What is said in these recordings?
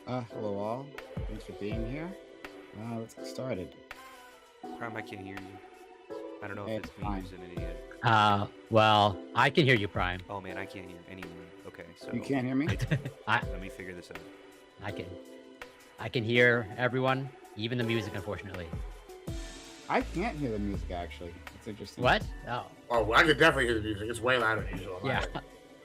Hello all. Thanks for being here. Let's get started. Prime, I can't hear you. I don't know if It's it's me fine. who's an idiot. Well, I can hear you, Prime. Oh man, I can't hear anyone. Okay, so You can't hear me? I let me figure this out. I can I can hear everyone, even the music, unfortunately. I can't hear the music actually. It's interesting. What? Oh, Oh, well, I could definitely hear the music. It's way louder than usual. yeah.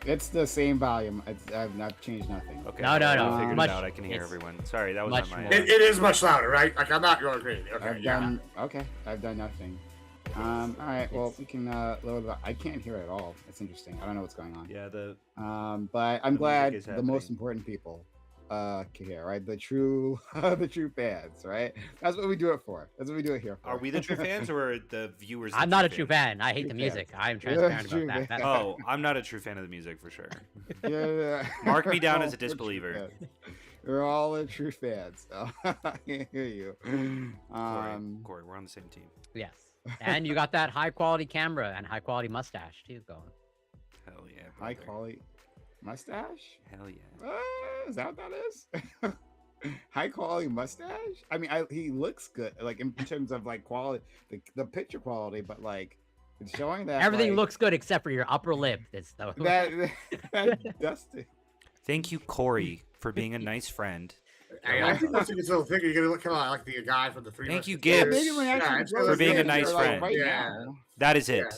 It's the same volume. I've not changed nothing. Okay, No, no, I no. figured Much- it out. I can hear it's everyone. Sorry, that was much on my more. end. It is much louder, right? Like I'm not going crazy. Okay, I've yeah. done okay. I've done nothing. All right. Well, It's- we can lower the. I can't hear it at all. It's interesting. I don't know what's going on. Yeah, But I'm The glad music is the most happening. important people can hear, right? The true the true fans, right? That's what we do it for. That's what we do it here for. are we the true fans or are the viewers? The I'm not a true fan. I hate True the music. fans. I am You're transparent true about that. fan. That's- Oh, I'm not a true fan of the music for sure. Yeah. Mark me down We're as a all true disbeliever. fans. We're all a true fans. So I can hear you. Corey, we're on the same team. yes. And you got that high quality camera and high quality mustache too going. Hell yeah. High brother. quality mustache. Hell yeah. Is that what that is? High quality mustache. I mean, he looks good, like in terms of like quality, the picture quality, but like it's showing that Everything like, looks good except for your upper lip. That's the that dusty. Thank you, Corey, for being a nice friend. I think once it gets a little thicker, you're gonna look kind of like the guy from the Three. Thank you, Musketeers. Gibbs. Maybe when Yeah, actually it's grows For being a in, nice you're like, friend. right Yeah. now. That is it.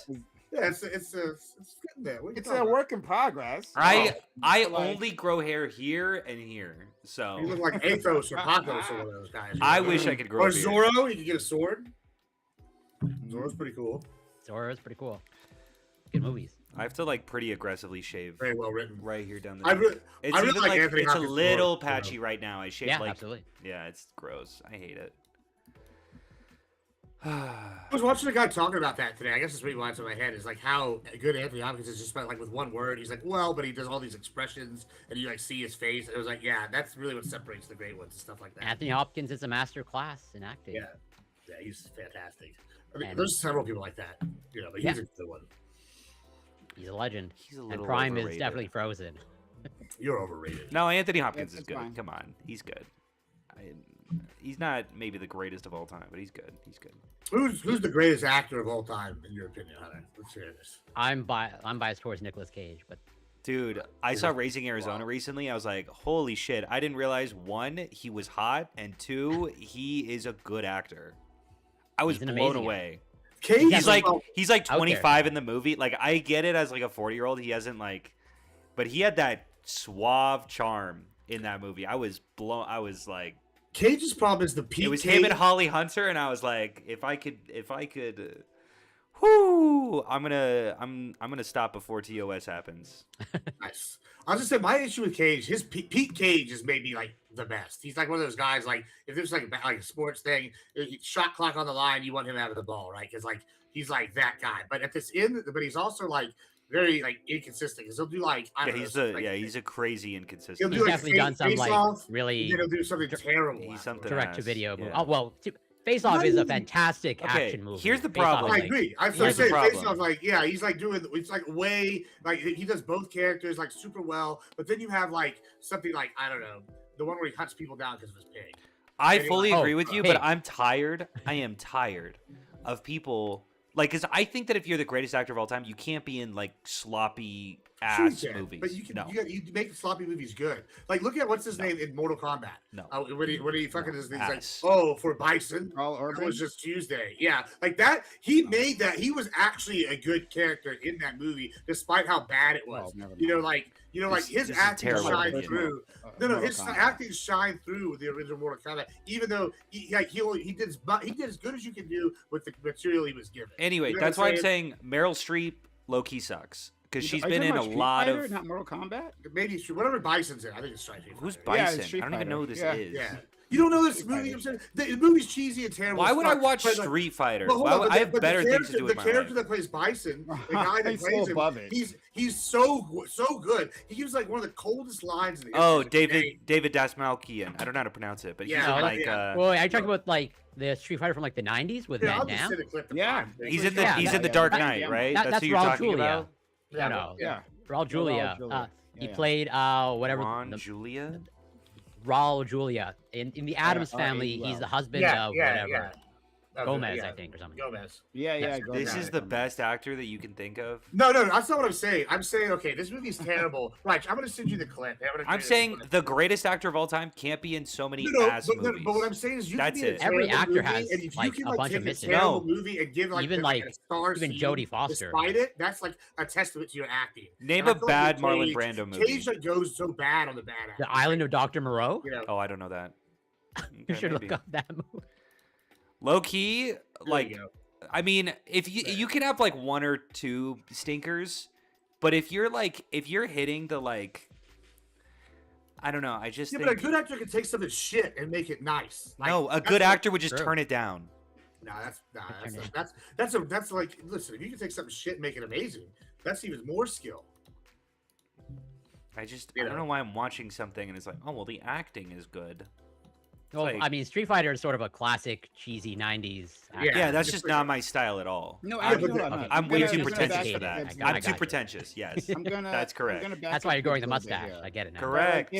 Yeah, it's getting there. What are you It's talking a about? work in progress. I But, like- only grow hair here and here, so You look like Athos or Pathos or one of those guys. I wish I could grow Or a beard. Zorro, you could get a sword. Zorro's pretty cool. Zorro's pretty cool. Good movies. I have to like pretty aggressively shave Very well written. right here down the. I really, It's I really even like like Anthony it's a Hopkins' little more, you know. patchy right now. I shaved Yeah, like absolutely. yeah, it's gross. I hate it. I was watching a guy talking about that today. I guess it's reminds in my head is like how good Anthony Hopkins is just by like with one word. He's like, well, but he does all these expressions and you like see his face. And it was like, yeah, that's really what separates the great ones and stuff like that. Anthony Hopkins is a master class in acting. Yeah, yeah, he's fantastic. I mean, And- there's several people like that, you know, but he's Yeah. a good one. He's a legend. He's a And little Prime overrated. is definitely Frozen. You're overrated. No, Anthony Hopkins It's is good. fine. Come on, he's good. He's not maybe the greatest of all time, but he's good. He's good. Who's the greatest actor of all time in your opinion, Hunter? Let's hear this. I'm biased towards Nicolas Cage, but Dude, I saw Raising Arizona recently. I was like, holy shit. I didn't realize one, he was hot, and two, he is a good actor. I was He's an blown amazing away. Cage He's He's is like about- he's like Out there. 25 in the movie. Like I get it as like a 40-year-old. He hasn't like but he had that suave charm in that movie. I was like Cage's problem is the peak. it was him and Holly Hunter and I was like if I could whoo, I'm gonna stop before TOS happens. Nice. I was just saying, my issue with Cage, his Pete Cage is maybe like the best. He's like one of those guys. Like if there's like a sports thing, shot clock on the line, you want him out of the ball, right? Because like he's like that guy. But at this end, but he's also like very like inconsistent. Because he'll do like I Yeah, don't know, he's something like, he's a crazy inconsistent. He'll he's do like definitely done some Face like Off, really and then he'll do something terrible. he's afterwards. something direct to ass. video movie. Yeah. Oh well, Face Off Not is a even- fantastic Okay, action movie. here's the Face Off problem. is, I like, agree. I'm here's the saying Face problem. Off, like, yeah, he's like doing, it's like way, like he does both characters like super well. But then you have like something like, I don't know, the one where he hunts people down because of his pig. I Maybe fully like- agree Oh, with you, hey. but I'm tired. I am tired of people like because I think that if you're the greatest actor of all time, you can't be in like sloppy Sure you ass can, movies. But you can, no, you make sloppy movies good. Like, look at what's his No. name in Mortal Kombat. no. When he fucking No. is, he's like, Ass. oh, for Bison. All It urban. was just Tuesday. Yeah, like that. He made that. He was actually a good character in that movie, despite how bad it was. Oh, never You know, mind. like This- his this is acting terrible shined opinion. through. No, Mortal his Kombat. acting shined through with the original Mortal Kombat. Even though he did as good as you can do with the material he was given. Anyway, You know that's what why I'm I'm saying Meryl Streep low key sucks because she's Are you been in talking a about Street lot Fighter, of. not Mortal Kombat. Maybe it's whatever Bison's in. I think it's Street Fighter. Who's Yeah, Bison? it's Street I don't even know who this Fighter. is. Yeah. You don't know this Street movie? Fighter. I'm saying the movie's cheesy and terrible. Why as would I fuck, watch but, like, Street Fighter? But hold Why on, would- I have but better the things to character- do with The my character life. that plays Bison, the guy that He's so plays him, above it. he's so good. He gives like one of the coldest lines in the Oh, history of the game. David Dasmalkian. I don't know how to pronounce it, but Yeah, he's in, no, like yeah. well, are you talking about like the Street Fighter from like the '90s with Yeah, Van I'll just Damme? send a clip to Yeah. Brian. he's in the Yeah, he's in the yeah, Dark yeah. Knight, right? That's That's who you're Raul talking Julia. about. No, Yeah. Raul Julia. Julia. He Yeah. played whatever. Ron the- Julia. Raul Julia in the Adams family. R.A.U.L.. He's the husband Yeah, of yeah, whatever yeah. Gomez, Yeah, I think, or something. Gomez. Yeah, Yes. go This down is it. the best actor that you can think of. No, that's not what I'm saying. I'm saying, okay, this movie's terrible. Right, I'm gonna send you the clip. I'm saying the greatest actor of all time can't be in so many ass movies. But what I'm saying is, you That's can be in it. a Every terrible actor movie, has, and if like, you can a like bunch of take a misses. terrible No. movie and give like Even, a like, star even scene Jodie Foster. despite it, that's like a testament to your acting. Name And I a feel like bad with Marlon Cage- Brando movie. Cage like goes so bad on the bad acting. The Island of Dr. Moreau. You know, Oh, I don't know that. You Okay, should maybe. look up that movie. Low key, there like you go. I mean, if you can have like one or two stinkers, but if you're hitting the like, I don't know. I just Yeah, think but a good actor can take something shit and make it nice. Like, no, a that's good like- actor would just True. turn it down. That's like, listen, if you can take something shit and make it amazing, that's even more skill. I You don't know. know why I'm watching something and it's like, oh well, the acting is good. Well, like- I mean, Street Fighter is sort of a classic cheesy '90s. Yeah. Yeah, that's it's just like- not my style at all. No, I'm, hold on, okay. hold on. I'm way gonna- too I'm gonna pretentious back for it. that. I I'm got too you. pretentious. Yes, I'm gonna. that's correct. I'm gonna back That's up why you're going the just a little bit mustache. here. I get it now. Correct.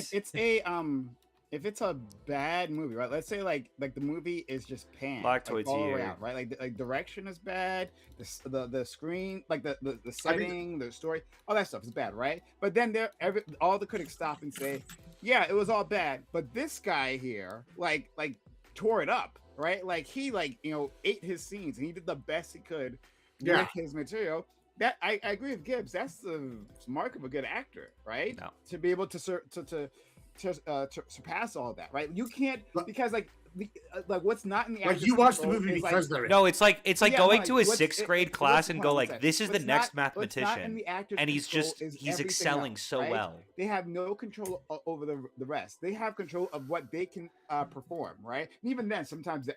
If it's a bad movie, right? Let's say like the movie is just panned, Black like, Toy all Tear. around, right? Like direction is bad, the screen, like the setting, the story, all that stuff is bad, right? But then all the critics stop and say, yeah, it was all bad, but this guy here, like tore it up, right? Like he ate his scenes and he did the best he could Yeah. with his material. That I agree with Gibbs. That's the mark of a good actor, right? No. To be able to surpass all that, right? You can't But- because like what's not in the Like actor's you watch the control movie is, because they're in. No, it's like Yeah, going no, to a what's- sixth grade what's class the and point? go What's like, that? this is the What's next not- what's not in mathematician, the actor's and he's control just is he's everything excelling else, so right? well. They have no control over the rest. They have control of what they can perform, right? And even then, sometimes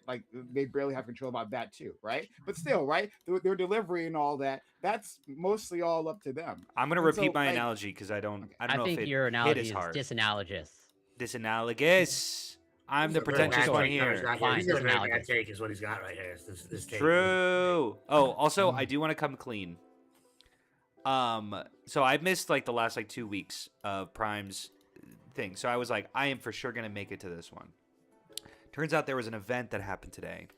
they barely have control about that too, right? But still, right? Their delivery and all that, that's mostly all up to them. I'm gonna And so, repeat my like- analogy because I don't I know think if it your hit analogy as is hard. disanalogous. Disanalogous. I'm the He's got a very pretentious bad one take. No, he's here. not Fine, He's got a very analogous. bad take is what he's got right here. This take. True. Oh, also, I do want to come clean. So I've missed like the last 2 weeks of Prime's thing. So I was like, I am for sure gonna make it to this one. Turns out there was an event that happened today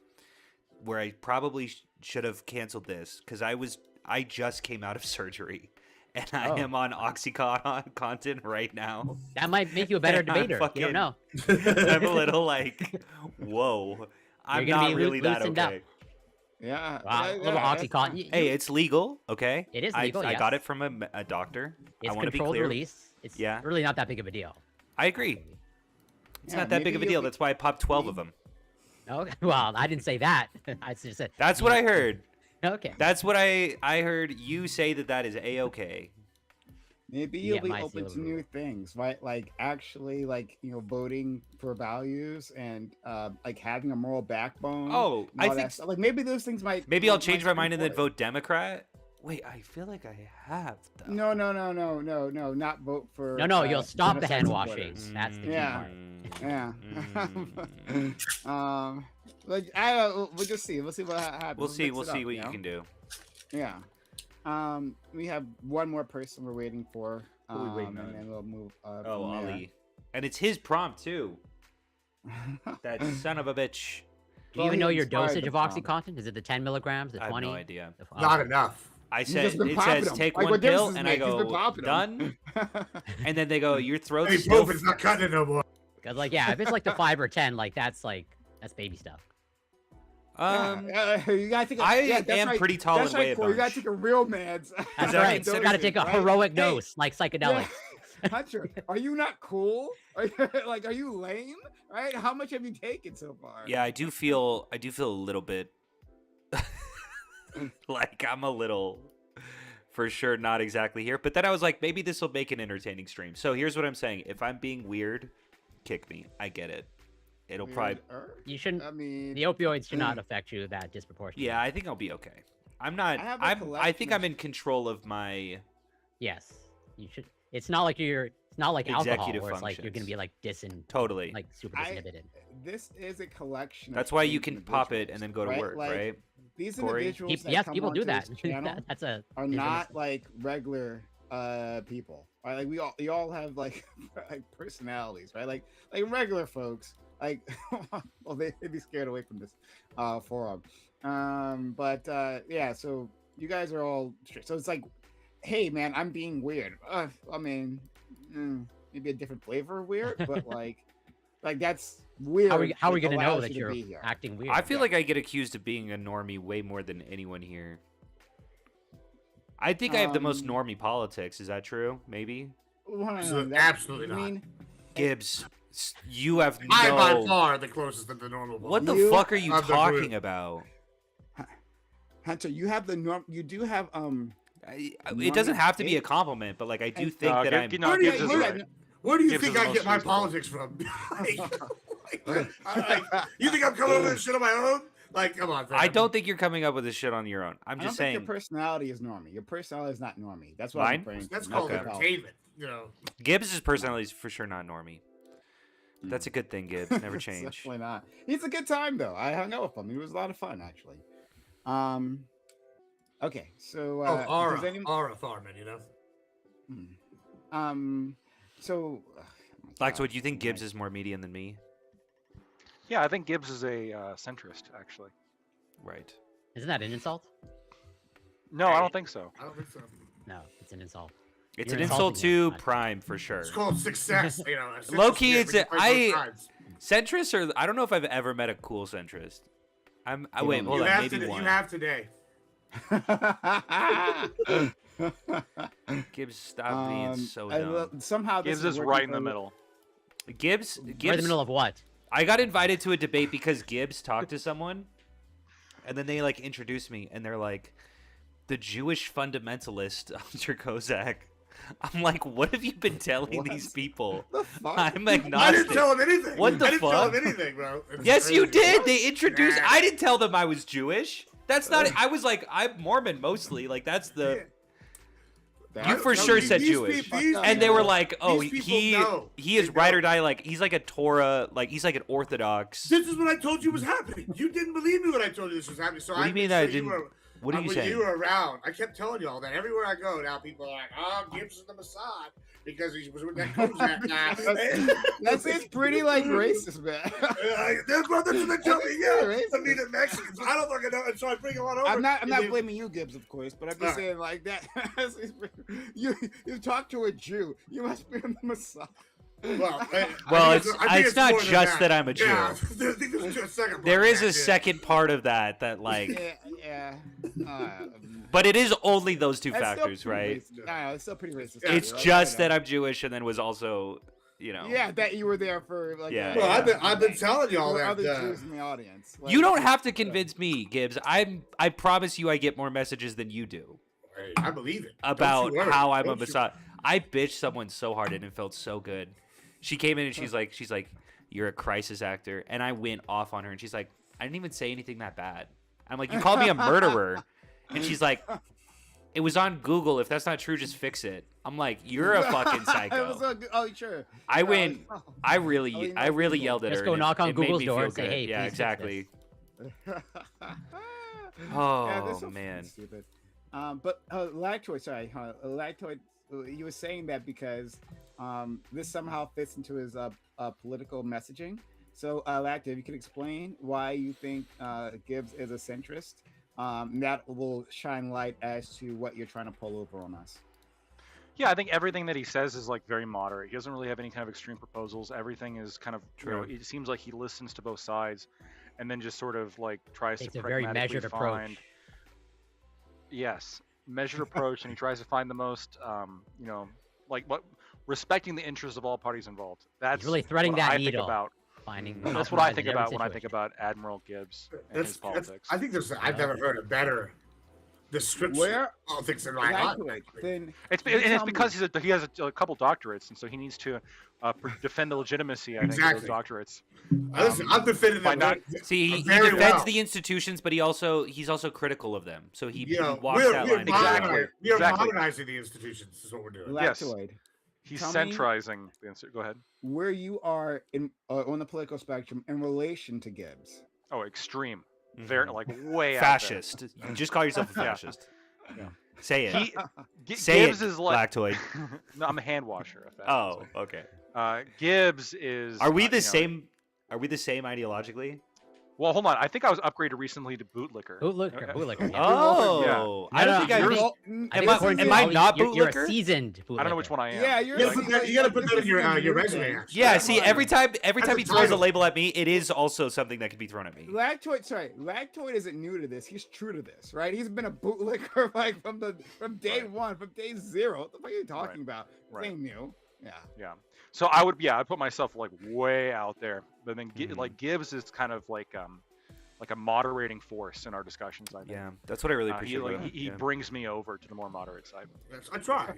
where I probably should have canceled this because I just came out of surgery and I Oh. am on Oxycontin content right now. That might make you a better I'm debater. You fucking- don't know. I'm a little like, whoa. I'm You're gonna not be really that loosened up. okay. Yeah. Wow, yeah, a little that's Oxycontin. fine. Hey, it's legal, okay? It is I- legal, I got yes. it from a doctor. It's I want to be controlled clear. release. It's Yeah. really not that big of a deal. I agree. It's Yeah, not that big maybe of a you'll deal. be- That's why I popped 12 of them. Okay. Well, I didn't say that. I just said That's what I heard. Okay. That's what I heard you say that is a-okay. Maybe Yeah, you'll be might see a open to little new things, right? Like actually, voting for values and like having a moral backbone. Oh, and I all that think stuff. Like maybe those things might. maybe I'll might change my spring mind and then forward. vote Democrat. Wait, I feel like I have. Though. No, not vote for. No, you'll stop the genocide hand washing. supporters. That's the key Yeah. part. Yeah. Mm. Like I don't. We'll just see. We'll see what happens. We'll see. mix We'll it see up, what you know? can do. Yeah. We have one more person we're waiting for. Who are we waiting and on? then we'll move. Oh, from there. Ali. And it's his prompt too. That son of a bitch. Do you Well, even he know your inspired dosage the of prompt. OxyContin? Is it the 10 milligrams, the I have 20? no idea. The- Not enough. I He's said just been it popping says them. take Like, one what difference pill, does it and I make? He's been go popping them. done. And then they go, your throat's Hey, still. Pope, it's not cutting it no more. Because yeah, if it's like the 5 or 10, that's baby stuff. You gotta take. I that's am right. pretty tall That's and weigh right, a Corey. You gotta bunch. take a real man's. That's that right. mean Still got to take a right? heroic Hey, dose, like psychedelics. Hunter, are you not cool? Are you lame? Right? How much have you taken so far? Yeah, I do feel a little bit like I'm a little for sure not exactly here. But then I was like, maybe this will make an entertaining stream. So here's what I'm saying. If I'm being weird, kick me. I get it. It'll probably You shouldn't. I mean, The opioids should not affect you that disproportionately. yeah, I think I'll be okay. I'm not I have a I collection think of- I'm in control of my Yes. You should. It's not like it's not like alcohol Executive where it's like you're gonna functions. be like totally. like super I- disinhibited. this is a collection. That's of why you these can pop it and individuals, then go to work, Like, right? These Corey? individuals that Yes, come people do onto that. this channel That's a are is a not mistake. like regular people, right? Like we all have like like personalities, right? Like regular folks, like well they'd be scared away from this forum. But yeah, so you guys are all straight. So it's like, hey man, I'm being weird. I mean, maybe a different flavor of weird, but like that's weird. How are we It gonna know allows that you to you're be here. acting weird? I feel like I get accused of being a normie way more than anyone here. I think I have the most normie politics. Is that true? Maybe. Well, Absolutely I not. mean, Gibbs, you have I by no. far the closest to the normal. What the You fuck are you are the talking group. about? Hunter, you have the norm. You do have It doesn't have to be a Normie compliment, but like I do And- think that I'm. No, Where do you- Gibbs is where- right. Where do you Gibbs think is the I get most my reasonable. politics from? You think I'm coming up with this shit on my own? Like, come on, fam. I don't think you're coming up with this shit on your own. I'm I don't just think saying. your personality is normie. Your personality is not normie. That's what Mine? I'm referring to. That's not called your politics. entertainment. You know. Gibbs' personality is for sure not normie. That's a good thing, Gibbs. Never It's change. Definitely not. He's a good time though. I hung out with him. He was a lot of fun actually. Okay, so Oh, does Aura, anyone- Aura Farman, you know. So Blackwood, do you think Gibbs is more median than me? Yeah, I think Gibbs is a centrist, actually. Right. Isn't that an insult? No, I don't think so. I don't think so. No, it's an insult. It's You're an insult insulting to him. Prime for sure. It's called success. You know. Low-key, it's a, Centrist, or I don't know if I've ever met a cool centrist. Wait, hold You on, have maybe to. one. You have today. Gibbs, stop being so dumb. somehow this Gibbs is working right in for the you. middle. Gibbs, Right in the middle of what? I got invited to a debate because Gibbs talked to someone, and then they like introduced me, and they're like, the Jewish fundamentalist Hunter Kozak. I'm like, what have you been telling What? these people? The fuck? I'm I agnostic. didn't tell him anything. What the I didn't tell fuck? him anything, bro. It's Yes, you crazy. did. They introduced. Nah. I didn't tell them I was Jewish. That's not. I was like, I'm Mormon mostly. Like that's the. You for No, sure these- said these Jewish. peop- these And they were people- like, oh, these people he know. he is They right know. or die. Like he's like a Torah. Like he's like an Orthodox. This is what I told you was happening. You didn't believe me when I told you this was happening. So What do you I mean made I sure didn't- were- What are you when saying? You were around. I kept telling you all that. Everywhere I go now, people are like, "Oh, Gibbs is the Mossad because he was with that Kozak guy." That's it's pretty like racist, man. That's what they tell me. Yeah, Racist. I mean the Mexicans. I don't fucking know, and so I bring them on over. I'm not and they- blaming you, Gibbs, of course, but I'm just Alright. saying like that. you talk to a Jew, you must be a Messiah. Well, Well, I it's think not more than just that I'm a Jew. Yeah, I think there's a second part There of is that, a yeah. second part of that like, Yeah. but it is only those two That's still factors, pretty right? racist. No, it's still pretty racist. It's right? just I know. that I'm Jewish and then was also, you know. Yeah, that you were there for like. Yeah. Well, I've been telling you all There were that. other Jews in the audience. Like, You don't have to convince me, Gibbs. I promise you, I get more messages than you do I believe it. Don't about you worry. how I'm a Don't you- Messiah. I bitched someone so hard and it felt so good. She came in and she's like, you're a crisis actor, and I went off on her, and she's like, I didn't even say anything that bad. I'm like, you called me a murderer, and she's like, it was on Google. If that's not true, just fix it. I'm like, you're a fucking It was psycho. so good. Oh, sure. I Yeah, went. oh, I Oh, really you know yelled at Just her. go and knock on it made Google's me door feel and say, good. "Hey, yeah, please fix exactly. Yeah, Oh they're so fucking man. stupid. But Lactoid, sorry, Lactoid, you were saying that because this somehow fits into his political messaging. So, Lactoid, you can explain why you think Gibbs is a centrist. That will shine light as to what you're trying to pull over on us. Yeah, I think everything that he says is like very moderate. He doesn't really have any kind of extreme proposals. Everything is kind of True. it seems like he listens to both sides, and then just sort of like tries It's to a very pragmatically measured find. approach. Yes, measured approach, and he tries to find the most, like what respecting the interests of all parties involved. That's really threading what that I needle. think about. Finding. That's what I compromises think in every about when I think situation. about Admiral Gibbs and his politics. I think there's. I've never heard a better description Where- of politics in my life. Lactoid, then It's you and it's tell me- because he has a couple doctorates, and so he needs to defend the legitimacy. I think of those Exactly. doctorates. Listen, I've defended by them. not- See, he Very defends well. the institutions, but he's also critical of them. So he, You know, he walks we're, that we're, line. Exactly. modernizing, we are Exactly. modernizing the institutions. Is what we're doing. Yes. Lactoid, He's Tell me- centralizing the Go ahead. where you are in on the political spectrum in relation to Gibbs. Oh, extreme. Mhm. Very like way out there. fascist. You just call yourself a Yeah. fascist. Say it. Say Gibbs it, is like Lactoid. no, I'm a hand washer. If that Oh, okay. Gibbs is. Are we you the know- same? Are we the same ideologically? Well, hold on. I think I was upgraded recently to bootlicker. Bootlicker. Yeah. Oh, I don't No, think no, I. you're- Re- I am think I, according to am I all, not you're a bootlicker? seasoned bootlicker. I don't know which one I am. Yeah, you're. You gotta put that in your resume. Actually. Yeah. See, every time That's he a throws a title. label at me, it is also something that can be thrown at me. Lactoid isn't new to this. He's true to this, right? He's been a bootlicker like from day Right. one, from day zero. What the fuck are you talking about? Right. This ain't new. Yeah. Yeah. So I put myself like way out there, but then like Gibbs is kind of like a moderating force in our discussions. I think. Yeah, that's what I really He appreciate. like about him. he Yeah. brings me over to the more moderate side. I try.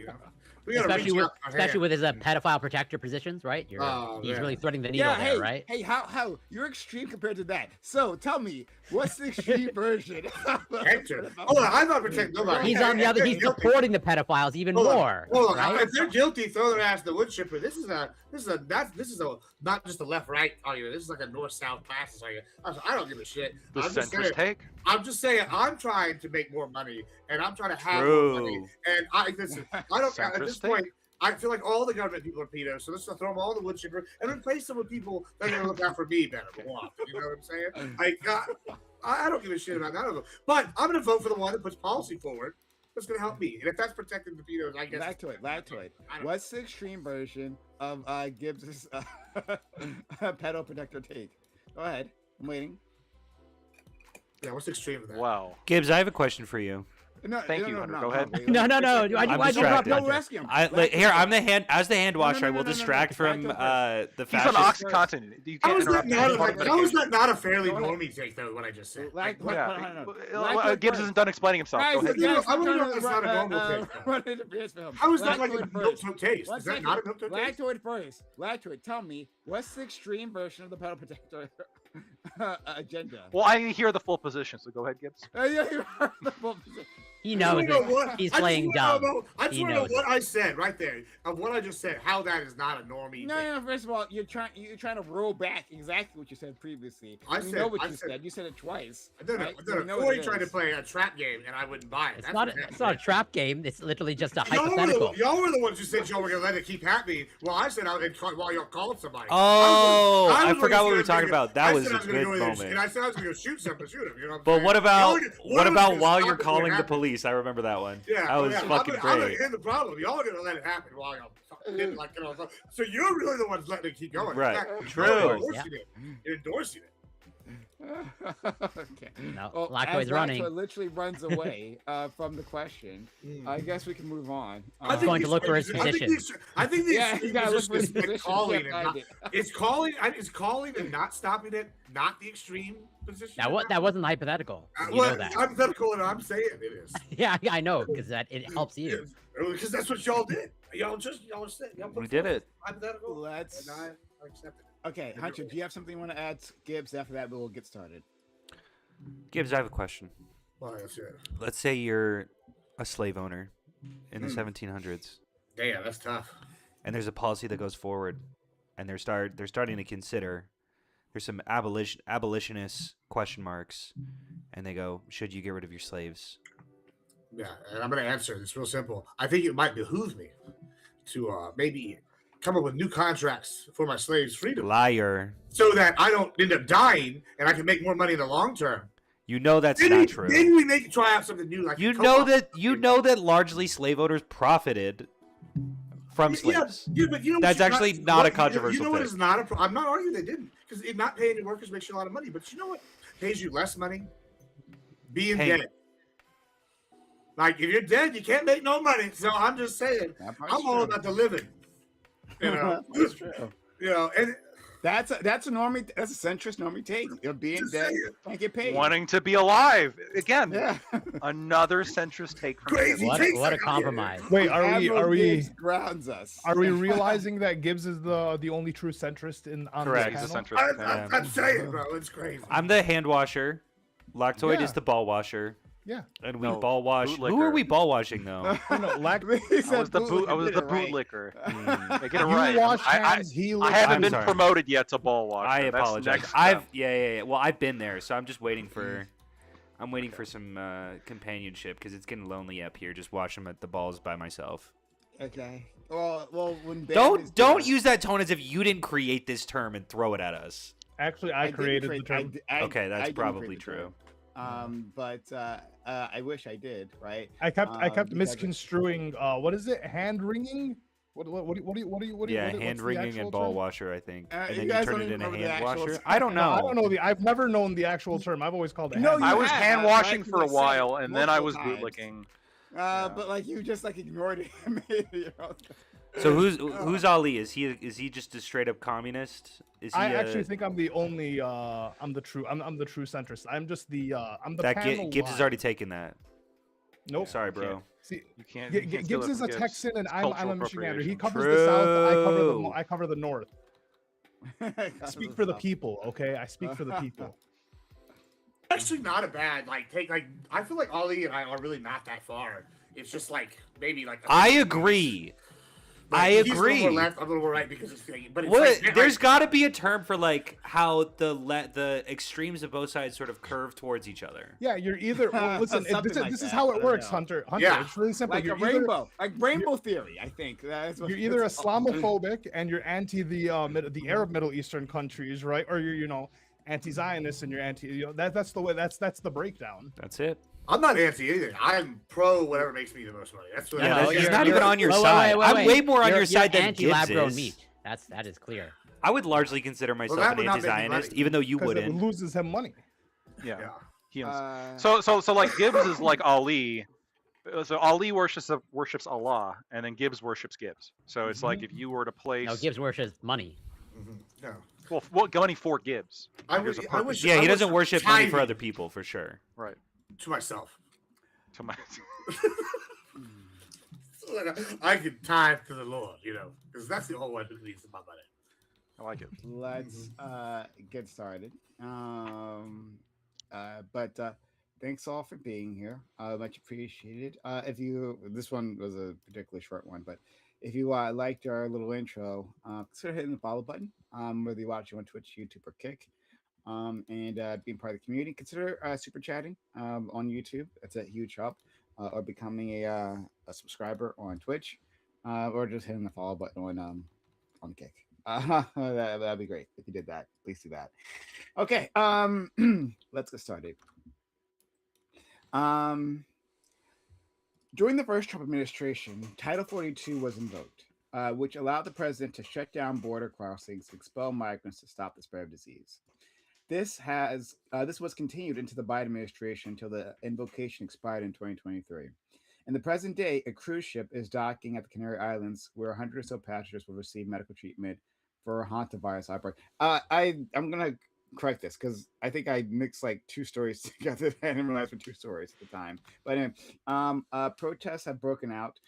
We gotta Especially reach with, out our especially hand. with his pedophile protector positions, right? He's yeah. really threading the needle Yeah, there, hey, right? hey, how you're extreme compared to that. So tell me, what's the extreme version? Hector. Hold on, I'm not protecting nobody. He's on the other. He's Guilty. supporting the pedophiles even Hold on, more, Hold on. right? If they're guilty, throw their ass in the wood chipper. This is a not just a left right argument. This is like a north south classes argument. I don't give a shit. The I'm just centrist saying, take. I'm just saying I'm trying to make more money and I'm trying to have more money. True. And I listen, I don't at this Centrist take. point. I feel like all the government people are pedos, so let's just throw them all in the wood chipper and replace them with people that are going to look out for me better more often. You know what I'm saying? Like, I don't give a shit about none of them. But I'm going to vote for the one that puts policy forward that's going to help me. And if that's protecting the pedos, I guess. Lactoid. I don't- What's the extreme version of Gibbs's pedo protector take? Go ahead. I'm waiting. Yeah, what's the extreme of that? Wow. Gibbs, I have a question for you. No, Thank you, Hunter. Go ahead. wait, No, wait. no, no. Wait, Why'd you- I'm why'd you distracted. drop No, Hunter? rescue him. Here, I'm the hand. As the hand No, washer, no, I no, will no, no, no. distract from Lactoid the He's on fascist. OxyContin. You How can't is that interrupt not him. like, how is Yeah. that not a fairly Go ahead. normie take though? What I just said. Lactoid Gibbs first. isn't done explaining himself. Guys, Go ahead. you know, guys, I wanna know turn if that's on- not a normal take, though. run interference film. How is that like a Lactoid milk first. toast taste? One Is that second. not a milk toast taste? Lactoid first. Lactoid, tell me, what's the extreme version of the pedal protector agenda? Well, I didn't hear the full position, so go ahead, Gibbs. Yeah, you heard the full position. He I knows wanna know it. what- He's I just playing wanna dumb. know- I just He want to know knows what I said right there of what I just said. How that is not a normie. No, thing. no, first of all, you're trying to roll back exactly what you said previously. I You said- know what I you said- said. You said it twice. I don't know. right? I So don't you know. know what Corey it tried to is. play a trap game, and I wouldn't buy it. It's That's not. what It's not a happened. trap game. It's literally just a Y'all hypothetical. were the ones who said y'all were gonna let it keep happening. Well, I said I would while y'all called somebody. Oh, I I was forgot what we were gonna talking go- about. That I was said I a was gonna good go in there and moment. And I said I was gonna go shoot him. You know what I'm But saying? what about Y'all were- what was about gonna while stop you're it when it calling the happened. police? I remember that one. Yeah, that was yeah. fucking I'm great. in the problem. Y'all are gonna let it happen while y'all fucking like so you're really the ones letting it keep going. In Right. fact, True. You're endorsing it. You're endorsing it. Okay. No, Well, Lactoid's as running. Lactoid literally runs away from the question. I guess we can move on. I think going the to look for his extreme- position. I think the Yeah, extreme you gotta look for his position position. is calling You and can't not, find it. it's calling and not stopping it, not the extreme position. That wasn't hypothetical. You well, know that. I'm hypothetical and I'm saying it is. Yeah, I know because it helps you. Because that's what y'all did. Y'all said y'all put We did forth it. Hypothetical. Let's. And I accepted it. Okay, Hunter, do you have something you want to add, Gibbs? After that, we'll get started. Gibbs, I have a question. Well, that's it. Let's say you're a slave owner in the 1700s, Damn, that's tough. and there's a policy that goes forward, and they're starting to consider. There's some abolitionists question marks, and they go, should you get rid of your slaves? Yeah, and I'm going to answer. It's real simple. I think it might behoove me to maybe come up with new contracts for my slaves' freedom, Liar. so that I don't end up dying and I can make more money in the long term. You know that's Maybe, not true. maybe we try out something new, like You a know co-op. that largely slave owners profited from slaves. Yeah, but you know That's what's actually not a controversial You know what thing. is not a I'm not arguing they didn't, because not paying your workers makes you a lot of money. But you know what pays you less money? Being Hey. dead. Like if you're dead, you can't make no money. So I'm just saying, That part's I'm all true. about the living. You know, That's true. you know, and That's a normie. That's a centrist normie take. You're being Just dead, saying. can't get paid. Wanting to be alive again. Yeah. Another centrist take from Crazy. Gibbs. takes What a like- compromise. Wait, are Admiral we Gibbs grounds us? are we realizing that Gibbs is the only true centrist in on Correct. this He's a panel? centrist. I'm saying, bro, it's crazy. I'm the hand washer. Lactoid Yeah. is the ball washer. Yeah. And we No, ball wash. Who bootlicker. are we ball washing though? No, He I said was the boot. I was did the it right. bootlicker. Mm, Get it You right. wash I hands, he I licks haven't I'm been sorry. promoted yet to ball washer. I That's apologize. next step. I've yeah. Well, I've been there, so I'm just waiting for. I'm waiting Okay. for some companionship because it's getting lonely up here. Just watching at the balls by myself. Okay. Well, when Bam is Don't there- use that tone as if you didn't create this term and throw it at us. Actually, I didn't created create- the term. Okay, that's I didn't probably create the true. term. But I wish I did. Right. I kept because it- misconstruing. What is it? Hand wringing? What Yeah, what's hand the wringing actual and ball term? washer, I think. You And then you guys turn don't it even into remember the hand actual washer. term. I don't No, I know. don't know I've never known the actual term. I've always called it. No, hand you I wringing. was have, hand right? washing 'Cause for a I said it while, and then I was multiple times. bootlicking. But like you just like ignored it. and made it your own. So who's Ali? Is he just a straight up communist? Is he? I actually think I'm the only. I'm the true centrist. I'm just the. I'm the panel Gibbs has line. already taken that. Nope. Sorry, bro. See, You can't. Gibbs is a Texan and It's I'm a cultural Michigander. He appropriation. covers the South. True. I cover the North. Speak for the people, okay? I speak for the people. Actually, not a bad take. Like I feel like Ollie and I are really not that far. It's just like maybe like. I agree. I He's a little agree. more left, I'm a little more right because it's but it's What? like, There's got to be a term for like how the extremes of both sides sort of curve towards each other. Yeah, you're either. Well, listen, Something like this is that. how I it don't works, know. Hunter. Hunter, Yeah. it's really simple. Like a You're either, rainbow, like rainbow theory. I think that's what you're either it's called. Islamophobic and you're anti the Arab Middle Eastern countries, right? Or you're anti-Zionist and you're anti. That's the way. That's the breakdown. That's it. I'm not anti anything. I'm pro whatever makes me the most money. That's what. Yeah, No, that's- he's you're- not even you're- on your wait, wait, side. wait, I'm wait. way more on You're- your side than anti Gibbs lab grown is. meat. That is clear. I would largely consider myself that an would not make me anti-Zionist, money. even though you Because it wouldn't. loses him money. Yeah. Yeah. He owns- Uh, So like Gibbs is like Ali. So Ali worships Allah, and then Gibbs worships Gibbs. So it's like if you were to place. No, Gibbs worships money. No. Well, what money for Gibbs? I There's wish. a I purpose wish. Yeah, I he wish doesn't worship money for tithing other people, for sure. Right. To myself. To my. So that I can tithe to the Lord, because that's the whole one who needs my money. I like it. let's get started. But thanks all for being here. Much appreciated. This one was a particularly short one, but if you liked our little intro, consider hitting the follow button. Whether you're watching on Twitch, YouTube, or Kick, and being part of the community, consider super chatting on YouTube. It's a huge help. Or becoming a subscriber on Twitch, or just hitting the follow button on Kick. That'd be great if you did that. Please do that. Okay, let's get started. During the first Trump administration, Title 42 was invoked, which allowed the president to shut down border crossings, expel migrants to stop the spread of disease. This was continued into the Biden administration until the invocation expired in 2023. In the present day, a cruise ship is docking at the Canary Islands, where 100 or so passengers will receive medical treatment for a hantavirus outbreak. I'm gonna correct this because I think I mixed like two stories together. I didn't realize were two stories at the time. But anyway, protests have broken out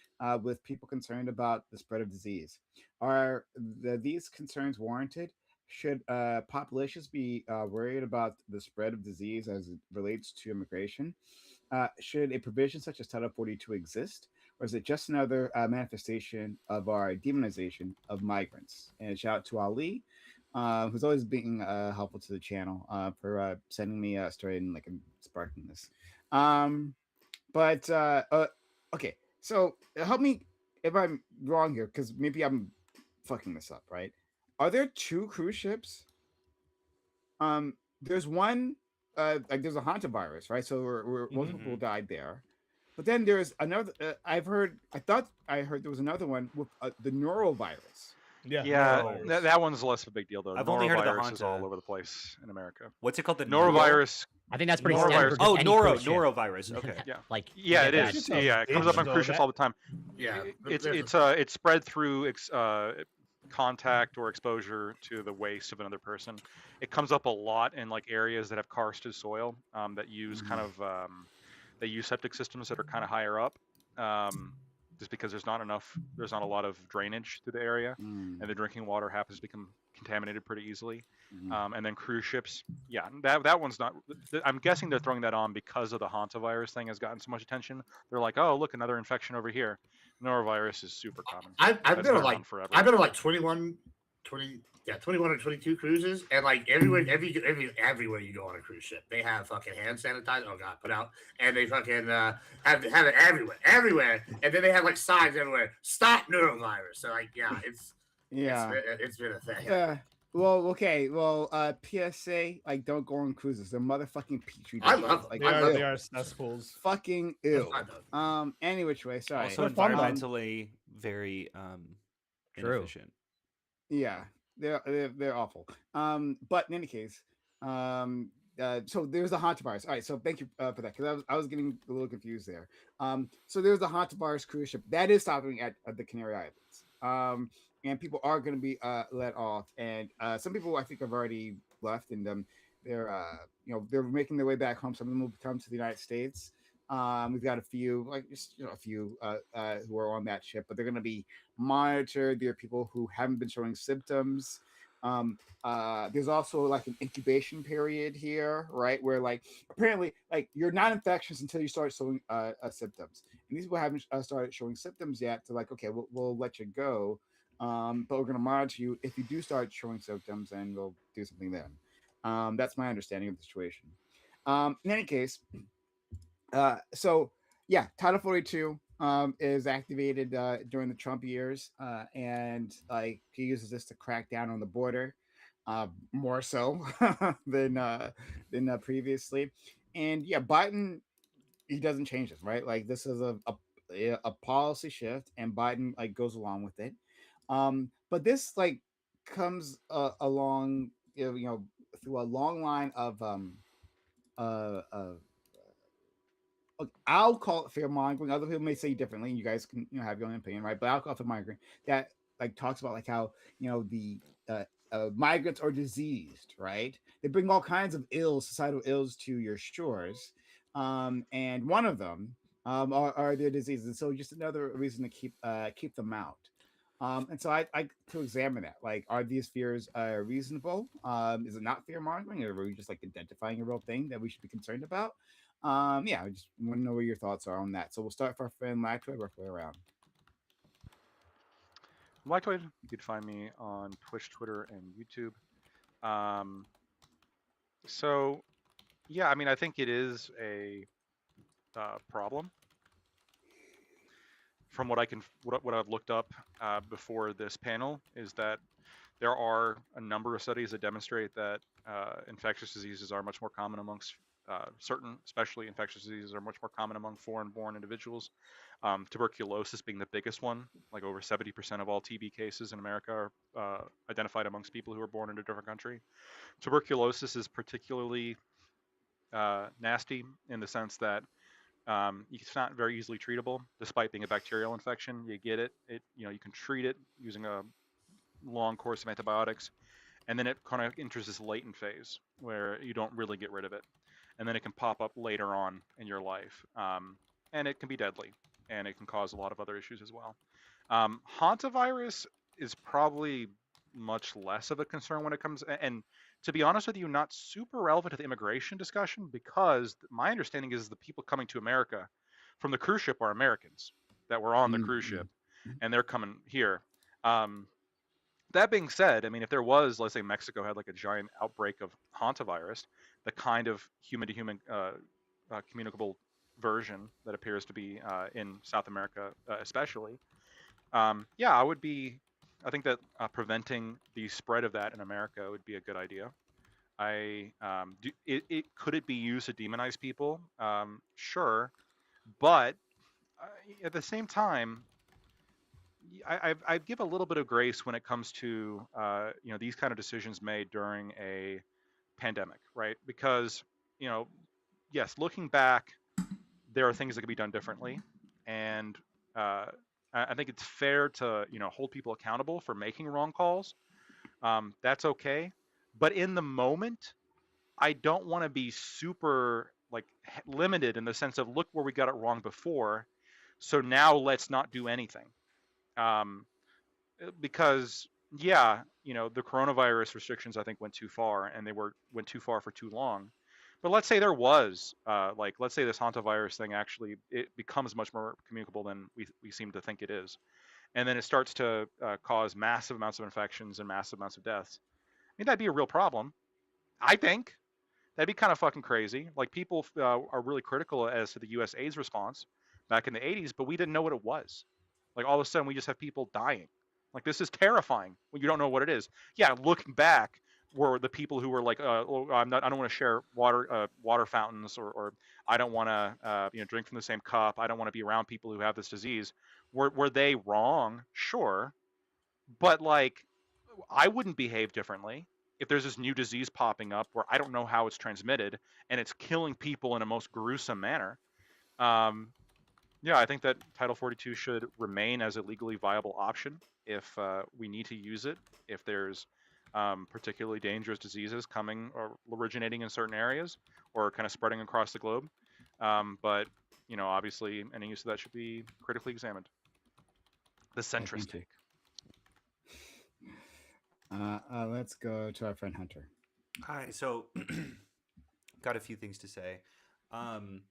with people concerned about the spread of disease. Are these concerns warranted? Should populations be worried about the spread of disease as it relates to immigration? Should a provision such as Title 42 exist? Or is it just another manifestation of our demonization of migrants? And shout out to Ali, who's always being helpful to the channel for sending me a story and sparking this. Okay, so help me if I'm wrong here, because maybe I'm fucking this up, right? Are there two cruise ships? There's one, there's a hantavirus, right? So most people died there. But then there's another. I thought I heard there was another one with the norovirus. Yeah, that one's less of a big deal though. I've only heard of the Norovirus is all Hanta. over the place in America. What's it called? The Norovirus. I think that's pretty Norovirus. standard. for Oh, just any cruise ship. norovirus. Okay. Yeah. Like Yeah, it that. is. It's a Yeah, it comes up on bitch, cruise ships though. all the time. Yeah. It's spread through contact or exposure to the waste of another person. It comes up a lot in like areas that have karsted soil that use they use septic systems that are kind of higher up, just because there's not a lot of drainage through the area, and the drinking water happens to become contaminated pretty easily. And then cruise ships, yeah, that one's not. I'm guessing they're throwing that on because of the hantavirus thing has gotten so much attention. They're like, oh, look, another infection over here. Norovirus is super common. I've That's been been on around forever. I've been on 21 21 or 22 cruises, and like everywhere you go on a cruise ship, they have fucking hand sanitizer. Oh god, put out, and they fucking have it everywhere, and then they have like signs everywhere. Stop neurovirus. So like, yeah, it's been a thing. Well, okay. Well, PSA, like, don't go on cruises. They're motherfucking petri I dishes. love them. Like, They are cesspools. fucking That's ill. fine, though. Any which way. Sorry. Also They're fun, though. environmentally very True. inefficient. Yeah, they're awful. But in any case, so there's the hantavirus. All right, so thank you for that, because I was getting a little confused there. So there's the hantavirus cruise ship that is stopping at the Canary Islands. And people are going to be let off, and some people I think have already left, and they're they're making their way back home. Some of them will come to the United States. We've got a few, like just a few who are on that ship, but they're going to be monitored. There are people who haven't been showing symptoms. There's also like an incubation period here, right? Where like apparently like you're not infectious until you start showing symptoms, and these people haven't started showing symptoms yet. So like, okay, we'll let you go, but we're going to monitor you if you do start showing symptoms, and we'll do something then. That's my understanding of the situation. In any case. So yeah, Title 42 is activated during the Trump years, and like he uses this to crack down on the border, more so than previously. And yeah, Biden, he doesn't change this, right? Like this is a policy shift, and Biden like goes along with it. But this like comes along, through a long line of I'll call it fear mongering. Other people may say differently. You guys can have your own opinion, right? But I'll call it fear mongering. That like talks about like how the migrants are diseased, right? They bring all kinds of societal ills to your shores, and one of them are their diseases. And so just another reason to keep them out. And so I to examine that, like, are these fears reasonable? Is it not fear mongering, or are we just like identifying a real thing that we should be concerned about? Yeah, I just want to know what your thoughts are on that. So we'll start with our friend Lactoid, work our way around. Lactoid, you could find me on Twitch, Twitter, and YouTube. So, yeah, I mean, I think it is a problem. From what I've looked up before this panel is that there are a number of studies that demonstrate that infectious diseases are much more common amongst certain, especially infectious diseases, are much more common among foreign-born individuals. Tuberculosis being the biggest one, like over 70% of all TB cases in America are identified amongst people who are born in a different country. Tuberculosis is particularly nasty in the sense that it's not very easily treatable, despite being a bacterial infection. You get it, you can treat it using a long course of antibiotics, and then it kind of enters this latent phase where you don't really get rid of it, and then it can pop up later on in your life, and it can be deadly, and it can cause a lot of other issues as well. Hantavirus is probably much less of a concern when it comes, and to be honest with you, not super relevant to the immigration discussion, because my understanding is the people coming to America from the cruise ship are Americans that were on the cruise ship, and they're coming here. That being said, I mean, if there was, let's say Mexico had like a giant outbreak of hantavirus, the kind of human-to-human communicable version that appears to be in South America especially, yeah, I think that preventing the spread of that in America would be a good idea. Could it be used to demonize people? Sure, but at the same time, I give a little bit of grace when it comes to these kind of decisions made during a pandemic, right? Because yes, looking back, there are things that could be done differently, and I think it's fair to hold people accountable for making wrong calls. That's okay, but in the moment, I don't want to be super like limited in the sense of look where we got it wrong before, so now let's not do anything. Because yeah, the coronavirus restrictions I think went too far, and they went too far for too long. But let's say there was let's say this hantavirus thing actually it becomes much more communicable than we seem to think it is, and then it starts to cause massive amounts of infections and massive amounts of deaths. I mean, that'd be a real problem. I think that'd be kind of fucking crazy. Like people are really critical as to the U.S. AIDS response back in the 80s, but we didn't know what it was. Like all of a sudden, we just have people dying. Like this is terrifying when you don't know what it is. Yeah, looking back, were the people who were like, oh, I don't want to share water fountains, or I don't want to, drink from the same cup. I don't want to be around people who have this disease. Were they wrong? Sure, but like, I wouldn't behave differently if there's this new disease popping up where I don't know how it's transmitted and it's killing people in a most gruesome manner. Yeah, I think that Title 42 should remain as a legally viable option if we need to use it, if there's particularly dangerous diseases coming or originating in certain areas or kind of spreading across the globe. But, obviously any use of that should be critically examined. The centrist take. Let's go to our friend Hunter. Hi. So, got a few things to say. I'm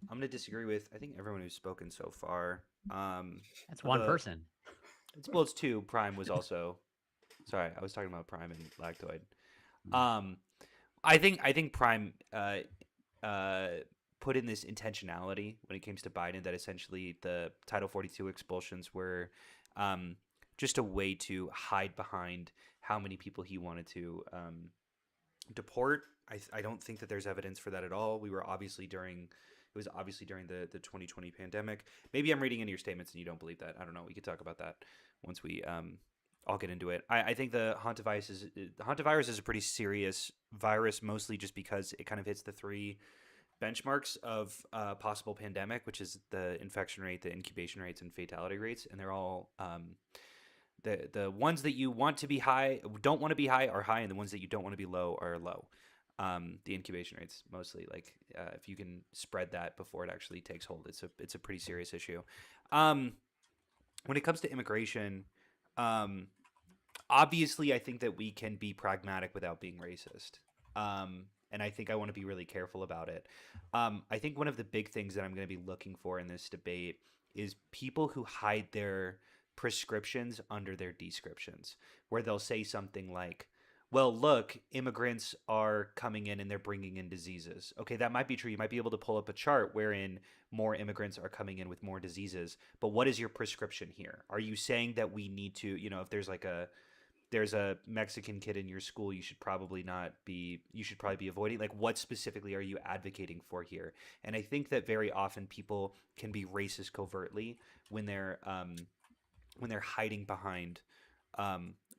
going to disagree with, I think, everyone who's spoken so far. That's one person. It's two. Prime was also. Sorry, I was talking about Prime and Lactoid. I think Prime put in this intentionality when it comes to Biden that essentially the Title 42 expulsions were just a way to hide behind how many people he wanted to deport. I don't think that there's evidence for that at all. It was obviously during the 2020 pandemic. Maybe I'm reading into your statements and you don't believe that. I don't know. We could talk about that once we all get into it. I think the hantavirus is a pretty serious virus, mostly just because it kind of hits the three benchmarks of possible pandemic, which is the infection rate, the incubation rates, and fatality rates, and they're all the ones that you want to be high, don't want to be high, are high, and the ones that you don't want to be low are low. The incubation rates mostly, like if you can spread that before it actually takes hold, it's a pretty serious issue. When it comes to immigration, obviously I think that we can be pragmatic without being racist. And I think I want to be really careful about it. I think one of the big things that I'm going to be looking for in this debate is people who hide their prescriptions under their descriptions, where they'll say something like, well, look, immigrants are coming in and they're bringing in diseases. Okay, that might be true. You might be able to pull up a chart wherein more immigrants are coming in with more diseases. But what is your prescription here? Are you saying that we need to, if there's a Mexican kid in your school, you should probably be avoiding? Like, what specifically are you advocating for here? And I think that very often people can be racist covertly when they're hiding behind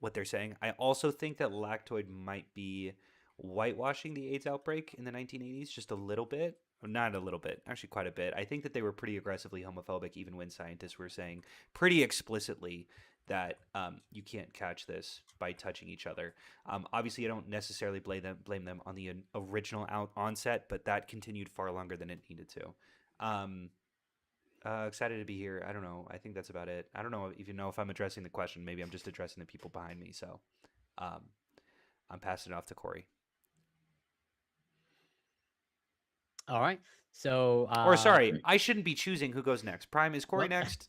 what they're saying. I also think that Lactoid might be whitewashing the AIDS outbreak in the 1980s just a little bit. Not a little bit, actually quite a bit. I think that they were pretty aggressively homophobic, even when scientists were saying pretty explicitly that you can't catch this by touching each other. Obviously, I don't necessarily blame them on the original onset, but that continued far longer than it needed to. Excited to be here. I don't know. I think that's about it. I don't know if I'm addressing the question. Maybe I'm just addressing the people behind me. So I'm passing it off to Corey. All right. So, or sorry, I shouldn't be choosing who goes next. Prime, is Corey next?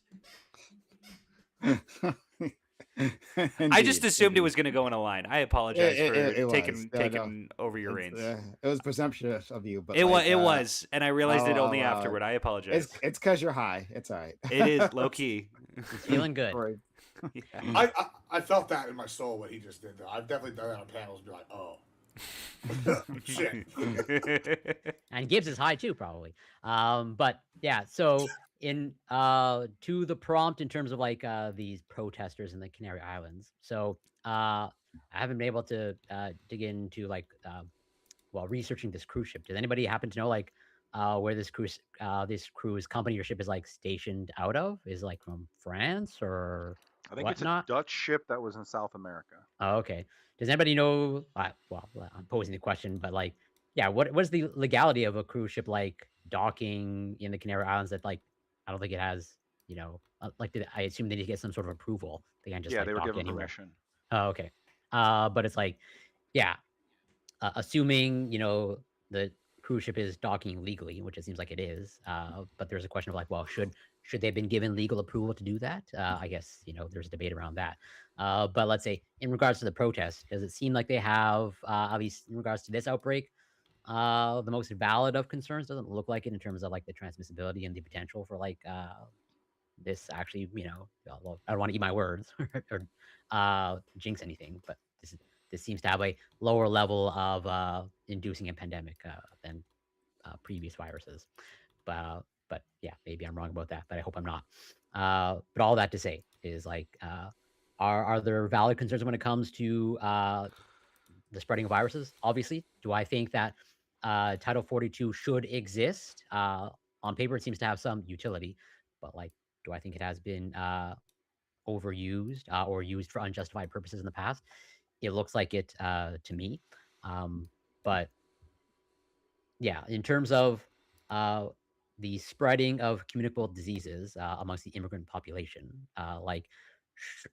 I just assumed it was going to go in a line. I apologize for taking over your reins. It was presumptuous of you, but it was, and I realized it only afterward. I apologize. It's because you're high. It's all right. It is low key. Feeling good. Yeah. I felt that in my soul what he just did. Though I've definitely done that on panels. Be like, oh. Shit. And Gibbs is high too, probably. But yeah, so in to the prompt in terms of like these protesters in the Canary Islands. So I haven't been able to dig into like while researching this cruise ship. Did anybody happen to know like where this cruise company or ship is like stationed out of? Is it, like from France or I think whatnot? It's a Dutch ship that was in South America. Oh, okay. Does anybody know? Well, I'm posing the question, but like, yeah, what is the legality of a cruise ship like docking in the Canary Islands? That like, I don't think it has, like, I assume they need to get some sort of approval. They can't just they were dock given anywhere. permission. Oh, okay. But it's like, yeah, assuming the cruise ship is docking legally, which it seems like it is. But there's a question of like, well, should they have been given legal approval to do that? I guess there's a debate around that. But let's say in regards to the protest, does it seem like they have, at least in regards to this outbreak, the most valid of concerns? Doesn't look like it in terms of like the transmissibility and the potential for like this actually, well, I don't want to eat my words or jinx anything, but this seems to have a lower level of inducing a pandemic than previous viruses. But yeah, maybe I'm wrong about that, but I hope I'm not. But all that to say is like, are there valid concerns when it comes to the spreading of viruses? Obviously, do I think that Title 42 should exist? On paper, it seems to have some utility, but like, do I think it has been overused or used for unjustified purposes in the past? It looks like it to me. But yeah, in terms of the spreading of communicable diseases amongst the immigrant population,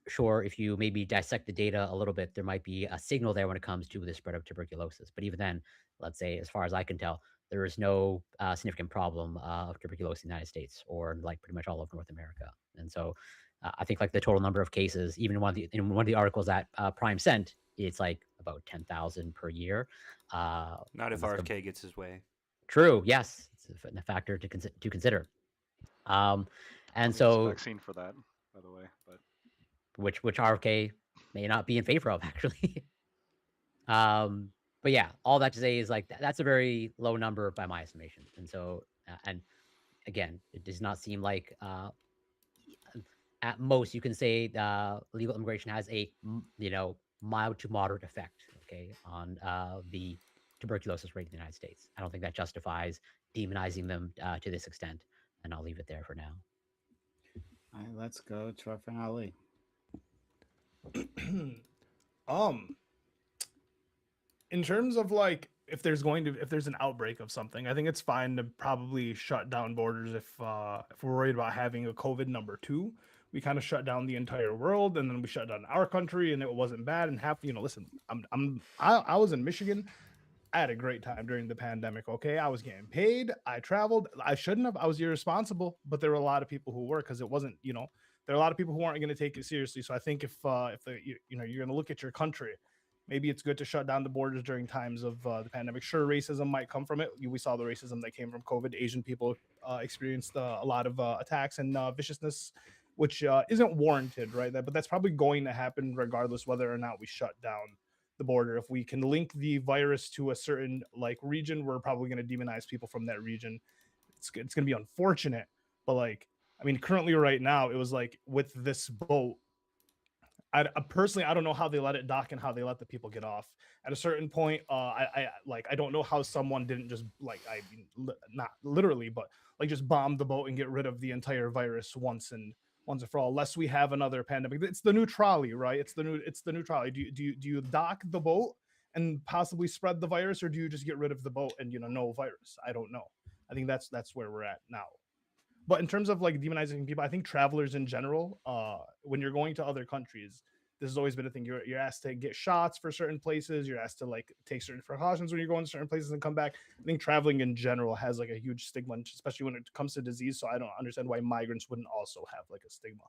sure, if you maybe dissect the data a little bit, there might be a signal there when it comes to the spread of tuberculosis. But even then, let's say, as far as I can tell, there is no significant problem of tuberculosis in the United States or like pretty much all of North America. And so I think like the total number of cases, even in one of the articles that Prime sent, it's like about 10,000 per year. Not if RFK gets his way. True. Yes, it's a factor to consider. And so vaccine for that, by the way, but which RFK may not be in favor of actually. But yeah, all that to say is like that's a very low number by my estimation. And so and again, it does not seem like at most you can say legal immigration has a mild to moderate effect, okay, on the tuberculosis rate in the United States. I don't think that justifies demonizing them to this extent, and I'll leave it there for now. All right, let's go to our finale. In terms of like if there's an outbreak of something, I think it's fine to probably shut down borders if we're worried about having a COVID number 2. We kind of shut down the entire world, and then we shut down our country, and it wasn't bad. And listen, I was in Michigan. I had a great time during the pandemic. Okay, I was getting paid. I traveled. I shouldn't have. I was irresponsible, but there were a lot of people who were, because it wasn't. There are a lot of people who aren't going to take it seriously. So I think if you're going to look at your country, maybe it's good to shut down the borders during times of the pandemic. Sure, racism might come from it. We saw the racism that came from COVID. Asian people experienced a lot of attacks and viciousness, which isn't warranted, right? But that's probably going to happen regardless whether or not we shut down the border. If we can link the virus to a certain like region, we're probably going to demonize people from that region. It's going to be unfortunate, but like, I mean, currently right now, it was like with this boat, I personally, I don't know how they let it dock and how they let the people get off. At a certain point, I don't know how someone didn't just not literally, but like just bomb the boat and get rid of the entire virus once and for all, unless we have another pandemic. It's the new trolley, right? It's the new trolley. Do you dock the boat and possibly spread the virus, or do you just get rid of the boat and no virus? I don't know. I think that's where we're at now. But in terms of like demonizing people, I think travelers in general, when you're going to other countries, this has always been a thing. You're asked to get shots for certain places. You're asked to like take certain precautions when you're going to certain places and come back. I think traveling in general has like a huge stigma, especially when it comes to disease. So I don't understand why migrants wouldn't also have like a stigma.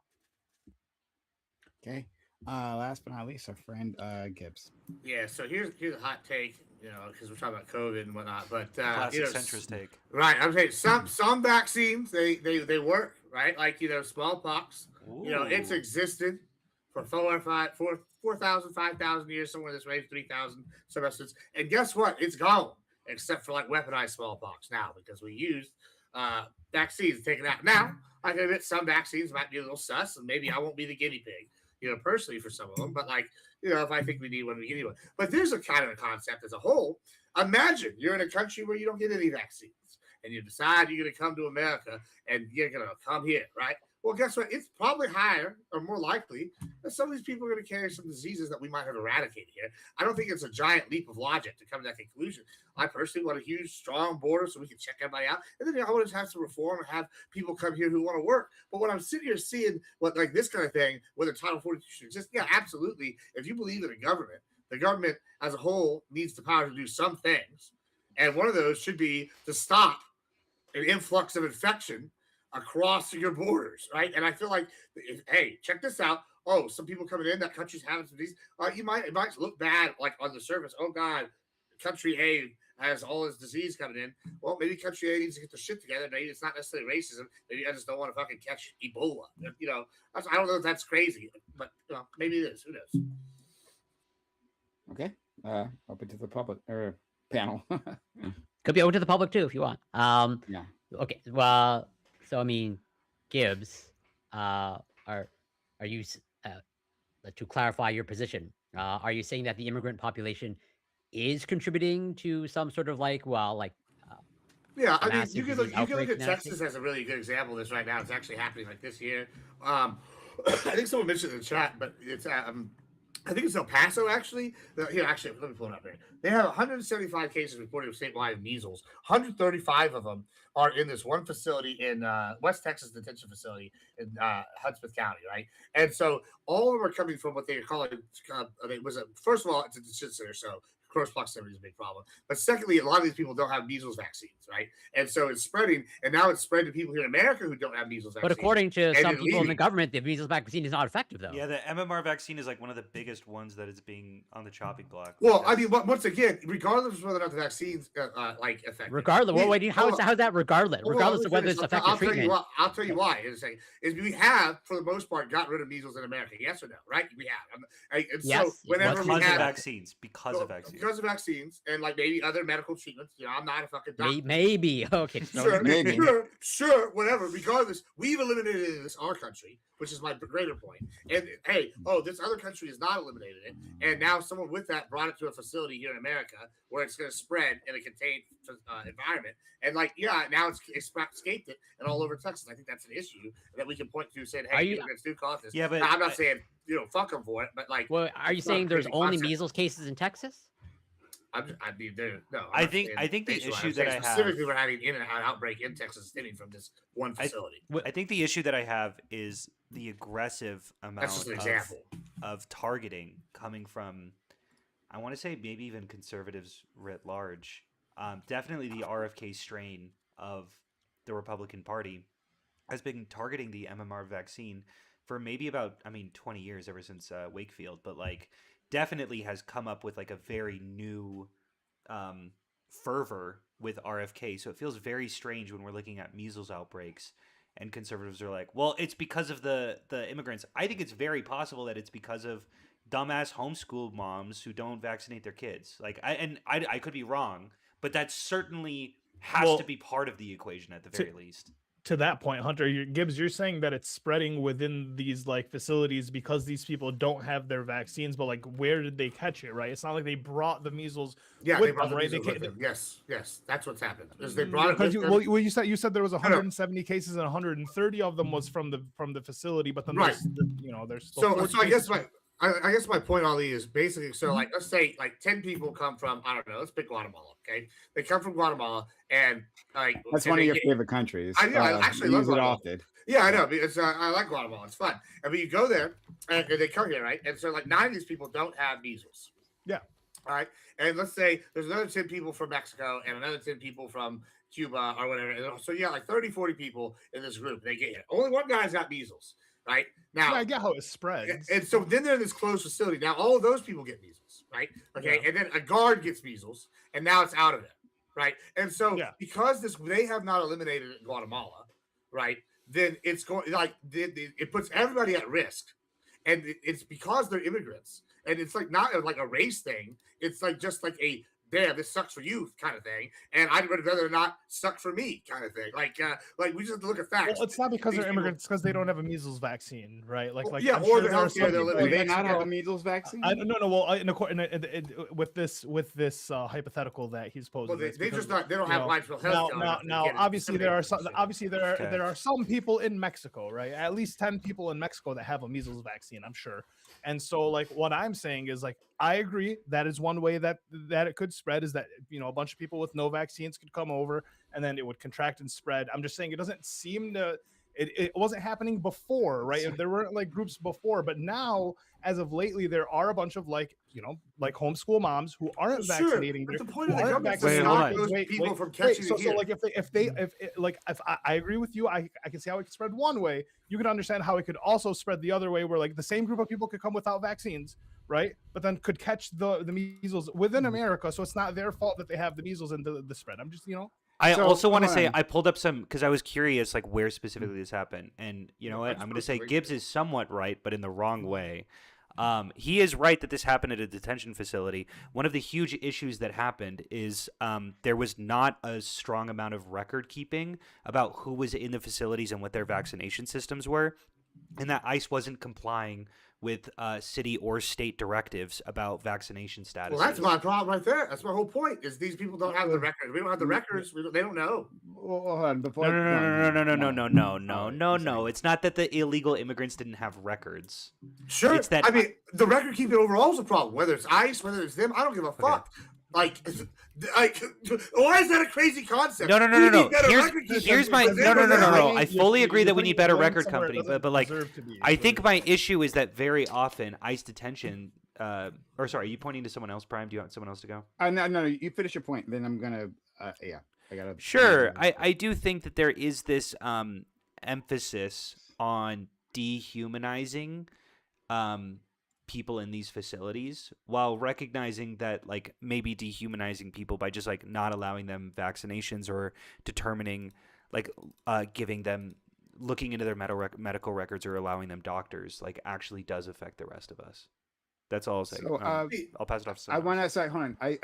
Okay. Last but not least, our friend Gibbs. Yeah. So here's a hot take, because we're talking about COVID and whatnot. But Classic centrist take. Right. I'm saying some vaccines they work, right? Like smallpox. Ooh. It's existed for 4,000, 5,000 years, somewhere in this range, 3,000 some instance. And guess what? It's gone, except for like weaponized smallpox now, because we used vaccines to take it out. Now, I can admit some vaccines might be a little sus, and maybe I won't be the guinea pig, personally for some of them. But like, if I think we need one, we need one. But there's a kind of a concept as a whole. Imagine you're in a country where you don't get any vaccines, and you decide you're going to come to America, and you're going to come here, right? Well, guess what? It's probably higher or more likely that some of these people are going to carry some diseases that we might have eradicated here. I don't think it's a giant leap of logic to come to that conclusion. I personally want a huge, strong border so we can check everybody out. And then I want to have some reform and have people come here who want to work. But when I'm sitting here seeing like this kind of thing, whether Title 42 should exist, yeah, absolutely. If you believe in the government as a whole needs the power to do some things. And one of those should be to stop an influx of infection across your borders, right? And I feel like, hey, check this out. Oh, some people coming in, that country's having some of these. It might look bad, like on the surface. Oh God, country A has all this disease coming in. Well, maybe country A needs to get their shit together. Maybe it's not necessarily racism. Maybe I just don't want to fucking catch Ebola. You know, I don't know if that's crazy, but maybe it is. Who knows? Okay. Open to the public or panel. Could be open to the public too if you want. Yeah. Okay. Well, so I mean, Gibbs, are you to clarify your position? Are you saying that the immigrant population is contributing to some sort of Yeah, I mean, massive you can disease look at outbreak in the United Texas as a really good example of this right now. It's actually happening like this year. I think someone mentioned it in the chat, but it's I think it's El Paso actually. Here, actually, let me pull it up here. They have 175 cases reported of statewide measles. 135 of them are in this one facility in West Texas detention facility in Hudspeth County, right? And so all of them are coming from what they are calling. First of all, it's a detention center, so close proximity is a big problem. But secondly, a lot of these people don't have measles vaccines, right? And so it's spreading, and now it's spread to people here in America who don't have measles vaccines. But according to and some it's people in the leaving. government, the measles vaccine is not effective, though. Yeah, the MMR vaccine is like one of the biggest ones that is being on the chopping block. Well, I mean, once again, regardless of whether or not the vaccines like effective. Regardless, how's that regardless? Well, Regardless let of me whether finish. it's effective treatment. I'll tell you why. Is we have, for the most part, gotten rid of measles in America. Yes or no? Right? We have. And Yes, so whenever we because of have vaccines. Because of vaccines. because of vaccines and like maybe other medical treatments. You know, I'm not a fucking doctor. Maybe. Okay. Sure, Maybe. sure, whatever. Regardless, we've eliminated this our country, which is my greater point. And hey, this other country has not eliminated it, and now someone with that brought it to a facility here in America where it's going to spread in a contained environment. And now it's escaped it and all over Texas. I think that's an issue that we can point to, saying, "Hey, immigrants do cause this." Yeah, but now, I'm not saying fuck them for it, but Well, are you it's not saying a there's crazy only concept. measles cases in Texas? I'm not I saying think the nationwide. issue I'm saying that I have- specifically we're having in and out outbreak in Texas stemming from this one facility. I think the issue that I have is the aggressive amount That's just an example. of targeting coming from, I want to say maybe even conservatives writ large. Definitely the RFK strain of the Republican Party has been targeting the MMR vaccine for maybe about 20 years, ever since Wakefield, but definitely has come up with a very new fervor with RFK. So it feels very strange when we're looking at measles outbreaks and conservatives are like, well, it's because of the immigrants. I think it's very possible that it's because of dumbass homeschool moms who don't vaccinate their kids. I could be wrong, but that certainly has to be part of the equation at the very least. To that point, Hunter, Gibbs, you're saying that it's spreading within these facilities because these people don't have their vaccines, but where did they catch it, right? It's not like they brought the measles. Yeah, with they brought them, the right? measles They with them. Yes, that's what's happened. Is they brought it because with them. you said there was 170 cases and 130 of them was from the facility, but then Right. there's still 40 I guess cases. I guess my point, Ali, is basically let's say 10 people come from, I don't know, let's pick Guatemala. Okay, they come from Guatemala and That's one of your favorite countries. I actually you love use it Guatemala. often. Yeah, I know. Because I like Guatemala. It's fun. I mean, you go there and they come here, right? And so 9 of these people don't have measles. Yeah. All right. And let's say there's another 10 people from Mexico and another 10 people from Cuba or whatever. And so 30, 40 people in this group. They get here. Only one guy's got measles, right? Now, I get how it spreads. and so then they're in this closed facility. Now all of those people get measles, right? Okay. Yeah. And then a guard gets measles, and now it's out of it, right? And so because they have not eliminated it in Guatemala, right? Then it's going it puts everybody at risk, and it's because they're immigrants, and it's not a race thing. It's just a damn, this sucks for you kind of thing, and I'd rather not suck for me kind of thing. We just have to look at facts. Well, it's not because These they're immigrants; because they don't have a measles vaccine, right? I'm or sure the there are healthcare some they're people living Do in they not Mexico- have a measles vaccine? No. Well, with this hypothetical that he's posing, Well, they it's because, they don't have widespread health care. now, obviously there are some people in Mexico, right? At least 10 people in Mexico that have a measles vaccine, I'm sure. And so, what I'm saying is, I agree that is one way that it could spread, is that a bunch of people with no vaccines could come over and then it would contract and spread. I'm just saying it doesn't seem to. It wasn't happening before, right? There weren't like groups before, but now, as of lately, there are a bunch of like homeschool moms who aren't Sure, vaccinating but their the point who of the aren't government is to Wait, vaccinating. hold stop on. those people from catching so it here. like if I agree with you, I can see how it could spread one way. You can understand how it could also spread the other way, where like the same group of people could come without vaccines, right? But then could catch the measles within America, so it's not their fault that they have the measles and the spread. I'm just I So, also want to hold say on. I pulled up some because I was curious like where specifically this happened, and you know I what? just I'm going to put say right Gibbs there. is somewhat right, but in the wrong way. He is right that this happened at a detention facility. One of the huge issues that happened is there was not a strong amount of record keeping about who was in the facilities and what their vaccination systems were, and that ICE wasn't complying with city or state directives about vaccination status. Well, that's my problem right there. That's my whole point. Is these people don't have the records. We don't have the records. They don't know. Well, hold on. Before No. It's not that the illegal immigrants didn't have records. Sure. It's that- I mean, the record keeping overall is a problem. Whether it's ICE, whether it's them, I don't give a fuck. Like, why is that a crazy concept? No. We need better Here's record keeping here's my because they no. don't know. I fully agree that we need better record company, company, but like I think my issue is that very often ICE detention. Or sorry, are you pointing to someone else, Prime? Do you want someone else to go? No. You finish your point, then I'm gonna. Yeah, I gotta. Sure, I do think that there is this emphasis on dehumanizing people in these facilities while recognizing that like maybe dehumanizing people by just like not allowing them vaccinations or determining like giving them looking into their medical records or allowing them doctors like actually does affect the rest of us. That's all I'll say. So, I'll pass it off to I someone want else. to say, hold on. I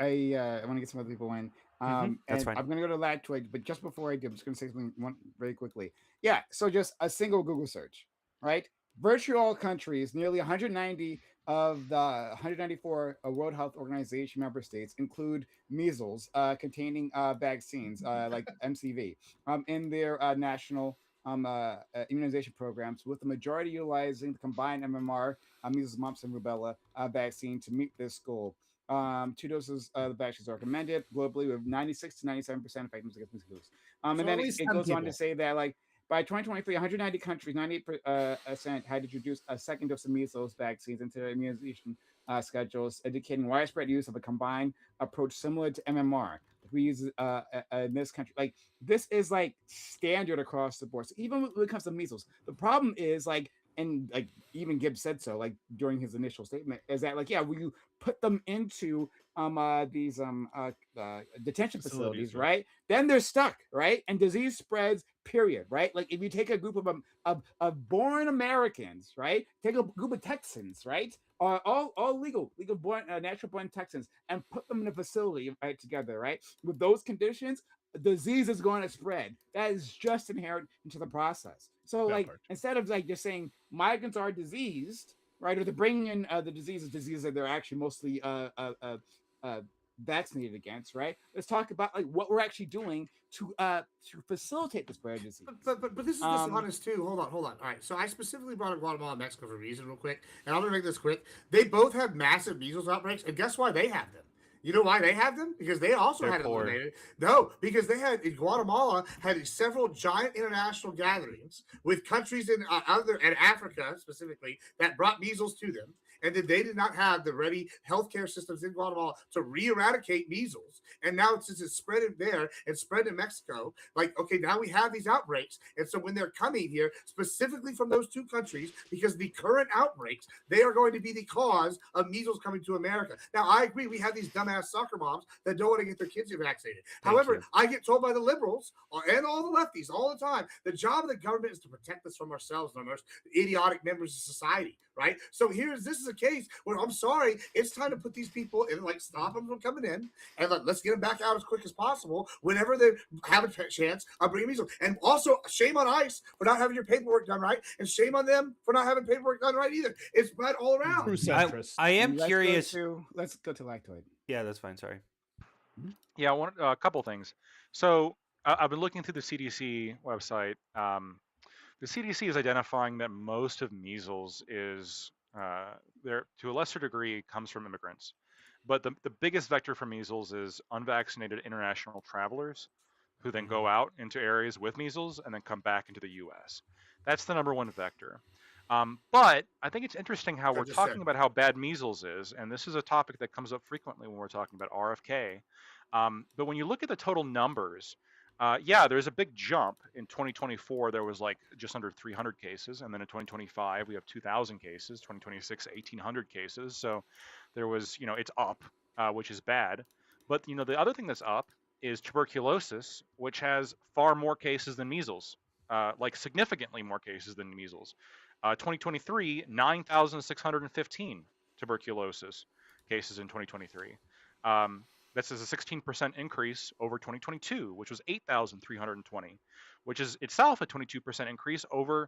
want to get some other people in. That's And fine. I'm gonna go to Lactoid, but just before I do, I'm just gonna say something very quickly. Yeah. So just a single Google search, right? Virtually all countries, nearly 190 of the 194 World Health Organization member states include measles containing vaccines like MCV in their national immunization programs, with the majority utilizing the combined MMR, measles, mumps, and rubella vaccine to meet this goal. 2 doses of the vaccines are recommended globally with 96 to 97% effectiveness against measles. And So at then least it 10 goes on to people. say that like by 2023, 190 countries, 98% had introduced a second dose of measles vaccines into their immunization schedules, indicating widespread use of a combined approach similar to MMR. We use in this country. Like this is like standard across the board. So even when it comes to measles, the problem is like, and like even Gibbs said so, like during his initial statement, is that like, yeah, we put them into these detention facilities, yeah. right? Then they're stuck, right? And disease spreads, period, right? Like if you take a group of born Americans, right? Take a group of Texans, right? All legal born natural born Texans, and put them in a facility right together, right? With those conditions, disease is going to spread. That is just inherent into the process. So That like part. instead of like just saying migrants are diseased, right? Or they're bringing in the diseases that they're actually mostly vaccinated against, right? Let's talk about like what we're actually doing to facilitate the spread of disease. But this is dishonest too. Hold on. All right. So I specifically brought up Guatemala and Mexico for a reason, real quick, and I'm gonna make this quick. They both have massive measles outbreaks, and guess why they have them? You know why they have them? Because they also They're had it poor. eliminated. No, because they had in Guatemala had several giant international gatherings with countries in Africa specifically that brought measles to them, and then they did not have the ready healthcare systems in Guatemala to re-eradicate measles. And now since it's spread in there and spread in Mexico, like okay, now we have these outbreaks, and so when they're coming here specifically from those two countries, because the current outbreaks, they are going to be the cause of measles coming to America. Now I agree, we have these dumbass soccer moms that don't want to get their kids vaccinated. However, you. I get told by the liberals and all the lefties all the time, the job of the government is to protect us from ourselves and our most idiotic members of society, right? So this is a case where I'm sorry, it's time to put these people in, like stop them from coming in, and let's get them back out as quick as possible whenever they have a chance of bringing measles. And also, shame on ICE for not having your paperwork done right, and shame on them for not having paperwork done right either. It's bad all around. True centrist. I am Let's go curious. let's go to Lactoid. Yeah, that's fine. Sorry. Yeah, I want a couple things. So I've been looking through the CDC website. The CDC is identifying that most of measles is there to a lesser degree comes from immigrants, but the biggest vector for measles is unvaccinated international travelers. who then go out into areas with measles and then come back into the U.S. That's the number one vector. But I think it's interesting how we're talking about how bad measles is, and this is a topic that comes up frequently when we're talking about RFK. But when you look at the total numbers, yeah, there's a big jump. In 2024, there was like just under 300 cases, and then in 2025, we have 2,000 cases. 2026, 1,800 cases. So there was, it's up, which is bad. But the other thing that's up is tuberculosis, which has far more cases than measles, like significantly more cases than measles. 2023, 9,615 tuberculosis cases in 2023. This is a 16% increase over 2022, which was 8,320, which is itself a 22% increase over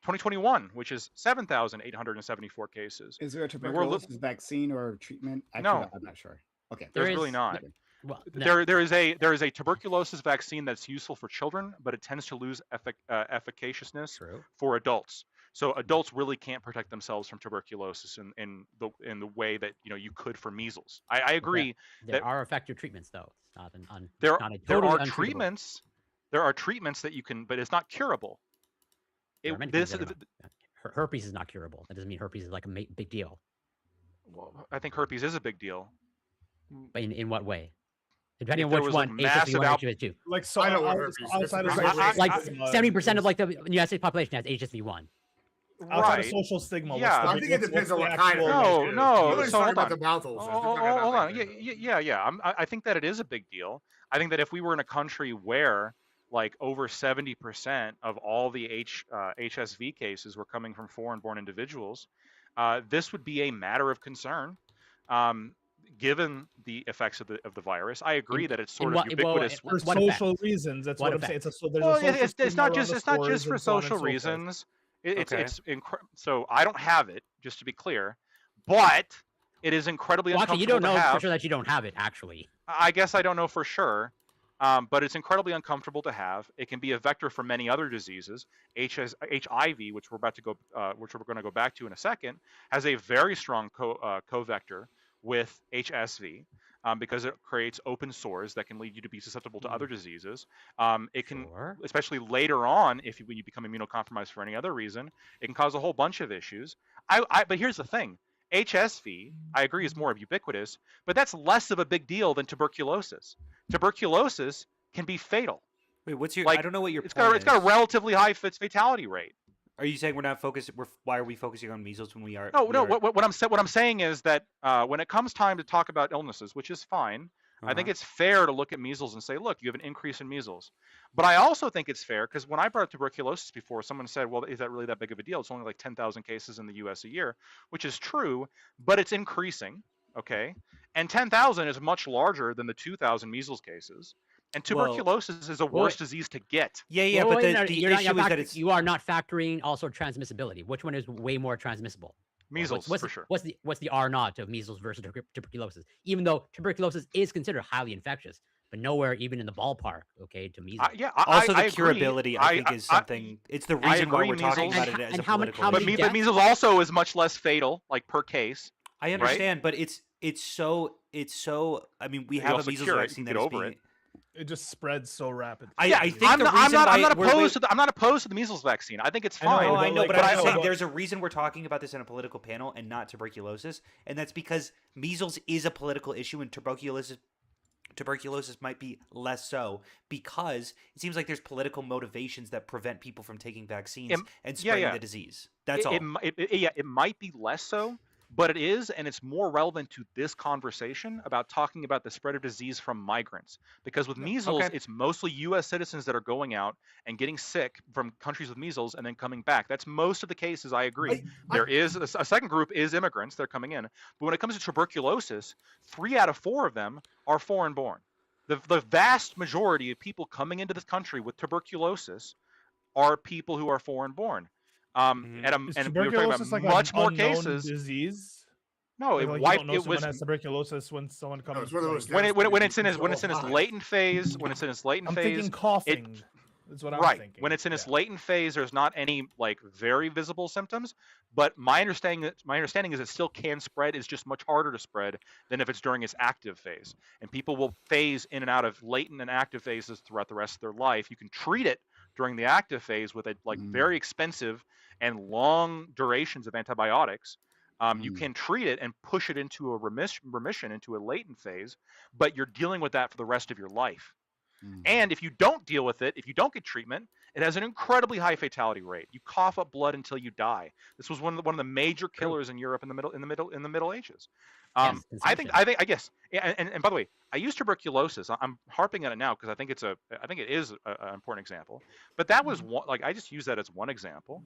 2021, which is 7,874 cases. Is there a tuberculosis vaccine or treatment? Actually, No. I'm not sure. Okay. There's really not. Well, no. There is a tuberculosis vaccine that's useful for children, but it tends to lose efficaciousness True. for adults. So adults really can't protect themselves from tuberculosis in the way that you could for measles. I agree. There are effective treatments, though. It's not There not a there totally are untreatable. treatments. There are treatments that you can, but it's not curable. There are many things that are not- herpes is not curable. That doesn't mean herpes is like a big deal. Well, I think herpes is a big deal. But in what way? Depending on If there which was a one, massive HSV1 or out- HSV2. Like so, I know what herpes is. outside of It's social I- Like stigma, 70% of like the United States population has HSV1. outside of Right. social stigma. Yeah. I think it depends on what kind of No, herpes. no, Nobody's so talking hold about on. the mouth ulcers. We're talking about Hold on. like Yeah. I think that it is a big deal. I think that if we were in a country where like over 70% of all the HSV cases were coming from foreign-born individuals, this would be a matter of concern. Given the effects of the virus, I agree that it's sort of ubiquitous. for What effect? social reasons. That's What what I'm saying. effect? There's Well, a social it's stigma not around just the it's not stores just for and so on and social so forth. reasons. Okay. So I don't have it, just to be clear, but it is incredibly Well, uncomfortable actually, you don't know to have. for sure that you don't have it, actually. I guess I don't know for sure, but it's incredibly uncomfortable to have. It can be a vector for many other diseases. HIV, which we're going to go back to in a second, has a very strong co-vector with HSV. Because it creates open sores that can lead you to be susceptible to other diseases. It can, Sure. especially later on, when you become immunocompromised for any other reason, it can cause a whole bunch of issues. But here's the thing. HSV, I agree, is more ubiquitous, but that's less of a big deal than tuberculosis. Tuberculosis can be fatal. Wait, what's your? Like, I don't know what your It's point got a is. relatively high fatality rate. Are you saying we're not focused? Why are we focusing on measles when we are? No. we are- What I'm saying is that when it comes time to talk about illnesses, which is fine, I think Uh-huh. it's fair to look at measles and say, look, you have an increase in measles. But I also think it's fair because when I brought up tuberculosis before, someone said, well, is that really that big of a deal? It's only like 10,000 cases in the U.S. a year, which is true, but it's increasing. Okay, and 10,000 is much larger than the 2,000 measles cases. And Well- tuberculosis is a worse disease to get. Yeah, Well, but wait, no, the you're not- issue you're is fact- that it's. you are not factoring also transmissibility. Which one is way more transmissible? Measles, what's for the, sure. What's the R naught of measles versus tuberculosis? Even though tuberculosis is considered highly infectious, but nowhere even in the ballpark, okay, to measles. Also, I the agree. curability, I think, is something. It's the I reason why agree, we're talking measles- about it as And a how many- political how But, many issue. but measles also is much less fatal, like per case. I understand, but it's so. I mean, we You have a also measles cure it, vaccine you that get is over being. it. It just spreads so rapidly. I think I'm the not, reason I'm why not we're- opposed to the, I'm not opposed to the measles vaccine. I think it's I know, fine. No, I but know, like- but but I'm I saying know- there's a reason we're talking about this in a political panel and not tuberculosis, and that's because measles is a political issue and tuberculosis might be less so because it seems like there's political motivations that prevent people from taking vaccines and spreading yeah. the disease. That's all. It might be less so, but it is, and it's more relevant to this conversation about talking about the spread of disease from migrants. Because with measles, Okay. it's mostly U.S. citizens that are going out and getting sick from countries with measles and then coming back. That's most of the cases. I agree. There is a second group is immigrants. They're coming in. But when it comes to tuberculosis, 3 out of 4 of them are foreign-born. The vast majority of people coming into this country with tuberculosis are people who are foreign-born. Mhm. Is And we were talking about tuberculosis like much an more unknown cases. disease? No, Like, it you don't wiped. know It someone was has tuberculosis when someone comes. it's one of those when it's in its It's latent phase. When it's in its latent I'm phase. thinking coughing. That's what I'm Right. thinking. When it's in its Yeah. latent phase, there's not any like very visible symptoms. But my understanding is it still can spread. It's just much harder to spread than if it's during its active phase. And people will phase in and out of latent and active phases throughout the rest of their life. You can treat it during the active phase with a like very expensive and long durations of antibiotics. You can treat it and push it into a remission, into a latent phase, but you're dealing with that for the rest of your life. And if you don't deal with it, if you don't get treatment, it has an incredibly high fatality rate. You cough up blood until you die. This was one of the major killers in Europe in the Middle Ages. Yes, I consumption. guess. Yeah, and by the way, I use tuberculosis. I'm harping on it now because I think it is an important example. But that was one, like I just use that as one example.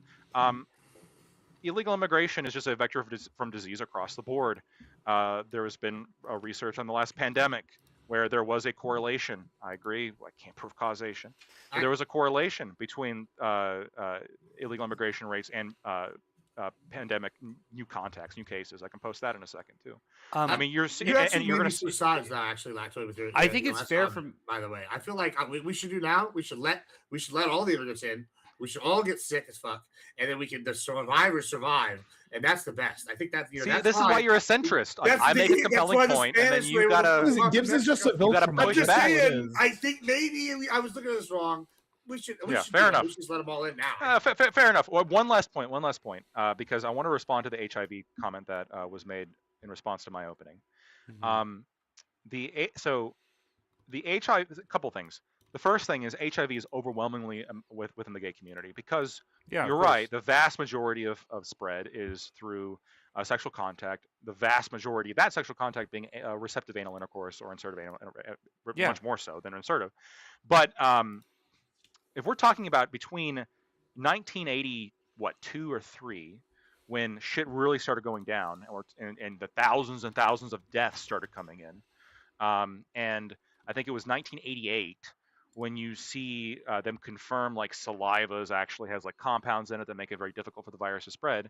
Illegal immigration is just a vector from disease across the board. There has been research on the last pandemic where there was a correlation. I agree. I can't prove causation. But there was a correlation between illegal immigration rates and pandemic new contacts, new cases. I can post that in a second too. I mean, you're You actually and you're made going me to switch sides now. Actually, Lactoid, with your. I think it's last fair comment, by the way, I feel like we should do now. We should let all the immigrants in. We should all get sick as fuck, and then the survivors survive, and that's the best. I think that See, that's this is why you're a centrist. Like, I make a compelling point, and then you gotta. Listen, Gibbs is just a gotta Viltrum. push I'm just back. saying. I think maybe I was looking at this wrong. We should. Yeah, should fair do enough. We should just let them all in now. Fair enough. Well, one last point, because I want to respond to the HIV comment that was made in response to my opening. The HIV, a couple things. The first thing is HIV is overwhelmingly within the gay community because you're right. The vast majority of spread is through sexual contact. The vast majority of that sexual contact being receptive anal intercourse or insertive anal, much more so than insertive. But if we're talking about between 1980, 2 or 3, when shit really started going down, and the thousands and thousands of deaths started coming in, and I think it was 1988 when you see them confirm like salivas actually has like compounds in it that make it very difficult for the virus to spread.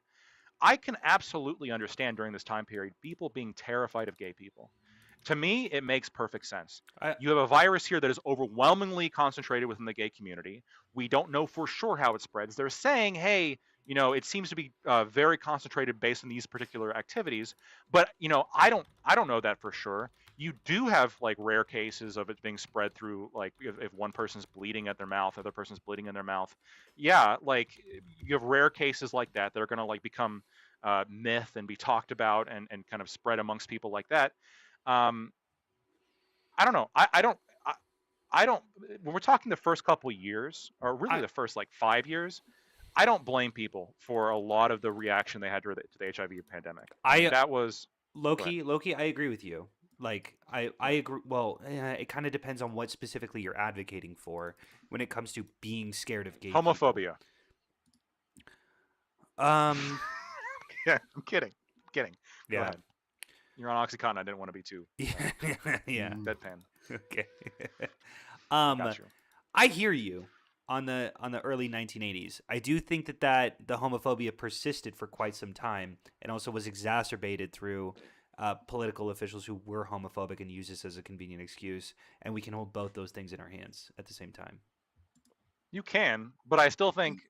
I can absolutely understand during this time period people being terrified of gay people. To me, it makes perfect sense. You have a virus here that is overwhelmingly concentrated within the gay community. We don't know for sure how it spreads. They're saying, hey, it seems to be very concentrated based on these particular activities. But, I don't know that for sure. You do have like rare cases of it being spread through, like if one person's bleeding at their mouth, other person's bleeding in their mouth. Yeah, like you have rare cases like that are going to like become myth and be talked about and kind of spread amongst people like that. I don't know. I don't. When we're talking the first couple of years, or really the first like 5 years, I don't blame people for a lot of the reaction they had to the HIV pandemic. That was Loki. I agree with you. Like I agree. Well, it kind of depends on what specifically you're advocating for when it comes to being scared of gay homophobia. People. Yeah, I'm kidding. Go Yeah. ahead. You're on OxyContin. I didn't want to be too Yeah. deadpan. Okay. Got you. I hear you on the early 1980s. I do think that the homophobia persisted for quite some time and also was exacerbated through political officials who were homophobic and used this as a convenient excuse. And we can hold both those things in our hands at the same time. You can, but I still think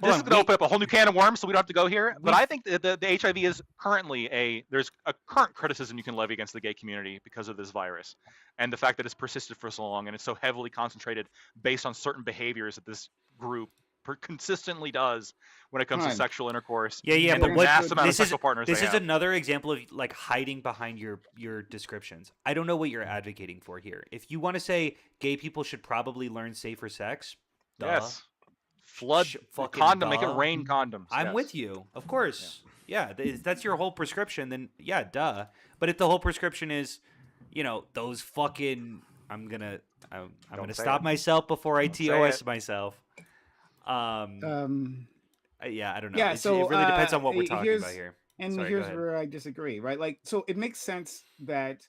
this is going to open up a whole new can of worms, so we don't have to go here. But I think the HIV is currently there's a current criticism you can levy against the gay community because of this virus, and the fact that it's persisted for so long and it's so heavily concentrated based on certain behaviors that this group consistently does when it comes to sexual intercourse. Yeah, and but the what mass amount of this is sexual partners this they is have. another example of like hiding behind your descriptions. I don't know what you're advocating for here. If you want to say gay people should probably learn safer sex, Yes. Flood fucking condom, make duh. it rain condoms. I'm yes. with you. Of course. Yeah, that's your whole prescription, then yeah, duh. But if the whole prescription is, those fucking I'm gonna say stop it. myself before I Don't say TOS it. myself. Yeah, I don't know. Yeah, It so really depends on what we're talking here's- about here. And Sorry, go here's ahead. where I disagree, right? Like, so it makes sense that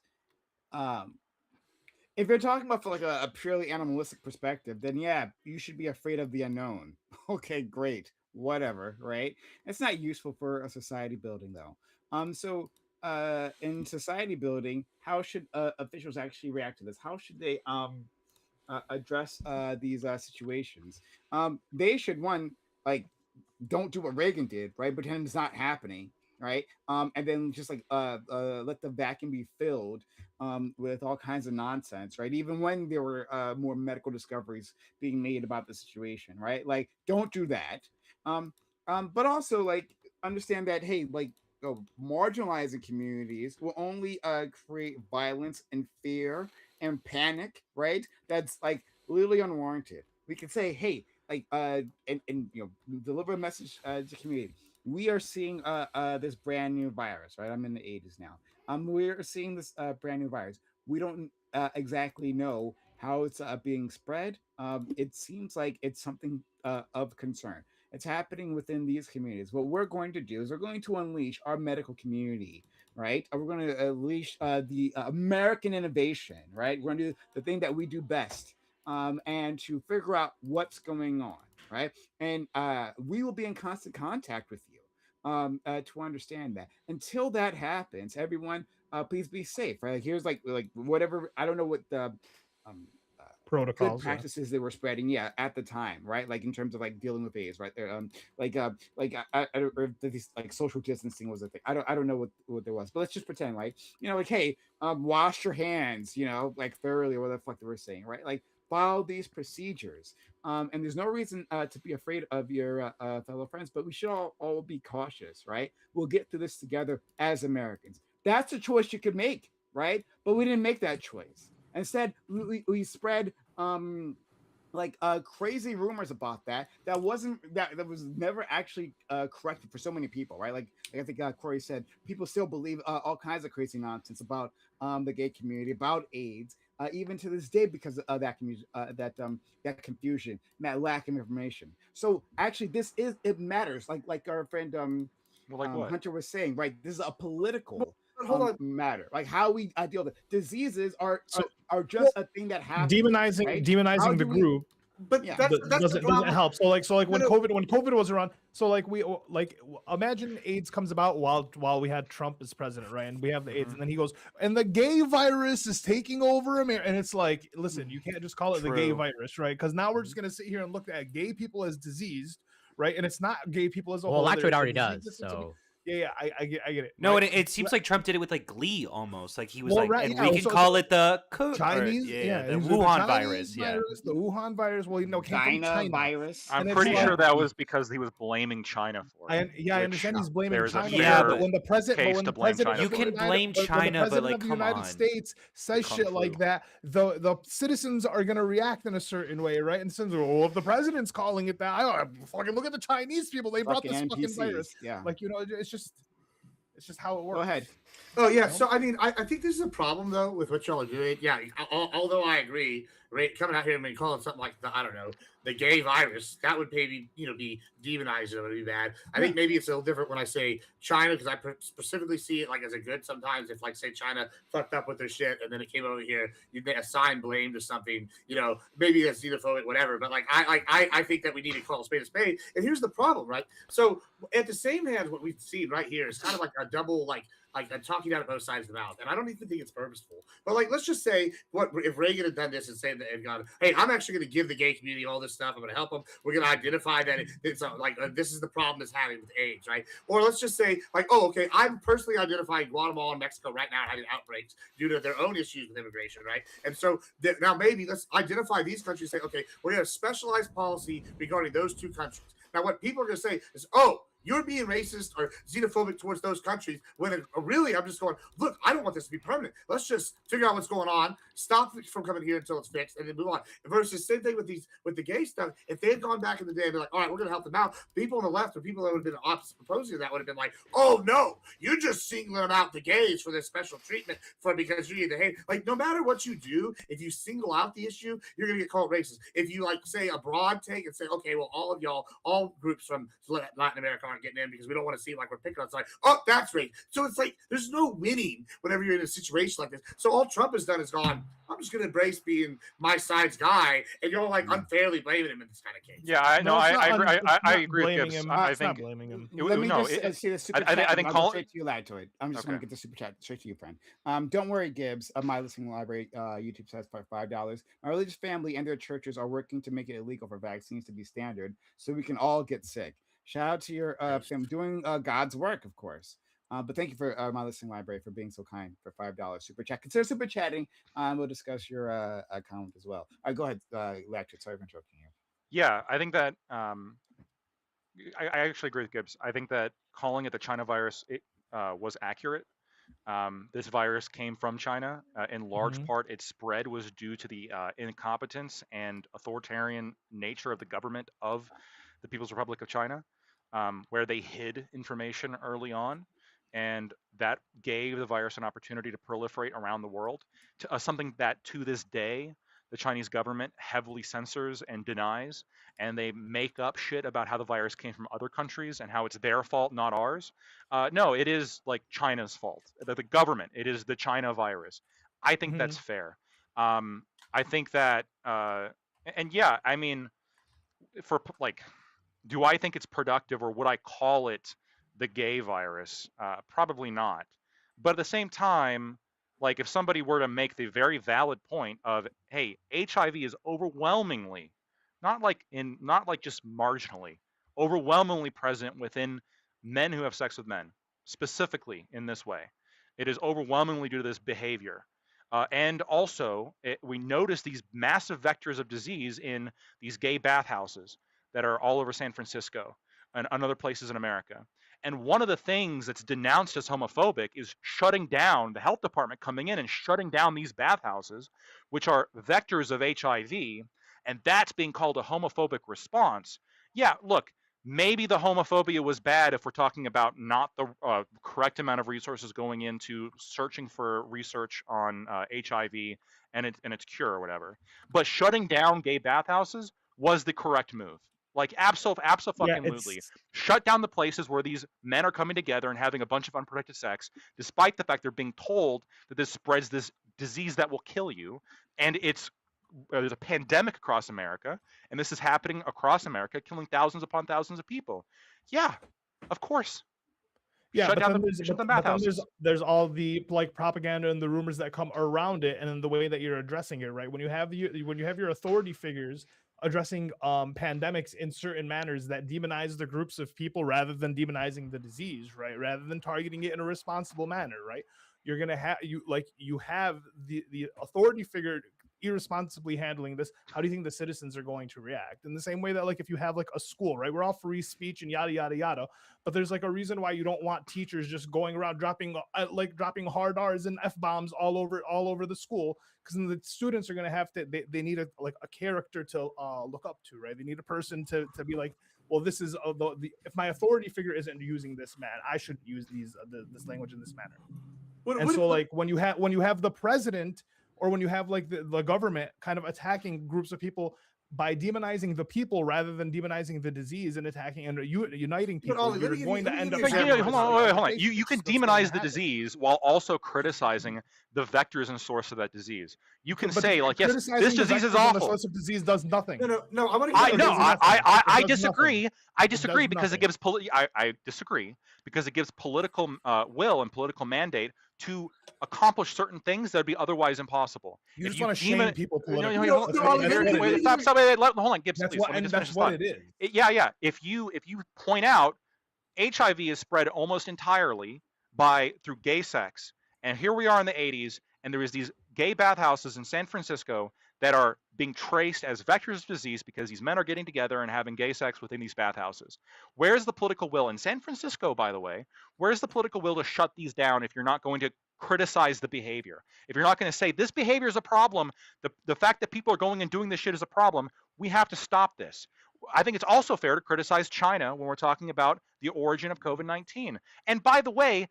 if you're talking about from like a purely animalistic perspective, then yeah, you should be afraid of the unknown. Okay, great, whatever, right? It's not useful for a society building though. So in society building, how should officials actually react to this? How should they address these situations. They should one like don't do what Reagan did, right? Pretend it's not happening, right? And then just like let the vacuum be filled with all kinds of nonsense, right? Even when there were more medical discoveries being made about the situation, right? Like, don't do that. Um, but also like understand that hey, like marginalizing communities will only create violence and fear and panic, right? That's like literally unwarranted. We can say, hey, like and deliver a message to the community. We are seeing this brand new virus, right? I'm in the 80s now. We're seeing this brand new virus. We don't exactly know how it's being spread. It seems like it's something of concern. It's happening within these communities. What we're going to do is we're going to unleash our medical community, right? We're going to unleash the American innovation, right? We're going to do the thing that we do best, and to figure out what's going on, right? And we will be in constant contact with you to understand that. Until that happens, everyone, please be safe, right? Like, here's like whatever, I don't know what the um, good Protocols. Yeah. practices they were spreading, yeah, at the time, right? Like in terms of like dealing with AIDS, right? There, I don't, or if these like social distancing was a thing. I don't know what there was, but let's just pretend, like like hey, wash your hands, like thoroughly, or what the fuck they were saying, right? Like follow these procedures. And there's no reason to be afraid of your fellow friends, but we should all be cautious, right? We'll get through this together as Americans. That's a choice you could make, right? But we didn't make that choice. Instead, we spread crazy rumors about that was never actually corrected for so many people, right? Like I think Corey said, people still believe all kinds of crazy nonsense about the gay community, about AIDS, even to this day, because of that that confusion, that lack of information. So actually, it matters. Like our friend Well, like what? Hunter was saying, right? This is a political But hold on. matter. Like how we deal with it. Diseases are just Well, a thing that happens. demonizing right? How the do we- group But Yeah. that's the doesn't problem. help. So like when No, no. COVID was around, so like imagine AIDS comes about while we had Trump as president, right? And we have the AIDS, and then he goes, and the gay virus is taking over America. And it's like, listen, you can't just call it the gay True. virus, right? Because now we're just gonna sit here and look at gay people as diseased, right? And it's not gay people as a whole. Well, actually, it There's a already disease does. that's- So yeah, I get it. No, right? and it seems like Trump did it with like glee almost. Like he was Well, like, right, and yeah, we can so- call it the Chinese, the it was Wuhan Chinese virus. Yeah. the Wuhan virus. Well, came from China. virus. I'm And it's pretty like- sure that was because he was blaming China for it. I which understand he's blaming there's a China. Yeah, fair but when the president, case to blame China You for can it. blame China, but, like, of the come United on. States says Kung shit like flu. that, the citizens are gonna react in a certain way, right? And since if the president's calling it that, I fucking look at the Chinese people. They brought this fucking NPCs. virus. Yeah. Like it's just how it works. Go ahead. Oh yeah, so I mean, I think this is a problem though with what y'all are doing. Yeah, although I agree, right, coming out here and calling something like the gay virus, that would maybe be demonized, it would be bad. I think maybe it's a little different when I say China, because I specifically see it like as a good sometimes. If like say China fucked up with their shit and then it came over here, you'd assign blame to something, maybe that's xenophobic, whatever. But like I think that we need to call a spade a spade. And here's the problem, right? So at the same hand, what we've seen right here is kind of like a double like I'm talking out of both sides of the mouth, and I don't even think it's purposeful. But like, let's just say, what if Reagan had done this and said that and gone, "Hey, I'm actually going to give the gay community all this stuff. I'm going to help them. We're going to identify that it's this is the problem it's having with AIDS, right?" Or let's just say, like, "Oh, okay, I'm personally identifying Guatemala and Mexico right now having outbreaks due to their own issues with immigration, right?" And so now maybe let's identify these countries. And say, "Okay, we're going to have specialized policy regarding those two countries." Now, what people are going to say is, "Oh, you're being racist or xenophobic towards those countries," when really I'm just going, look, I don't want this to be permanent. Let's just figure out what's going on, stop it from coming here until it's fixed, and then move on. Versus same thing with the gay stuff. If they had gone back in the day and be like, all right, we're going to help them out, people on the left or people that would have been opposite opposing that would have been like, oh no, you're just singling out the gays for this special treatment because you need to hate. Like, no matter what you do, if you single out the issue, you're going to get called racist. If you like say a broad take and say, okay, well, all of y'all, all groups from Latin America aren't getting in because we don't want to seem like we're picking on somebody. Oh, that's right. So it's like there's no winning whenever you're in a situation like this. So all Trump has done is gone, I'm just going to embrace being my side's guy, and you're like unfairly blaming him in this kind of case. Yeah, I know. No, it's not agree. it's I not agree with blaming Gibbs. him. I It's not think blaming him. Let me no, just see the super I chat. think I'll call go straight to you, Lactoid. I'm just going to Okay. get the super chat straight to you, friend. Don't worry, Gibbs. Of my listening library, YouTube says for $5. My religious family and their churches are working to make it illegal for vaccines to be standard, so we can all get sick. Shout out to your family doing God's work, of course. But thank you for my listening library for being so kind for $5 super chat. Consider super chatting. We'll discuss your account as well. All right, go ahead, Lactoid. Sorry for interrupting you. Yeah, I think that I actually agree with Gibbs. I think that calling it the China virus was accurate. This virus came from China. In large part, its spread was due to the incompetence and authoritarian nature of the government of the People's Republic of China, where they hid information early on. And that gave the virus an opportunity to proliferate around the world, to something that to this day the Chinese government heavily censors and denies, and they make up shit about how the virus came from other countries and how it's their fault, not ours. No, it is like China's fault. The government, it is the China virus. I think that's fair. I think that, and yeah, I mean, for like, do I think it's productive, or would I call it the gay virus? Probably not. But at the same time, like if somebody were to make the very valid point of, hey, HIV is overwhelmingly, not like just marginally, overwhelmingly present within men who have sex with men, specifically in this way. It is overwhelmingly due to this behavior. And also, we notice these massive vectors of disease in these gay bathhouses that are all over San Francisco and other places in America. And one of the things that's denounced as homophobic is shutting down the health department, coming in and shutting down these bathhouses, which are vectors of HIV, and that's being called a homophobic response. Yeah, look, maybe the homophobia was bad if we're talking about not the correct amount of resources going into searching for research on HIV and its cure or whatever. But shutting down gay bathhouses was the correct move. Like absolutely, shut down the places where these men are coming together and having a bunch of unprotected sex, despite the fact they're being told that this spreads this disease that will kill you, and there's a pandemic across America, and this is happening across America, killing thousands upon thousands of people. Yeah, of course. Yeah, shut but down then the bathhouses. there's all the like propaganda and the rumors that come around it, and then the way that you're addressing it, right? When you have your authority figures addressing pandemics in certain manners that demonize the groups of people rather than demonizing the disease, right? Rather than targeting it in a responsible manner, right? You're gonna have you have the authority figure irresponsibly handling this. How do you think the citizens are going to react? In the same way that like if you have like a school, right? We're all free speech and yada yada yada, but there's like a reason why you don't want teachers just going around dropping hard R's and F bombs all over the school, because then the students are going to have to they need a character to look up to, right? They need a person to be like, well, this is if my authority figure isn't using this, man, I shouldn't use this language in this manner. When you have the president, or when you have like the government kind of attacking groups of people by demonizing the people rather than demonizing the disease and attacking and uniting people, you're going to end up. Hold on. You can demonize the disease while also criticizing the vectors and source of that disease. You can say like, yes, this disease is awful. The source of disease does nothing. No. I disagree. I disagree because it gives I disagree because it gives political will and political mandate to accomplish certain things that would be otherwise impossible. You just want to shame people politically. Hold on, Gibbs, please. That's what it is. Yeah. If you point out HIV is spread almost entirely through gay sex, and here we are in the 80s, and there is these gay bathhouses in San Francisco that are being traced as vectors of disease because these men are getting together and having gay sex within these bathhouses. Where's the political will in San Francisco, by the way? Where's the political will to shut these down if you're not going to criticize the behavior? If you're not going to say this behavior is a problem, the fact that people are going and doing this shit is a problem, we have to stop this. I think it's also fair to criticize China when we're talking about the origin of COVID-19. And by the way,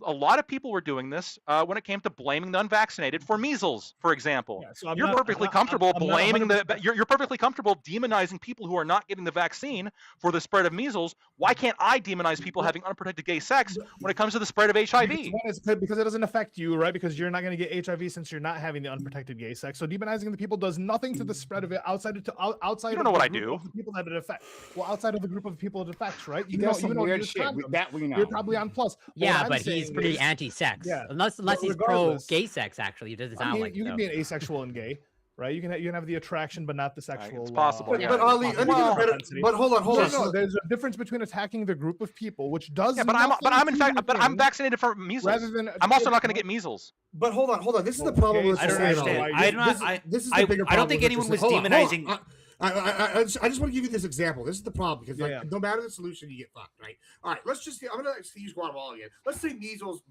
a lot of people were doing this when it came to blaming the unvaccinated for measles, for example. Yeah, so I'm You're not- perfectly I'm comfortable not blaming 100%. you're perfectly comfortable demonizing people who are not getting the vaccine for the spread of measles. Why can't I demonize people having unprotected gay sex when it comes to the spread of HIV? Because it doesn't affect you, right? Because you're not going to get HIV since you're not having the unprotected gay sex. So demonizing the people does nothing to the spread of it outside of You don't of know the what I group do. of the people that it affects. Well, outside of the group of people it affects, right? He does some though weird use shit. condoms, That we know. you're probably on plus. Yeah, what but I'm he's saying pretty is- anti-sex. Yeah, Unless but he's regardless- pro-gay sex. Actually, it doesn't I sound mean, like you so. can be an asexual and gay, right? You can have the attraction, but not the sexual. possible, But, yeah. but Ali, let me get a better. propensity. But hold on. No, there's a difference between attacking the group of people, which does. Yeah, but I'm nothing to the I'm thing, vaccinated for measles. rather than. I'm also not going to get measles. But hold on. This is the Okay, problem with I don't society. understand. I'm not- This is the I bigger don't problem think with anyone what was you're saying. Hold on, demonizing- I just want to give you this example. This is the problem because Yeah. no matter the solution, you get fucked, right? All right, I'm gonna use Guatemala again. Let's say measles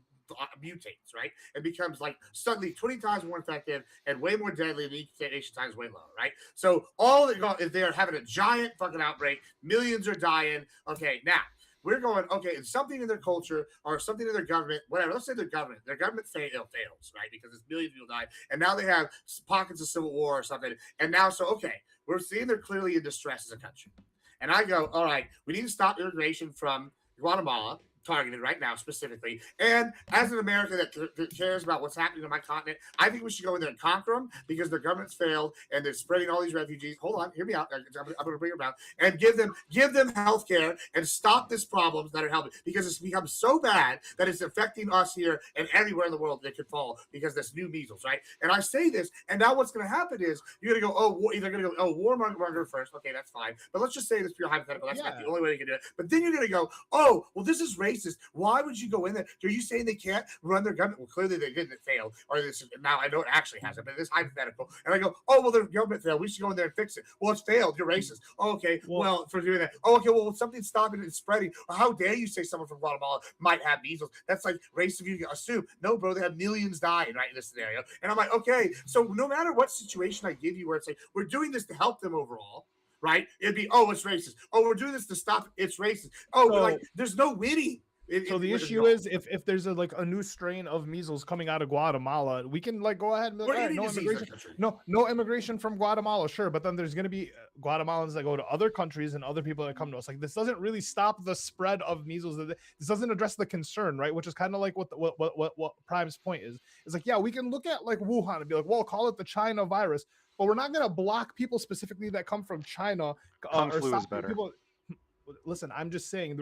mutates, right? It becomes like suddenly 20 times more effective and way more deadly, and the mutation times way lower, right? So all they got is they're having a giant fucking outbreak, millions are dying. Okay, now we're going, okay, it's something in their culture or something in their government, whatever. Let's say their government fails, right? Because it's millions of people died. And now they have pockets of civil war or something. And now, we're seeing they're clearly in distress as a country. And I go, all right, we need to stop immigration from Guatemala, targeted right now specifically. And as an American that cares about what's happening on my continent, I think we should go in there and conquer them because their government's failed and they're spreading all these refugees. Hold on, hear me out. I'm going to bring them out and give them health care and stop this problems that are helping because it's become so bad that it's affecting us here and everywhere in the world that could fall because this new measles, right? And I say this, and now what's going to happen is you're going to go, either going to go, warmonger first. Okay, that's fine. But let's just say this pure hypothetical. That's not the only way you can do it. But then you're going to go, oh, well, this is racist. Why would you go in there? Are you saying they can't run their government? Well, clearly they didn't. It failed. Or this now I know it actually hasn't, but this hypothetical. And I go, oh well, their government failed. We should go in there and fix it. Well, it's failed. You're racist. Oh, okay. Well, for doing that. Oh, okay. Well, something's stopping it and spreading. Well, how dare you say someone from Guatemala might have measles? That's like race of you assume. No, bro, they have millions dying right in this scenario. And I'm like, okay. So no matter what situation I give you, where it's like we're doing this to help them overall. Right? It'd be, oh, it's racist. Oh, we're doing this to stop it. It's racist. Oh, there's no winning. So the issue is if there's a new strain of measles coming out of Guatemala, we can go ahead and be like, all right, no immigration from Guatemala, sure, but then there's going to be Guatemalans that go to other countries and other people that come to us. Like this doesn't really stop the spread of measles. This doesn't address the concern, right? Which is kind of like what Prime's point is. It's like, yeah, we can look at like Wuhan and be like, well, call it the China virus, but we're not going to block people specifically that come from China. Kung or flu stop is better. People. Listen, I'm just saying,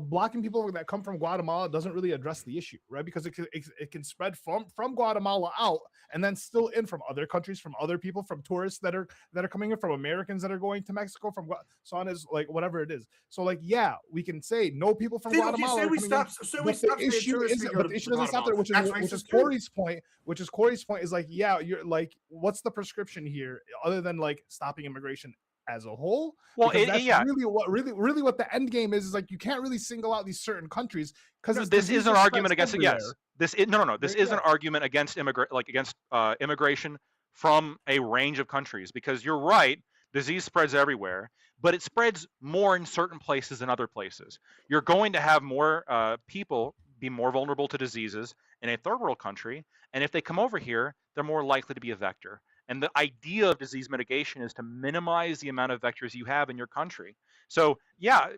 blocking people that come from Guatemala doesn't really address the issue, right? Because it can spread from Guatemala out and then still in from other countries, from other people, from tourists that are coming in, from Americans that are going to Mexico, from so on is like whatever it is. So yeah, we can say no people from Guatemala. Say we stop. The issue doesn't stop there, which is Corey's point. Which is Corey's point is like, yeah, you're like, what's the prescription here other than like stopping immigration as a whole? Well, really what the end game is like you can't really single out these certain countries because this is an argument against it. Yes, this is no. This is an Yeah. argument against immigration from a range of countries because you're right. Disease spreads everywhere, but it spreads more in certain places than other places. You're going to have more people be more vulnerable to diseases in a third world country, and if they come over here, they're more likely to be a vector. And the idea of disease mitigation is to minimize the amount of vectors you have in your country. So yeah,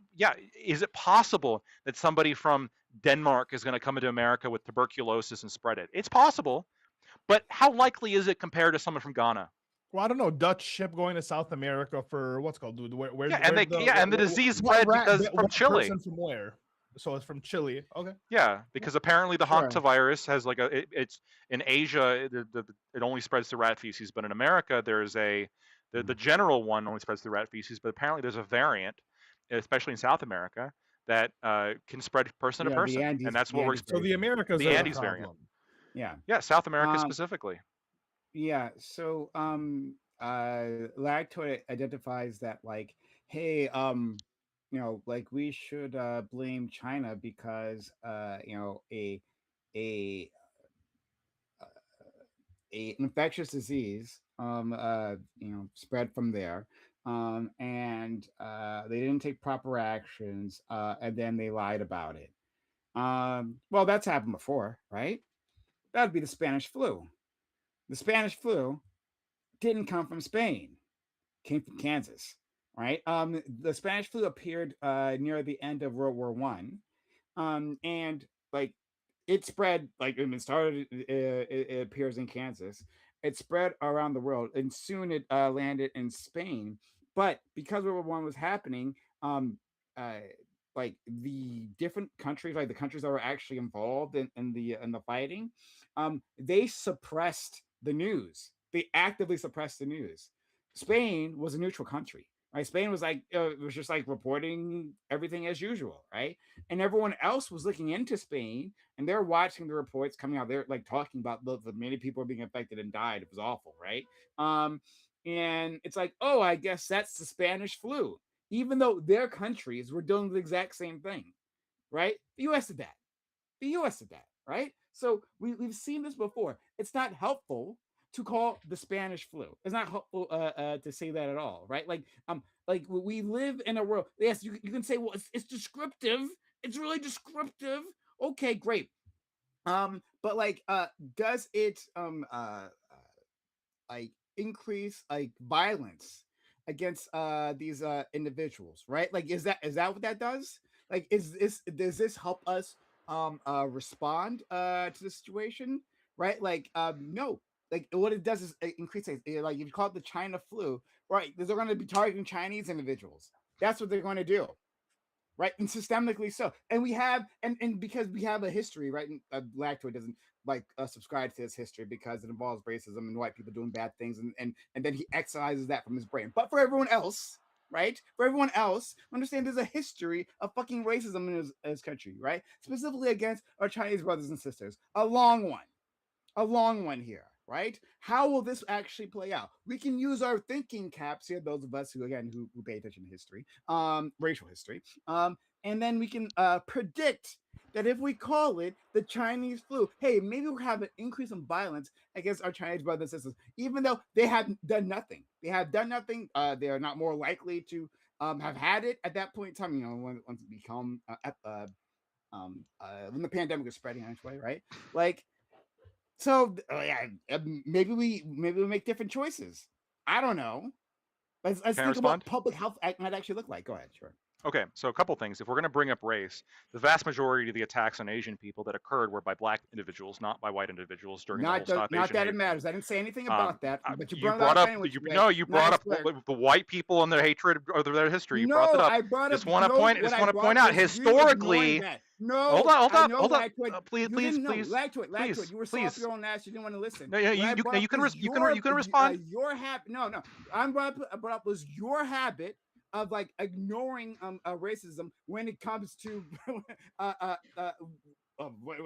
is it possible that somebody from Denmark is going to come into America with tuberculosis and spread it? It's possible, but how likely is it compared to someone from Ghana? Well, I don't know. Dutch ship going to South America for what's called, dude. The disease spread because from Chile. From where? So it's from Chile. Okay. Yeah, because apparently the hantavirus has it's in Asia. It only spreads through rat feces, but in America there's the general one only spreads through rat feces. But apparently there's a variant, especially in South America, that can spread person to person, Andes, and that's what we're. So the Americas, the Andes variant. Yeah, South America specifically. Yeah, so Lactoid identifies that like, hey, like we should blame China because a infectious disease spread from there, and they didn't take proper actions, and then they lied about it. Well, that's happened before, right? That would be the Spanish flu. The Spanish flu didn't come from Spain, came from Kansas, right? The Spanish flu appeared near the end of World War One, and like it spread like it started. It appears in Kansas. It spread around the world, and soon it landed in Spain. But because World War One was happening, uh, like the different countries, like the countries that were actually involved in the fighting, they suppressed the news. They actively suppressed the news. Spain was a neutral country, right? Spain was like it was just like reporting everything as usual, right? And everyone else was looking into Spain and they're watching the reports coming out. They're like talking about the many people being affected and died. It was awful, right? And it's like, oh, I guess that's the Spanish flu, even though their countries were doing the exact same thing, right? The U.S. did that. The U.S. did that, right? So we've seen this before. It's not helpful to call the Spanish flu. It's not helpful to say that at all, right? Like we live in a world. Yes, you can say, well, it's descriptive. It's really descriptive. Okay, great. But like, does it like increase like violence against these individuals, right? Like, is that what that does? Like, does this help us respond to the situation, right? Like, no. Like what it does is it increases like if you call it the China flu, right? They're going to be targeting Chinese individuals. That's what they're going to do, right? And systemically so. And we have and because we have a history, right? And Lactoid doesn't like subscribe to this history because it involves racism and white people doing bad things, and then he excises that from his brain. But for everyone else, right? For everyone else, understand there's a history of fucking racism in his country, right? Specifically against our Chinese brothers and sisters. A long one here, right? How will this actually play out? We can use our thinking caps here, those of us who pay attention to history, racial history, and then we can predict that if we call it the Chinese flu, hey, maybe we'll have an increase in violence against our Chinese brothers and sisters, even though they have done nothing. They have done nothing. They are not more likely to have had it at that point in time. You know, once it become when the pandemic is spreading anyway, right? Like. So yeah, maybe we make different choices. I don't know. Let's Can I think about respond? public health might actually look like. Go ahead, sure. Okay, so a couple things. If we're going to bring up race, the vast majority of the attacks on Asian people that occurred were by black individuals, not by white individuals during the whole Stop Not Asian that Hate it matters. I didn't say anything about that, but you brought it up anyway. you brought up the white people and their hatred or their history. You brought it up. I brought Just up. want to point out historically. No, hold on. Please. Please. You were soft your own ass. You didn't want to listen. No, you can respond. Your habit. No. I brought up was your habit of like ignoring racism when it comes to when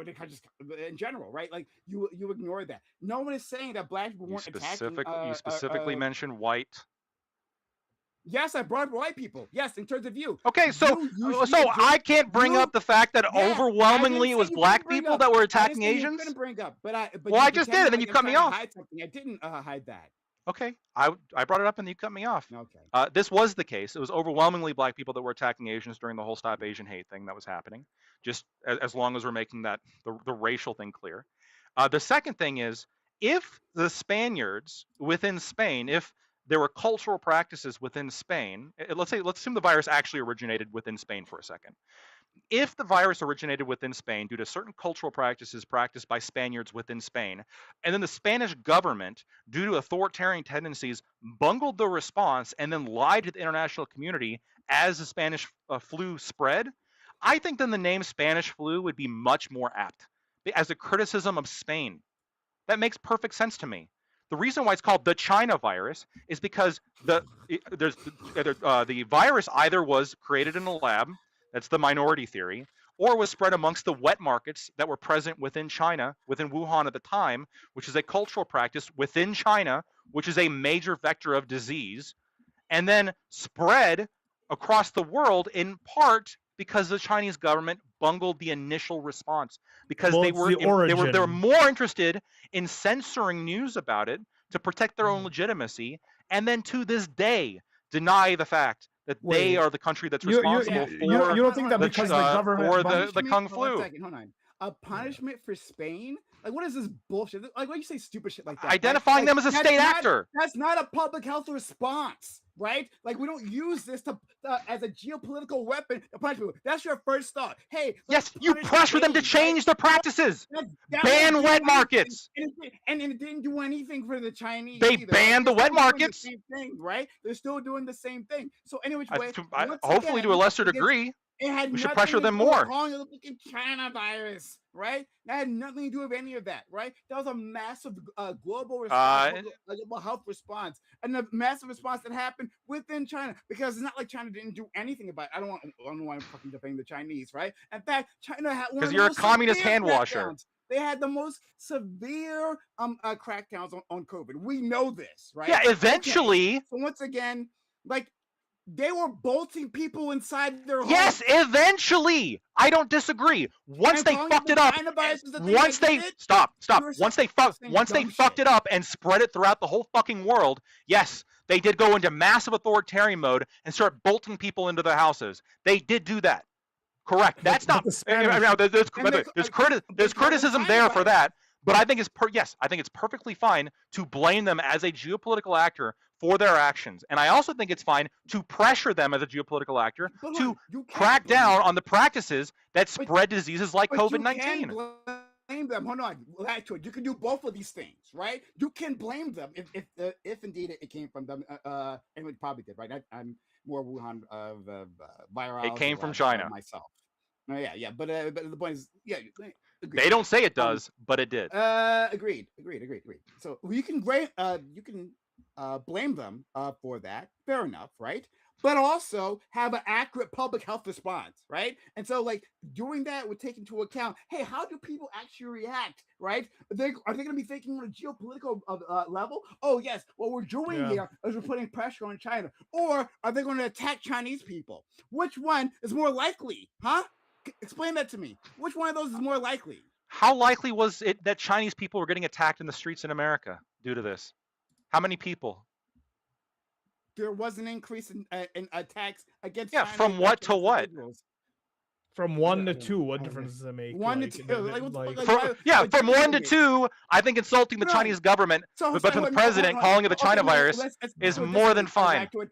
it comes in general, right? Like you ignore that. No one is saying that black people weren't attacking. You specifically mentioned white. Yes, I brought up white people. Yes, in terms of you. Okay, so I can't bring up the fact that overwhelmingly it was black people that were attacking Asians. Couldn't bring up, but I just did, and then you cut me off. Hide something. I didn't hide that. Okay, I brought it up and you cut me off. Okay. This was the case. It was overwhelmingly black people that were attacking Asians during the whole Stop Asian Hate thing that was happening. Just as long as we're making that the racial thing clear. The second thing is, if the Spaniards within Spain, if there were cultural practices within Spain, let's assume the virus actually originated within Spain for a second. If the virus originated within Spain due to certain cultural practices practiced by Spaniards within Spain, and then the Spanish government, due to authoritarian tendencies, bungled the response and then lied to the international community as the Spanish flu spread, I think then the name Spanish flu would be much more apt as a criticism of Spain. That makes perfect sense to me. The reason why it's called the China virus is because the virus either was created in a lab, that's the minority theory, or was spread amongst the wet markets that were present within China, within Wuhan at the time, which is a cultural practice within China, which is a major vector of disease, and then spread across the world in part because the Chinese government bungled the initial response because they were more interested in censoring news about it to protect their own legitimacy, and then to this day deny the fact that they Wait. are the country that's You responsible for you don't think that the because ch- the government for bumps- the kung Hold on flu? a second, hold on. A punishment for Spain? Like, what is this bullshit? Like, why you say stupid shit like that? Identifying them as a that's state not- actor. That's not a public health response, right? Like, we don't use this to as a geopolitical weapon to punish people. That's your first thought. Hey, Yes, let's you punish pressure them to Spain, right? change their practices. That Ban won't do wet anything, markets. and it didn't do anything for the Chinese. They either, banned the They're wet still doing markets. The same thing, right? They're still doing the same thing. So, anyway, way, once Hopefully, to a again, lesser because degree. it had We should nothing pressure to them do with more. calling it the fucking China virus, right? That had nothing to do with any of that, right? That was a massive global response, global health response, and a massive response that happened within China. Because it's not like China didn't do anything about it. I don't want to fucking defend the Chinese, right? In fact, China had one of the You're a most communist severe hand washer. crackdowns. They had the most severe crackdowns on COVID. We know this, right? Yeah, Okay. eventually. So once again, like, they were bolting people inside their homes. Yes, eventually. I don't disagree. Once And they calling fucked the it up, China virus is the thing once that they did it, stop. you're Once they saying fucked dumb it up and spread it throughout the whole fucking world, yes, they did go into massive authoritarian mode and start bolting people into their houses. They did do that. Correct. That's But not. the Spanish- There's criticism there for that, but I think I think it's perfectly fine to blame them as a geopolitical actor for their actions, and I also think it's fine to pressure them as a geopolitical actor But to look, you can't crack blame down them. on the practices that But- spread diseases like But you COVID-19. can blame them. Hold on, actually, you can do both of these things, right? You can blame them if indeed it came from them, and it probably did, right? I'm more Wuhan of virology. It came from lab, China. myself. No, yeah, but the point is, yeah, agreed. They don't say it does, but it did. Agreed. So you can blame them for that. Fair enough, right? But also have an accurate public health response, right? And so, like, doing that would take into account, hey, how do people actually react, right? Are they going to be thinking on a geopolitical level? Oh, yes, what we're doing here is we're putting pressure on China. Or are they going to attack Chinese people? Which one is more likely, huh? Explain that to me. Which one of those is more likely? How likely was it that Chinese people were getting attacked in the streets in America due to this? How many people? There was an increase in attacks against Yeah, China from what to against what? individuals. From 1 to don't 2, what know. difference does it make? 1 to Like, 2, like, what the fuck, like, From, why- yeah, like, from wait, 1 to wait. 2, I think insulting the No. Chinese government, So, but so to the hold on, president hold on. calling it the China Okay, no, virus let's is do it this more way. than Let's go back fine. to it.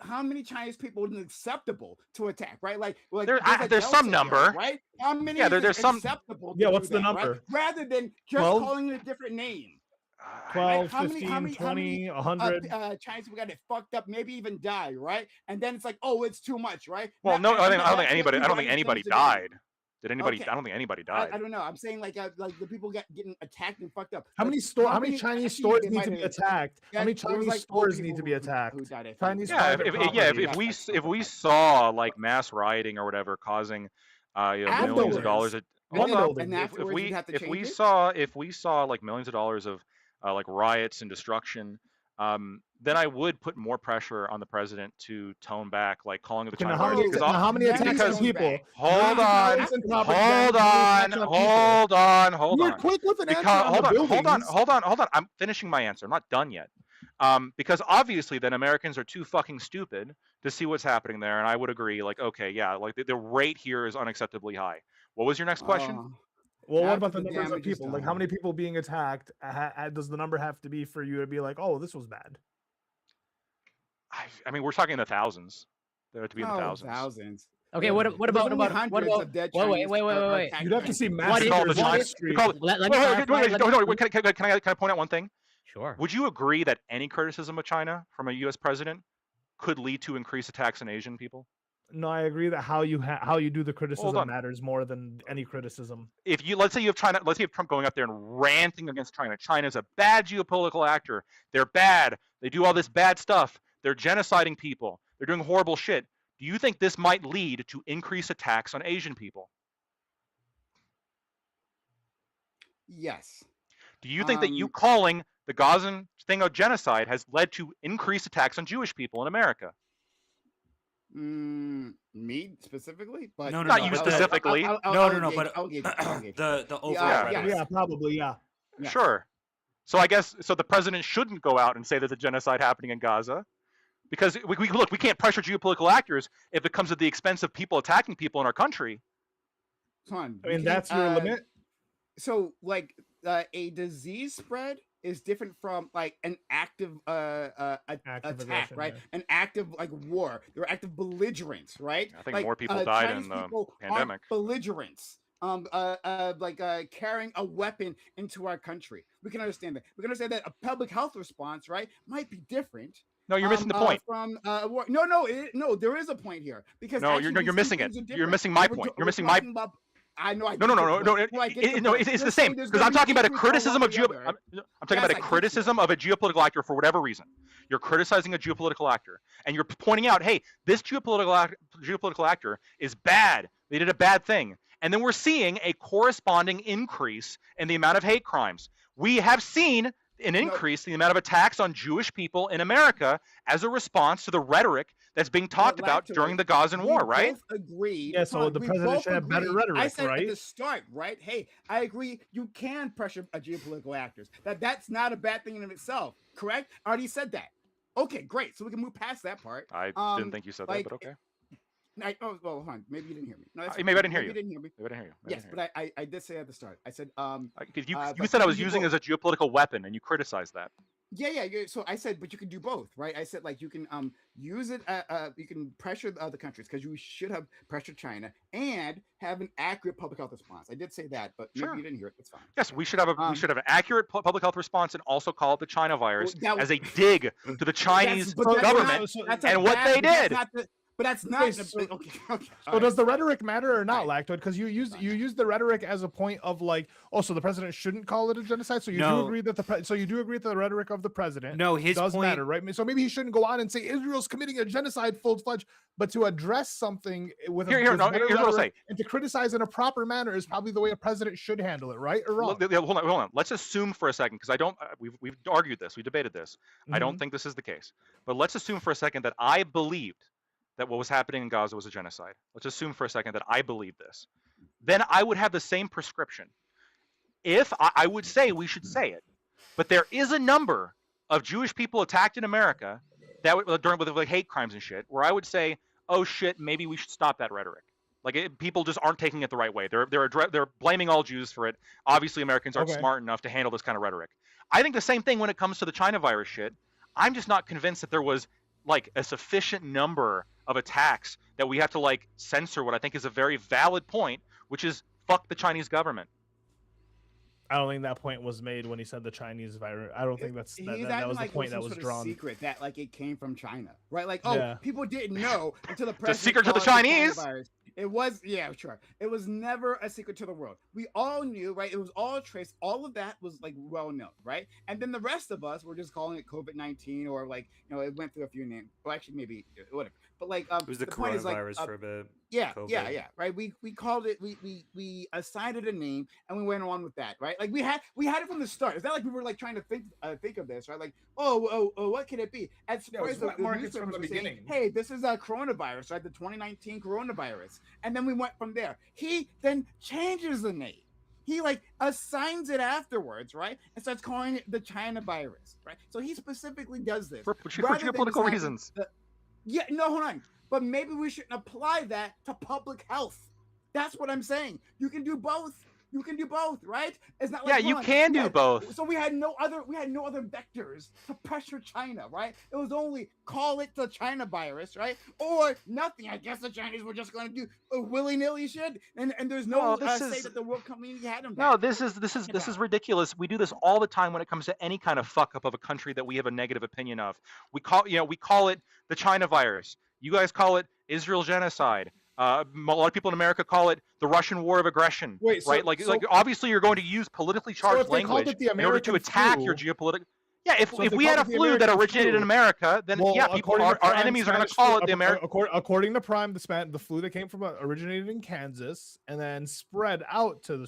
How many Chinese people is acceptable to attack, right? Like There's some Delta number. variant, right? How many Yeah, is there's some- acceptable to Yeah, do what's the that, right? number? Rather than just 12? calling it a different name. 12, How many- 15, how many- 20, 100. Chinese people got it fucked up, maybe even die, right? And then it's like, oh, it's too much, right? Well, Now- no, I and don't think that's anybody. what I don't think things anybody to do. died. Did anybody? Okay. I don't think anybody I died. don't know. I'm saying like the people getting attacked and fucked up. How Like, many Chinese actually, stores they need might to be have- attacked? How many there was, Chinese like, old stores need people to be who attacked? died, I think. Chinese Yeah, private if property. we saw like mass rioting or whatever causing millions of Afterwards. dollars. One And then- building. and If afterwards we you'd have to change it? if we saw like millions of dollars of like riots and destruction, then I would put more pressure on the president to tone back, like calling it the Okay, now China how virus. many, Because now how many Because- attacks on because- people? hold How on, many attacks on property? hold How many on, attacks on people? hold You were on. quick with an answer Because on the buildings. hold on. I'm finishing my answer. I'm not done yet. Because obviously, then Americans are too fucking stupid to see what's happening there, and I would agree. Like, okay, yeah, like the rate here is unacceptably high. What was your next question? Well, what After about the the numbers of damage is people? Like, done. how many people being attacked does the number have to be for you to be like, oh, this was bad? I mean, we're talking in the thousands. There have to be in the thousands. Thousands. Okay, Yeah. what There's about only hundreds wait, of dead wait, Chinese wait, or wait. attacked You'd have to Chinese. see What mass is- Call it the figures on China- the street. call it- Let me Wait, clarify, let me- can I point out one thing? Sure. Would you agree that any criticism of China from a U.S. president could lead to increased attacks on Asian people? No, I agree that how you do the criticism on. matters more than any criticism. If you let's say you have China, let's say you have Trump going up there and ranting against China. China's a bad geopolitical actor. They're bad. They do all this bad stuff. They're genociding people. They're doing horrible shit. Do you think this might lead to increased attacks on Asian people? Yes. Do you think that you Um, calling the Gazan thing a genocide has led to increased attacks on Jewish people in America? Me specifically, but No, Not you but specifically. No, but I'll gauge. the overall Yeah, rhetoric. Yeah, probably, yeah. Yeah. Sure. So I guess the president shouldn't go out and say there's a genocide happening in Gaza Because look, we can't pressure geopolitical actors if it comes at the expense of people attacking people in our country. Come on. I mean, that's your limit. So like a disease spread is different from like an active attack, aggression, right? yeah. An active like war. They're active belligerents, right? I think like, more people died Chinese in the people aren't pandemic. belligerents. Carrying a weapon into our country. We can understand that. We can understand that a public health response, right, might be different. No, you're missing the point. From war. No, there is a point here because No, actually you're these two missing it. things are You're different. missing my We're point. ta- You're we're missing my. talking about- I know. I No, get no, your no, point. no, No, I get your no. point. It's You're the same saying there's because gonna I'm be talking about a increase one criticism way of or the other. I'm talking Yes, about I a get you. criticism of a geopolitical actor for whatever reason. You're criticizing a geopolitical actor, and you're pointing out, hey, this geopolitical actor is bad. They did a bad thing, and then we're seeing a corresponding increase in the amount of hate crimes. We have seen an increase in the amount of attacks on Jewish people in America as a response to the rhetoric that's being talked about during the Gazan war, right? Both agreed. Yeah, so Hold on, the we president both should have better agreed. I rhetoric, said at right? the start, right? Hey, I agree. You can pressure a geopolitical actors. That's not a bad thing in itself. Correct? I already said that. Okay, great. So we can move past that part. I didn't think you said like, that, but okay. Well, hold on. Maybe you didn't hear me. No, that's Maybe I didn't hear maybe you. didn't hear me. Maybe I didn't hear you. Yes, but I did say at the start. I said Because you but said I you was can do using it both. as a geopolitical weapon, and you criticized that. Yeah. So I said, but you can do both, right? I said like you can use it. You can pressure the other countries because you should have pressured China and have an accurate public health response. I did say that, but maybe Sure. you didn't hear it. That's fine. Yes, we should have an accurate public health response, and also call it the China virus Well, that as a dig to the Chinese government and what they did. But that's not. Okay, so- Okay. So does the rhetoric matter or not, Lactoid? Because you use the rhetoric as a point of like, oh, so the president shouldn't call it a genocide. So you do No. agree that you do agree that the rhetoric of the president No, his does point. matter, right? So maybe he shouldn't go on and say Israel's committing a genocide full-fledged, but to address something with Here's what I'll say. and to criticize in a proper manner is probably the way a president should handle it, right or wrong? Hold on. Let's assume for a second, because I don't. We've argued this. We debated this. I don't think this is the case. But let's assume for a second that I believed that what was happening in Gaza was a genocide. Let's assume for a second that I believe this. Then I would have the same prescription. If I would say we should say it, but there is a number of Jewish people attacked in America that during with like hate crimes and shit, where I would say, oh shit, maybe we should stop that rhetoric. Like people just aren't taking it the right way. They're blaming all Jews for it. Obviously, Americans aren't Okay. smart enough to handle this kind of rhetoric. I think the same thing when it comes to the China virus shit. I'm just not convinced that there was like a sufficient number of attacks that we have to like censor what I think is a very valid point, which is fuck the Chinese government. I don't think that point was made when he said the Chinese virus. I don't think that was the point that was drawn. Secret that like it came from China, right? Like, oh, Yeah. people didn't know until the It's a president secret to the called it China Chinese. virus. It was, yeah, sure. It was never a secret to the world. We all knew, right? It was all traced. All of that was like well known, right? And then the rest of us were just calling it COVID-19 or like, it went through a few names. Well, actually, maybe whatever. But like, It was the point is like, coronavirus for a bit. yeah, COVID. yeah, right. We called it. We assigned it a name, and we went on with that, right? Like we had it from the start. It's not like we were like trying to think of this, right? Like, oh, what could it be? At Yeah, it was first, wet markets from newspapers the were saying, beginning. hey, this is a coronavirus, right? The 2019 coronavirus, and then we went from there. He then changes the name. He like assigns it afterwards, right? And starts calling it the China virus, right? So he specifically does this For rather than geopolitical deciding reasons. Yeah, no, hold on. But maybe we shouldn't apply that to public health. That's what I'm saying. You can do both. You can do both, right? It's not like Yeah, you hold on, can do yeah, both. So we had no other vectors to pressure China, right? It was only call it the China virus, right? Or nothing. I guess the Chinese were just going to do a willy-nilly shit, and there's no No, this say is- that the world community had them. No, back. this is ridiculous. We do this all the time when it comes to any kind of fuck up of a country that we have a negative opinion of. We call it the China virus. You guys call it Israel genocide. A lot of people in America call it the Russian war of aggression. Wait, so- right? Like obviously you're going to use politically charged if they called language it the in order to American attack flu- your geopolitical. Yeah, if So if they we had a called it the flu that American originated in flu- America, then Well, yeah, people according to our Prime, enemies are going to Spanish call flu- it the American. According to Prime, the flu that came from originated in Kansas and then spread out to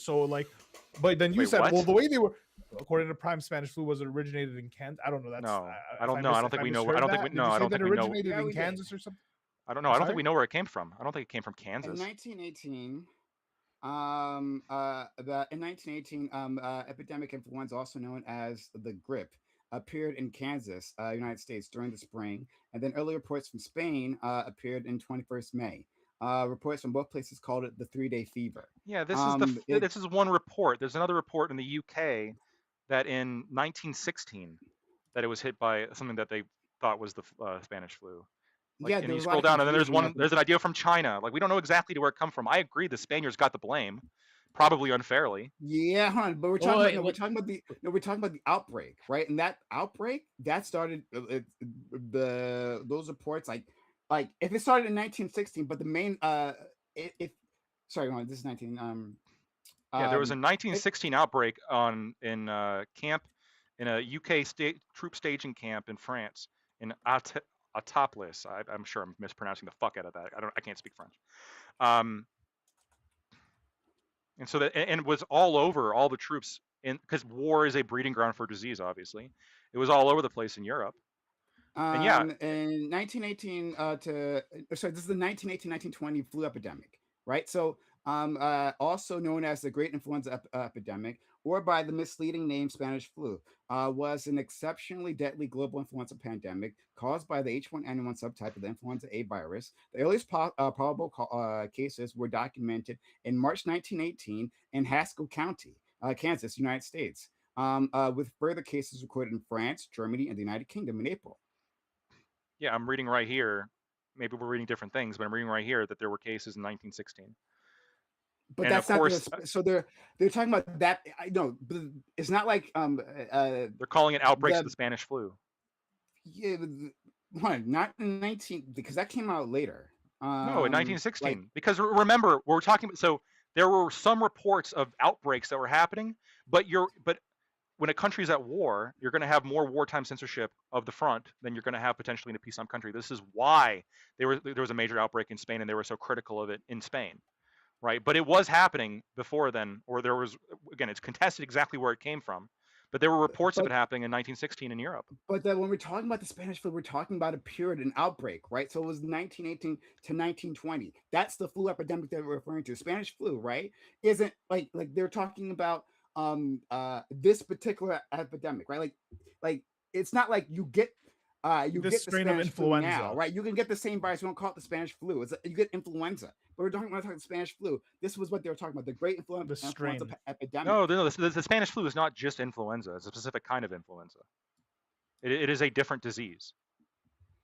but then you Wait, said, what? well, the way they were, according to Prime, Spanish flu was originated in Kansas. I don't know. That's No, if I don't know. I don't think we know. I don't think we. Did No, you I say don't that think we know. originated Yeah, in we did. Kansas or something. I don't know. I don't Sorry? think we know where it came from. I don't think it came from In Kansas. 1918, epidemic influenza, also known as the grip, appeared in Kansas, United States, during the spring, and then early reports from Spain appeared in 21st May. Reports from both places called it the 3-day fever. Yeah, It this is one report. There's another report in the UK that in 1916 that it was hit by something that they thought was the Spanish flu. Like, Yeah, and there you was a lot scroll of down, and then confusion. there's an idea from China. Like, we don't know exactly where it come from. I agree, the Spaniards got the blame, probably unfairly. Yeah, hold on, but we're talking Wait, about no, we're what? talking about the no, we're talking about the outbreak, right? And that outbreak that started those reports like if it started in 1916, but the main if sorry, hold on, this is 19 Yeah, there was a it, 1916 outbreak in camp in a UK state troop staging camp in France in Atoplis. I'm sure I'm mispronouncing the fuck out of that. I can't speak French. Um, and so that and it was all over all the troops in because war is a breeding ground for disease. Obviously, it was all over the place in Europe. And yeah, in 1918 sorry, this is the 1918-1920 flu epidemic, right? So also known as the Great Influenza Epidemic, or by the misleading name Spanish flu, was an exceptionally deadly global influenza pandemic caused by the H1N1 subtype of the influenza A virus. The earliest probable cases were documented in March 1918 in Haskell County, Kansas, United States, with further cases recorded in France, Germany, and the United Kingdom in April. yeah, I'm reading right here. Maybe we're reading different things, but I'm reading right here that there were cases in 1916. But And of that's not course, so they're talking about that. I know, but it's not like they're calling it outbreaks of the the Spanish flu. yeah, not in 19 because that came out later. No, in Like 1916. Because remember, we're talking. So there were some reports of outbreaks that were happening, but when a country's at war, you're going to have more wartime censorship of the front than you're going to have potentially in a peacetime country. This is why there was a major outbreak in Spain, and they were so critical of it in Spain, right? But it was happening before then, or there was, again, it's contested exactly where it came from, but there were reports of but it happening in 1916 in Europe. but then when we're talking about the Spanish flu, we're talking about a period, an outbreak, right? So it was 1918 to 1920. That's the flu epidemic that we're referring to. Spanish flu, right? Isn't like they're talking about this particular epidemic, right? Like it's not like you get This the strain of Spanish flu now, influenza. right? You can get the same virus. We don't call it the Spanish flu. You get influenza. But we're talking about the Spanish flu. This was what they were talking about, the Great Influenza strain. Epidemic. No, the Spanish flu is not just influenza. It's a specific kind of influenza. It is a different disease.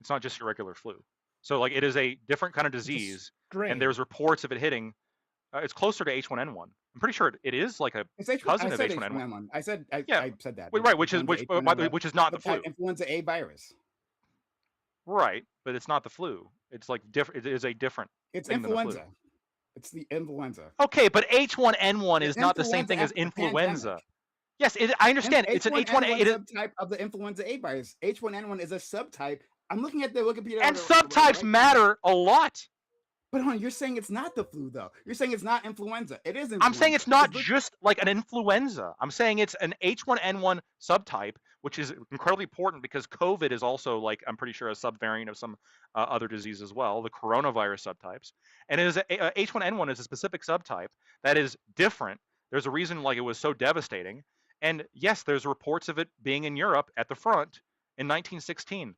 It's not just a regular flu. So like it is a different kind of disease, Strain. and there's reports of it hitting. It's closer to H1N1. I'm pretty sure it is like a It's cousin I of said H1N1. I said Yeah, I said that. right, which is not the Subtype flu, influenza A virus. right? But it's not the flu. It's like different. It is a different It's thing than the flu. influenza. It's the influenza. Okay, but H1N1 The is not the same thing as influenza influenza. pandemic. Yes, I understand. It's an H1. H1N1 It is, subtype of the influenza A virus. H1N1 is a subtype. I'm looking at the Wikipedia. and article subtypes right now. matter a lot. But hold on, you're saying it's not the flu, though. You're saying it's not influenza. It is influenza. I'm saying it's not 'Cause look- just like an influenza. I'm saying it's an H1N1 subtype, which is incredibly important because COVID is also, like, I'm pretty sure, a subvariant of some other disease as well, the coronavirus subtypes. And it is H1N1 is a specific subtype that is different. There's a reason like it was so devastating. And yes, there's reports of it being in Europe at the front in 1916.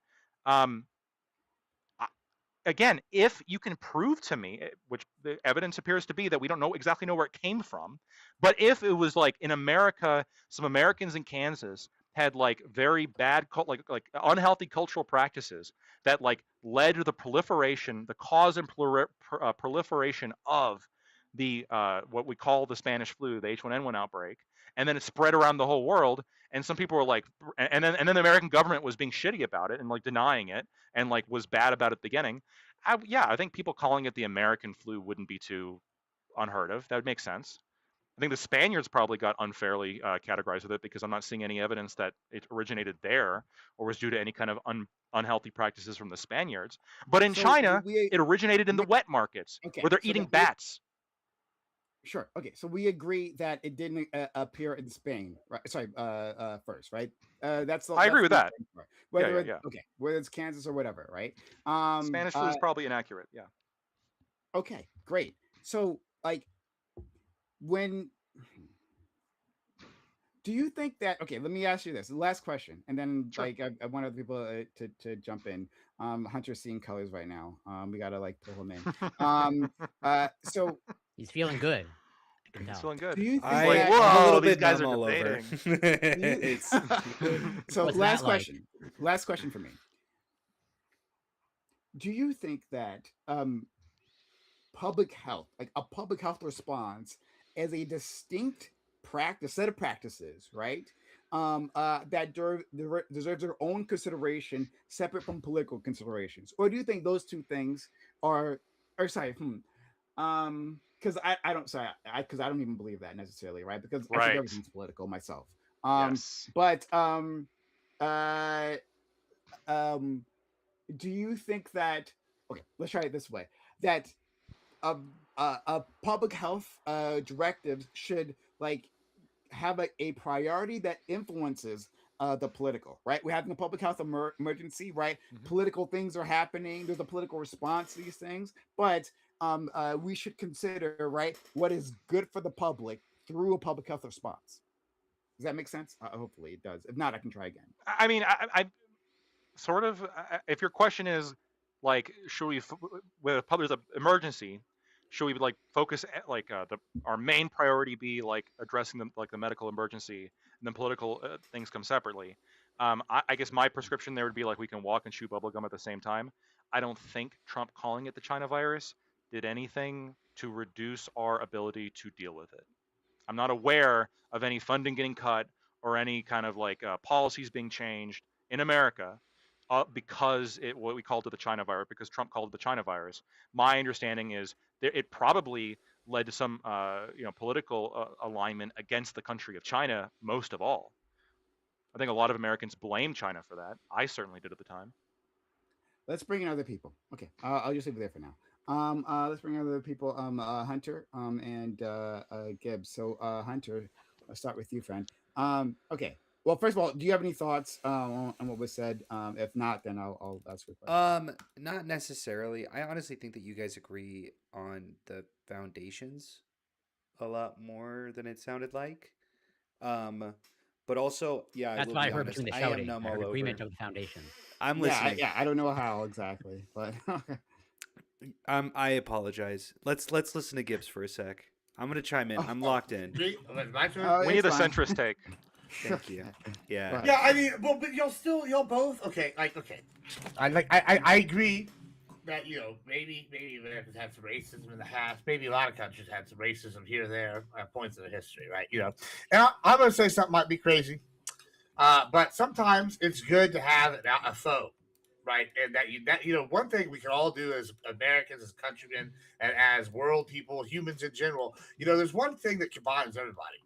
Again, if you can prove to me, which the evidence appears to be that we don't exactly know where it came from, but if it was like in America, some Americans in Kansas had like very bad, like unhealthy cultural practices that like led to the proliferation, the cause and proliferation of the what we call the Spanish flu, the H1N1 outbreak, and then it spread around the whole world. And some people were like, and then the American government was being shitty about it and like denying it and like was bad about it at the beginning. I think people calling it the American flu wouldn't be too unheard of. That would make sense. I think the Spaniards probably got unfairly categorized with it because I'm not seeing any evidence that it originated there or was due to any kind of unhealthy practices from the Spaniards. But in So China, we- it originated in the wet markets Okay, where they're so eating that we- bats. Sure. Okay. So we agree that it didn't appear in Spain, right? Sorry, first, right? That's. I agree with that. Whether yeah. okay, whether it's Kansas or whatever, right? Spanish flu is probably inaccurate. Yeah. Okay, great. So like when Do you think that? Okay, let me ask you this. Last question, and then Sure. like I want other people to jump in. Hunter's seeing colors right now. We gotta like pull him in. So He's feeling good. I can He's tell. feeling good. do you He's think like, that? I'm a whoa, little these bit guys numb are all over. debating. do you- It's so What's last that like? question. Last question for me. Do you think that public health, like a public health response, as a distinct set of practices, right? That deserves their own consideration, separate from political considerations, or do you think those two things are, or sorry, because I don't sorry, because I don't even believe that necessarily, right? Because I think Right. everything's political myself. Yes. But uh, um, do you think that? Okay, let's try it this way. That a public health directives should like have a priority that influences the political, right? We're having a public health emergency, right? Mhm. Political things are happening. There's a political response to these things, but we should consider, right, what is good for the public through a public health response. Does that make sense? Hopefully it does. If not, I can try again. I mean, I sort of. If your question is like, should we, with a public there's an emergency, should we like focus like our main priority be like addressing the medical emergency, and then political things come separately. I guess my prescription there would be like we can walk and chew bubblegum at the same time. I don't think Trump calling it the China virus did anything to reduce our ability to deal with it. I'm not aware of any funding getting cut or any kind of like policies being changed in America because what we called it the China virus, because Trump called it the China virus. My understanding is that it probably led to some political alignment against the country of China most of all. I think a lot of Americans blame China for that. I certainly did at the time. Let's bring in other people. Okay, I'll just leave it there for now. Let's bring in other people. Hunter, and Gibbs. So, Hunter, I'll start with you, friend. Okay. Well, first of all, do you have any thoughts on what was said? If not, then I'll ask you a question. not necessarily. I honestly think that you guys agree on the foundations a lot more than it sounded like. But also, yeah, I That's will what I be heard honest. between the I am shouting. numb I heard all agreement over. of the foundation. I'm Yeah, listening. yeah. I don't know how exactly, but I apologize. Let's listen to Gibbs for a sec. I'm gonna chime in. I'm locked in. My turn. Oh, We need a it's fine. centrist take. Thank you. Yeah. Go ahead. Yeah, I mean, well, but y'all both okay. I agree that maybe Americans had some racism in the past. Maybe a lot of countries had some racism here or there at points in the history, right? And I'm gonna say something might be crazy, but sometimes it's good to have a foe, right? And that one thing we can all do as Americans, as countrymen, and as world people, humans in general. There's one thing that combines everybody,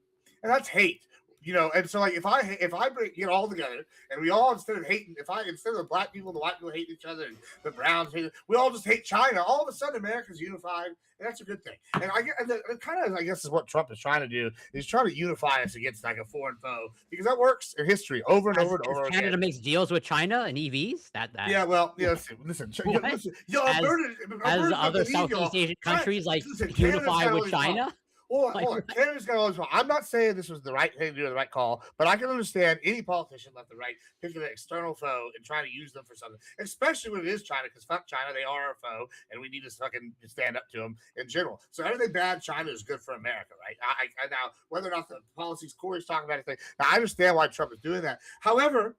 and that's hate. And so like if I bring all together and we all instead of the black people and the white people hate each other and the browns hate, we all just hate China. All of a sudden America's unified, and that's a good thing. And I guess is what Trump is trying to do. He's trying to unify us against like a foreign foe because that works in history over and over and over As Canada again. makes deals with China and EVs. That Yeah, well, listen. What? Alberta's as not other gonna leave y'all. Southeast Asian countries like Listen, Canada's unify got all with these China. problems. Hold Like, on. Canada's got all this wrong. I'm not saying this was the right thing to do, the right call, but I can understand any politician left and right picking an external foe and trying to use them for something, especially when it is China, because fuck China, they are our foe, and we need to fucking stand up to them in general. So everything bad China is good for America, right? I now whether or not the policies Corey's talking about anything, now I understand why Trump is doing that. However,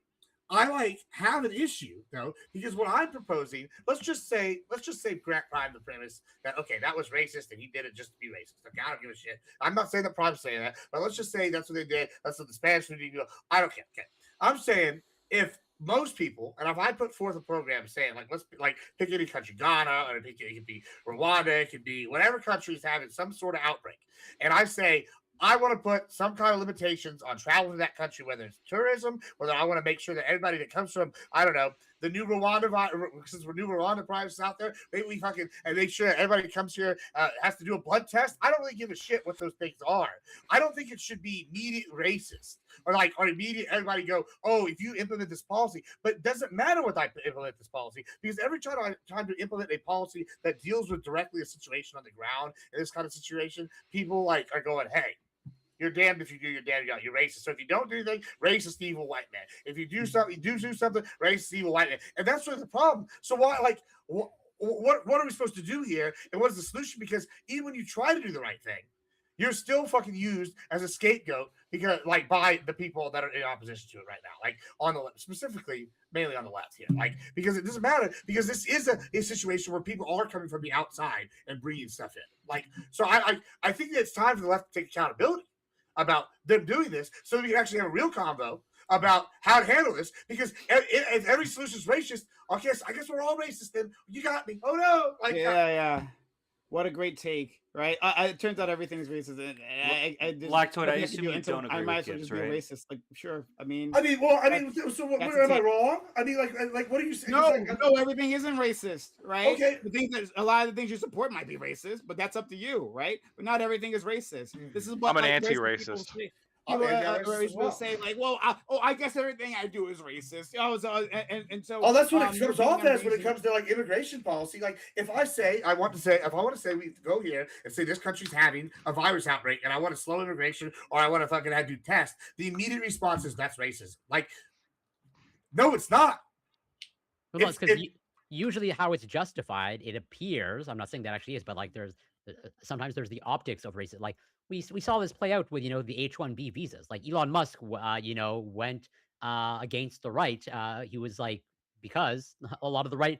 I have an issue though, because what I'm proposing, let's just say Grant Prime the premise that that was racist and he did it just to be racist. Okay, I don't give a shit. I'm not saying that Prime's saying that, but let's just say that's what they did. That's what the Spanish would do. I don't care. Okay, I'm saying if most people, and if I put forth a program saying let's pick any country, Ghana, or it could be Rwanda, it could be whatever country is having some sort of outbreak, and I say I want to put some kind of limitations on travel to that country, whether it's tourism, whether I want to make sure that everybody that comes from, I don't know, the new Rwanda, since we're new Rwanda privates out there, maybe we and make sure that everybody that comes here has to do a blood test. I don't really give a shit what those things are. I don't think it should be immediate racist or immediate everybody go, oh, if you implement this policy, but it doesn't matter what I implement this policy because every time to implement a policy that deals with directly a situation on the ground in this kind of situation, people are going, hey, You're damned if you do, you're damned if you're racist. So if you don't do anything, racist evil white man. If you do something, you do something, racist evil white man. And that's really the problem. So why, like, what are we supposed to do here? And what is the solution? Because even when you try to do the right thing, you're still fucking used as a scapegoat because, like, by the people that are in opposition to it right now, like on the left, specifically, mainly on the left here, like, because it doesn't matter because this is a situation where people are coming from the outside and bringing stuff in. Like, so I think that it's time for the left to take accountability about them doing this, so that we can actually have a real convo about how to handle this. Because if every solution is racist, I guess we're all racist. Then you got me. Oh no! Like, yeah. What a great take, right? It turns out everything's racist. And Lactoid, I nothing assume do you until don't agree I might with as well Gibbs, just be right? racist. Like, sure. I mean, so what, that's am I it. wrong? I mean, like, what are you saying? no, everything isn't racist, right? Okay. The things that a lot of the things you support might be racist, but that's up to you, right? But not everything is racist. This is what I'm an like, anti-racist. People anti-racist as well. say like, well, I guess everything I do is racist. So Oh, that's what it you're comes being off as when it unreasonable. comes to like immigration policy. Like, if I want to say we go here and say this country's having a virus outbreak and I want to slow immigration or I want to fucking have to do tests, the immediate response is that's racist. Like, no, it's not. Well, because usually how it's justified, it appears. I'm not saying that actually is, but like there's sometimes there's the optics of racism. Like we saw this play out with the H-1B visas. Like Elon Musk, went against the right. He was like because a lot of the right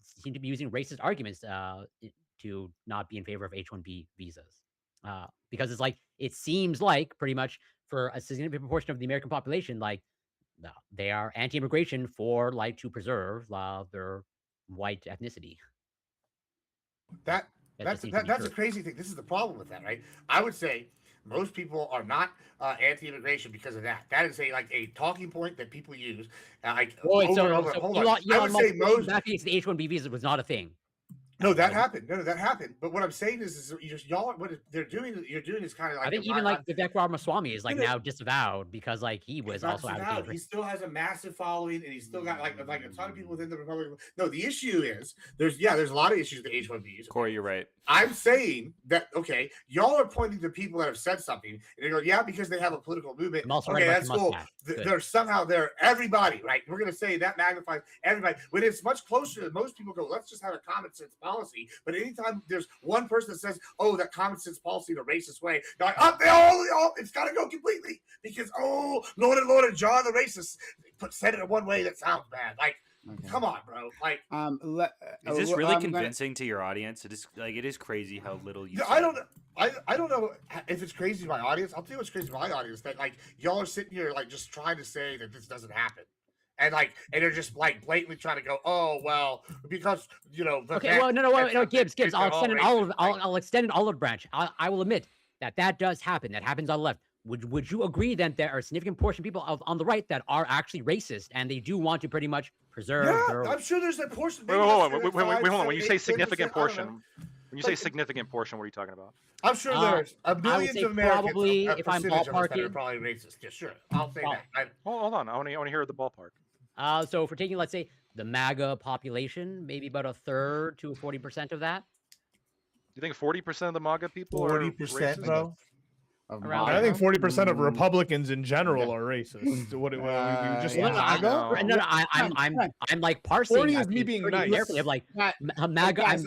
seem to be using racist arguments to not be in favor of H-1B visas. Because it's like it seems like pretty much for a significant proportion of the American population, like no, they are anti-immigration for like to preserve their white ethnicity. That's true. a crazy thing. This is the problem with that, right? I would say most people are not anti-immigration because of that. That is a talking point that people use. Like, Wait, over so and over. Hold on. Elon I would say Musk most. back against the H-1B visa was not a thing. No, that happened. No, that happened. But what I'm saying is y'all, what they're doing, you're doing is kind of like. I think even like Vivek Ramaswamy is like now disavowed because like he was also advocating. He still has a massive following, and he's still got like a ton of people within the Republican. No, the issue is there's a lot of issues with the H-1Bs. Corey, you're right. I'm saying that y'all are pointing to people that have said something, and they go, yeah, because they have a political movement. I'm also Okay, right that's cool. They're everybody, right? We're gonna say that magnifies everybody when it's much closer to most people go. Let's just have a common sense policy. But anytime there's one person that says, "Oh, that common sense policy in a racist way," they're like, they all it's got to go completely because Lord and John the racist said it in one way that sounds bad. Like, come on, bro. Like, is this really convincing to your audience? It is crazy how little you. I don't know if it's crazy to my audience. I'll tell you what's crazy to my audience that like y'all are sitting here like just trying to say that this doesn't happen. And they're just like blatantly trying to go, oh well, because Gibbs. I'll extend an olive branch. I will admit that does happen. That happens on the left. Would you agree then there are a significant portion of people on the right that are actually racist and they do want to pretty much preserve? Yeah, I'm sure there's a portion. Wait, hold on. When you say significant portion, what are you talking about? I'm sure there's millions of Americans. Probably, if I'm ballparking, are probably racist. Yeah, sure. I'll say that. Hold on. I want to hear the ballpark. So if we're taking, let's say, the MAGA population, maybe about a third to 40% of that. You think 40% of the MAGA people 40%, bro? I think 40% of Republicans in general are racist. What we just MAGA? No, I'm like parsing. 40 is me being nice. Carefully, of like MAGA.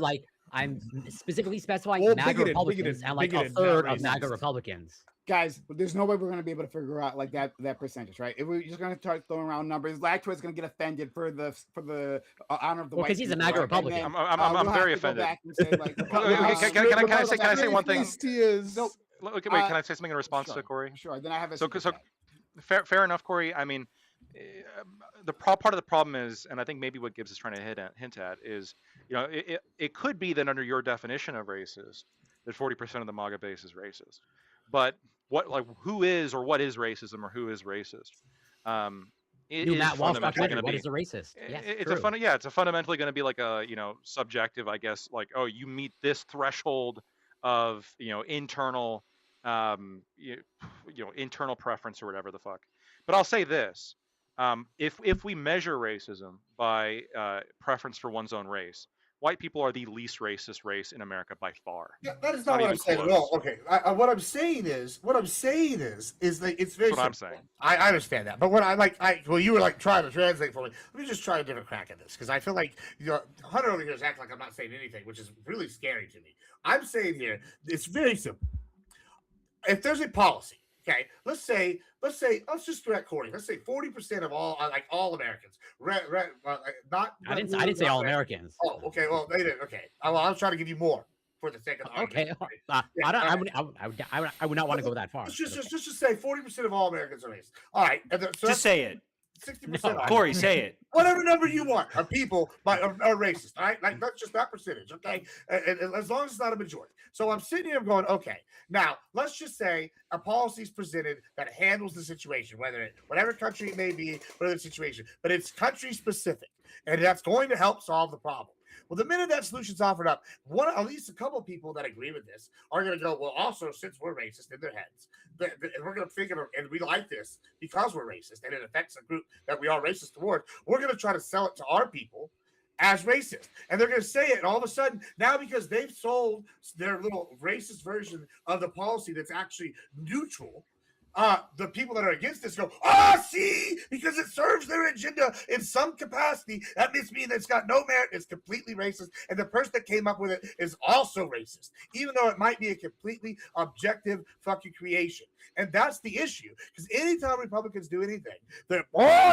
I'm specifically specifying MAGA Republicans and like a third of MAGA Republicans. Guys, there's no way we're going to be able to figure out like that percentage, right? If we're just going to start throwing around numbers, Lactoid's going to get offended for the honor of the white because he's a people, MAGA right? Republican. I'm very offended. Can I say one thing? Okay, wait. Can I say something in response to Corey? Sure. Then I have a so fair enough, Corey. I mean, part of the problem is, and I think maybe what Gibbs is trying to hint at is, it could be that under your definition of racist, that 40% of the MAGA base is racist. But who is or what is racism or who is racist? Matt Walsh documentary. What is a racist? It's fundamentally going to be like a subjective, I guess. Like, oh, you meet this threshold of internal internal preference or whatever the fuck. But I'll say this: if we measure racism by preference for one's own race, white people are the least racist race in America by far. Yeah, that is Not not what even I'm saying at close. all. Okay, what I'm saying is that it's very. That's what I'm simple. saying. I understand that, but what well, you were like trying to translate for me. Let me just try a different crack at this because I feel like Hunter over here is acting like I'm not saying anything, which is really scary to me. I'm saying here it's very simple. If there's a policy, okay, let's just direct Corey. Let's say 40% of all Americans, not. I didn't say all red. Americans. Oh, okay. Well, they did. Okay. Well, I was trying to give you more for the sake of the Okay. argument. I would not want to go that far. Let's but okay. just say 40% of all Americans are racist. All right. So Just say it. 60%. No. Corey, say it. Whatever number you want of people are racist. All right. Like, that's just that percentage. Okay. And as long as it's not a majority. So I'm sitting here going, okay, now let's just say a policy is presented that handles the situation, whatever country it may be, whatever the situation, but it's country specific. And that's going to help solve the problem. Well, the minute that solution's offered up, at least a couple of people that agree with this are going to go, well, also, since we're racist in their heads, and we're going to figure, and we like this because we're racist, and it affects a group that we are racist toward, we're going to try to sell it to our people as racist. And they're going to say it, and all of a sudden, now because they've sold their little racist version of the policy that's actually neutral, the people that are against this go, see, because it serves their agenda in some capacity. That means it's got no merit. It's completely racist. And the person that came up with it is also racist, even though it might be a completely objective fucking creation. And that's the issue. Because anytime Republicans do anything, they're,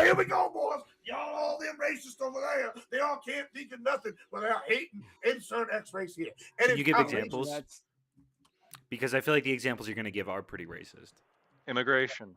here we go, boys. Y'all all them racists over there. They all can't think of nothing without hating insert X race here. And Can you give outrageous. examples? Because I feel like the examples you're going to give are pretty racist. Immigration.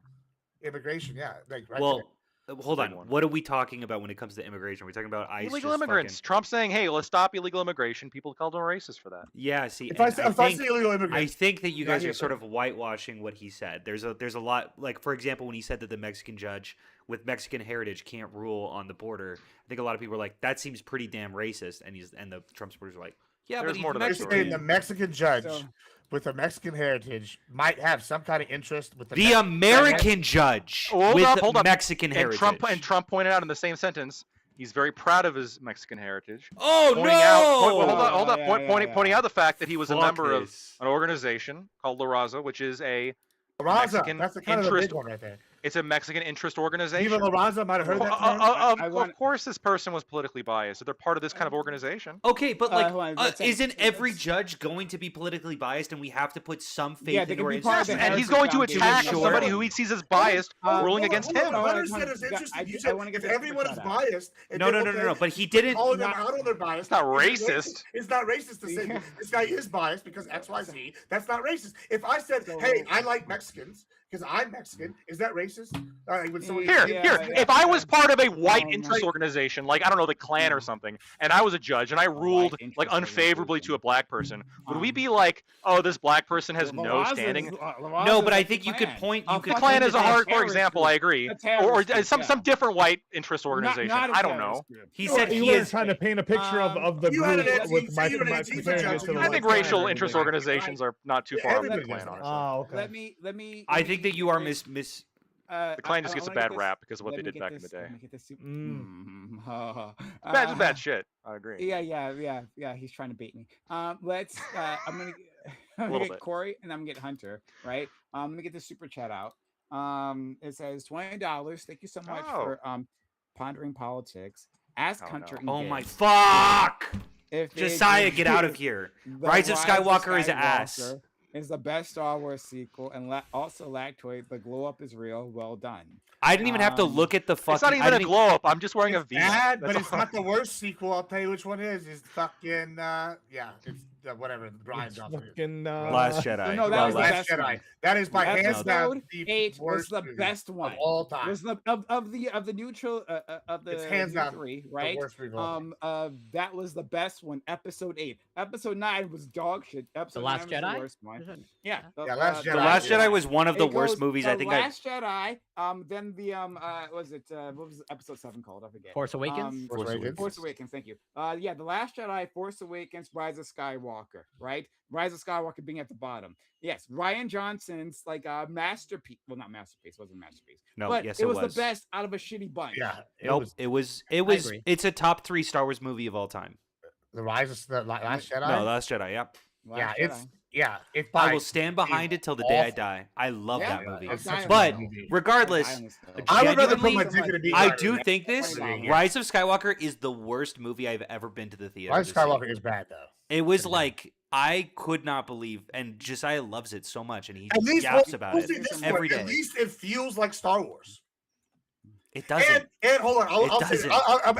Immigration, yeah. Like, right Well, there. hold on. Big one. What are we talking about when it comes to immigration? Are we talking about ICE? Illegal just immigrants. fucking- Trump saying, "Hey, let's stop illegal immigration." People called him racist for that. Yeah, see, If I and say think- illegal I immigrants, think that you Not guys here are sort for- of whitewashing what he said. There's a lot, like, for example, when he said that the Mexican judge with Mexican heritage can't rule on the border, I think a lot of people are like, that seems pretty damn racist, and the Trump supporters are like, yeah, There's but he's more to that You're Mexican. story. saying the Mexican judge So- with a Mexican heritage might have some kind of interest with The American judge Hold with up, hold up. Mexican And heritage. Trump pointed out in the same sentence, he's very proud of his Mexican heritage. Oh Pointing no! out, hold up, Yeah. pointing out the fact that he was a Fuck member of this. an organization called La Raza, which is a Raza. Mexican That's the kind of the interest- big one right there. It's a Mexican interest organization. Even La Raza might have heard that term. Of course, this person was politically biased. They're part of this kind of organization. Okay, but like, hold on, let's say- isn't every let's- judge going to be politically biased, and we have to put some faith Yeah, they in can our be part of institutions? the And he's Heritage going to Foundation. attack Sure. somebody who he sees as biased, ruling against him. Hunter Hold said on, it's interesting. You I said wanna get if this everyone is out. biased, and No, then, no, no, okay, no, no. But he didn't. calling them out on their bias. It's not Is it racist. It's not racist to say Yeah. this guy is biased because X, Y, Z. That's not racist. If I said, So- "Hey, I like Mexicans because I'm Mexican," is that racist? When someone Here, Yeah, here. yeah, If I was part of a white Um, interest organization, like I don't know, the Klan or something, and I was a judge and I ruled interest like unfavorably to a black person, would we Um, be like, "Oh, this black person has La no Raza standing"? is- La No, Raza but is I a think you could Klan. point. A You could The fucking Klan is a hardcore terrorist example. group. I agree, A or terrorist group, some yeah. different white interest Not- organization. not a I don't terrorist know. group. He Well, said you he were is. trying to paint a picture of the You had group an anti- with you Michael had an Mexican Antifa heritage judge, to you the I had white think Klan racial heritage. interest Right. organizations are not too far off the everybody Klan, does. honestly. Oh, okay. Let me. I think that you are miss. The Klan just gets a bad rap because of what they did back in the day. Let me get this. Bad, bad shit. I agree. Yeah. He's trying to bait me. Let's. I'm gonna Little get bit. Corey and I'm gonna get Hunter. Right. I'm gonna get the super chat out. It says $20. Thank you so much for pondering politics. Ask Oh, Hunter. no. and Oh Gabe my fuck! if they Josiah, agree get out of here. the Rise of Skywalker is ass. Skywalker is the best Star Wars sequel, and also Lactoid, the glow up is real. Well done. I didn't even have to Um, look at the fucking. It's not I even a didn't glow up. I'm just wearing a It's V. bad, but That's it's all. not the worst sequel. I'll tell you which one is. Is fucking it's whatever Brian It's Johnson. is. fucking, Last Jedi. So no, that Well, was the Last- best Jedi. one. That is by hands Episode down the 8 was worst the movie best one. of all time. Was the of the neutral of the It's hands new down 3, The right? worst movie of all time. That was the best one. Episode 8. Episode 9 was dog shit. Episode Last 9 was Jedi? the worst one. Yeah. Yeah, Last The Jedi. Last Yeah. Jedi was one of the It worst goes movies The I think I. Last Jedi. Then the was it what was episode 7 called? I forget. Force Awakens. Force Awakens. Force Awakens, thank you. Yeah, The Last Jedi, Force Awakens, Rise of Skywalker, right? Rise of Skywalker being at the bottom. Yes, Ryan Johnson's like masterpiece. Well, not masterpiece, wasn't a masterpiece. No, but yes, it was the best out of a shitty bunch. Yeah. Nope, it was. agree. It's a top 3 Star Wars movie of all time. The Rise of the Last Jedi. No, Last Jedi. Yep. Last yeah, Jedi. it's I by will stand behind it till the day I awful. die. I love Yeah, that movie. it's such a But good movie. regardless, I would rather put my genuinely, dick in a beat. I grinder do than think this Twenty dollars. Rise of Skywalker is the worst movie I've ever been to the theater. Rise of to see. Skywalker is bad though. It was like I could not believe, and Josiah loves it so much, and he At least yaps well, about we'll it see this every one. day. At least it feels like Star Wars. It doesn't. And hold on, I'll say, doesn't.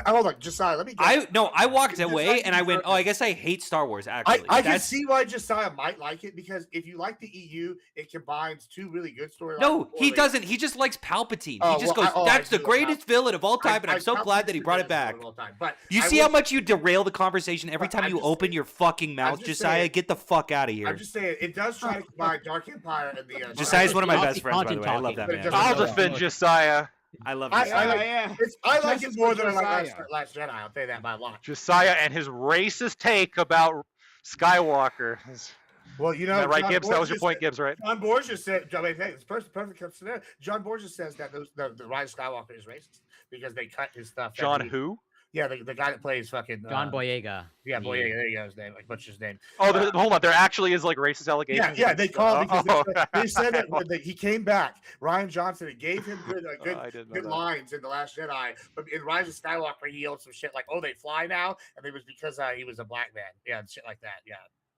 hold on, Josiah. Let me. Guess. I walked Josiah away and I went, deserves oh, I it. guess I hate Star Wars. Actually, I can That's- see why Josiah might like it because if you like the EU, it combines two really good storylines. No, he poorly. doesn't. He just likes Palpatine. Oh, he just well, goes, I "That's do the like greatest villain of all time," and I'm so glad that he Palpatine's brought the it best back. villain of all time, But You I see will- how much you derail the conversation every But time I'm you just open saying- your fucking mouth, just Josiah? saying- Get the fuck out of here. I'm just saying it does try to combine Dark Empire and the. Josiah's one of my I'll best be friends, by the content way. I love talking, that but it man. doesn't I'll go defend well. Josiah. I love I Josiah. like- yeah. I like Justice it more for than I like Josiah. Last Jedi. I'll tell you that by a lot. Josiah and his racist take about Skywalker. Is Well, you know, that right, John Gibbs? That was your Borges point, said- Gibbs, right? John Borges said, I mean, hey, it's perfect scenario. John Borges says that the Rise of Skywalker is racist because they cut his stuff. that John he- who? Yeah, the guy that plays fucking John Boyega. Yeah, the- Boyega. There you go. His name. Like, what's his name? Oh, hold on. There actually is like racist Yeah, allegations. yeah. They called because Oh, they said that when he came back, Ryan Johnson it gave him good I didn't know good that. lines in the Last Jedi, but in Rise of Skywalker he yelled some shit like, "Oh, they fly now," and it was because he was a black man. Yeah, and shit like that. Yeah,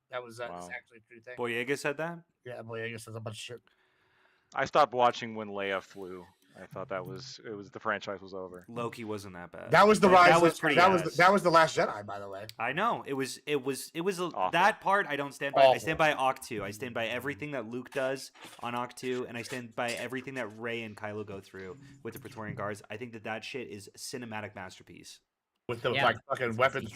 that was Wow. it's actually a true thing. Boyega said that. Yeah, Boyega says a bunch of shit. I stopped watching when Leia flew. I thought the franchise was over. Loki wasn't that bad. That was the That- Rise. That was of, pretty. that was ass. that was the Last Jedi, by the way. I know it was Awful. that part I don't stand by. I Awful. stand by Octu. I stand by everything that Luke does on Octu, and I stand by everything that Rey and Kylo go through with the Praetorian Guards. I think that shit is cinematic masterpiece. With those Yeah. like fucking weapons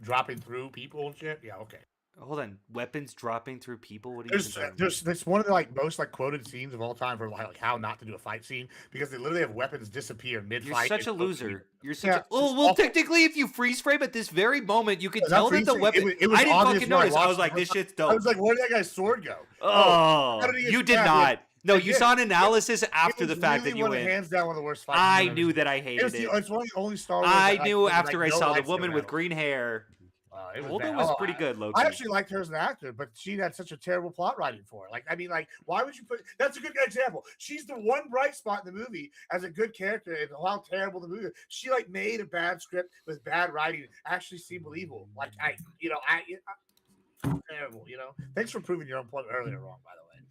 dropping through people and shit. Yeah, okay. Hold on, weapons dropping through people. What are you? There's one of the most quoted scenes of all time for like how not to do a fight scene because they literally have weapons disappear mid You're fight. such a loser. You're such Yeah, a. Oh it's well, awful. technically, if you freeze frame at this very moment, you can Not tell that the freezing, weapon. it was I didn't obvious fucking when I notice. I watched was it like, the this first shit's I dope. was like, where did that guy's sword go? Oh, how did he get you did stabbed? not. No, I you did. saw an analysis It after was the fact really that you one of the went. hands down one of the worst fights. I I've ever knew seen. that I hated it. It's one of the only Star Wars. I that, knew like, after I no saw the lightsaber woman with battle. green hair. It was Holden bad. was Oh, pretty good, Loki. I actually liked her as an actor, but she had such a terrible plot writing for her. Like, I mean, like, why would you put? That's a good example. She's the one bright spot in the movie as a good character, and how terrible the movie. Is. She like made a bad script with bad writing actually seem believable. Like, terrible. Thanks for proving your own point earlier wrong, by the way.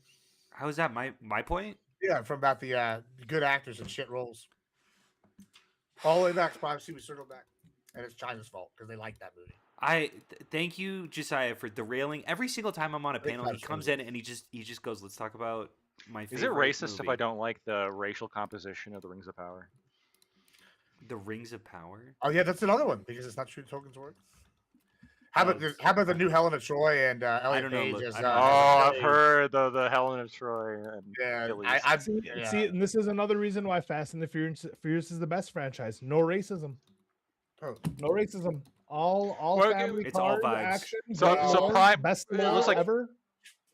How is that my point? Yeah, from about the good actors and shit roles. All the way back, Privacy was circled back, and it's China's fault because they like that movie. Thank you, Josiah, for derailing. Every single time I'm on a panel, he comes in and he just goes, "Let's talk about my favorite." Is it racist if movie." I don't like the racial composition of the Rings of Power? The Rings of Power? Oh yeah, that's another one because it's not true to Tolkien's work. How about the new Helena Troy and Elliot don't know, Page look, as, I don't know. Oh, I've Ellie? heard the Helen of Troy and Yeah, Achilles. I See, and this is another reason why Fast and the Furious is the best franchise. No racism. Oh. No racism. All Well, family it's all cars, vibes. action. So- great so lore, Prime- best it lore looks like- ever.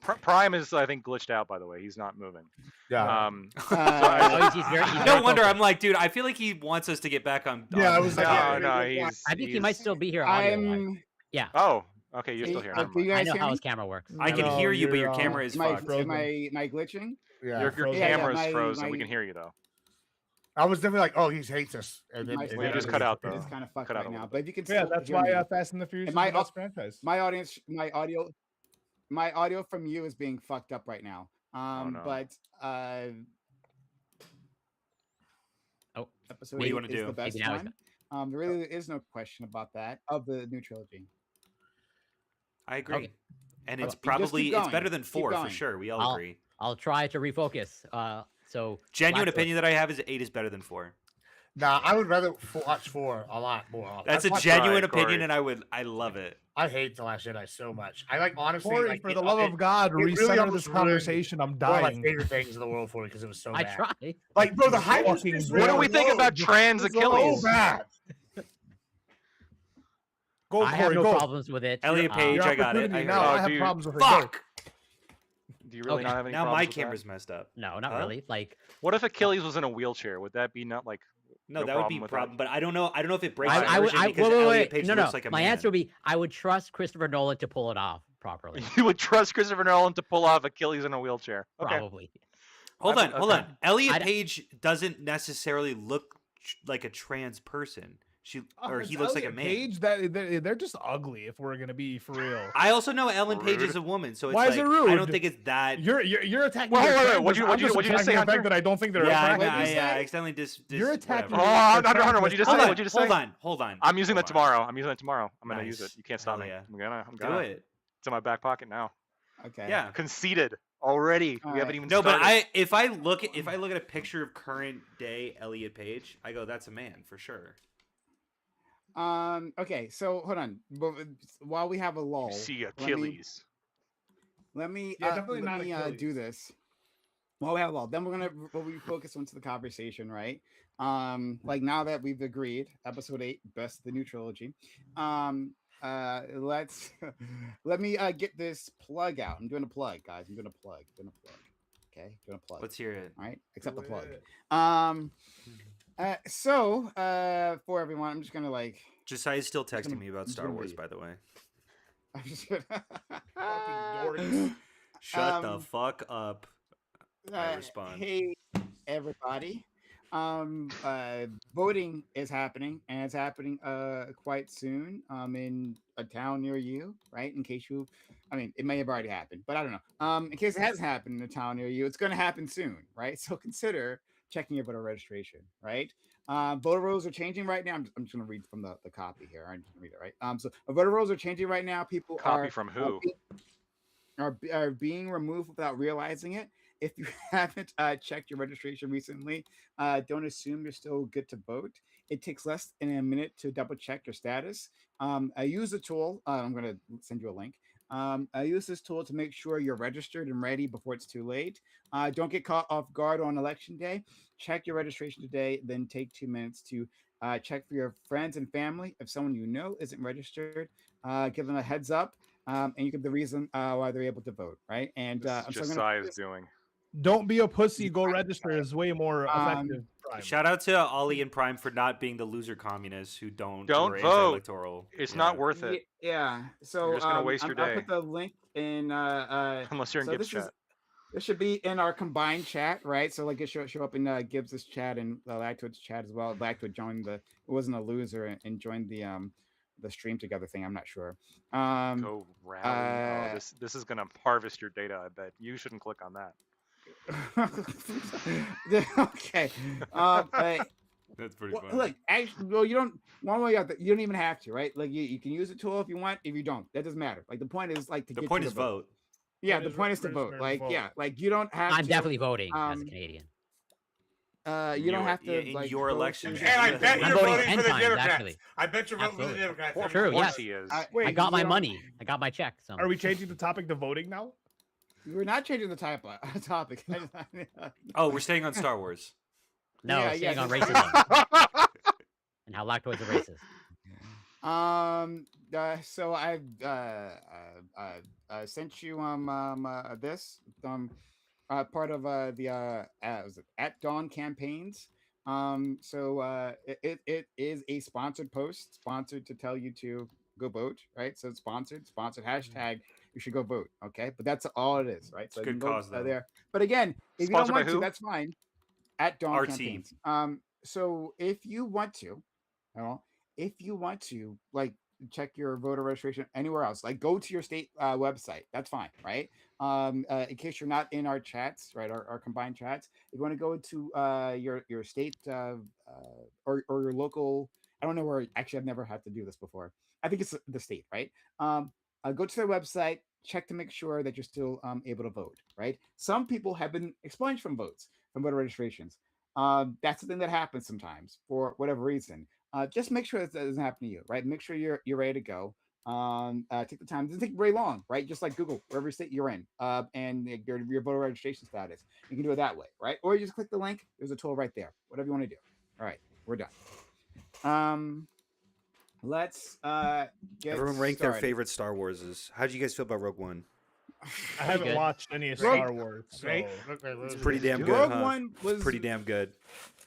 Prime is, I think, glitched out. By the way, he's not moving. yeah. Oh, he's very no wonder focused. I'm like, dude. I feel like he wants us to get back on. Yeah, I was No, like, yeah, no, yeah, he's. I think he he's- might still be here. audio-wise. I'm. Oh, okay, you're still here. Can Never mind. you I guys know hear how me? his camera works. I can No, hear you, but your you're, camera is Am I, fucked. frozen. am I glitching? yeah. Your frozen. camera my- is frozen. We my- can hear you though. I was definitely like, oh, he hates us. And then, My and Well, then you just it cut was- out, though. It's kind of fucked Cut out right a now, little but if you can Yeah, still that's hear why me. Fast and the Furious is Am the I best up- franchise. My audio from you is being fucked up right now. no. But Oh, episode what do you 8 wanna is do? the best Maybe now he's one. There really is no question about that of the new trilogy. I agree, Okay. and Okay. it's Just keep probably it's going. better than Keep 4 for going. sure. We all I'll- agree. I'll try to refocus. So Genuine Black opinion that I have is 8 is better than 4. Nah, I would rather watch 4 a lot more often. That's I'd a watch- genuine Corey. opinion, and I love it. I hate The Last Jedi so much. I like honestly. Corey, like, for it- the love it- of God, really recenter almost this ruined conversation. I'm one of my dying. favorite things in the world for me because it was so I bad. try. Like, bro, the hype was Fucking just What do so we think low. about trans It was Achilles? So bad. Go, I have Corey, no go. problems with it. Elliot Page, Your I got it. opportunity I now. heard I it. have dude. problems with it. Go. Fuck. Do you really Okay. not have any Now my problems with that? camera's messed up. No, not Huh? really. Like What if Achilles was in a wheelchair? Would that be not like? No, No that would problem be a with that. problem. But I don't know. I don't know if it breaks I, the I would. immersion I, because wait, wait, Elliot wait. Page No, looks no. like a My man. answer would be I would trust Christopher Nolan to pull it off properly. You would trust Christopher Nolan to pull off Achilles in a wheelchair. Okay. Probably. Hold on, hold Okay. on. Elliot I'd- Page doesn't necessarily look like a trans person. Or It's he looks like a Elliot man. Page, they're just ugly. If we're gonna be for real, I also know Ellen Page Rude. is a woman, so it's Why like is it I don't rude? think it's that. you're attacking. Well, their wait, trans- what'd you- I'm what'd you just attacking say, the Hunter? fact that I don't think they're Yeah, attractive. I accidentally You're attacking whatever. Hunter, what'd you just Hold say? on, What'd you just hold say? on, hold on. I'm using that hold on. tomorrow. I'm using that tomorrow. I'm gonna use it. Nice. You can't stop Hell me. yeah. I'm Do gonna. it. It's in my back pocket now. Okay. Yeah. Conceded already. All We haven't right. even No, but started. if I look at a picture of current day Elliot Page, I go, that's a man for sure. Okay. So hold on. While we have a lull, You see Achilles. let me Yeah, definitely not do Achilles. this. While we have a lull, then we're gonna refocus onto the conversation, right? Like now that we've agreed, episode 8, best of the new trilogy. Let's let me get this plug out. I'm doing a plug, guys. I'm doing a plug. Okay, doing a plug. Let's hear it. All right, accept the Do plug. it. So for everyone, I'm just gonna like Josiah's still texting gonna- me about I'm just Star gonna Wars, read. by the way. I'm just gonna dorks. Shut the Um, fuck up. I respond. Hey everybody. Voting is happening, and it's happening quite soon. In a town near you, right? In case you, I mean, it may have already happened, but I don't know. In case it hasn't happened in a town near you, it's going to happen soon, right? So consider checking your voter registration, right? Voter rolls are changing right now. I'm just going to read from the copy here. I'm just going to read it, right? So voter rolls are changing right now. People Copy are from who? are being removed without realizing it. If you haven't checked your registration recently, don't assume you're still good to vote. It takes less than a minute to double check your status. I use the tool. I'm going to send you a link. I use this tool to make sure you're registered and ready before it's too late. Don't get caught off guard on election day. Check your registration today, then take 2 minutes to check for your friends and family. If someone you know isn't registered, give them a heads up. And you give the reason why they're able to vote, right? And This I'm is still just gonna Sai is doing. Don't be a pussy. Go register is way more effective. Prime. Shout out to Ollie and Prime for not being the loser communists who Don't who are vote. anti-electoral. It's Yeah. not worth it Yeah. So You're just gonna waste your I day. put the link in. unless you're in So Gibbs this is chat. this should be in our combined chat, right? So like it show up in Gibbs's chat and Lactoid's chat as well. Lactoid joined it wasn't a loser and joined the stream together thing. I'm not sure. Go rally. uh, This is gonna harvest your data. I bet you shouldn't click on that. Okay. But That's pretty well, funny. look, actually, well, you don't. One way out, you don't even have to, right? Like you can use the tool if you want. If you don't, that doesn't matter. Like the point is like to the get point you is to vote. vote. Yeah, Point the is point is to register vote. and Like vote. yeah, like you don't have. I'm to, definitely voting as a um, Canadian. You don't have to. in like, your go election. through And I the- bet I'm you're voting voting 10 for the times, Democrats. actually. I bet you're voting for the Absolutely. Democrats. Of True, course yes. he is. I- Wait, I got you my don't- money. I got my check. So Are we changing the topic to voting now? We're not changing the topic. Oh, we're staying on Star Wars. no, Yeah, staying yeah, on this- racism and how Lactoid's a racist. So I've sent you this part of the was it at Dawn campaigns. So it is a sponsored post, sponsored to tell you to go vote, right? So it's sponsored hashtag. You should go vote, okay? But that's all it is, right? So you Good can go, cause, though. there. But again, if you don't Sponsored by want to, who? that's fine. At Dawn RT. campaigns. So if you want to, if you want to, like, check your voter registration anywhere else, like go to your state website, that's fine, right? In case you're not in our chats, right, our combined chats, if you want to go to your state or your local, I don't know where, actually I've never had to do this before, I think it's the state, right? Go to their website, check to make sure that you're still able to vote, right? Some people have been expunged from voter registrations. That's the thing that happens sometimes for whatever reason. Just make sure that doesn't happen to you, right? Make sure you're ready to go. Take the time. It doesn't take very long, right? Just like Google wherever state you're in, and your voter registration status. You can do it that way, right? Or you just click the link. There's a tool right there. Whatever you want to do. All right, we're done. Let's get Everyone rank their started. favorite Star Warses. How did you guys feel about Rogue One? I haven't good. watched any of Rogue- Star Wars. So Great. It's pretty damn good, Rogue huh? One was Pretty damn good.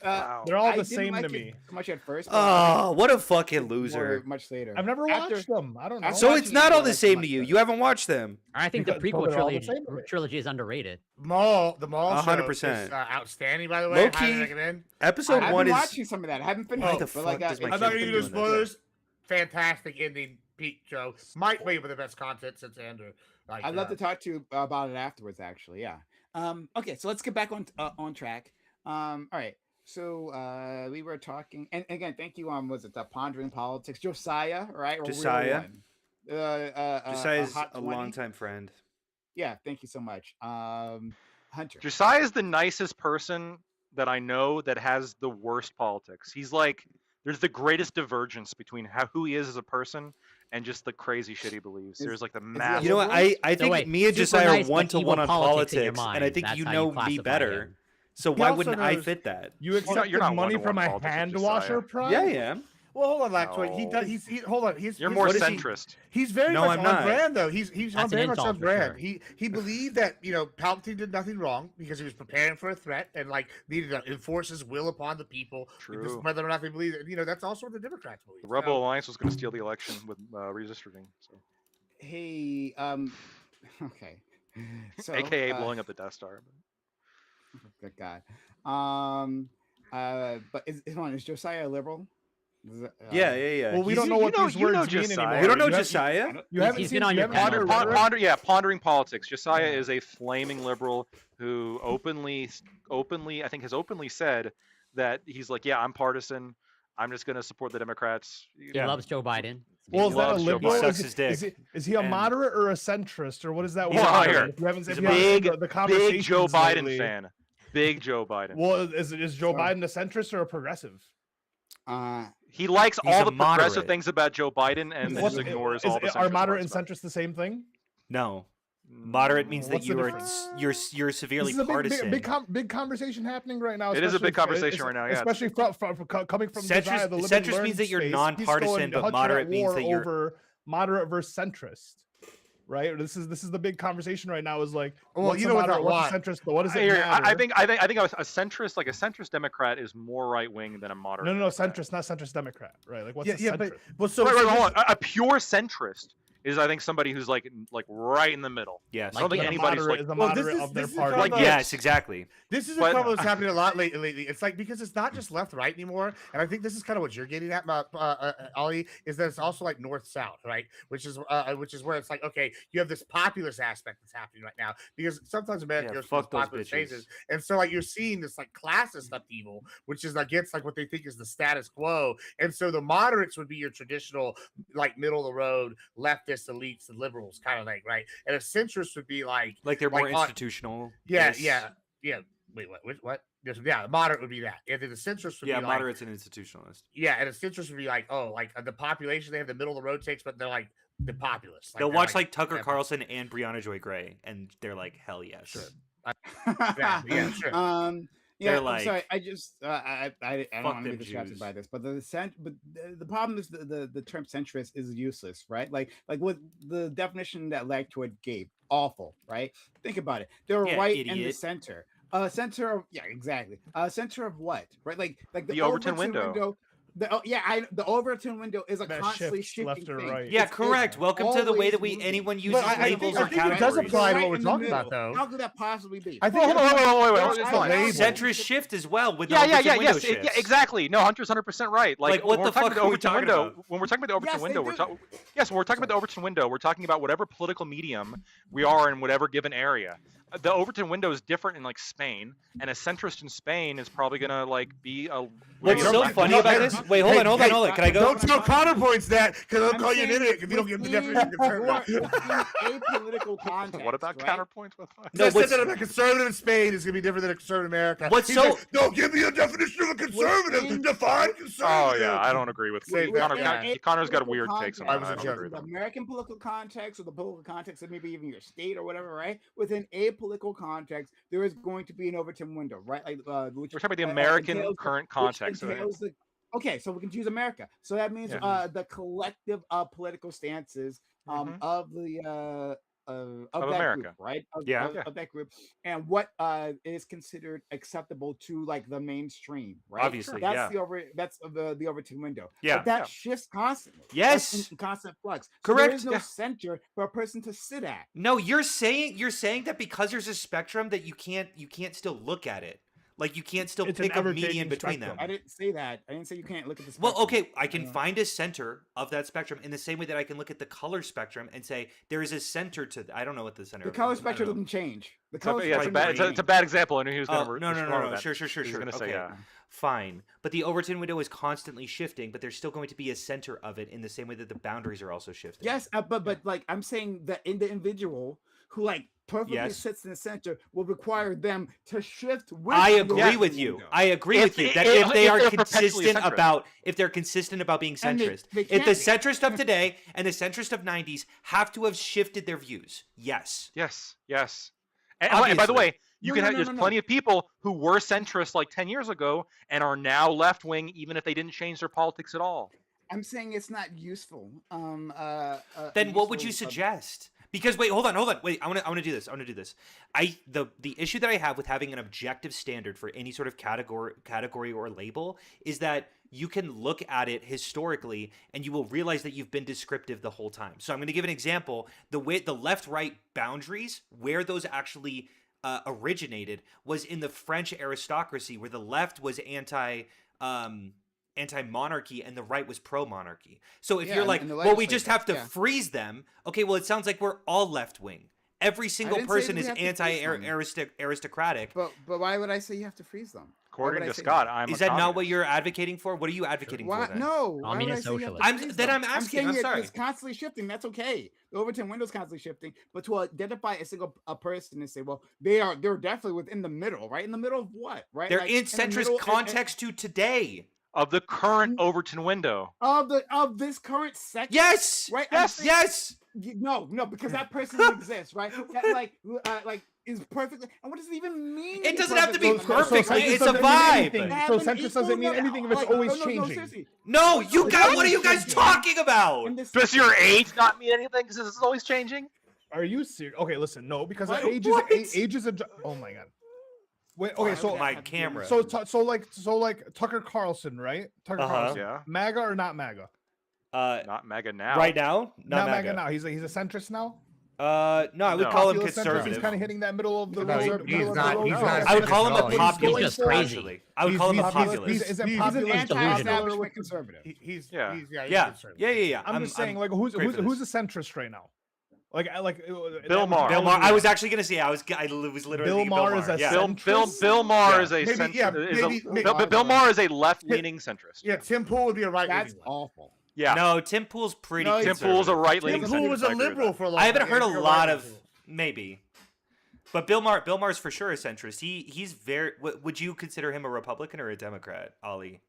Wow. they're all I the didn't same like to it me. so much at first. but I Oh, what a liked fucking it more loser. Much later. I've never After- watched them. I don't know. after So watching it's it, not I all the liked it same much to you. better. You haven't watched them. I think the Because- well, prequel they're all the trilogy same. trilogy is underrated. The mall show 100%. is outstanding, by the way. Highly Low-key, recommend. Episode I've one been is. watching some of that. I haven't finished Why it, the but like fuck does my I'm kid not gonna been give you doing the this? spoilers. Fantastic ending, Pete show. Might be with the best content since Andrew. Like, I'd love to talk to you about it afterwards. Actually, yeah. Okay, so let's get back on track. All right. So we were talking, and again, thank you. Was it the Pondering Politics? Josiah, right? Or Real Josiah. One? Josiah's Hot a 20? longtime friend. Yeah, thank you so much. Hunter. Josiah is the nicest person that I know that has the worst politics. He's like, there's the greatest divergence between who he is as a person and just the crazy shit he believes. Is- There's like the he a massive. You know what? liberal? I think wait, me and super Josiah nice, are but one to one evil on politics in your politics, and I mind. think That's you how know you me classify better. him. So He why also wouldn't I knows- fit that? You not- accepted you're not money one-to-one from a politics with hand Josiah. washer, Prime? Yeah, I am. Well, hold on, Lactoid. He No. does. Hold on. You're more What is he- centrist. He's very No, much I'm on not. brand, though. He's That's on an very much insult on for brand. sure. He believed that Palpatine did nothing wrong because he was preparing for a threat and like needed to enforce his will upon the people, regardless True. of whether or not they believe it. That's also what the Democrats believe. The Rebel Alliance was going to steal the election with redistricting, so. Hey. Okay. So, AKA blowing up the Death Star. Good God. But is Josiah a liberal? Is it, Yeah. Well, we He's- don't know you what know- these you know words mean Josiah. anymore. You don't know You have- Josiah? You haven't He's seen been on you your haven't panel. seen the rhetoric? Pondering politics. Josiah is a flaming liberal who openly, I think, has openly said that he's like, yeah, I'm partisan. I'm just going to support the Democrats. He loves Joe Biden. Well, is that a loves Joe liberal? Biden. Sucks Is, his dick. is he a And- moderate or a centrist, or what is that? He's word? a moderate. If you haven't, He's if a you haven't seen big, the big conversations Joe Biden lately- fan. Big Joe Biden. Well, is Joe So- Biden a centrist or a progressive? He likes He's all a the progressive moderate. things about Joe Biden and then What's- just ignores is- all the Are centrist moderate and parts centrist the same thing? No. Moderate means that What's the you are difference? you're severely This is a partisan. big conversation hapning right now. It is a big especially conversation right now, yeah. especially coming from Josiah, the Centrist liberal means that you're space. He's nonpartisan, going but hunting at moderate means war that you're- over moderate versus centrist. Right. This is the big conversation right now. Is like, Well, what's you a know what moderate, I what's a want? centrist? What does it Here, matter? I think a centrist Democrat is more right wing than a moderate. No, Democrat. centrist, not centrist Democrat. Right. Like, what's Yeah, a yeah, centrist? but so Right, hold on. A pure centrist is, I think, somebody who's like right in the middle. Yes. I don't think Like, anybody's moderate like. is a Well, this moderate is- of their this is party. kind Like, of- Yes, exactly. This is a But- problem that's happening a lot lately. It's like because it's not just left right anymore, and I think this is kind of what you're getting at, Ollie, is that it's also like north south, right? Which is where it's like, okay, you have this populist aspect that's happening right now because sometimes America Yeah, goes through fuck these those populist bitches. phases, and so like you're seeing this like classist upheaval, which is against like what they think is the status quo, and so the moderates would be your traditional like middle of the road leftist elites and liberals kind of thing, right? And a centrist would be like Like they're more Like, institutional. yeah, Yes. yeah. Wait, what? Yes, yeah, moderate would be that. And then the centrist would Yeah, be like, moderates and institutionalist. yeah, and the centrist would be like, oh, like the population they have the middle of the road takes, but they're like the populace. They'll they're watch like Tucker yeah, Carlson and Brianna Joy Gray, and they're like, hell yes. Sure. yeah, sure. Yeah, They're I'm like, sorry. I just I don't "Fuck want to be them distracted Jews." by this, but the problem is the term centrist is useless, right? Like what the definition that Lactoid gave, awful, right? Think about it. They're Yeah, right in the idiot. center. Center of exactly. Center of what? Right? Like The Overton window. The Overton window is a That constantly shifts shifting left or thing. right. Yeah, It's correct. Welcome to the way always that moving. anyone uses But labels or I think it does categories. apply to Right what we're in the talking about, middle. though. How could that possibly be? I think Hold on, wait, It's it's a fine. label. Centrist shift as well with the Yeah, Overton window yes, shifts. exactly. No, Hunter's 100% right. Like, what when the we're talking fuck about are we Overton talking window, about? when we're talking about the Overton Yes, they window, do. when we're talking about the Overton window, we're talking about whatever political medium we are in whatever given area. The Overton window is different in like Spain, and a centrist in Spain is probably gonna like be a. What's Wait, so no, funny no, about hey, this? Wait, hold on. Can I go? Don't tell counterpoints that because they'll I'm call you an saying idiot if you don't give them the within definition of conservative. apolitical context. What about right? counterpoints with? No, I said what's- that a conservative in Spain is going to be different than a conservative in America. What's He's so- like, no, give me a definition of a conservative. Within- Define Oh conservative. yeah, I don't agree with Say Connor. that. Connor's got a Political weird takes on context, that. I was a don't agree with the them. American political context or the political context of maybe even your state or whatever, right? Within a political context, there is going to be an Overton window, right? Like which We're talking about the American entails current which context of it. entails okay, so we can choose America. So that means Yeah. the collective political stances Mhm. of the that America. group, right? Yeah. Yeah. Of that group, and what is considered acceptable to like the mainstream, right? Obviously, that's yeah. that's the Overton window. Yeah. But that Yeah. shifts constantly. That's Yes. in constant flux. So Correct. there is no Yeah. center for a person to sit at. No, you're saying that because there's a spectrum that you can't still look at it. Like you can't still It's an pick a ever-changing median between spectrum. them. I didn't say that. I didn't say you can't look at the Well, spectrum. okay, I can Uh, find a center of that spectrum in the same way that I can look at the color spectrum and say there is a center to. I don't know what the center. The of color it is. I don't spectrum know. doesn't change. The So, color yeah, spectrum bad- doesn't it's a change. bad example. I knew he was Oh, going to no. Sure. He was going to say Okay. yeah. Fine. But the Overton window is constantly shifting, but there's still going to be a center of it in the same way that the boundaries are also shifting. Yes, but like I'm saying that in the individual who like perfectly Yes. sits in the center will require them to shift with I the agree Overton with you. window. I agree If- with you that if- if they if are they're perpetually consistent centrist. about if they're consistent about being And centrist. they If can't the be. centrist of today and the centrist of 90s have to have shifted their views. Yes. Yes. And by the Obviously. way, you No, can no, have no, there's no, no. plenty of people who were centrist like 10 years ago and are now left wing, even if they didn't change their politics at all. I'm saying it's not useful. Then what would you useful, suggest? Because wait, hold on. Wait, I want to do this. The issue that I have with having an objective standard for any sort of category or label is that you can look at it historically and you will realize that you've been descriptive the whole time. So I'm going to give an example. The way the left-right boundaries, where those actually originated, was in the French aristocracy, where the left was anti-monarchy and the right was pro-monarchy. So if Yeah, you're and- like, and the well, we just have to legislature, yeah. freeze them. Okay, well, it sounds like we're all left-wing. Every single didn't say person that is we have to freeze them. anti-aristocratic. But why would I say you have to freeze them? Why would According I to say Scott, that? I'm Is a that not what communist. you're advocating for? What are you advocating Why? for then? No. Why would I Communist say you have to socialist. freeze Then them? I'm asking, saying I'm sorry. It's constantly shifting. That's okay. The Overton window's constantly shifting. But to identify a person and say, well, they're definitely within the middle, right? In the middle of what? Right? They're Like, in the centrist middle- context to today. Of the current Overton window. of this current section. Yes. Right? I'm saying- Yes. No, because that person exists, right? That like is perfectly. And what does it even mean? It be doesn't have to be perfectly under- perfect. centrist It's a doesn't mean vibe. anything. Have So an centrist doesn't equal mean amount- anything if it's like, always no, changing. seriously. No, you It's guys. What are always you guys changing. talking about? In this- Does your age not mean anything because this is always changing? Are you serious? Okay, listen, no, because What? age What? is a. Oh my god. Wait. Okay, so my camera. so like Tucker Carlson, right? Tucker Uh-huh. Carlson. Yeah. MAGA or not MAGA? Not MAGA now. Right now, Not MAGA now. He's a centrist now. No, I would No. call him Populist centrist. He's conservative. kind of hitting that middle of the No, road. he's middle of the not- road he's zone. not I would call him No, a he's populist. just crazy. Actually, I would call him a he's- populist. Is it He's an populist? delusional. anti-establishment conservative. He's Yeah. he's Yeah. conservative. I'm just saying, like, who's great for who's this. a centrist right now? Like Bill Maher. Bill Maher. I was actually gonna say I was literally Bill thinking Maher Bill is Maher. a Yeah. centrist? Bill Maher Yeah. is a Maybe- centrist. yeah, is a- maybe- Bill Maher is a left-leaning centrist. Yeah, Tim Pool would be a right. That's awful. Yeah. No, Tim Pool's pretty. No, Tim he's- Pool's a conservative. right-leaning Tim centrist. Pool was I a agree with liberal that. for a long I time. haven't heard a You're lot right. of maybe, but Bill Maher's for sure a centrist. He's very. Would you consider him a Republican or a Democrat, Ollie,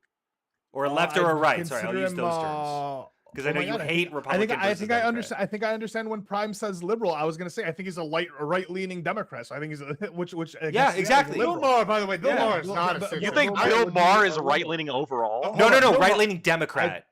or a left or a right? Sorry, I'll use those terms because I know you hate Republican. I think I versus understand. I think I understand when Prime says liberal. I was gonna say I think he's a right-leaning Democrat. So I think he's a, which Yeah, exactly. Bill liberal. Maher, by the way, Bill Yeah, Maher is Bill- not a Bill- centrist. You think I Bill would Maher be is a right-leaning overall? No, Hold on, right-leaning Democrat.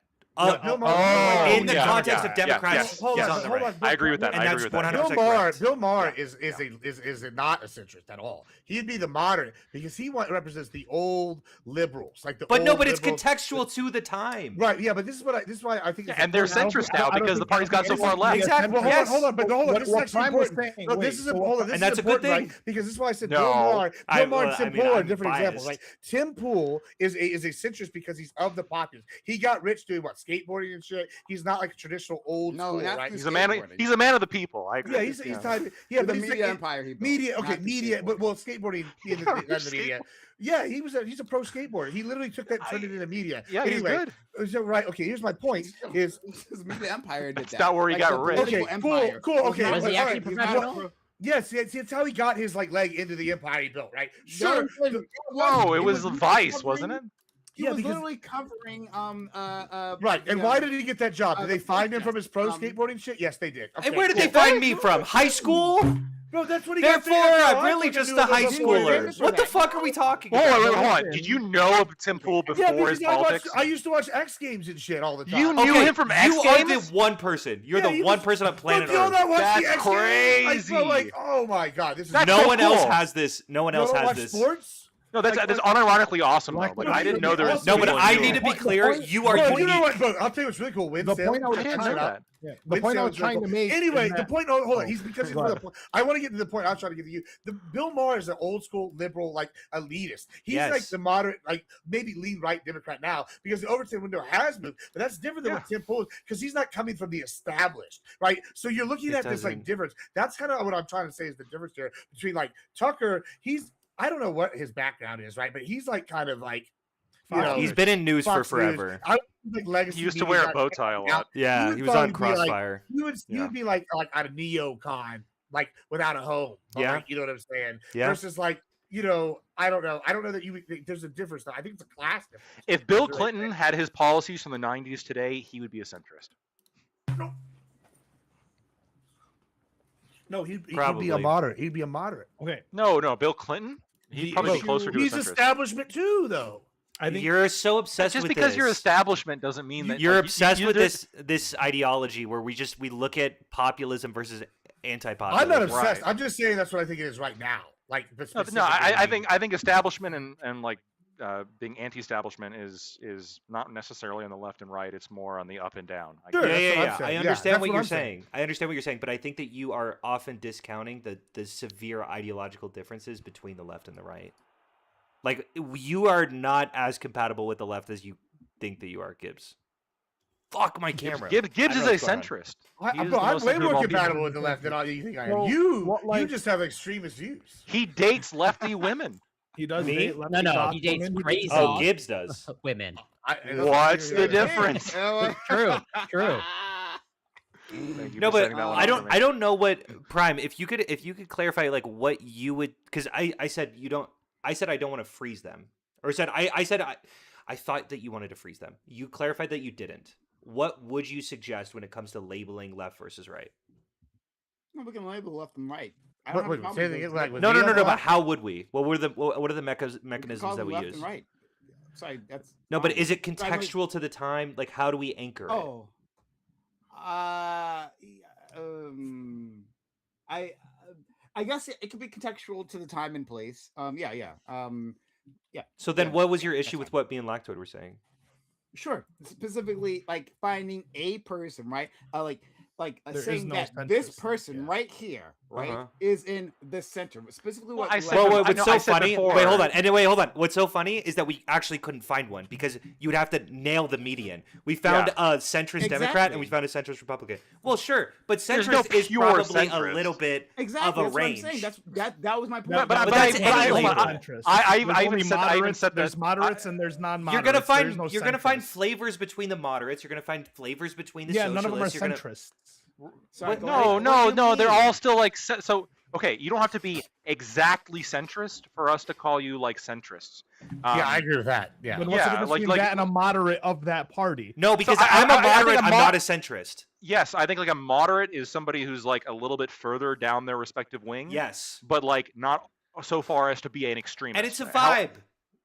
Bill Maher- Oh, in the yeah, context yeah, of yeah, Democrats, yes, Hold he's on, on the hold right. on. I agree with that. And I that's agree with that. 100% Bill Maher, correct. Bill Maher Yeah, is not a centrist at all. He'd be the modern because he represents the old liberals, like the. But no, old but it's liberals. contextual to the time. Right, yeah, but this is why I think. It's And they're important. centrist I now don't because think- the party's got so I don't far think left. it's Exactly. Well, Yes. hold on, but hold on. What- This is what actually Prime was important. saying- No, wait, this is so what- hold on. This And is that's a good important, thing. right? Because this is why I said No. Bill Maher. Bill Maher and I Tim mean, Pool are I'm different examples. biased. Like Tim Pool is a centrist because he's of the populace. He got rich doing what, skateboarding and shit. He's not like a traditional old No, school, not right? the He's a man. skateboarding. He's a man of the people. I agree. Yeah, he's tied. Yeah, The but he's media like- empire he built, Media, okay, not the media, but skateboarding. well, skateboarding in the media. Yeah, he's a pro skateboarder. He literally took that and turned it into media. Yeah, he's Anyway, good. So, right, okay. Here's my point: is His media empire did That's that. not where he got the rich. political Okay, empire cool, okay, Was but he all actually right, he's not professional? pro- yes, it's how he got his like leg into the empire he built, right? Sure. No, it was Vice, wasn't it? He Yeah, was because- literally covering Right, and why did he get that job? Did the they find him protest, from his pro um, skateboarding shit? Yes, they did. And Okay, where did they cool. find me from? High school? Bro, that's what he got Therefore, figured out. I'm I really fucking just knew a it high was before schooler. this. What the fuck are we talking Hold on, about? wait, hold on. Did you know of Tim Pool Yeah, before his because politics? I used to watch X Games and shit all the time. You knew him from X you are Games? the one person. You're Yeah, the he one was- person on planet Don't you all Earth. not watch That's the X Games? Like, bro, crazy. like, oh my god, this is That's No so one else cool. has this. No one You else don't has watch this. sports. No, that's Like, unironically awesome though. Like, Like no, I didn't know you'd be there was. awesome. No, but people I doing need to it. be clear. You are Bro, unique. you know what, bro? I'll tell you what's really cool. Win The sale. point I was I didn't trying know to that. the Win point I sale was is really trying to cool. make. is Anyway, the that- point. Hold on. Oh, He's because go for the ahead. point. I want to get to the point I was trying to get to you. The Bill Maher is an old school liberal, like elitist. He's like Yes. the moderate, like maybe lean right Democrat now because the Overton window has moved. But that's different than what Tim Pool is because he's not coming from the established, right? So you're looking It at this like doesn't- difference. That's kind of what I'm trying to say is the difference here between like Tucker. I don't know what his background is, right? But he's like kind of like. You know, He's been in news for Fox News. forever. I like legacy He used to media wear a guy. bow tie a lot. Yeah, would he was on probably be like- Crossfire. You Yeah. would be like at a neocon, like without a home. But, Yeah. like, you know what I'm saying? Yeah. Versus like, you know, I don't know. I don't know that there's a difference though. I think it's a class difference. If Bill That's really Clinton had his policies from the '90s today, he would be a centrist. No, he'd be Probably. a moderate. He'd be a moderate. Okay, No, Bill Clinton. He'd probably be issue- closer to a He's centrist. establishment too, though. I think You're so obsessed Just with because this. you're establishment doesn't mean that You're like, obsessed with there's- this ideology where we look at populism versus anti-populism. I'm not obsessed. right. I'm just saying that's what I think it is right now. Like, but No, specifically, I think establishment and like being anti-establishment is not necessarily on the left and right. It's more on the up and down. I Sure. guess. Yeah, That's yeah, what I'm yeah. saying. I Yeah, understand that's what what you're I'm saying. saying. I understand what you're saying, but I think that you are often discounting the severe ideological differences between the left and the right. Like you are not as compatible with the left as you think that you are, Gibbs. Fuck my camera. Gibbs I is know a what's going on. centrist. I, He is bro, the I'm most way centrist of more all people. compatible with the left than all you think I am. So, You what, like- just have extremist views. He dates lefty women. he does Me? date lefty No, goth he dates women, crazy. Oh, Gibbs does. Women. What's the difference? True. Thank you No, for but setting that one I up don't. for me. I don't know what Prime. If you could clarify like what you would, because I said you don't. I said I don't want to freeze them, or said I said I thought that you wanted to freeze them. You clarified that you didn't. What would you suggest when it comes to labeling left versus right? No, we can label left and right. I Wait, don't have a wait, problem say with it again, those like, labels. with No, no, Neo no, no. But left? how would we? What are the We can mechanisms call that it we left use? and right. Sorry, that's No, but fine. is it But I mean- contextual to the time? Like, how do we anchor it? Oh, I guess it could be contextual to the time and place. Yeah. So then, yeah, what was your that's issue with fine. what me and Lactoid were saying? Sure. Specifically, like finding a person, right? There is Saying no that this centrist, person yeah. right here, right, Uh-huh. is in the center. Specifically, Well, what I left- said- Well, I what's know- so I said funny? before- Wait, hold on. Anyway, hold on. What's so funny is that we actually couldn't find one because you would have to nail the median. We found a centrist Democrat and we Exactly. found a centrist Republican. Well, sure, but There's no centrist is pure probably a centrist. little bit exactly of a that's range. What I'm saying. That was my point. But But I- that's but I- any hold on, label. Centrist. I There's even only said- I even moderates, said there's that- moderates and there's non-moderates. You're gonna find There's no you're gonna find centrists. flavors between the moderates. You're gonna find flavors between the Yeah, socialists. none of them are you're gonna- centrists. Sorry, What? go No, ahead. What no, do you no. They're mean? all still like so. Okay, you don't have to be exactly centrist for us to call you like centrists. Yeah, I agree with that. Yeah. Then what's the Yeah, difference like- between like- that and a moderate of that party? No, because I- I'm a I think moderate. a I'm mo- not a centrist. Yes, I think like a moderate is somebody who's like a little bit further down their respective wing. Yes, but like not so far as to be an extremist. and it's a How- vibe.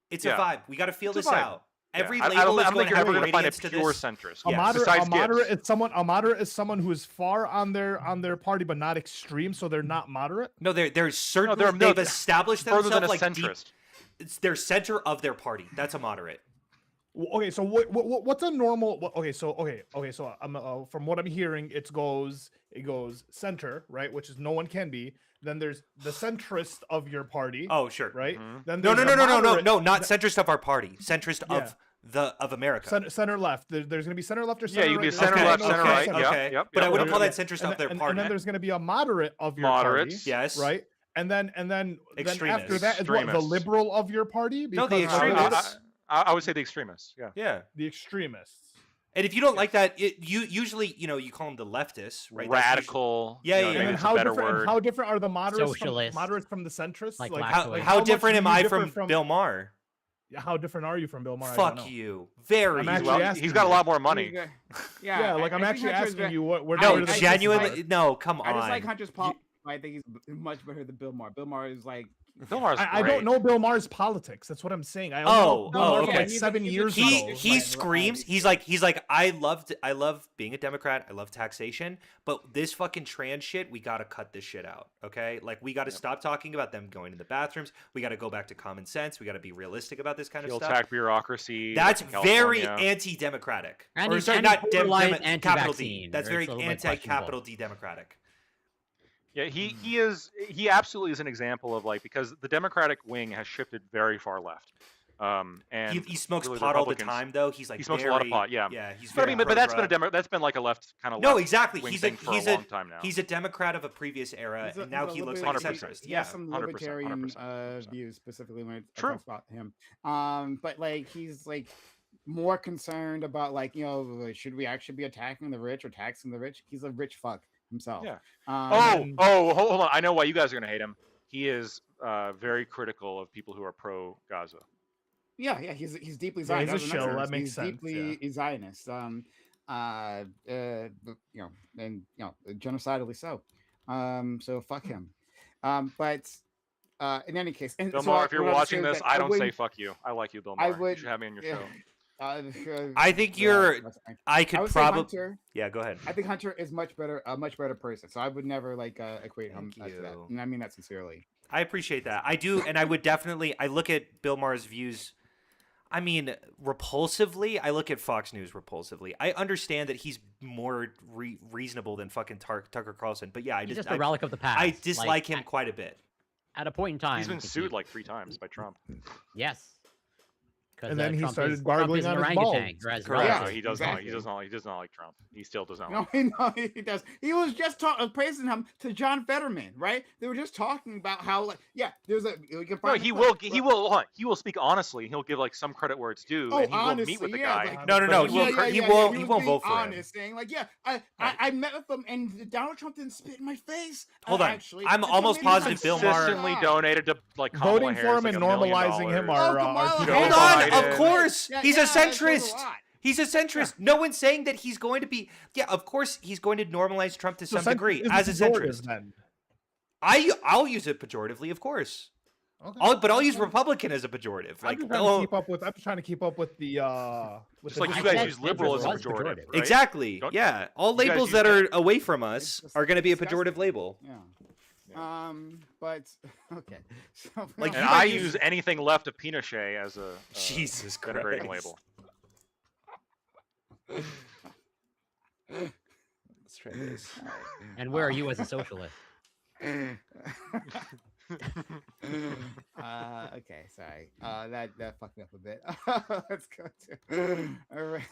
It's a Yeah. vibe. We got to feel It's a this vibe. out. Yeah, Every I label don't is think going to you're have ever a going to find a radiance to pure this. centrist. A Yes. moderate, Besides a moderate Gibbs. is someone. A moderate is someone who is far on their party, but not extreme, so they're not moderate. No, they're certainly no, they've they're established further than themselves a like deep. centrist. It's their center of their party. That's a moderate. Okay, so what's a normal? Okay, so I'm from what I'm hearing, it goes center, right, which is no one can be. Then there's the centrist of your party, Oh, sure. right? Mhm. Then No, there's no, a no, no, no, no, moderate- no, not centrist of our party. Centrist Yeah. of America. center left. There's gonna be center left or Yeah, center you can be right. center Okay, left, okay, center right. okay. Yep, yep. But I yep. wouldn't call that Okay. centrist of their party. And then there's gonna be a moderate of your Moderates. party, Yes. right? And then after Extremists. that is what, the Extremists. liberal of your party. No, the Because extremists. I would say the extremists. Yeah. Yeah. The extremists. And if you don't like that, you usually you call them the leftists, right? That's Radical. Yeah, you know, yeah, maybe And then it's a how better different? And word. how different are the moderates Socialist. from the centrists? Like Like, Lactoid. How, Like, how much different do am you I differ from Bill Maher? How different are you from Bill Maher? I Fuck don't know. you. Very. I'm He's, actually well, asking he's got a you. lot more money. Yeah, like I'm I think actually Hunter's asking very- you what. Where No, where does- I genuinely. dislike- No, come on. I just like Hunter's I think he's much better than Bill Maher. Bill Maher is like Bill Maher's I great. don't know Bill Maher's politics. That's what I'm saying. I only know Bill Maher from okay. like He's 7 years ago. He Right, screams. right. He's like I love being a Democrat. I love taxation, but this fucking trans shit, we gotta cut this shit out. Okay, like we gotta stop talking about them going to the bathrooms. We gotta go back to common sense. We gotta be realistic about this kind of He'll stuff. attack bureaucracy. That's like in very California. anti-democratic. And Or he's- sorry, and he's not dem- borderline dem- capital D. anti-vaccine, That's or very it's a little bit anti-capital D democratic. Yeah, he absolutely is an example of like because the Democratic wing has shifted very far left. And He smokes really pot all the Republicans- time, though. He's like he smokes a lot of very- pot, yeah. Yeah, he's But I very mean, but that's been pro-drug. that's been like a left kind of No, exactly. wing He's thing for a long time now. He's a Democrat of a previous era, He's a- and now he's a he looks liberal- like a 100%. centrist. He Yeah, has some 100%, libertarian 100%. views specifically when it True. talks about him. But like he's like more concerned about like should we actually be attacking the rich or taxing the rich? He's a rich fuck himself. Yeah. Um, Hold on. I know why you guys are gonna hate him. He is very critical of people who are pro Gaza. Yeah, he's deeply Yeah, he's Zionist. a That's shill, another- that makes he's sense, deeply Zionist. And genocidally so. So fuck him. But in any case, and Bill so Maher, if you're what I was watching saying this, is that I don't say wouldn't- fuck you. I like you, Bill I Maher. You would- should have me on your yeah. show. I think you're- that's fine. I I could would say probably. Hunter. Yeah, go ahead. I think Hunter is a much better person. So I would never like equate him Thank to that. you. And I mean that sincerely. I appreciate that. I do, and I would definitely. I look at Bill Maher's views. I mean, repulsively. I look at Fox News repulsively. I understand that he's more reasonable than fucking Tucker Carlson, but yeah, I He's just just a relic of the past. I Like, dislike him quite a bit. at a point in time. He's been if sued he- like 3 times by Trump. Yes. 'Cause, And then he Trump started is, gargling Trump is on an his balls. orangutan, or as Correct. Rob No, says. he does not. exactly. He does not like Trump. He still does not. No, he does. He was just praising him to John Fetterman, right? They were just talking about how, like, yeah, there's a. You can No, find the he clip, will. but- He will. Hold on. He will speak honestly. He'll give like some credit where it's due, Oh, and he will honestly, meet with the yeah, guy. like- No, but no, he will. he was won't being vote for him. honest, saying like, yeah, I met with him, and Donald Trump didn't spit in my face. Hold on. Actually, I'm And so almost maybe he's positive Bill Maher- Consistently donated to like Kamala Voting for Harris, him like and $1 million. normalizing him Oh, are Kamala two Joe Hold different on, things. Biden. of course. Yeah, He's yeah, a that shows a centrist. lot. He's a centrist. No one's saying that he's going to be. Yeah, of course he's going to normalize Trump to So some degree is as a pejorative centrist. then. I'll use it pejoratively, of course. Okay. But I'll use Republican as a pejorative. Like, I'm just trying to keep up with. I'm just trying to keep up with the. With Just the like I you said guys use liberal as a centrist was pejorative. pejorative. Right? exactly. Don't- Yeah, all you guys labels use that that- are away from us just are going to be a disgusting. pejorative label. Yeah. Yeah. But okay. So, Like, no, And you I guys use- use anything left of Pinochet as a Jesus denigrating Christ. label. Let's try this. And where are you as a socialist? Okay, sorry. That fucked me up a bit. Let's go to. All right.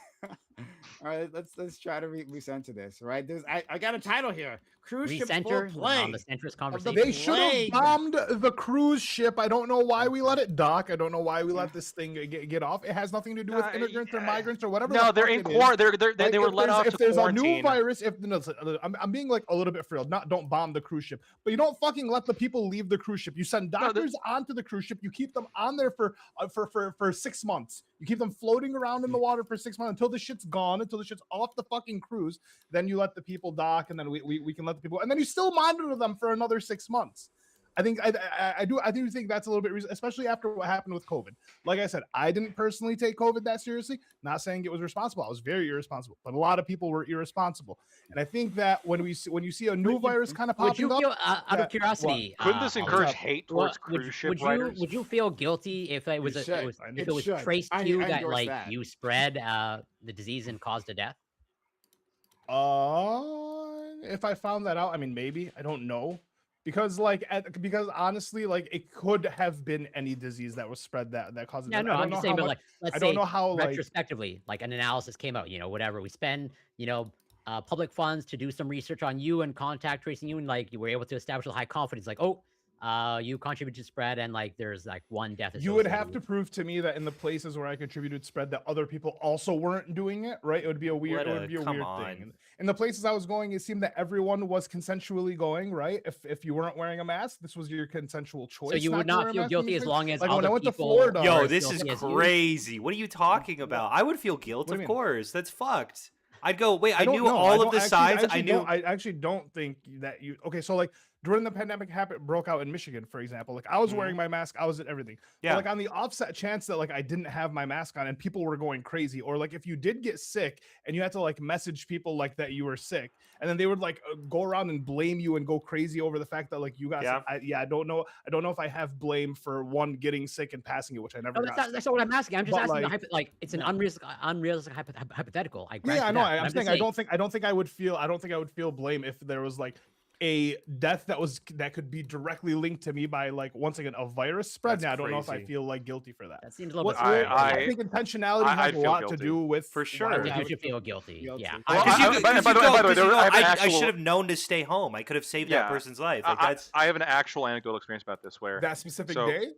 All right. Let's try to recenter this. Right. I got a title here. Cruise ship full Recenter play. on the centrist conversation. They should have Plague. bombed the cruise ship. I don't know why we let it dock. I don't know why we let this thing get off. It has nothing to do with immigrants or yeah. migrants or whatever. No, the they're fuck in it is. quarantine. Like, They were if let there's- off if to there's quarantine. a new virus, I'm being like a little bit frilled. Don't bomb the cruise ship, but you don't fucking let the people leave the cruise ship. You send No, the- doctors onto the cruise ship. You keep them on there for 6 months. You keep them floating around in the water for 6 months until the shit's gone, until the shit's off the fucking cruise. Then you let the people dock, and then we can let the people, and then you still monitor them for another 6 months. I think I do think that's a little bit, especially after what happened with COVID. Like I said, I didn't personally take COVID that seriously. Not saying it was responsible. I was very irresponsible, but a lot of people were irresponsible. And I think that when you see a new virus kind of Would popping you up, feel, out of that- curiosity, Couldn't this I'll encourage tell- hate well, towards cruise ship would you riders? would you feel guilty if it was It if should. it was, It if it was should. traced I to you that endorse like that. you spread the disease and caused a death? if I found that out, I mean, maybe, I don't know. Because honestly, like it could have been any disease that was spread that caused it. Yeah, no, I'm just saying, but like, let's I say don't know how, like- retrospectively, like an analysis came out, whatever. We spend, public funds to do some research on you and contact tracing you, and like you were able to establish a high confidence, like, you contributed to spread, and like there's like one death. You would have associated to with- prove to me that in the places where I contributed spread that other people also weren't doing it, right? It would be a weird, come thing. on. In the places I was going, it seemed that everyone was consensually going, right? If you weren't wearing a mask, this was your consensual choice. So you would to wear not a feel mask in guilty these as things. long as Like, when I other went to people Florida, Yo, are this still is guilty as you. crazy. What are you talking about? I would feel guilt, What do of you mean? course. That's fucked. I'd go, wait, I don't knew know. all of don't the actually- sides. I actually knew. don't- I actually don't think that you. Okay, so like during the pandemic broke out in Michigan, for example. Like I was wearing my mask, I was at everything. Yeah. But, like on the offset chance that like I didn't have my mask on and people were going crazy, or like if you did get sick and you had to like message people like that you were sick, and then they would like go around and blame you and go crazy over the fact that like you got Yeah. sick. I don't know if I have blame for one getting sick and passing it, which I never No, got. that's not what I'm asking. I'm just But, asking like, it's an unrealistic hypothetical. I Yeah, I know. I'm I'm just saying I don't think I would feel blame if there was like a death that could be directly linked to me by like once again a virus spread. That's Now I don't know if I crazy. feel like guilty for that. That seems a little bit. I think intentionality has I'd a feel lot to guilty. do with For why sure. we You would should feel guilty. Yeah. Well, Because I- you, by the- because you by the- go- by the way, because you there- go, I have an I actual- should have known to stay home. I could have saved that Yeah. person's life. Like that's I have an actual anecdotal experience about this where that specific so day.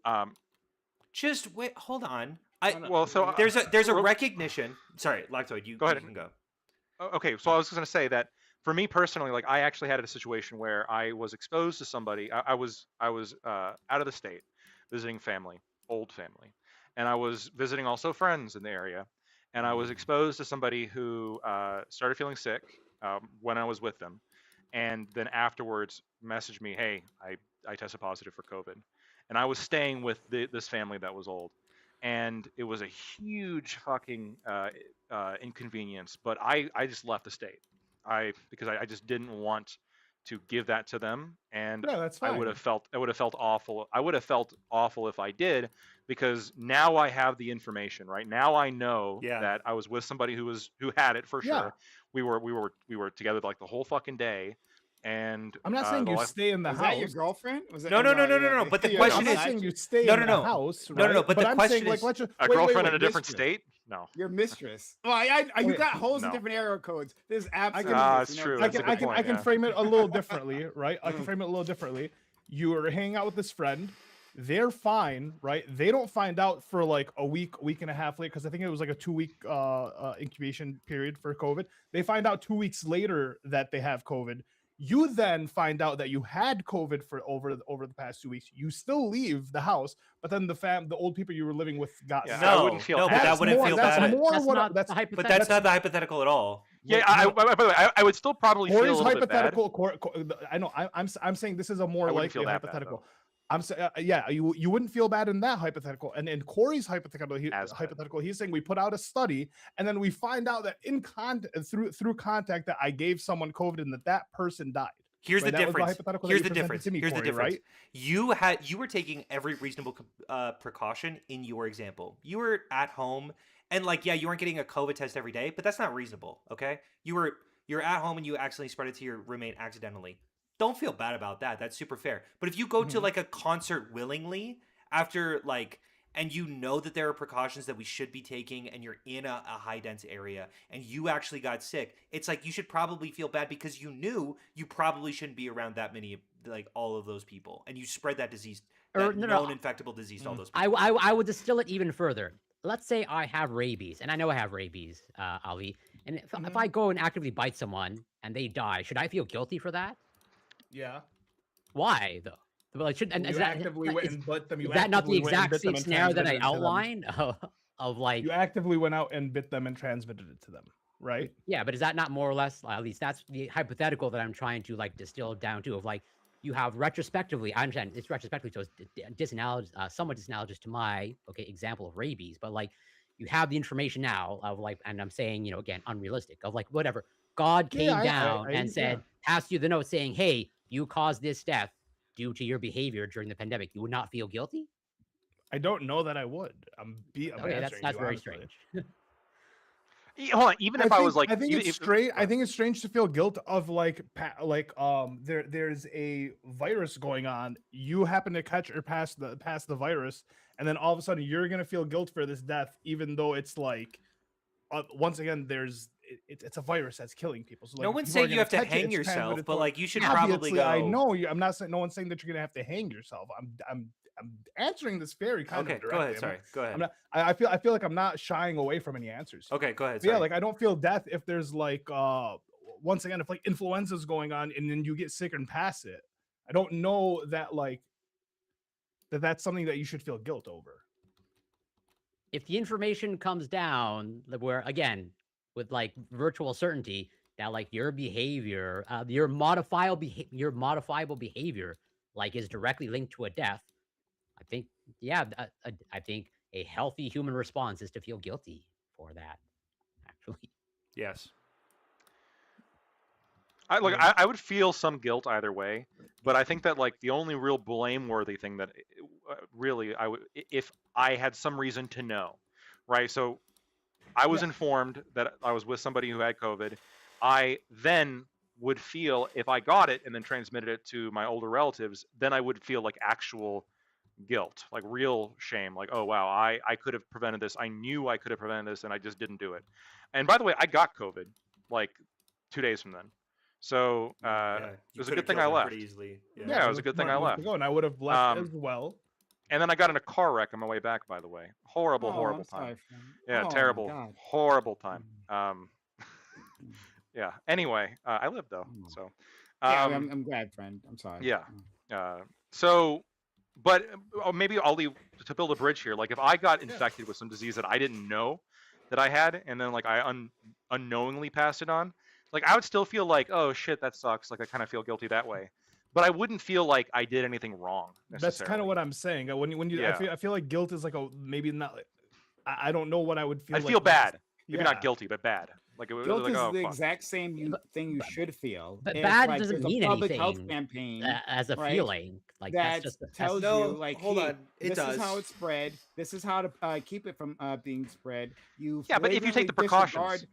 just wait. Hold on. Well, so There's a real- recognition. Sorry, Lactoid. You Go ahead. You can go. Okay, so I was going to say that for me personally, like I actually had a situation where I was exposed to somebody. I was out of the state, visiting family, old family, and I was visiting also friends in the area, and I was exposed to somebody who started feeling sick when I was with them, and then afterwards messaged me, "Hey, I tested positive for COVID," and I was staying with this family that was old, and it was a huge fucking inconvenience. But I just left the state. Because I just didn't want to give that to them, and Yeah, that's I fine. would have felt awful. I would have felt awful if I did, because now I have the information. Right now I know Yeah. that I was with somebody who had it for Yeah. sure. We were together like the whole fucking day, and I'm not saying the you life- stay in the Was house. that your girlfriend? Was that No, your, no, no, no, no, but the your question I'm is- not saying you stay No, in no, the no. house. No, no, no, right? but the I'm question saying, like, is- let's just, a wait, girlfriend in wait, a different listen. state. No. your mistress. Well, you Wait, got holes in no. different area codes. There's absolutely. Ah, it's true. I That's a can, good I can, point, I can yeah. frame it a little differently, right? I can frame it a little differently. You are hanging out with this friend. They're fine, right? They don't find out for like a week and a half later, because I think it was like a 2-week incubation period for COVID. They find out 2 weeks later that they have COVID. You then find out that you had COVID for over the past 2 weeks. You still leave the house, but then the old people you were living with got Yeah, sick. I No, wouldn't feel no, but as- that wouldn't feel that's bad. more That's what not that's the But hypothetical. that's not the hypothetical at all. Yeah, by the way, I would still probably feel a Corey's little bit bad. hypothetical. I know. I'm saying this is a more I wouldn't likely feel that bad, hypothetical. I'm saying, yeah, you wouldn't feel bad in that hypothetical, and in Corey's hypothetical, As bad. he's saying we put out a study, and then we find out that through contact that I gave someone COVID and that person died. Here's Right, the that was the difference. hypothetical that Here's you the presented difference. to me, Here's the Corey, difference. right? You were taking every reasonable precaution in your example. You were at home, and like, yeah, you weren't getting a COVID test every day, but that's not reasonable. Okay, you're at home and you accidentally spread it to your roommate accidentally. Don't feel bad about that. That's super fair. But if you go to like a concert willingly after like, and you know that there are precautions that we should be taking, and you're in a high dense area and you actually got sick, it's like you should probably feel bad because you knew you probably shouldn't be around that many, like all of those people, and you spread that disease, that No, known infectable disease to all those I, people. I would distill it even further. Let's say I have rabies, and I know I have rabies, Ali. And if I go and actively bite someone and they die, should I feel guilty for that? Yeah. Why though? Like, You actively went and bit them. is You that not the actively went and exact bit them same and scenario that I transmitted it to them. outlined of like? You actively went out and bit them and transmitted it to them, right? Yeah, but is that not more or less, at least that's the hypothetical that I'm trying to like distill down to, of like, you have retrospectively, I understand it's retrospectively, so it's somewhat disanalogous to my example of rabies, but like, you have the information now of like, and I'm saying, again, unrealistic, of like, whatever, God came Yeah, down I- and said, passed you the note saying, hey, you caused this death due to your behavior during the pandemic. You would not feel guilty? I don't know that I would. I'm Okay, answering that's you, very honestly. strange. Hold on, even if I was like, I think even it's if- strange. I think it's strange to feel guilt of like, there's a virus going on. You happen to catch or pass the virus, and then all of a sudden you're gonna feel guilt for this death, even though it's like, once again, it's a virus that's killing people. So, like, No one's people are saying you gonna have to catch it, hang it's yourself, transmitted but to- like you should probably Obviously, go. I know you. I'm not saying no one's saying that you're gonna have to hang yourself. I'm answering this very kind Okay, of go directly. ahead. Sorry, go ahead. I'm not. I feel like I'm not shying away from any answers. Okay, go ahead. But yeah, sorry. like I don't feel death if there's like once again, if like influenza's going on and then you get sick and pass it. I don't know that like that's something that you should feel guilt over. If the information comes down where, again, with like virtual certainty that like your behavior, your modifiable behavior, like is directly linked to a death, I think, yeah, I think a healthy human response is to feel guilty for that. Actually, Yes. I would feel some guilt either way, but I think that like the only real blameworthy thing that really I would if I had some reason to know, right? So I was informed that I was with somebody who had COVID. I then would feel if I got it and then transmitted it to my older relatives, then I would feel like actual guilt, like real shame, like, oh wow, I could have prevented this. I knew I could have prevented this and I just didn't do it. And by the way, I got COVID like 2 days from then. So it was a good thing I left. Pretty easily. Yeah, it was a good thing I left. And I would have left as well. And then I got in a car wreck on my way back, by the way. Horrible, Oh, horrible I'm time. sorry, friend. Yeah, Oh, my terrible, God. horrible time. Yeah. Anyway, I lived though, so. Yeah, I'm glad, friend. I'm sorry. Yeah. So, but maybe I'll leave to build a bridge here. Like, if I got infected with some disease that I didn't know that I had, and then like I unknowingly passed it on, like I would still feel like, oh shit, that sucks. Like I kind of feel guilty that way, but I wouldn't feel like I did anything wrong. That's kind of what I'm saying. When you, I feel like guilt is like a maybe not. I don't know what I would feel. I'd like feel bad. Maybe Yeah. not guilty, but bad. Like it was Guilt like, is oh, the fuck. exact same thing you should feel. But If, bad like, doesn't there's a mean public health anything, campaign as a right, feeling. Like that that's just tells No, you, like, hold hey, on, it this does. is how it's spread. This is how to keep it from being spread. You Yeah, but if you take the flagrantly precautions.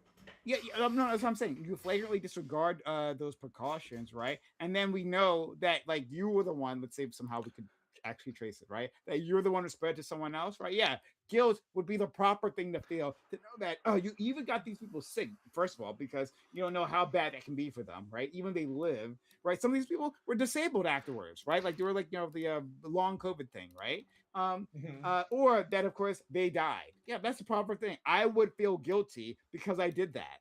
disregard- no, that's what I'm saying. You flagrantly disregard those precautions, right? And then we know that, like, you were the one. Let's say somehow we could actually trace it, right? That you're the one who spread to someone else, right? Yeah, guilt would be the proper thing to feel, to know that, oh, you even got these people sick, first of all, because you don't know how bad that can be for them, right? Even if they live, right? Some of these people were disabled afterwards, right? Like they were like, the long COVID thing, right? Or that, of course, they died. Yeah, that's the proper thing. I would feel guilty because I did that.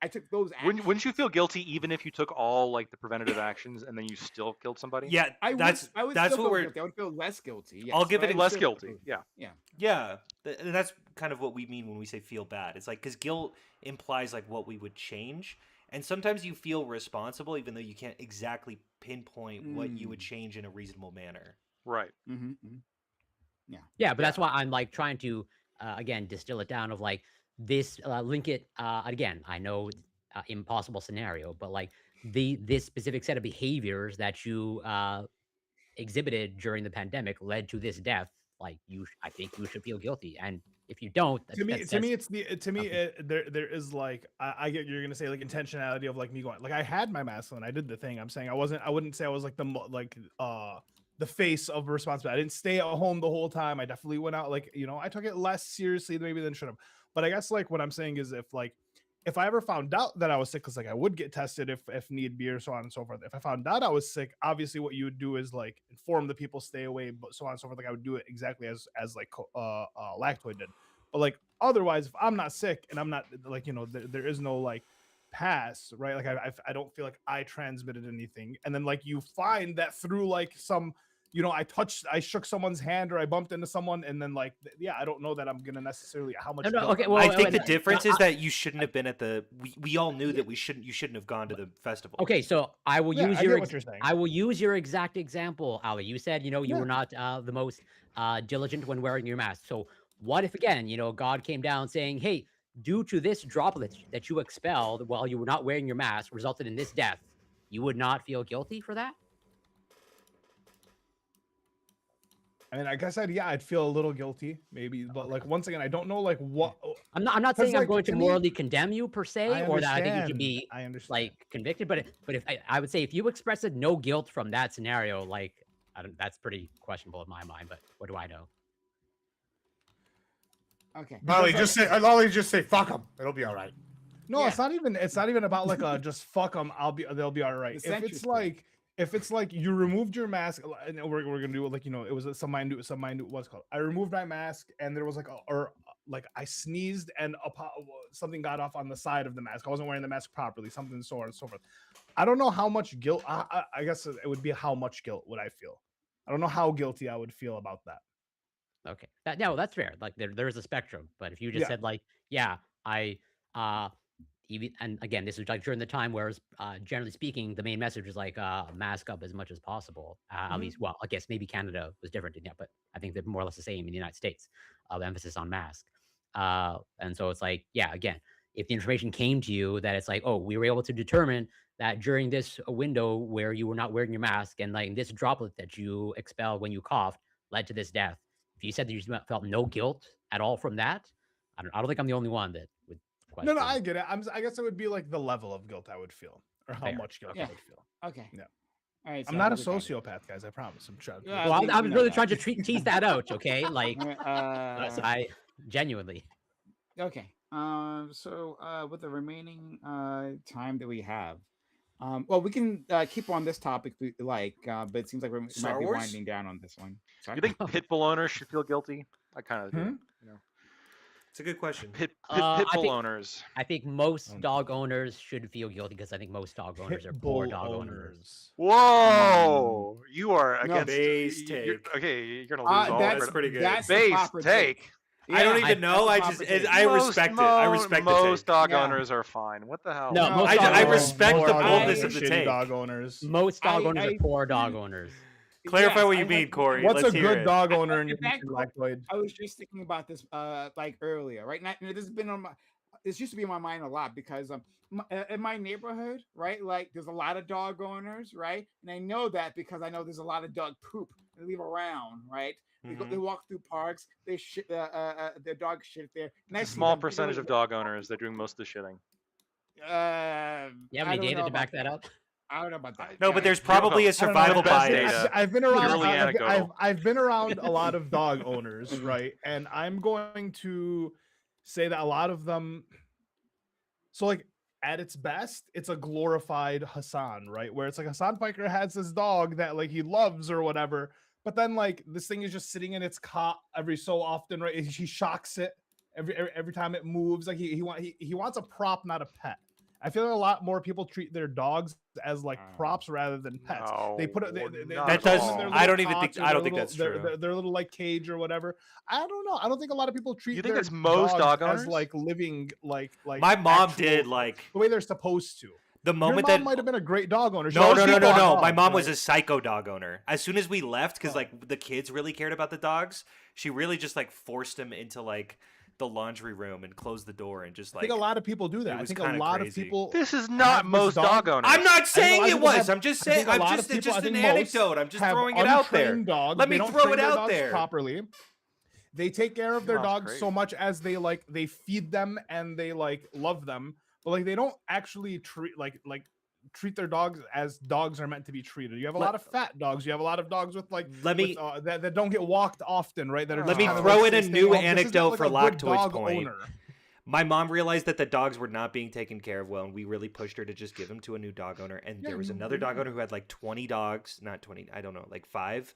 I took those actions. Wouldn't you feel guilty even if you took all like the preventative actions and then you still killed somebody? Yeah, I that's would that's still what feel we're. guilty. I would feel less guilty. I'll yes, give but it I would Less still feel guilty. Yeah. Yeah. Yeah, and that's kind of what we mean when we say feel bad. It's like because guilt implies like what we would change, and sometimes you feel responsible even though you can't exactly pinpoint what you would change in a reasonable manner. Right. Mm-hmm. Yeah, but that's why I'm like trying to again distill it down of like this link it again. I know impossible scenario, but like this specific set of behaviors that you exhibited during the pandemic led to this death. Like I think you should feel guilty, and if you don't, To me, there is like I get you're gonna say like intentionality of like me going like I had my mask on, I did the thing. I'm saying I wouldn't say I was like the face of responsibility. I didn't stay at home the whole time. I definitely went out, like, I took it less seriously maybe than should have. But I guess like what I'm saying is if I ever found out that I was sick, because like I would get tested if need be or so on and so forth. If I found out I was sick, obviously what you would do is like inform the people, stay away, but so on and so forth. Like I would do it exactly as like Lactoid did. But like otherwise, if I'm not sick and I'm not like there is no like pass, right? Like I don't feel like I transmitted anything, and then like you find that through like some. I shook someone's hand or I bumped into someone, and then like, yeah, I don't know that I'm gonna necessarily how much. Okay, I think the difference is that you shouldn't have been at the. We all knew that you shouldn't have gone to the festival. Okay, so I will use I get what you're saying. I will use your exact example, Ali. You said you were not the most diligent when wearing your mask. So what if again, God came down saying, hey, due to this droplet that you expelled while you were not wearing your mask resulted in this death, you would not feel guilty for that? I mean, like I said, yeah, I'd feel a little guilty, maybe, but like once again, I don't know like what. I'm not saying I'm going to morally condemn you per se, I or that I think you should understand. be I understand. like convicted. But if I would say if you expressed no guilt from that scenario, like that's pretty questionable in my mind. But what do I know? Okay. Ollie, just say fuck them. It'll be all right. No, Yeah. it's not even about like just fuck them. They'll be all right. The If it's like you removed your mask, and we're gonna do it like it was some minute what's called. I removed my mask and there was like I sneezed and something got off on the side of the mask. I wasn't wearing the mask properly. Something so on and so forth. I don't know how much guilt. I guess it would be how much guilt would I feel. I don't know how guilty I would feel about that. Okay, that's fair. Like there is a spectrum. But if you just Yeah. said like, yeah, I even, and again, this was like during the time where, generally speaking, the main message was like mask up as much as possible. At least, well, I guess maybe Canada was different in that, but I think they're more or less the same in the United States. The emphasis on mask, and so it's like, yeah, again, if the information came to you that it's like, oh, we were able to determine that during this window where you were not wearing your mask and like this droplet that you expelled when you coughed led to this death. If you said that you felt no guilt at all from that, I don't think I'm the only one that would question. No, I get it. I guess it would be like the level of guilt I would feel, or how Fair. much guilt Yeah. I would feel. Okay. Yeah. All right. I'm not a sociopath, guys. I promise. I'm trying. Yeah, Well, think I we was know really that. trying to tease that out, okay? Like, Uh, I genuinely. Okay. So with the remaining time that we have, well, we can keep on this topic if we like, but it seems like we might Star be Wars? winding down on this one. Sorry? You think pit bull owners should feel guilty? I kind of do. You know, It's a good question. pit I bull think- owners. I think most dog owners should feel guilty because I think most dog owners are poor Pitbull dog owners. owners. Whoa, you are No, against. base you're- take. okay, you're gonna lose all. that's That's pretty good. That's the base proper take. I don't Yeah, even know. I that's the just proper take. I respect it. I respect the most take. dog Yeah. owners are fine. What the hell? No, No, most I- dog I owners- respect most the dog boldness owners- of the Shitty take. dog owners. Most dog I- owners I- are poor dog owners. Clarify Yes, what I you mean, like- Corey. What's Let's a hear good it. dog owner in your Back- opinion, Lactoid? I was just thinking about this like earlier, right? Now, this has been on my. This used to be on my mind a lot because in my neighborhood, right? Like there's a lot of dog owners, right? And I know that because I know there's a lot of dog poop they leave around, right? They walk through parks, they shit, their dog shit there. And I It's a see small them percentage of literally- dog owners that are doing most of the shitting. You have I any don't data know to back about that up? I don't know about that. No, but there's You don't probably know. a I don't know. survival The best bias. data. I've been around. Purely anecdotal. I've been around a lot of dog owners, right? And I'm going to say that a lot of them. So, like at its best, it's a glorified Hassan, right? Where it's like Hassan Piker has this dog that like he loves or whatever, but then like this thing is just sitting in its cot every so often, right? He shocks it every time it moves. Like he wants a prop, not a pet. I feel like a lot more people treat their dogs as like props rather than pets. They put it. They not That at does- put them in their all. I little don't even think- cots or I don't their think that's little- true. Their little like cage or whatever. I don't know. I don't think a lot of people treat. You think their that's most dogs dog owners? as like living like My mom actual- did like the way they're supposed to. the Your moment mom that might have been a great dog owner. She No, always no, no, did no, dog no. My dogs, mom was right? a psycho dog owner. As soon as we left, because Oh. like the kids really cared about the dogs, she really just like forced him into like the laundry room and closed the door and just I like. think a lot of people do it that. I was think a kinda lot crazy. of people. This is have not this most dog owners. I'm not I think a saying lot of it people was. have- I'm just I think saying. a I'm lot just of it's people- I just an think most anecdote. I'm just have throwing it out there. untrained dogs. Let me They don't throw train it their out dogs there. properly. They take care of their Mom's dogs crazy. so much as they feed them and they like love them, but like they don't actually treat their dogs as dogs are meant to be treated. You have a Let- lot of fat dogs. You have a lot of dogs with like Let me that don't get walked often, right? That are Let just me kind of, throw like, in a staying new home. This isn't, anecdote like, for a good Lactoid's dog point. owner. My mom realized that the dogs were not being taken care of well, and we really pushed her to just give them to a new dog owner. And Yeah, there was you- another you dog know. owner who had like 20 dogs, not 20, I don't know, like 5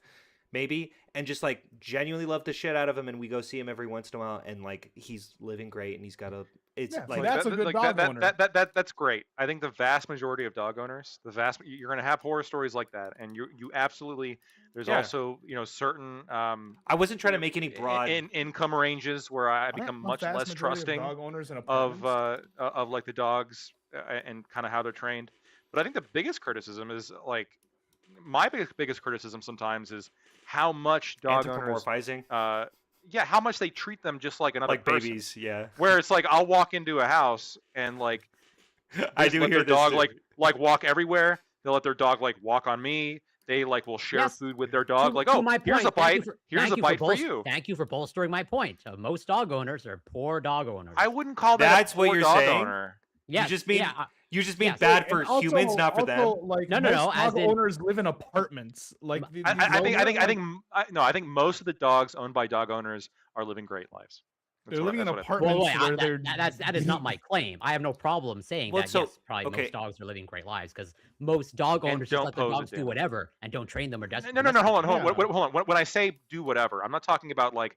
maybe, and just like genuinely loved the shit out of him. And we go see him every once in a while, and like he's living great, and he's got a. It's Yeah, so like that's a good dog owner. That's great. I think the vast majority of dog owners, you're going to have horror stories like that, and you absolutely. There's Yeah. also certain I wasn't trying to make any broad. in income ranges where I I don't become know much vast less majority trusting dog owners in of apartments. like the dogs and kind of how they're trained. But I think the biggest criticism is like my biggest criticism sometimes is how much dog owners Anthropomorphizing, how much they treat them just like another like person. babies, yeah. Where it's like I'll walk into a house and like I just do let hear their this. dog too. like walk everywhere. They'll let their dog like walk on me. They like will share Yes, food with their dog. To- Like, to oh, my here's a point, thank you bite. for- Here's thank a you bite for bolst- you. Thank you for bolstering my point. Most dog owners are poor dog owners. I wouldn't call that That's a what poor you're dog saying? owner. Yes, just mean- yeah, You just mean Yes. bad And for also- humans, not for them. also, Like, No, most as dog in- owners live in apartments. Like, I- the- I these think owners, I think most of the dogs owned by dog owners are living great lives. That's they're what- living in that's what I think. Well, apartments wait, where they're. that is not my claim. I have no problem saying Well, that. so- Yes, probably okay. most dogs are living great lives because most dog And owners just don't let their pose a dogs do danger. whatever and don't train them or just. No, hold on. Yeah. Hold on. When I say do whatever, I'm not talking about like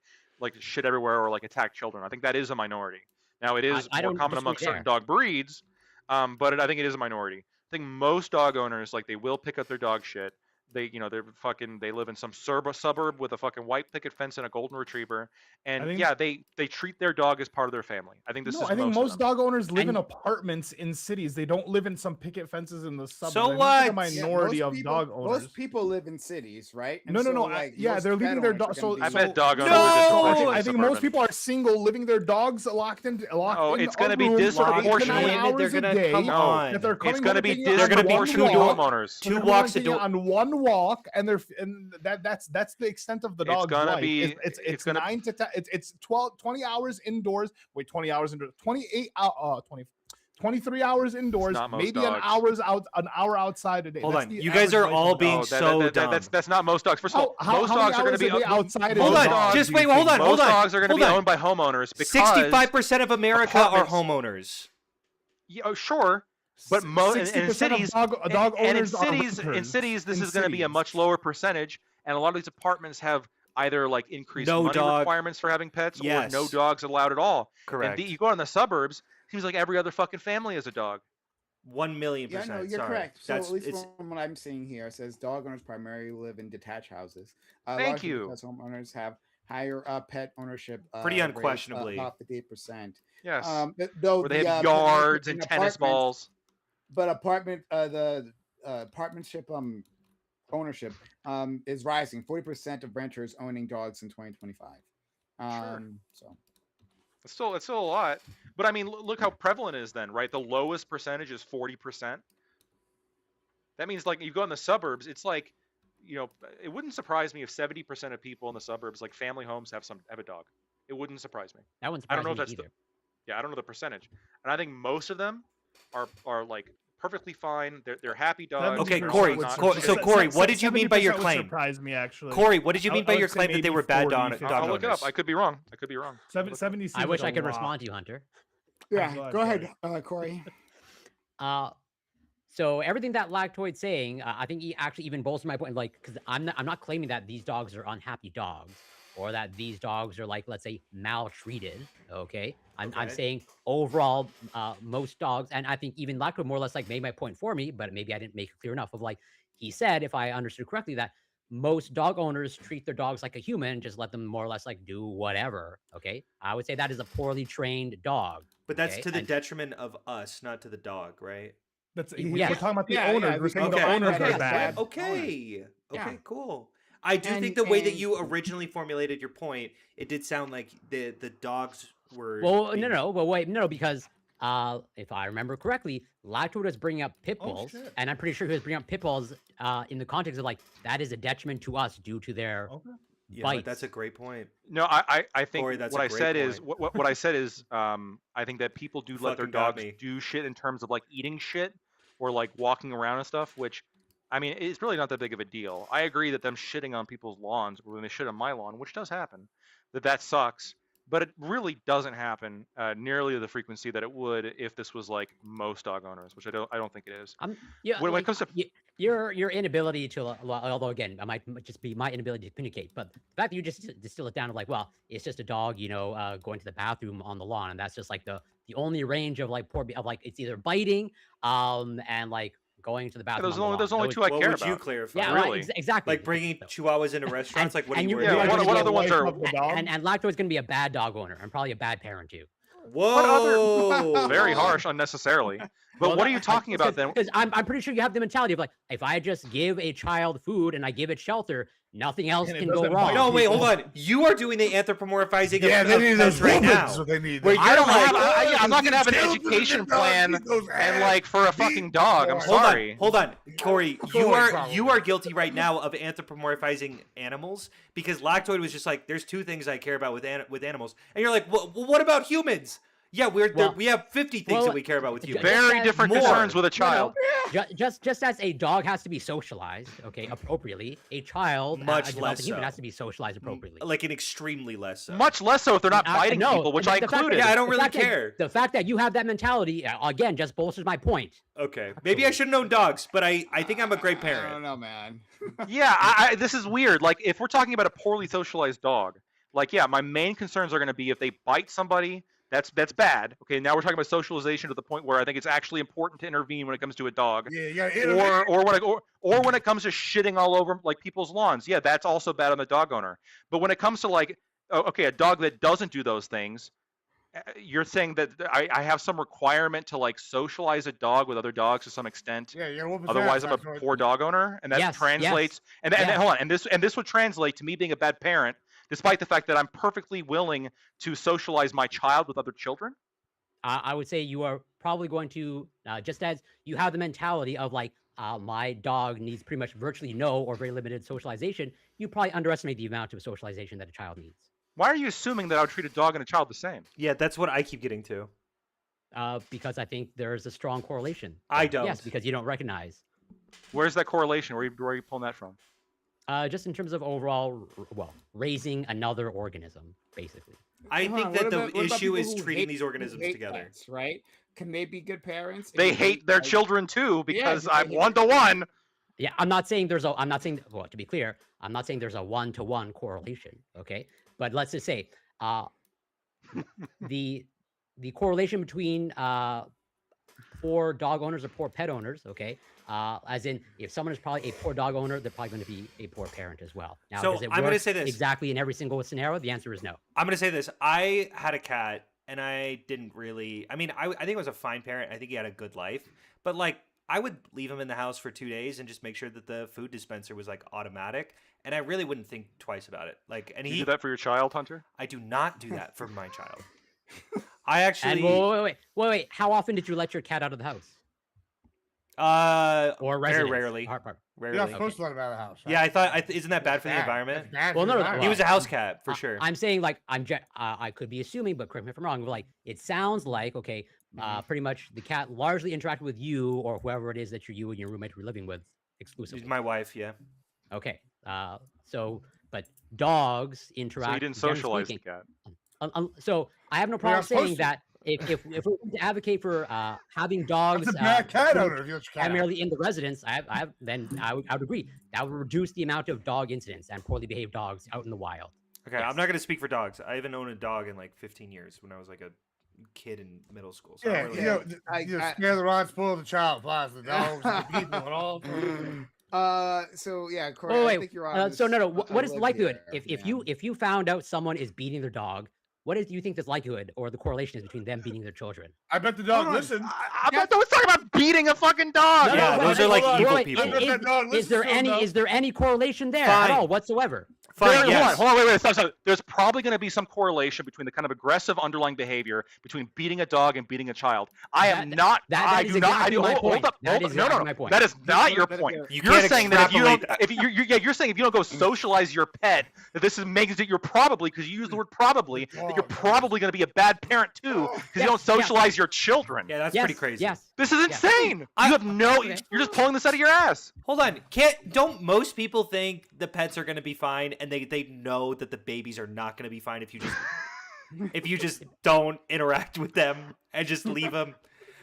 shit everywhere or like attack children. I think that is a minority. Now it is I more don't common disagree among certain there. dog breeds, but I think it is a minority. I think most dog owners like they will pick up their dog shit. they live in some suburb with a fucking white picket fence and a golden retriever, and think- yeah, they treat their dog as part of their family. I think this No, is I think most most of them. dog owners live in And- apartments in cities. They don't live in some picket fences in the suburbs. So I think what? A minority most of people, dog owners. Most people live in cities, right? No, no, no, Like, most they're pet leaving their owners are dog. gonna So, be- I so bet dog owners No! are disproportionately I think most suburban. people are single, living their dogs locked in. Oh, in it's a gonna be room for 8 to 9 disproportionate. hours They're a gonna day, come No, on. that they're It's coming going to home be and taking you on They're gonna be one disproportionate to two walk. homeowners. They're Two coming walks home and taking into you on one walk, and that's the extent of the It's dog's gonna life. be- It's it's gonna- 9 to 10. It's 20 hours indoors. Wait, 20 hours indoors. 23 hours indoors. not most Maybe dogs. an hour outside a day. Hold That's on, the you guys average are life all of a being dog. so dumb. That's not most dogs. First of all, most many dogs are going to hours be a day outside Hold of a on, dog just do wait, you hold think? on, hold most on. dogs are going to be hold on. owned by homeowners because 65% of America are apartments- homeowners. Yeah, oh, sure, but in 60% of cities, dog and in owners are cities, renters. this In is going to be a cities. much lower percentage, and a lot of these apartments have either like increased No money dog. requirements for having pets, Yes. or no dogs allowed at all. Correct. And you go in the suburbs, seems like every other fucking family has a dog. 1,000,000%. Yeah, no, you're sorry. correct. So That's at least it's from what I'm seeing here, it says dog owners primarily live in detached houses. Thank Largely you. because homeowners have higher pet ownership. Pretty rates, unquestionably. about 58%. Yes, Though where they the, have but yards in and tennis apartments- balls. But the apartmentship ownership is rising. 40% of renters owning dogs in 2025. So It's still a lot, but I mean, look how prevalent it is then, right? The lowest percentage is 40%. That means like you go in the suburbs, it's like, it wouldn't surprise me if 70% of people in the suburbs, like family homes, have a dog. It wouldn't surprise me. That wouldn't I surprise don't know me if that's either. Yeah, I don't know the percentage, and I think most of them are like perfectly fine. They're happy dogs. Okay, 70% Corey, would not Corey, surprise- so shitting. Corey, what did you mean by your 70% would claim? Surprise me actually. Corey, what did you mean by I your would say claim that they maybe were bad 40, dog 50. I'll owners? look it up. I could be wrong. 70 seems I wish like I could a lot. respond to you, Hunter. yeah, glad, go ahead, Corey. So everything that Lactoid's saying, I think he actually even bolsters my point. Like, because I'm not claiming that these dogs are unhappy dogs, or that these dogs are like, let's say, maltreated. Okay, I'm Okay. saying overall, most dogs, and I think even Lactoid more or less like made my point for me, but maybe I didn't make it clear enough. Of like, he said, if I understood correctly, that most dog owners treat their dogs like a human, just let them more or less like do whatever. Okay, I would say that is a poorly trained dog. But that's Okay, to the and- detriment of us, not to the dog, right? That's Yeah. we're talking about the Yeah, owners. yeah, We're saying okay, the owners okay, are bad. Okay. Yeah. Okay, cool. I do And- think the way that and- you originally formulated your point, it did sound like the dogs were. Well, being- but wait, no, because if I remember correctly, Lactoid was bringing up pit Oh, bulls, shit. and I'm pretty sure he was bringing up pit bulls in the context of like that is a detriment to us due to their. Okay. Yeah, but bites. that's a great point. No, I think Corey, that's what a I great said is point. what I said is I think that people do let their Fucking got dogs me. do shit in terms of like eating shit or like walking around and stuff, which I mean it's really not that big of a deal. I agree that them shitting on people's lawns when they shit on my lawn, which does happen, that sucks. But it really doesn't happen nearly the frequency that it would if this was like most dog owners, which I don't think it is. Yeah, When it like, comes to your inability to, although again, I might just be my inability to communicate, but the fact that you just distill it down to like, well, it's just a dog, going to the bathroom on the lawn, and that's just like the only range of like of like it's either biting, and like going to the bathroom. there's on the only lawn. two I What care would you about. clarify? Yeah, really. exactly. Like bringing So- chihuahuas into restaurants? Like, what are and you you're worried Yeah, about? what other wife ones are- of the dog? and Lactoid's gonna be a bad dog owner and probably a bad parent too. Whoa! Very harsh unnecessarily. But what are you talking about then? Because I'm pretty sure you have the mentality of like, if I just give a child food and I give it shelter, nothing else And it can go doesn't wrong. bite No, wait, people. hold on. You are doing the anthropomorphizing Yeah, of, they need of those pets right women. now. That's what they need. Where I don't you're have. like, I'm not gonna have an Children education and plan dogs, those and like for a fucking dog. I'm Hold sorry. Hold on, Corey. Corey, You probably. are guilty right now of anthropomorphizing animals because Lactoid was just like, "There's two things I care about with animals," and you're like, "Well, what about humans?" Yeah, we have 50 things well, that we care about with humans. Very Just different more. concerns with a No, child. just as a dog has to be socialized, okay, appropriately, a child, Much a developing less human so. has to be socialized appropriately. Like an extremely less so. Much less so if they're not biting no, people, which the I fact that- included. Yeah, I don't the really fact that- care. The fact that you have that mentality, again, just bolsters my point. Okay, maybe I should have known dogs, but I think I'm a great I don't parent. know, man. Yeah, this is weird. Like, if we're talking about a poorly socialized dog, like, yeah, my main concerns are going to be if they bite somebody, That's bad. Okay, now we're talking about socialization to the point where I think it's actually important to intervene when it comes to a dog. Yeah, Or when it comes to shitting all over like people's lawns. Yeah, that's also bad on the dog owner. But when it comes to like, okay, a dog that doesn't do those things, you're saying that I have some requirement to like socialize a dog with other dogs to some extent. Yeah, you're Otherwise, I'm a poor dog owner, and that Yes, translates. yes. And Yeah. hold on, and this would translate to me being a bad parent, despite the fact that I'm perfectly willing to socialize my child with other children. I would say you are probably going to, just as you have the mentality of like, my dog needs pretty much virtually no or very limited socialization, you probably underestimate the amount of socialization that a child needs. Why are you assuming that I would treat a dog and a child the same? Yeah, that's what I keep getting to. Because I think there's a strong correlation. I Yes, don't. because you don't recognize. Where's that correlation? Where are you pulling that from? Just in terms of overall, raising another organism, basically. I Hold think on, that what the about issue people is who treating hate- these who organisms hate together. pets, right? Can they be good parents? if They hate their like- children too because they I'm hate- 1-to-1. Yeah, I'm not saying well, to be clear, I'm not saying there's a 1-to-1 correlation, okay? But let's just say, the correlation between poor dog owners or poor pet owners, okay? As in, if someone is probably a poor dog owner, they're probably going to be a poor parent as well. Now, So does it I'm gonna work say this. exactly in every single scenario? The answer is no. I'm gonna say this. I had a cat, and I didn't really. I mean, I think I was a fine parent. I think he had a good life, but like, I would leave him in the house for 2 days and just make sure that the food dispenser was like automatic, and I really wouldn't think twice about it. Like, and You he, do that for your child, Hunter? I do not do that for my child. And I actually, wait. How often did you let your cat out of the house? Or very residence? rarely. Part. You're Rarely. not supposed to let him out of the house. Right? Yeah, I thought. Isn't that bad for the Bad. environment? That's bad Well, for no, the no, environment. He was a house cat for sure. I'm saying like I could be assuming, but correct me if I'm wrong. But like it sounds like okay, pretty much the cat largely interacted with you or whoever it is that you and your roommate were living with exclusively. My wife, yeah. Okay, so but dogs interact. So you didn't generally socialize the speaking, cat. so I have no You're problem not supposed saying to. that if we're going to advocate for having dogs That's a bad cat pretty owner. If you let your cat out. primarily in the residence, then I would agree that would reduce the amount of dog incidents and poorly behaved dogs out in the wild. Okay, I'm not gonna speak for dogs. I haven't owned a dog in like 15 years when I was like a kid in middle school. So I Yeah, don't you really- know, I- you I- scare the rod, spoil the child, applies to the dogs, and the people, and all. So yeah, Corey, Oh, I wait. think you're on. So no. this- What is the Olivia, likelihood if man. you found out someone is beating their dog? What do you think the likelihood or the correlation is between them beating their children? I bet the dog Hold on. listened. I'm not talking about beating a fucking dog. No, Yeah, no, those wait, are like hold on, evil wait, people. I bet that dog Is listens there to him, though. is there any correlation there at Fine. all whatsoever? Fine, yes. Hold on, wait, stop. There's probably going to be some correlation between the kind of aggressive underlying behavior between beating a dog and beating a child. I am That- not. that I is do not. I exactly do. my Hold point. up. That Hold is up. No, exactly no, my point. that is not your let it point. go. You You're can't saying that if you don't, extrapolate you're saying if you don't go socialize your pet, that this is makes that you're probably, because you use the word probably, that you're probably going to be a bad parent too, because you don't Yeah, yeah. socialize your children. Yeah, that's yes, pretty crazy. Yes. This is insane. I- You have no. Okay. You're just pulling this out of your ass. Hold on. Don't most people think the pets are gonna be fine and they know that the babies are not gonna be fine if you just don't interact with them and just leave them?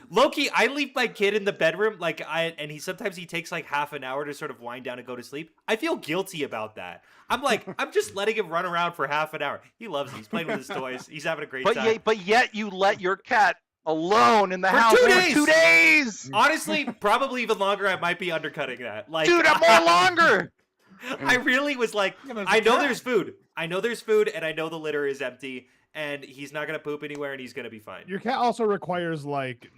Loki, I leave my kid in the bedroom and he sometimes takes like half an hour to sort of wind down and go to sleep. I feel guilty about that. I'm like, I'm just letting him run around for half an hour. He loves it. He's playing with his toys. He's having a great time. But yet you let your cat alone in the For house 2 for days! 2 days. Honestly, probably even longer. I might be undercutting that. Like, Dude, I'm more longer. I really was like, Yeah, but it's I a know cat. there's food. I know there's food, and I know the litter is empty, and he's not gonna poop anywhere, and he's gonna be fine. Your cat also requires like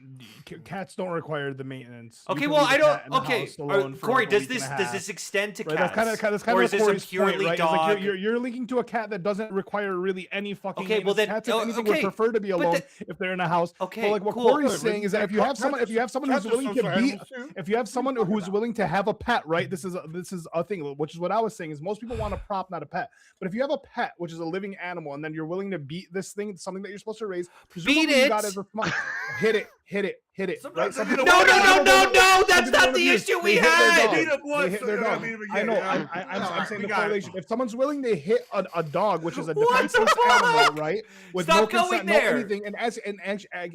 cats don't require the maintenance. You Okay, can well, leave I a don't. cat in the Okay, house alone for, Corey, like, a does week and this a does half. this extend to Right, cats? that's kind or of is this a Corey's point, purely right? It's like dog? you're linking to a cat that doesn't require really any fucking. Okay, well maintenance. then- Cats, if anything, okay, would prefer to be but alone the- if they're in a house. Okay, But like what cool. Corey's saying is that if you have someone who's willing to beat, if you have someone who's willing to have a pet, right? This is a thing, which is what I was saying is most people want a prop, not a pet. But if you have a pet, which is a living animal, and then you're willing to beat this thing, something that you're supposed to raise, presumably Beat you it. got as a hit it. Right? Sometimes Some they people don't don't wanna wanna beat beat them. it. No, Some that's people not don't the abuse. issue we They hit their had. dog. Beat 'em once, They hit so their you gotta dog. beat 'em I again, know. yeah. I'm Alright, saying we the got it. correlation. If someone's willing to hit a dog, which is a What the defenseless animal, fuck? right, with Stop no consent, going no there. anything,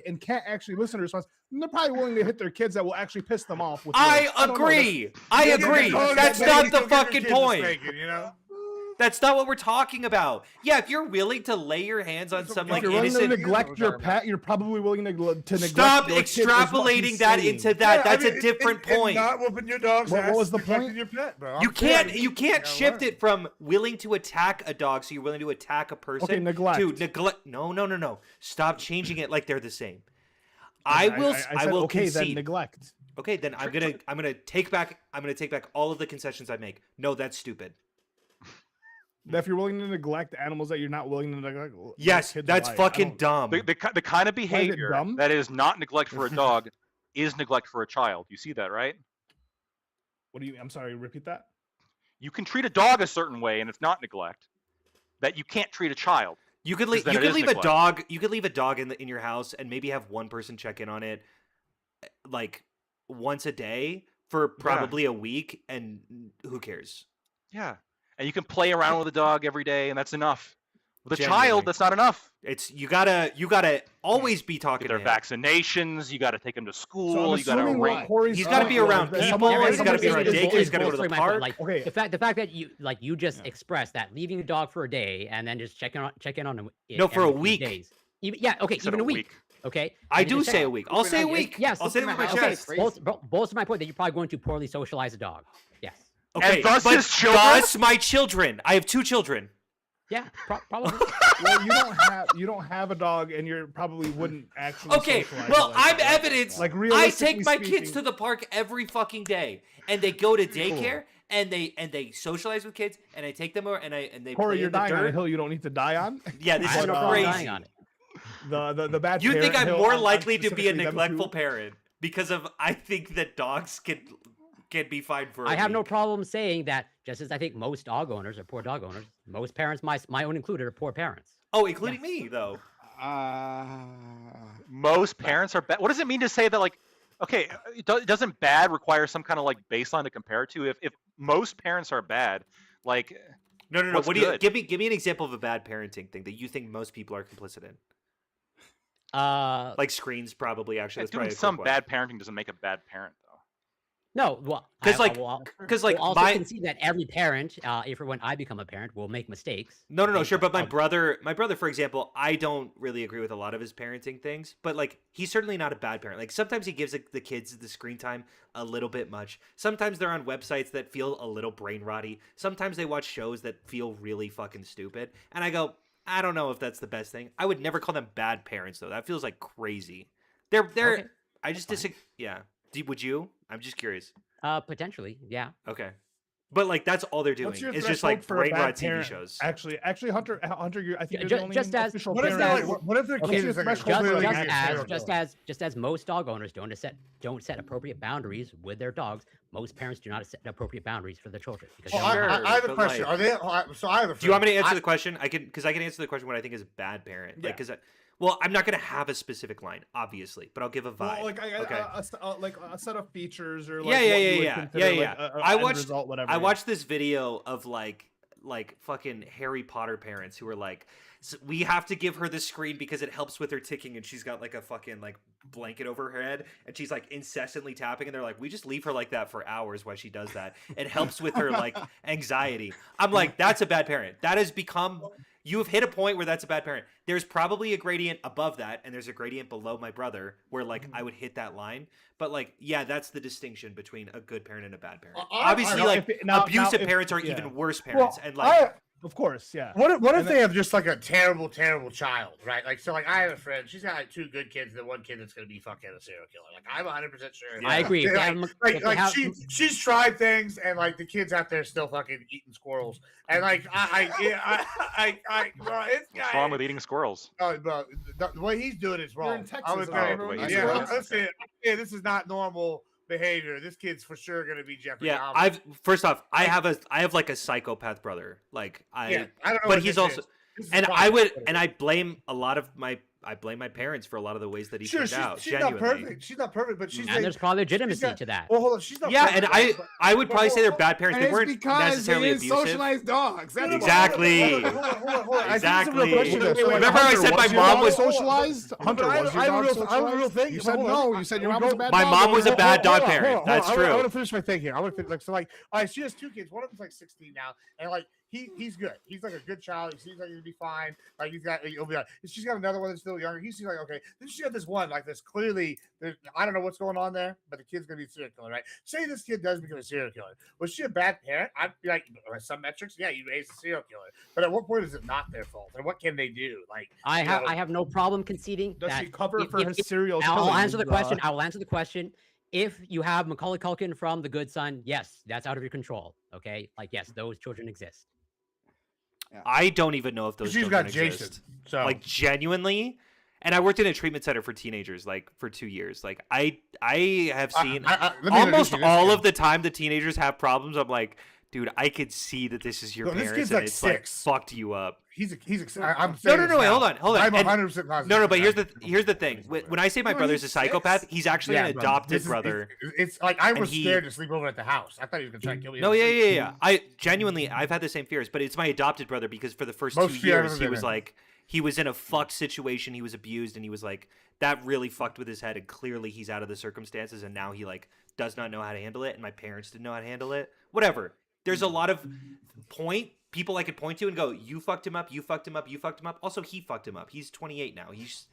and can't actually listen to response, then they're probably willing to hit their kids that will actually piss them off. With I words. don't know. agree. I Yeah, agree. because That's they not don't the give their fucking kids a point. spanking, you know? That's not what we're talking about. Yeah, if you're willing to lay your hands on some If like you're willing to innocent, neglect your pet, you're probably willing to neglect stop your kid, is what extrapolating he's that saying. into that. Yeah, I That's mean, a different and point. not whooping your dog's What ass was is the protecting point? Your pet, bro. You I'm can't saying, you can't gotta shift learn. it from willing to attack a dog, so you're willing to attack a person. Okay, neglect. To neglect. No. Stop changing it like they're the same. I will. I said, will okay, then concede. neglect. Okay, then I'm gonna take back all of the concessions I make. No, that's stupid. If you're willing to neglect animals that you're not willing to neglect, Yes, kids that's alive. fucking dumb. The kind of behavior dumb? that is not neglect for a dog is neglect for a child. You see that, right? What do you? I'm sorry. Repeat that. You can treat a dog a certain way, and it's not neglect. That you can't treat a child. You could leave. then You it could is leave a neglect. dog. You could leave a dog in your house and maybe have one person check in on it, like once a day for probably a week, and who cares? Yeah, and you can play around with a dog every day, and that's enough. With a Genuinely. child, that's not enough. It's you gotta always be talking Get to their him. vaccinations. You got to take them to So school. I'm you got to assuming what arrange. Corey's He's gotta be saying around is that people, someone- he's gotta be around Everything daycare, he's gotta go to the bolstering my point, park. Like, Okay. the fact that you just expressed that leaving a dog for a day and then just check in on it No, for a every few week. days. Even Instead even of a week. Okay. I And you do just say check- a week. I'll say a week. Yes. I'll say it with my Okay, chest. crazy. Bolster my point that you're probably going to poorly socialize a dog. Yes. Okay, thus but his children? thus my children. I have 2 children. Yeah. Probably. Well, you don't have a dog, and you probably wouldn't actually. Okay, socialize well, like I'm that. evidence. Like I realistically take my kids speaking- to the park every fucking day, and they go to daycare, and they socialize with kids, and I take them over, and they Corey, play you're in the dying on a dirt. hill you don't need to die on. Yeah, this I is have no problem crazy. dying on it. The bad. You think parent I'm hill more on likely to be a specifically them neglectful two. parent because of I think that dogs can be fine for. I a have no week. problem saying that. Just as I think most dog owners are poor dog owners, most parents, my own included, are poor parents. Oh, including me though. Most parents are bad. What does it mean to say that? Like, okay, doesn't bad require some kind of like baseline to compare it to? If most parents are bad, like, No. What's What do you good? give me an example of a bad parenting thing that you think most people are complicit in? Like screens, probably. Actually, that's doing probably a some quick one. bad parenting doesn't make a bad parent, though. No, well, 'Cause, like- because like, also my- concede that every parent, if or when I become a parent, will make mistakes. No, sure. But my Um, brother, for example, I don't really agree with a lot of his parenting things. But like, he's certainly not a bad parent. Like sometimes he gives the kids the screen time a little bit much. Sometimes they're on websites that feel a little brain rotty. Sometimes they watch shows that feel really fucking stupid. And I go, I don't know if that's the best thing. I would never call them bad parents though. That feels like crazy. They're. Okay, I just that's fine. disagree. Yeah. Would you? I'm just curious. Potentially, yeah. Okay. But like, that's all they're doing. What's your It's just threshold like for a brain bad rot TV parent? shows. Actually, Hunter, I think Ju- you're ju- the only just as- official What if Just they're parent. like? What if their What's kid your is like a threshold Just, for completely like just an as serial just killer? as just as most dog owners don't set appropriate boundaries with their dogs, most parents do not set appropriate boundaries for their children. Because Well, they're- Sure, I have a but, question. like- Are they? So I have a. Do you want me to friend. answer the question? I can answer the question what I think is a bad parent. Like, Yeah. because well, I'm not gonna have a specific line, obviously, but I'll give a vibe. Well, like Okay. like a set of features or like Yeah, what you would yeah. consider, like, Yeah. a end watched result, whatever. I yeah. watched this video of like fucking Harry Potter parents who were like, we have to give her the screen because it helps with her ticking, and she's got like a fucking like blanket over her head, and she's like incessantly tapping, and they're like, we just leave her like that for hours while she does that. It helps with her like anxiety. I'm like, that's a bad parent. That has become. You have hit a point where that's a bad parent. There's probably a gradient above that, and there's a gradient below my brother where like I would hit that line. But like, yeah, that's the distinction between a good parent and a bad parent. Obviously, Now, like now, abusive if- parents are yeah. even worse Well, parents, and like, Of course, yeah. What if And they have just like a terrible child, right? Like, so like I have a friend, she's got like 2 good kids and then 1 kid that's gonna be fucking a serial killer. Like, I'm 100% sure. I agree. If they Like, have 'em- if they have- she's tried things and like the kids out there still fucking eating squirrels and like bro, it's What's wrong with eating squirrels? Oh, bro, the way he's doing is wrong. You're in Texas, I was though. gonna- Everyone eats yeah, squirrels. listen, this is not normal behavior. This kid's for sure gonna be Jeffrey yeah. Dahmer. First off, I have like a psychopath brother. Like I don't know. but what he's this also. is. This is And fine. I would, and I blame a lot of my I blame my parents for a lot of the ways that he Sure, turned out. she's not Genuinely. perfect. She's not perfect, but she's And there's probably legitimacy got- to that. Well, hold on. She's not. Yeah, perfect, and right? But- I would but probably say they're hold- bad parents. And They it's weren't because they necessarily didn't abusive. socialize dogs. That's why. Exactly. Hold on. I think it's a Exactly. real question. though. So, like, Remember I said my was your mom dog was- socialized? But Hunter, I- was your I have a dog real- I have a real socialized? thing. You said Hold no. on. You said your I- mom was a bad My dog mom owner. was a bad dog parent. That's I true. want to finish my thing here. I want to like all right. She has 2 kids. One of them's like 16 now, and like he's good. He's like a good child. He seems like he'll be fine. Like he'll be. She's got another one that's still younger. He's like okay. Then she got this one like this. Clearly, I don't know what's going on there, but the kid's gonna be a serial killer, right? Say this kid does become a serial killer. Was she a bad parent? I'd be like, by some metrics, yeah, you raised a serial killer. But at what point is it not their fault? And what can they do? Like I you have know, I have no problem conceding Does that. he cover if- for if- his if- serial I'll killings? answer the question. I will answer the question. If you have Macaulay Culkin from The Good Son, yes, that's out of your control. Okay, like yes, those children exist. I don't even know if those she's children got Jason. exist. So Like genuinely. And I worked in a treatment center for teenagers, like for 2 years. Like I have seen let me introduce almost you to this all kid. of the time the teenagers have problems. I'm like, dude, I could see that this is your No, this parents kid's and like it's 6. like fucked you up. I'm No, saying no, this no, wait, now. hold on. I'm And- 100% positive. No, but here's that- the thing. When I say my No, brother's a he's psychopath, 6. he's actually Yeah, an brother. adopted This is- brother. It's like I And was he- scared to sleep over at the house. I thought he was gonna try and kill me. No, yeah. I genuinely, I've had the same fears, but it's my adopted brother because for the first Most 2 fear I've years, ever he been was in. like, he was in a fucked situation. He was abused, and he was like, that really fucked with his head. And clearly, he's out of the circumstances, and now he like does not know how to handle it. And my parents didn't know how to handle it. Whatever. There's a lot of people I could point to and go, you fucked him up. You fucked him up. You fucked him up. Also, he fucked him up. He's 28 now. He's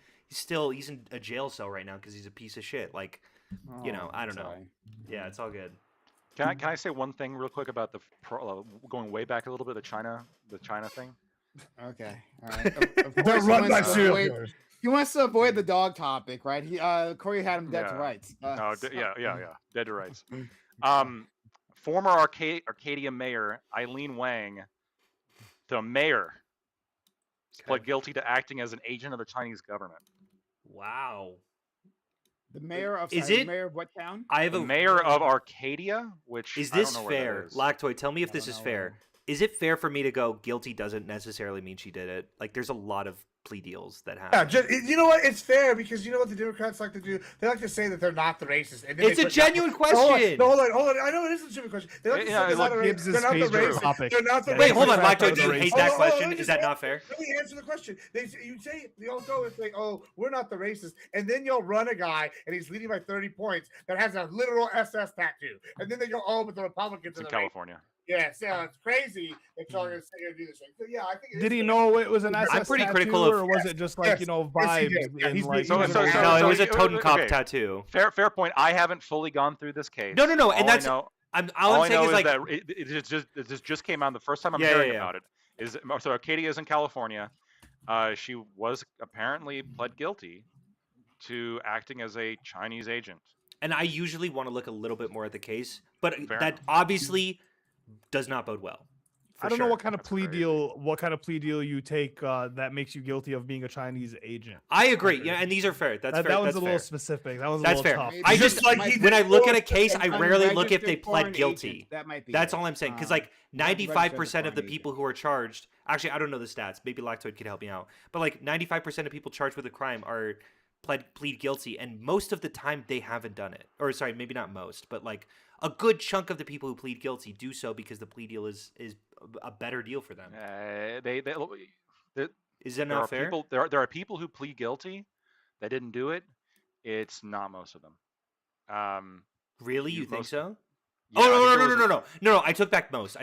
in a jail cell right now because he's a piece of shit. Like, you know, I don't know. Sorry. Yeah, it's all good. Can I say one thing real quick about going way back a little bit, the China thing? Okay. All right. Of Don't course, run he by wants to serial avoid- killers. He wants to avoid the dog topic, right? Corey had him dead to Yeah. rights. Oh, So- yeah. Dead to rights. Former Arcadia mayor Eileen Wang, the mayor, pled guilty to acting as an agent of the Chinese government. Wow. The mayor of Is sorry, it- the mayor of what town? I have The a mayor of Arcadia, which Is I don't this know where that fair? is. Lactoid, tell me if I this don't is know fair. where. Is it fair for me to go guilty doesn't necessarily mean she did it? Like there's a lot of plea deals that Yeah, happen. you know what? It's fair because you know what the Democrats like to do? They like to say that they're not the racist. And then It's they a put genuine No, question. hold on. I know it is a genuine question. They like to Yeah, say they're look, not the Gibbs' they're not the favorite racist. topic. They're not the Wait, Wait, racist. hold on, Democrats Lactoid, are do you the hate racist. that Hold on, question? just Is that hold not on. fair? Let me answer the question. You say you'll go and say, "Oh, we're not the racist," and then you'll run a guy and he's leading by 30 points that has a literal SS tattoo, and then they go, "Oh, but the Republicans It's are in the racist." California. Yeah, so it's crazy that y'all are going to do this thing. So yeah, I think. Did he know it was an I'm SS pretty tattoo, critical of- or was it just like Yes, vibes? yes, he did. Yeah, in, he's- like, he's- So- even so- though- so- No, it so- was a okay. Totenkopf tattoo. Fair point. I haven't fully gone through this case. No, and All I that's know- all all I'm I saying know is like that it just came out the first time I'm Yeah, hearing yeah, yeah. about it. So Arcadia is in California. She was apparently pled guilty to acting as a Chinese agent. and I usually want to look a little bit more at the case, but Fair that enough. obviously does not bode well. I don't know sure. what kind of That's plea crazy. deal you take that makes you guilty of being a Chinese agent. I agree. Yeah, and these are fair. That's That, fair. that was That's a little fair. specific. That was a That's little fair. tough. Maybe I Just just like might he be when I look at a an case, I rarely look if they unregistered foreign pled guilty. agent. That might be. That's it. all I'm saying. Because Um, like 95% of the foreign people who are charged, actually, I don't know the stats. Maybe Lactoid could help me out. But like 95% of people charged with a crime are plead guilty, and most of the time they haven't done it. Or sorry, maybe not most, but like a good chunk of the people who plead guilty do so because the plea deal is a better deal for them. Is that There are not fair? people. There are people who plead guilty that didn't do it. It's not most of them. Really, you think most- so? Yeah, I think Oh there no, was- no! I took back most.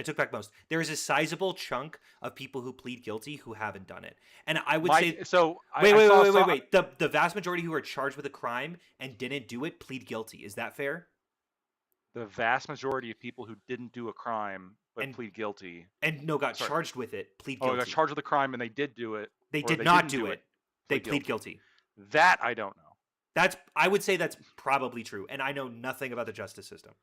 There is a sizable chunk of people who plead guilty who haven't done it, and I would say So I- wait, I saw- wait. The vast majority who are charged with a crime and didn't do it plead guilty. Is that fair? The vast majority of people who didn't do a crime but And- plead guilty. And no, got Sorry. charged with it. Plead Oh, guilty. they got charged with a crime and they did do it. They or did they not didn't do do it. They plead guilty. That I don't know. I would say that's probably true, and I know nothing about the justice system.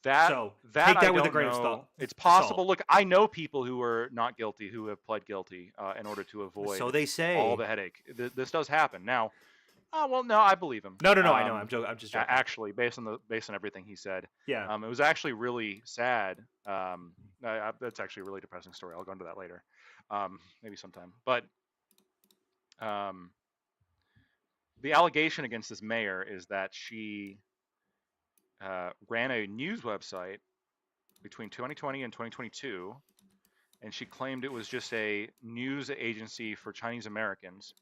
That So, that take I that with a don't grain of know. salt. It's possible. Look, I know people who are not guilty who have pled guilty in order to avoid So they say. all the headache. This does happen. Now, well, no, I believe him. No, I know. I'm joking. I'm just joking. Actually, based on everything he said, Yeah. it was actually really sad. That's actually a really depressing story. I'll go into that later, maybe sometime. But the allegation against this mayor is that she ran a news website between 2020 and 2022, and she claimed it was just a news agency for Chinese Americans,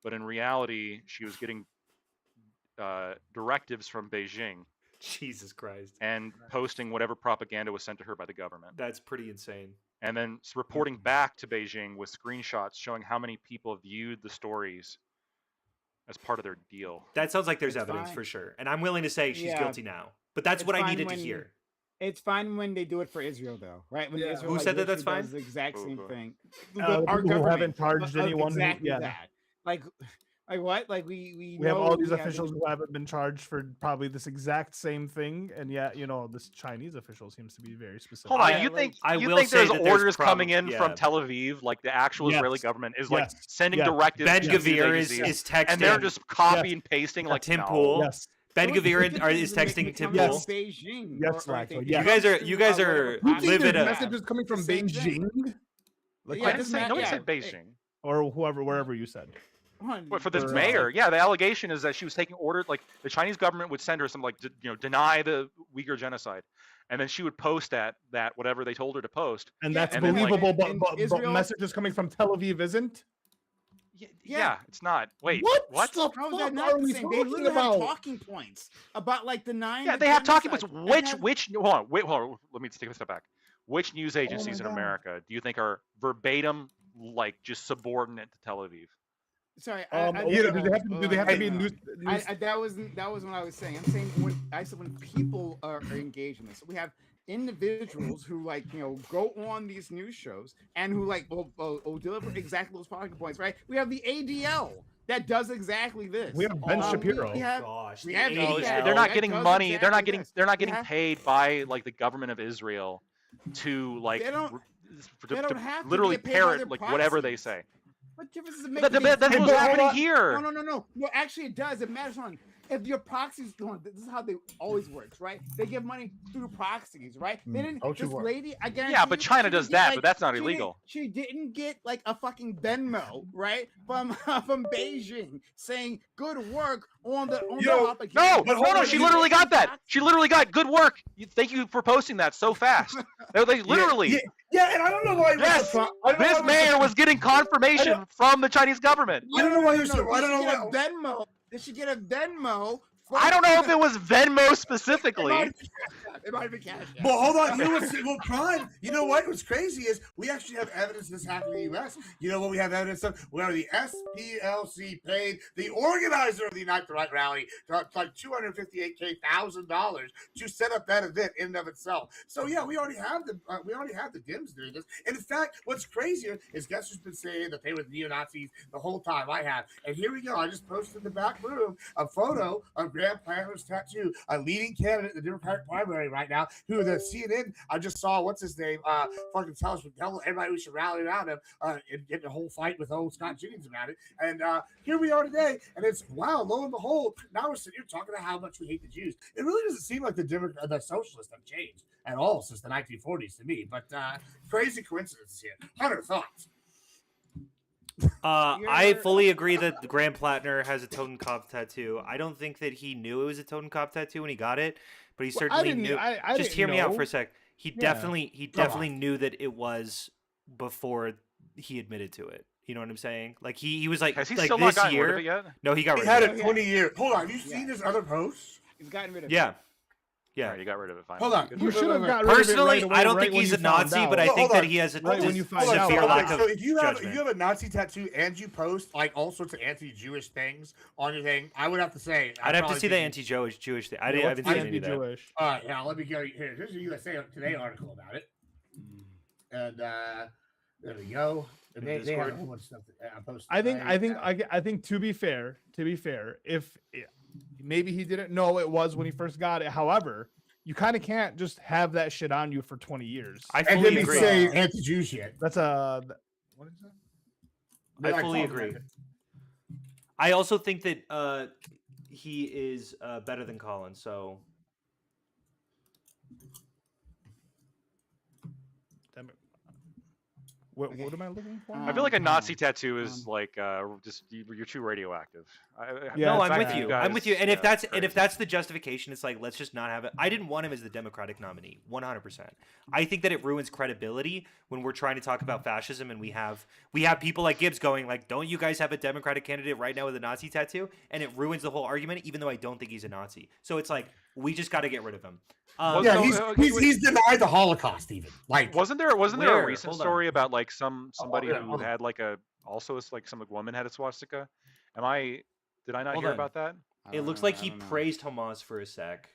but in reality, she was getting directives from Beijing Jesus Christ. and posting whatever propaganda was sent to her by the government, That's pretty insane. and then reporting back to Beijing with screenshots showing how many people viewed the stories as part of their deal. That sounds like there's It's evidence fine. for sure. And I'm willing to say she's Yeah. guilty now. But that's It's what I fine needed to when- hear. It's fine when they do it for Israel, though, right? When Yeah. Israel, Who like, said that that's literally fine? does the exact Who- same who? thing. the Our people who haven't government charged of anyone who- exactly yeah. that. Like what? Like we We have know all these we have- officials who haven't been charged for probably this exact same thing, and yet, this Chinese official seems to be very specific. Hold on, Yeah, you like- think I you will think say there's that there's orders coming in yeah. from Tel Aviv, like the actual Israeli Yes. government is like Yes. sending Yes. directives Ben to these Gavir is agencies, texting. and they're just copy and pasting like Tim no. Pool. Yes. Ben Those Gavir messages is may texting Tim come Yes. Pool. from Beijing. Yes, or Lacko, they yes. You guys are whatever You think live there's in a messages coming from Same thing. Beijing? Like, Yeah, I it didn't doesn't say, matter- nobody yeah, said Beijing. or wherever you said. But for this Or, mayor, yeah, the allegation is that she was taking orders. Like the Chinese government would send her some, like, deny the Uyghur genocide, and then she would post that whatever they told her to post. And Yeah, that's and then, like, believable, and but Israel- messages coming from Tel Aviv isn't? Yeah, it's not. Wait, What? what? the How is fuck that not are the we same? They talking literally about? have talking points about like the 9. Yeah, they have talking points. genocides. Which hold on, wait, hold on. Let me take a step back. Which news Oh agencies in God. America do you think are verbatim, like, just subordinate to Tel Aviv? Sorry, Do they have to be news? that was what I was saying. I'm saying when people are engaged in this, we have individuals who go on these news shows and who will deliver exactly those talking points, right? We have the ADL that does exactly this. We have Ben Shapiro. We have, Gosh, we the have No, Yeah, they're not that getting does money. They're not exactly getting. this. They're not We getting have- paid by like the government of Israel to like They don't- r- they to don't have to literally get paid by parrot their like whatever they proxies. say. What difference does it make? That's to me? what's but happening hold on. here. No. Well, actually, it does. It matters on if your proxies. This is how they always works, right? They give money through proxies, right? They didn't. Oh, she This works. lady, I guarantee. Yeah, but you, China she does didn't get, that, but that's not she didn't- illegal. She didn't get like a fucking Venmo, right, from Beijing saying good work on the Yo, propaganda. No, But hold no, on, she you- literally got that. She literally got good work. Thank you for posting that so fast. They literally. Yeah, yeah, and I don't know why. Yes, I don't know This why mayor was getting confirmation from the Chinese government. I don't know why you're so. I Did don't she know get a why. Venmo. Did she get a Venmo? I don't know if it was Venmo It specifically. might have been Cash App. Well, hold on. You know what's Prime? You know what? What's crazy is we actually have evidence this happened in the U.S. You know what we have evidence of? Where the SPLC paid the organizer of the Unite the Right rally like $258,000 to set up that event in and of itself. So yeah, we already have the Dems doing this. And in fact, what's crazier is guess who's been saying that they were neo-Nazis the whole time. I have, and here we go. I just posted in the back room a photo of Graham Plantler's tattoo, a leading candidate in the Democratic primary right now, who the CNN, I just saw, what's his name, fucking tell everybody we should rally around him and get in a whole fight with old Scott Jennings about it. And here we are today, and it's, wow, lo and behold, now we're sitting here talking about how much we hate the Jews. It really doesn't seem like the socialists have changed at all since the 1940s to me, but crazy coincidences here. Hunter, thoughts? I You're- fully agree that Graham Plattner has a Totenkopf tattoo. I don't think that he knew it was a Totenkopf tattoo when he got it, but he Well, I certainly didn't. knew. I Just didn't hear me out know. for a sec. He Yeah. definitely knew that it was before he admitted to it. You know what I'm saying? Like he was like, Has he like still not this gotten year. rid of it yet? No, he got He rid had of it. it 20 years. Hold on, have you Yeah. seen his other posts? He's gotten rid of it. Yeah, yeah. Alright, you got rid of it. Fine. Hold on. You should have got rid of it Personally, right away, I don't right think when he's you a Nazi, found but out. I Hold think on. that he has a Right when you find severe out. lack Hold of So if you have judgment. a Nazi tattoo and you post like all sorts of anti-Jewish things on your thing, I would have to say I'd have to probably see the think- anti-Jewish thing. I Yeah, haven't what's seen any of that. anti-Jewish? All right, now let me go here. There's a USA Today article about it, and there we go. And In they have a Discord? whole bunch of stuff that I posted. I think to be fair, if maybe he didn't know it was when he first got it. However, you kind of can't just have that shit on you for 20 years. I and fully didn't agree. say anti-Jew shit. That's a what is that? I fully called agree. it. I also think that he is better than Colin. So Damn it. What am I looking for? I feel like a Nazi Um, tattoo is like just you're too radioactive. Yeah, no, it's I'm with bad. you. Guys, I'm with you. And if yeah, that's it's and if crazy. that's the justification, it's like let's just not have it. I didn't want him as the Democratic nominee, 100%. I think that it ruins credibility when we're trying to talk about fascism and we have people like Gibbs going like, "Don't you guys have a Democratic candidate right now with a Nazi tattoo?" And it ruins the whole argument, even though I don't think he's a Nazi. So it's like we just got to get rid of him. Well, Yeah, no, he's denied the Holocaust even. Like, wasn't there a Where? recent Hold on. story about like somebody yeah, who hold on. had like some woman had a swastika? Did I not Hold hear on. about that? It looks like he praised Hamas for a sec.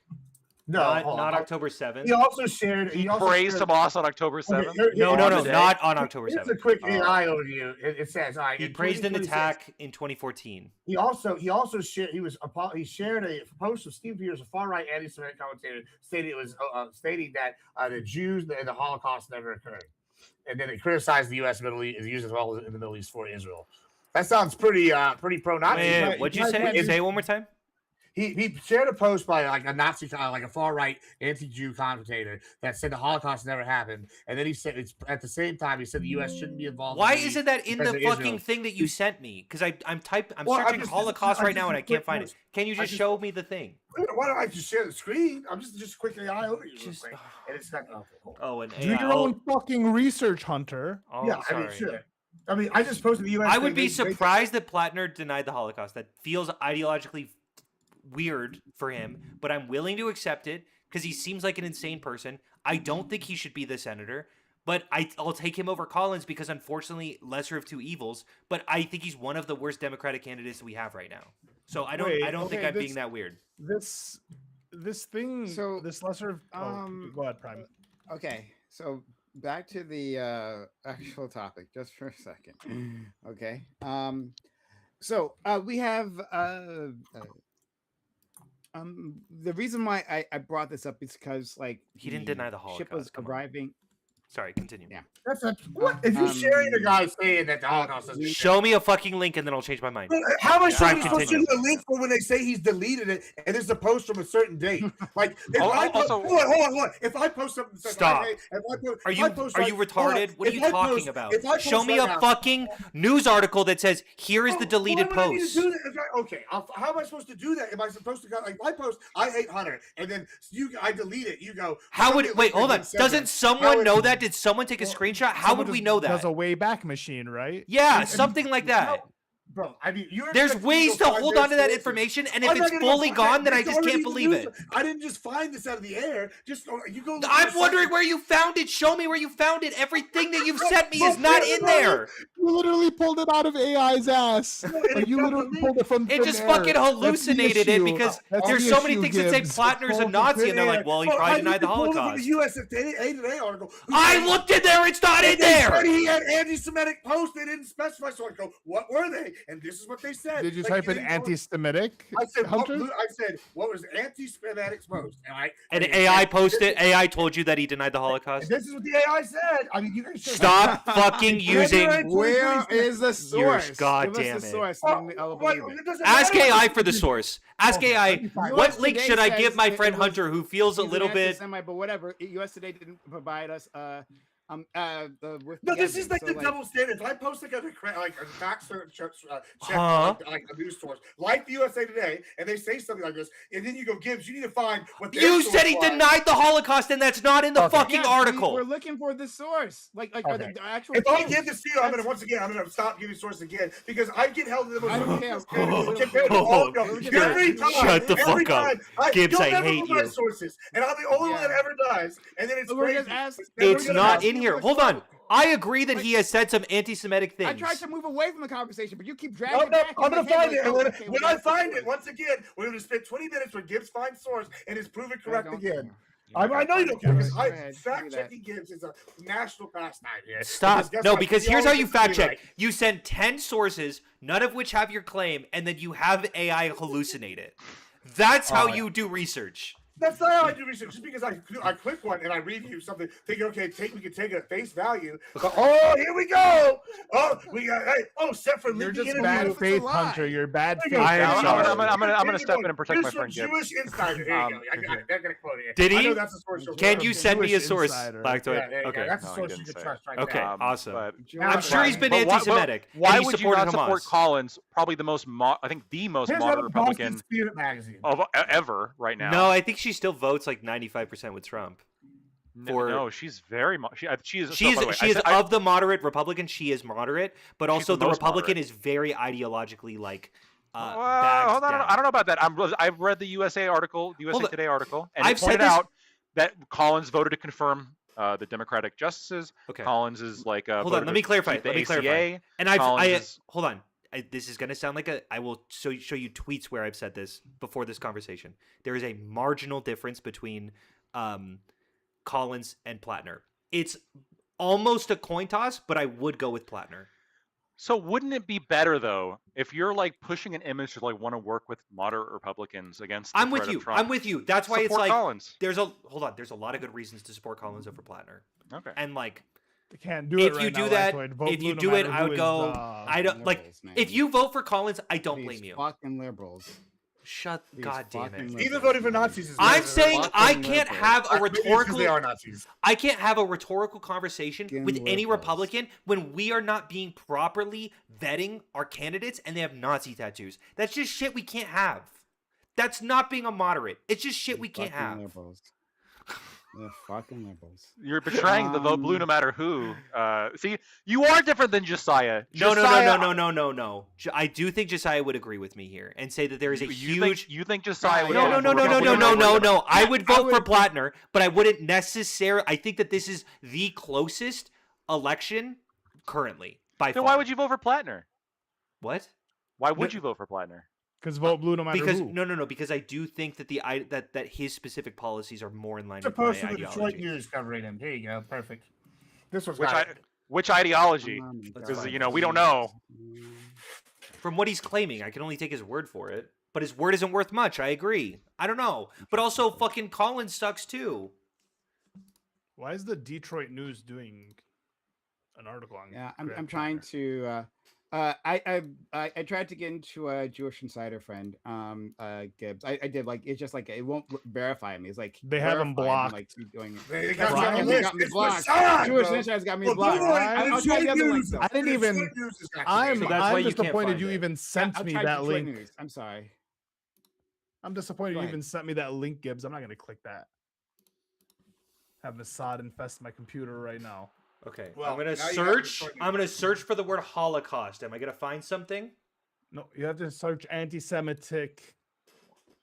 no, not hold not on. October 7th. He also shared. He also praised shared- Hamas on October 7th. No, on the day? not on October Here's 7th. a quick Oh. AI overview. It says, all right, He in praised an 2026, attack in 2014. He also shared. He shared a post of Steve Peters, a far right anti-Semitic commentator, stating that the Jews and the Holocaust never occurred, and then it criticized the U.S. Middle East, as well as in the Middle East for Israel. That sounds pretty pro-Nazi. Wait, what'd you say? Say it one more time. He shared a post by like a Nazi, like a far right anti-Jew commentator that said the Holocaust never happened, and then he said it's at the same time he said the U.S. shouldn't be involved. Why in the isn't that in because the of fucking Israel. thing that you sent me? Because I'm Well, searching Holocaust right now and I can't find it. post. Can you I just just- show me the thing? Why don't I just share the screen? I'm just quick AI overview. real Just- quick. And it's not. Okay, cool. Oh, and Do your own fucking research, Hunter. Oh, Yeah, I mean, sorry. sure. I mean, I just posted the U.S. I would thing. be They- surprised that Plattner denied the Holocaust. That feels ideologically weird for him, but I'm willing to accept it because he seems like an insane person. I don't think he should be the senator, but I'll take him over Collins because unfortunately, lesser of two evils. But I think he's one of the worst Democratic candidates we have right now. So I don't Wait, think okay, I'm being this- that weird. This thing. So, this lesser. Go ahead, Prime. Okay, so back to the actual topic, just for a second. Okay. So we have the reason why I brought this up is because like He didn't deny the ship was Holocaust, come on. arriving. Sorry, continue. Yeah. What? If you're sharing the guy saying that the Holocaust doesn't Show me a fucking link and then I'll change my mind. How am I Prime, supposed to continue. do a link for when they say he's deleted it and there's a post from a certain date? Like, if Al- I post, also- hold on. If I post something, that says, Stop. hey, if I post, Are if you I post are right- you hold on, retarded? What are if you I talking post- about? if I Show post me right a now- fucking news article that says here is the deleted why would I need to post. do that? Okay, how am I supposed to do that? Am I supposed to go like my post? I hate Hunter, and then I delete it. You go. How would "Somebody wait? Hold on. said that." Doesn't How someone would- know that? Did someone take a screenshot? How Someone would we just know that? Does a Wayback Machine, right? Yeah, and- something like that. Bro, I mean, you're There's expecting me ways to go find hold their on to that sources. information, and if I'm not it's gonna go fully find gone, it. then I It's just already can't in the believe news. it. I didn't just find this out of the air. Just you go. look at I'm the wondering site. where you found it. Show me where you found it. Everything that you've sent me is not in there. You literally pulled it out of AI's ass. Like, you literally pulled it from. It thin just air. fucking That's the hallucinated it issue. because That's there's the so many issue, things that say Gibbs. Plattner's a Nazi, and they're like, well, he probably denied the Holocaust. The USA Today article. I looked in there. It's not in They said there. he had anti-Semitic posts. They didn't specify. So I go, what were they? And this is what they said. Did you Like, type they in didn't go- anti-Semitic, I said, Hunter? what was anti-Semitic post? And AI posted. AI told you that he denied the And Holocaust. this is what the AI said. I mean, you guys should Stop fucking using. Where is the source? God Give damn us the it. source. Oh, and then I'll wait, believe it. it doesn't Ask matter. AI for the source. Ask Okay, AI. let me find it. What US link Today should I says give my it friend was- Hunter, who feels a He's an little bit? anti-Semite, but whatever. US Today didn't provide us with No, the this is evidence, like so, the double standard. If I post like a fact search, check Huh? like a news source, like the USA Today, and they say something like this, and then you go, Gibbs, you need to find what their You source said he was. denied the Holocaust, and that's not in the Okay. fucking Yeah, article. We're looking for the source, like Okay. the actual. If I post. give this to you, I'm gonna stop giving sources again because I get held to the I don't care. most compared to all of them. Shut Every time, the every fuck up. time, Gibbs, you'll I never hate provide you. sources, and I'm the only one that Yeah. ever does. And then it's We're crazy. just ask- Then we're It's gonna not ask in you here. for Hold on. source. I agree that he has said some anti-Semitic things. I tried to move away from the conversation, but you keep dragging No, it no, back. I'm in gonna my head, find like, it. And oh, when, okay, when we I got find the it, once again, we're gonna spend 20 minutes when Gibbs finds source and is proven correct don't again. care. I know you don't care because Go ahead, do fact that. checking Gibbs is a national pastime here. Stop. guess No, what? because He here's how always you gets to be fact check. right. You send 10 sources, none of which have your claim, and then you have AI hallucinate it. That's how Oh, you do research. That's not how I do research. Just because I click one and I review something, thinking, okay, we can take it at face value. But, oh, here we go. Oh, we got. Hey, set for You're leaking just interview. bad It's a faith, lie. Hunter. You're bad There faith. you go. I'm gonna Here step you in and protect go. my Here's friend some Gibbs. Jewish insider. Here you go. I got it. They're gonna quote it. Did I know he? that's a source. you'll Can trust. you send me a Jewish source, insider. Blacktoid? Yeah, there you go. Okay. That's a No, he source didn't you can say trust right Okay, there. awesome. But I'm sure he's been But why- anti-Semitic. Why and he would you supported not support Hamas. Collins? Probably the most, I think the most Here's moderate how Boston Republican Spirit magazine. of ever right now. No, I think she still votes like 95% with Trump. for- No, she's very much. She is. She so, by the way, is, she I is said- I- of the moderate Republicans. She is moderate, but She's also the the most Republican moderate. is very ideologically like. Well, bags hold on, down. I don't know about that. I've read the USA article, the USA Hold on. Today article, and I've it said pointed this- out that Collins voted to confirm the Democratic justices. Okay. Collins is like. Hold voted on, let me to clarify. keep the Let me clarify. ACA. And I've Collins is- hold on. This is going to sound like I will show you tweets where I've said this before this conversation. There is a marginal difference between Collins and Plattner. It's almost a coin toss, but I would go with Plattner. So wouldn't it be better though if you're like pushing an image to like want to work with moderate Republicans against? The I'm with threat of you. Trump? I'm with you. That's why it's Support like Collins. there's a lot of good reasons to support Collins over Plattner. Okay. And like You can't do it if right you now, do that, Lactoid. Vote if you blue do no it, matter I who would is, go. I don't like liberals, man. if you vote for Collins, I don't These blame you. fucking liberals. Shut. These God damn it. fucking Even liberals, voting for man. Nazis is I'm better. saying fucking I can't liberals. have a Maybe it's 'cause rhetorical. they are Nazis. I can't have a rhetorical conversation Fucking with any liberals. Republican when we are not being properly vetting our candidates and they have Nazi tattoos. That's just shit we can't have. That's not being a moderate. It's just shit we can't Fucking have. Liberals. They're fucking liberals. You're betraying the vote blue no Um, matter who. See, you are different than Josiah. No. Josiah- I do think Josiah would agree with me here and say that there is a You huge. think, you think Josiah would Yeah, vote No. for Republican over- I would I vote for would- Plattner, but I wouldn't necessarily. I think that this is the closest election currently by Then far. why would you vote for Plattner? What? Why would No- you vote for Plattner? Because vote blue no matter Because who. no, because I do think that that his specific policies are more in line with Supposed my to the Detroit ideology. News covering him. Here you go. Perfect. This one's Which got I, which ideology? That's Because fine. you know we don't know. From what he's claiming, I can only take his word for it. But his word isn't worth much. I agree. I don't know. But also, fucking Collins sucks too. Why is the Detroit News doing an article on? Yeah, Grant I'm trying Plattner? to. I tried to get into a Jewish Insider friend, Gibbs. I did like it's just like it won't verify me. It's like They have him verify, and, blocked. Like keep doing it. They That's got why you on the they list. got me It's blocked. Messiah, Jewish bro. Insider's got me Well, blocked. Detroit I'll try the other link News. though. I didn't Detroit even- News has got you. I'm So that's why I'm you can't disappointed find you it. even sent I'll me try that Detroit link. News. I'm sorry. I'm disappointed Go you ahead. even sent me that link, Gibbs. I'm not gonna click that. Have Mossad infest my computer right now. Okay. Well, I'm gonna now you got search. Detroit I'm gonna search for the word Holocaust. Am I gonna find something? No, you have to search anti-Semitic.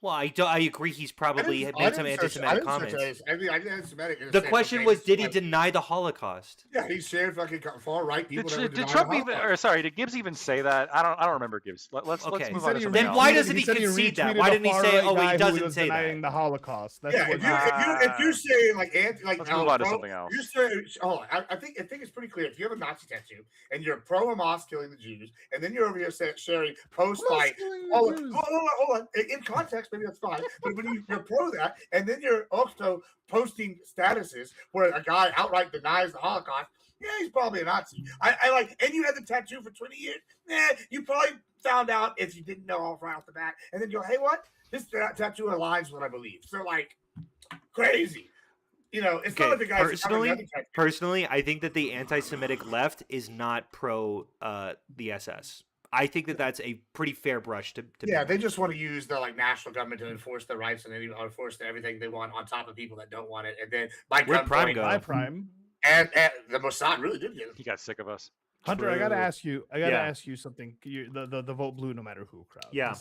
Well, I agree. He's probably made some anti-Semitic comments. I didn't anti-Semitic. I The said, question okay, was, this did is he like- deny the Holocaust? Yeah, he shared fucking far right people. that were Did denying Trump the even? Holocaust. Or sorry, did Gibbs even say that? I don't remember Gibbs. Let's Okay. move He on said to he something Then else. why retweeted- doesn't he said concede that? retweeted Why a didn't he say, far-right "Oh, he guy who doesn't was say that"? denying the Holocaust. That's Yeah, what if you're saying like like Let's move on to pro- something else. You're saying, I think it's pretty clear. If you have a Nazi tattoo and you're pro Hamas killing the Jews, and then you're over here sharing posts like, hold on, in context, maybe that's fine. But when you're pro that, and then you're also posting statuses where a guy outright denies the Holocaust, yeah, he's probably a Nazi. I like, and you had the tattoo for 20 years. You probably found out if you didn't know all right off the bat, and then you go, hey, what? This tattoo aligns with what I believe. So like, crazy. You know, it's not like the guy's Personally, I think that the anti-Semitic left is not pro the SS. I think that that's a pretty fair brush to Yeah, make. they just want to use the like national government to enforce their rights and enforce everything they want on top of people that don't want it. And then by Where'd Prime gunpoint, go? Hi, Prime. and the Mossad really did get it. He got sick of us. Hunter, I gotta True. ask you. I gotta Yeah. ask you something. The vote blue no matter who crowd. Yeah.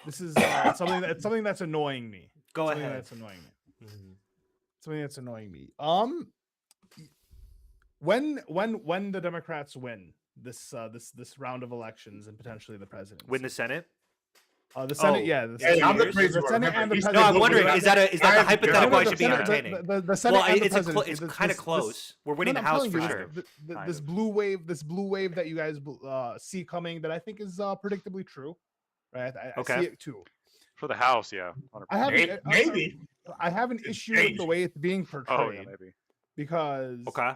This is something that's annoying me. Go Something ahead. That's annoying me. Mhm. Something that's annoying me. When the Democrats win this round of elections and potentially the presidency, Win the Senate? the Senate, Oh. yeah, the Hey, Senate, I'm the years? crazy the one. Senate Remember, and the he's president. No, I'm Look, wondering, look, is that a I- hypothetical I the should be Senate- entertaining? The Senate Well, and the it's presidency, it's this- kind of this- close. We're winning No, the I'm House telling for you, sure. Kind This of. this blue wave that you guys see coming, that I think is predictably true. Right, I see Okay. it too. For the house, yeah. 100%. I have Maybe. Maybe. I have an issue with the way it's being portrayed Oh yeah, maybe. because Okay.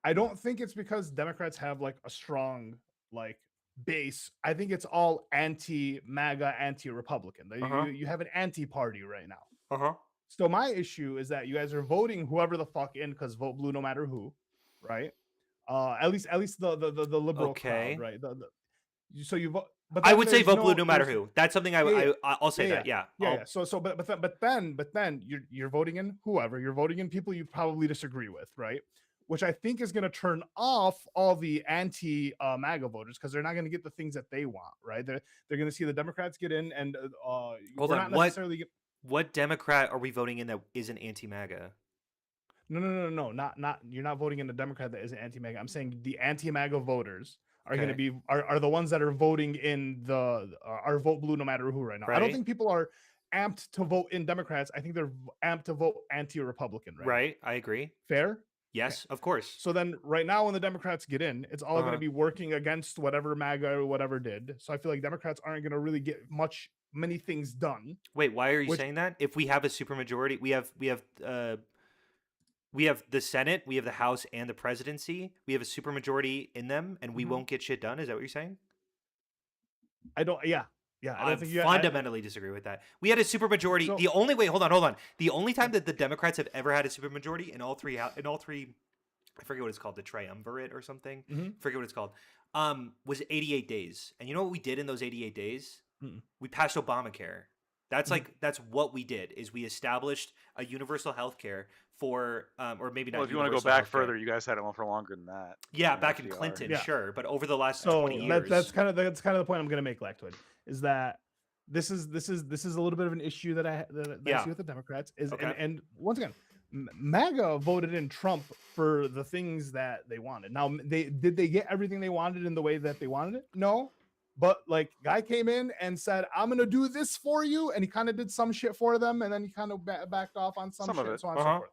I don't think it's because Democrats have like a strong like base. I think it's all anti-MAGA, anti-Republican. Uh-huh. You have an anti-party right now. Uh-huh. So my issue is that you guys are voting whoever the fuck in because vote blue no matter who, right? At least the liberal Okay. crowd, right? So you vote. But I then would say there's vote blue no matter there's- who. That's something I'll say Yeah, that. Yeah. Yeah, I'll- yeah. So but then you're voting in whoever. You're voting in people you probably disagree with, right? Which I think is going to turn off all the anti MAGA voters because they're not going to get the things that they want, right? They're going to see the Democrats get in, and Hold we're on, not necessarily What Democrat are we voting in that isn't anti-MAGA? no, not you're not voting in a Democrat that isn't anti MAGA. I'm saying the anti MAGA voters are going to Okay. be are the ones that are voting in the are vote blue no matter who right now. I don't Right. think people are amped to vote in Democrats. I think they're amped to vote anti-Republican, right? Right. I agree. Fair. Yes, of course. So then, right now, when the Democrats get in, it's all going Uh-huh. to be working against whatever MAGA or whatever did. So I feel like Democrats aren't going to really get many things done. Wait, why are you Which- saying that? If we have a supermajority, we have the Senate, we have the House and the presidency. We have a supermajority in them, and we Mhm. won't get shit done. Is that what you're saying? I don't. Yeah. I I don't think you. fundamentally disagree with that. We had a supermajority. So- The only hold on. The only time that the Democrats have ever had a supermajority in all three, I forget what it's called, the triumvirate or something. Mhm. Forget what it's called. Was 88 days. And you know what we did in those 88 days? Mm-mm. We passed Obamacare. That's Mhm. like that's what we did. Is we established a universal health care for or maybe not. Well, if you want to go universal back healthcare. further, you guys had it one for longer than that. Yeah, in back in FDR. Clinton, Yeah. sure, but over the last So 20 years. that's kind of the point I'm going to make, Lactoid, is that this is a little bit of an issue that I Yeah. see with the Democrats is Okay. and once again, MAGA voted in Trump for the things that they wanted. Now, did they get everything they wanted in the way that they wanted it? No. But like, guy came in and said, "I'm gonna do this for you," and he kind of did some shit for them, and then he kind of backed off on some Some of shit, it. so on and so forth.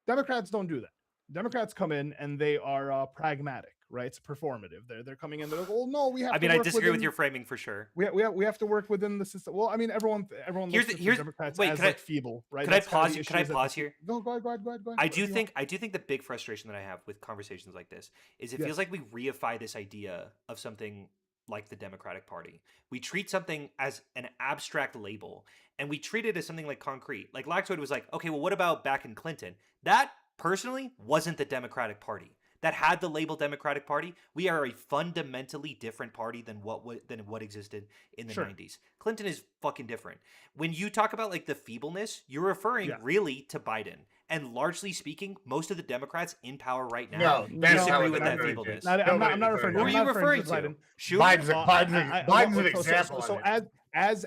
Democrats don't do that. Democrats come in and they are pragmatic, right? It's performative. They're coming in. They're like, "Oh no, we have." I mean, to I work disagree with within- your framing for sure. we have to work within the system. Well, I mean, everyone Here's looks the- at here's- Democrats wait, as can I- like feeble, right? could I That's kind of pause- the could I issue, is that pause the- here? Go ahead. I What do you want? think the big frustration that I have with conversations like this is it Yes. feels like we reify this idea of something like the Democratic Party. We treat something as an abstract label and we treat it as something like concrete. Like Laxwood was like, okay, well, what about back in Clinton? That personally wasn't the Democratic Party. That had the label Democratic Party. We are a fundamentally different party than what existed in the Sure. 90s. Clinton is fucking different. When you talk about like the feebleness, you're referring Yeah. really to Biden. And largely speaking, most of the Democrats in power right now No, that's disagree not with what that I'm referring feebleness. to. I'm not Nobody- referring. Who are I'm you not referring Biden. to? Shoot. Biden's Biden's an so- example. So, of it.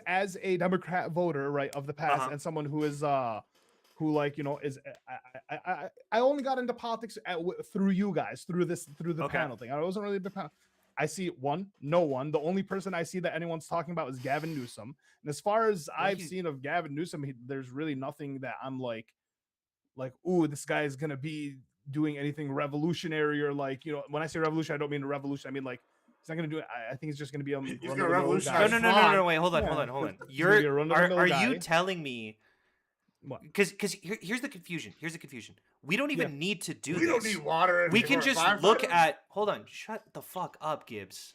as a Democrat voter, right, of the past, Uh-huh. and someone who is who like is I only got into politics through you guys through the Okay. panel thing. I wasn't really a big fan. I see no one. The only person I see that anyone's talking about is Gavin Newsom. And as far as I've seen of Gavin Newsom, there's really nothing that I'm like, ooh, this guy is gonna be doing anything revolutionary or like, when I say revolution, I don't mean a revolution. I mean like he's not gonna do it. I think he's just gonna be a He's gonna run-of-the-mill revolutionize guy. No. Wait, hold on. Yeah, Hold on. he's gonna be a You're run-of-the-mill are you guy. telling me? What? Because here's the confusion. We don't even need to do We this. don't need water. and We can we're just firefighters. look at. Hold on. Shut the fuck up, Gibbs.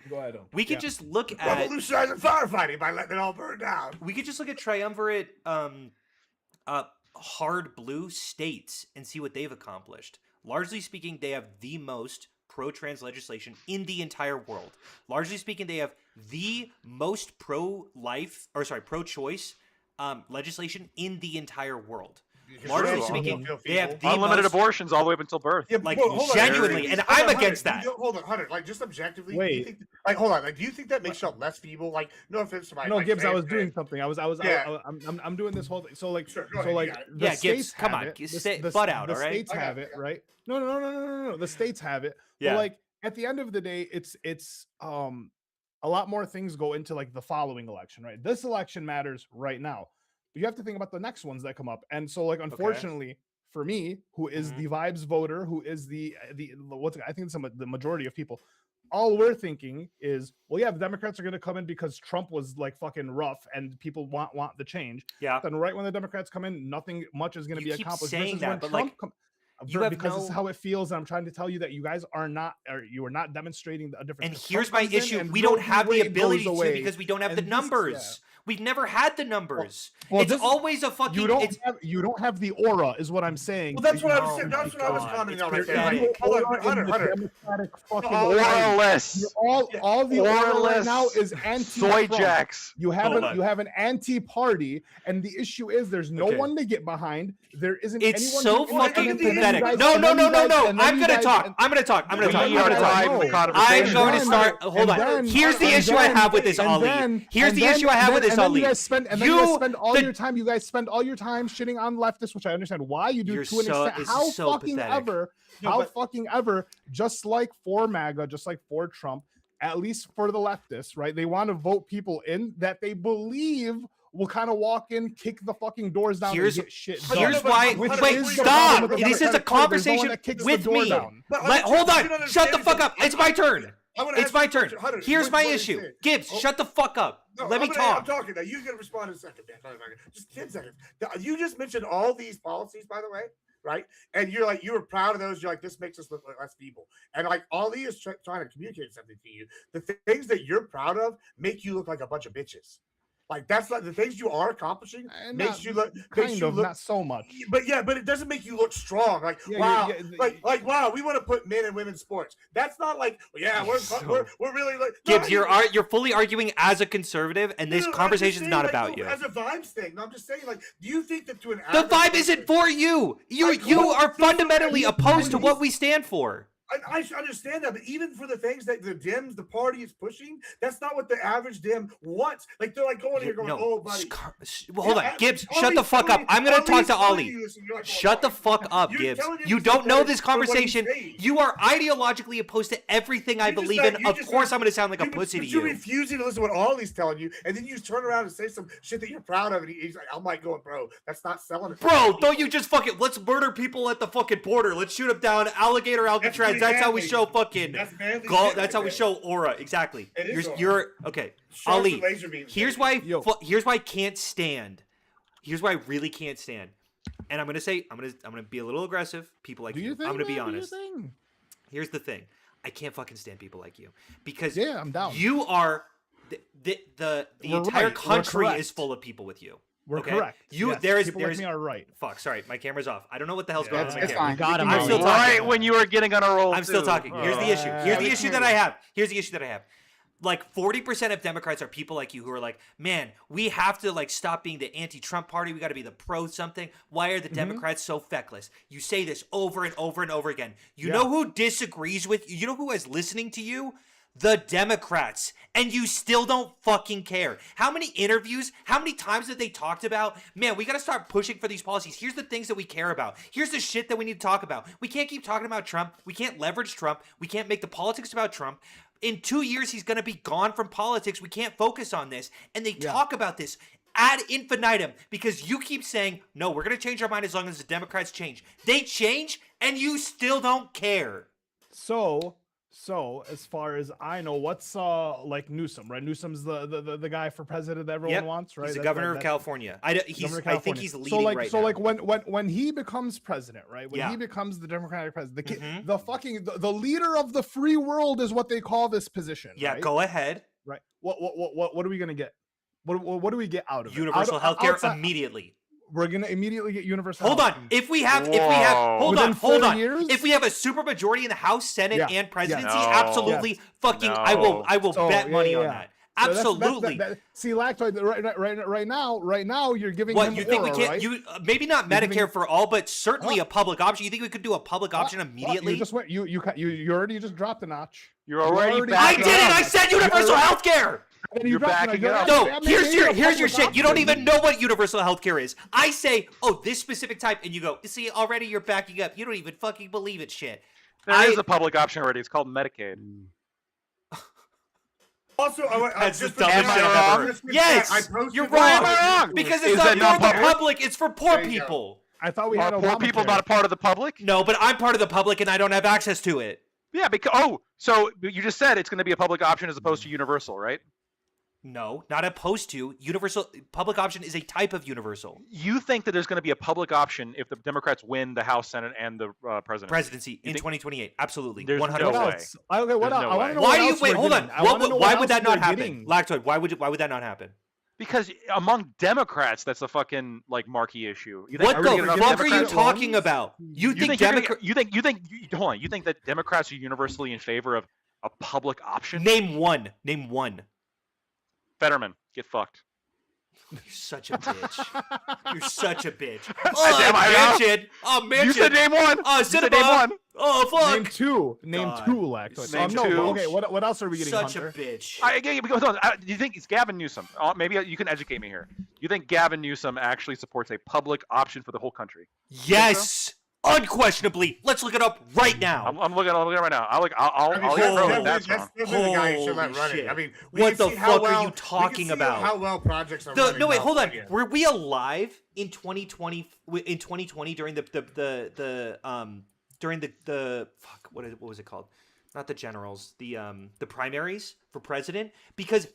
Go ahead. We can Yeah. just look at. revolutionizing firefighting by letting it all burn down. We could just look at triumvirate hard blue states and see what they've accomplished. Largely speaking, they have the most pro-trans legislation in the entire world. Largely speaking, they have the most pro-life pro-choice legislation in the entire world. Because Largely trans people speaking, feel they have feeble. the Unlimited most- abortions all the way up until birth. Yeah, like, but hold on, genuinely, Hunter, and hold I'm on, against Hunter, that. you don't- Hold on, Hunter. Like, just objectively, do Wait. you think, like, hold on. Like, do you think that makes you less feeble? Like, no offense to my. No, like, Gibbs, I was fan- doing something. Yeah. I'm doing this whole thing. So like, Sure, go so ahead, like, you got it. the Yeah, Gibbs, states come have on, it. say- butt out, the all right? states I got have it, it, I got right? No. The states have it. Yeah. But like, at the end of the day, it's a lot more things go into like the following election, right? This election matters right now, but you have to think about the next ones that come up. And so, like, unfortunately for me, who is Mhm. the vibes voter, who is the I think it's the majority of people, all we're thinking is, well, yeah, the Democrats are going to come in because Trump was like fucking rough and people want the change. Yeah. Then right when the Democrats come in, nothing much is going to You be keep accomplished. saying versus that, when but, Trump like, come, you have because this is no- how it feels, and I'm trying to tell you that you guys are not, or you are not demonstrating a difference. And Because here's Trump my comes in issue: and we Roe don't v. have the Wade ability goes to away, because we don't have the and this- numbers. yeah. We've never had the numbers. well, It's this- always a fucking. You don't It's, have the aura, is what I'm saying. Well, that's what I was Oh saying. my That's what I was God, commenting it's on right there. pathetic. Like, hold on, Hunter. Democratic fucking No, aura. Oralist. All the aura right Oralist. now is Soy anti-Trump. jacks. You have Hold on. you have an anti-party, and the issue is there's no Okay. one to get behind. There isn't it's anyone so to fucking implement, and then you pathetic. guys- No, and no, then no, you no, guys- no. and then I'm you gonna guys- talk. and- I'm gonna talk. I'm gonna We talk. I'm are gonna talk. driving the I'm conversation. going to then- start. Hold on. then- Here's the and issue I then- have with this, and Ali. then- Here's and the then- issue I have and with then- this, and then Ali. you guys spend all the- your time. You guys spend all your time shitting on leftists, which I understand why you do You're to an so- extent. this How is so fucking pathetic. ever? No, How but- fucking ever? Just like for MAGA, just like for Trump, at least for the leftists, right? They want to vote people in that they believe will kind of walk in, kick the fucking doors down, Here's- and get shit Here's done. why. Which Wait, is the stop. problem with the This is a Democratic Party. There's no one conversation that kicks the with door me. down. But Hold Hunter, you on. don't Shut the understand fuck up. something. It's my turn. I wanna It's ask my you a turn. question. Hunter, Here's what- my what are you issue. saying? Gibbs, Oh. shut the fuck up. No, Let me I'm talk. talking now. You can respond in a second, man. Just 10 seconds. You just mentioned all these policies, by the way, right? And you're like, you were proud of those. You're like, this makes us look like less people. And like, Ali is trying to communicate something to you. The things that you're proud of make you look like a bunch of bitches. Like that's not the things you are accomplishing makes you look kind of not so much. but it doesn't make you look strong. Like Yeah, wow, yeah, like wow, we want to put men and women's sports. That's not like yeah, we're really like no, Gibbs, you're fully arguing as a conservative, and this no, I'm conversation is just not saying, about like, you. As a vibes thing, no, I'm just saying, like, do you think that to an The average vibe person- isn't for you. You Like, you what- are fundamentally opposed to what we stand for. I understand that, but even for the things that the Dems, the party is pushing, that's not what the average Dem wants. Like they're like going here going, "Oh, buddy." Hold on, Yeah, Gibbs. Ali's Shut the fuck up. telling I'm gonna Ali's talk to telling Ali. you this, and you're like, "Oh, Shut the fuck up, You're Gibbs. telling him You to don't know say this for what he's conversation. saying. You are ideologically opposed to everything I You just believe said- in. you Of just course, said- I'm gonna sound like a but pussy to you're you. refusing to listen to what Ollie's telling you, and then you turn around and say some shit that you're proud of, and he's like, "I'm like going, bro, that's not selling it." Bro, don't you just fucking let's murder people at the fucking border. Let's shoot them down, alligator Alcatraz. pretty That's how we manly. show fucking That's manly go. shit That's right how we there. show aura. Exactly. It is aura. You're okay. Sharks Ali, with laser beams, here's baby. why. Here's why I can't stand. Here's why I really can't stand. And I'm gonna say I'm gonna be a little aggressive. People like Do you think? I'm gonna be man? Do you honest. think? Here's the thing. I can't fucking stand people like you because Yeah, I'm down. you are the We're entire right. We're country correct. is full of people with you. We're okay? correct. You Yes, there is people there's like me are right. fuck. Sorry, my camera's off. I don't know what the hell's going on with my It's camera. fine. Got him I'm on still it. talking. Right when you were getting on a roll. I'm still too. talking. Here's the issue. Here's the we issue can that hear I you. have. Here's the issue that I have. Like 40% of Democrats are people like you who are like, man, we have to like stop being the anti-Trump party. We got to be the pro something. Why are the Democrats so feckless? You say this over and over and over again. You know who disagrees with you? You know who is listening to you? The Democrats. And you still don't fucking care. How many interviews, how many times have they talked about, man, we got to start pushing for these policies. Here's the things that we care about. Here's the shit that we need to talk about. We can't keep talking about Trump. We can't leverage Trump. We can't make the politics about Trump. In 2 years, he's going to be gone from politics. We can't focus on this. And they talk about this ad infinitum because you keep saying, no, we're going to change our mind as long as the Democrats change. They change and you still don't care. So as far as I know, what's like Newsom, right? Newsom's the guy for president that everyone wants, right? He's the That's governor like- of that's- California. governor of I think California. he's leading so like, right so now. like when he becomes president, right? When Yeah. he becomes the Democratic president, Mhm. the leader of the free world is what they call this position. Yeah, right? go ahead. Right. What are we gonna get? What do we get out of it? Universal Out health care outside- immediately. We're gonna immediately get universal. Hold health. on. If we have, Whoa. hold Within on, hold 4 on. years? If we have a super majority in the House, Senate, Yeah, and presidency, No. absolutely, fucking, I No. will So, bet money yeah, on yeah. that. So that's- Absolutely. see, Lactoid, right now, you're giving What him you think we aura, can't? right? You maybe not You're Medicare giving- for all, but certainly a public option. You think we could do a public option immediately? You just went. You already just dropped a notch. You're already already- back I Back didn't. up. I said universal You're- health care. And you You're dropped a backing notch. it up. No, I'm here's making your a here's your public shit. You don't option. even know what universal health care is. I say, oh, this specific type, and you go, see, already you're backing up. You don't even fucking believe it, shit. There is a public option already. It's called Medicaid. Also, That's just the dumbest shit I've ever- Yes, you're wrong. Am I wrong? Because Is it's that not not for the public? public. It's for poor There you go. people. I thought we Are had poor people Obamacare. not a part of the public? No, but I'm part of the public and I don't have access to it. Yeah, because So you just said it's going to be a public option as opposed to universal, right? No, not opposed to. Universal public option is a type of universal You think that there's going to be a public option if the Democrats win the House, Senate, and the presidency in think- 2028. Absolutely, There's 100%. no What way. else? Okay, what There's else? no I want way. to know Why what do you else wait? we're Hold on. getting. I wanna know Why what would that else not we're happen? getting. Lactoid, why would that not happen? because among Democrats, that's a fucking like marquee issue. You think What we're the gonna get enough fuck are you Democrats- talking about? You think you're gonna- Democrat? hold on, you think that Democrats are universally in favor of a public option? Name one. Name one. Fetterman, get fucked. You're such a bitch. You're such a bitch. Damn, Oh, I know. mention. Oh, mention. You said name one. Oh, You said name Cinnabon. one. Oh, fuck. Name two. Name God. two, Lactoid. Name No, two. okay, what else are we getting, Such Hunter? a bitch. Hold on. Do you think it's Gavin Newsom? Maybe you can educate me here. You think Gavin Newsom actually supports a public option for the whole country? Yes. Unquestionably. Let's look it up right now. I'm looking at it right now. I'll I mean, I'll that's- confirm that's- that's wrong. definitely the guy who should let Holy run it. shit. I mean, we What can the see how fuck are well, you we can talking see about? How well projects are running. No, wait, now. hold on. Yeah. Were we alive in 2020 during the fuck, what was it called? Not the generals, the primaries for president? Because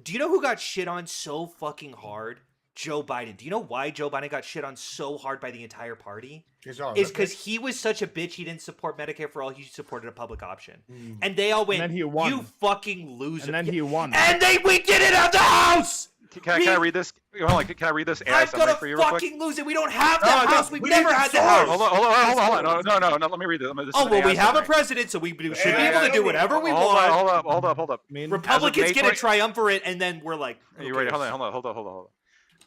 do you know who got shit on so fucking hard? Joe Biden. Do you know why Joe Biden got shit on so hard by the entire party? It's because he was such a bitch. He didn't support Medicare for all. He supported a public option, and they all went, then he won. "You fucking loser!" And then he won. And we did it at the house. Can I read this? Hold on, can I read this AI I'm summary gonna for you real quick? fucking lose it. We don't have No, that no, house. We've we never need had the that source. house. Hold on. No, let me read this. This is Oh an well, we AI have a summary. president, so we should be Yeah, able to yeah, do yeah. whatever we Hold want. up. I mean, Republicans May get a 20 triumvirate, and then we're like, Are you ready? Hold on.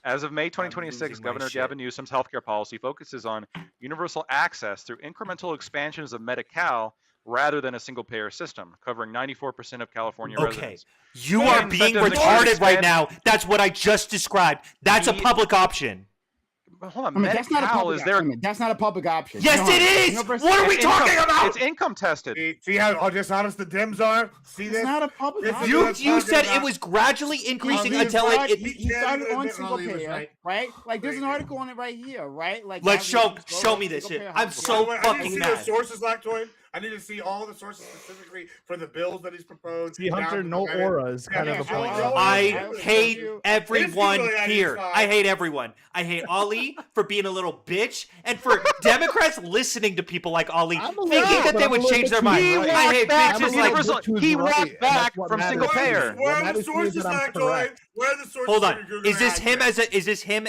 As of May 2026, losing my Governor shit. Gavin Newsom's healthcare policy focuses on universal access through incremental expansions of Medi-Cal rather than a single-payer system, covering 94% of California Okay, residents. you Hey, are being that doesn't retarded right expand- now. That's what I just described. That's a He- public option. But hold on, I mean, that's not a Medi-Cal public is there. option. That's not a public option. Yes, No, it is. universal- What are we It's talking income- about? It's income tested. See how dishonest the Dems are? See It's this? not a public This is option. You what I'm you talking said it about. was gradually increasing he was until right. it. He Yeah, started yeah, on yeah, single he was payer, right. right? There's an Crazy. article on it right here, right? Like, Let's Gavin Newsom's show goal me is this single shit. payer I'm healthcare. so I need fucking to see mad. the sources, Lactoid. I need to see all the sources specifically for the bills that he's proposed. see, Hunter, Down no to the Senate. aura is kind of the Yeah, point. yeah, I will hate tell you- everyone It's really here. satisfying. I hate everyone. I hate Ali for being a little bitch, and for Democrats listening to people like Ali, I'm a thinking little- that but they I'm a would little change their bit mind. too right. I hate back bitches to like. universal- he walked back from single payer. Where are the Matters to me is sources, that I'm Lactoid? correct. Where are the sources? Hold for on. your Google Is this him access?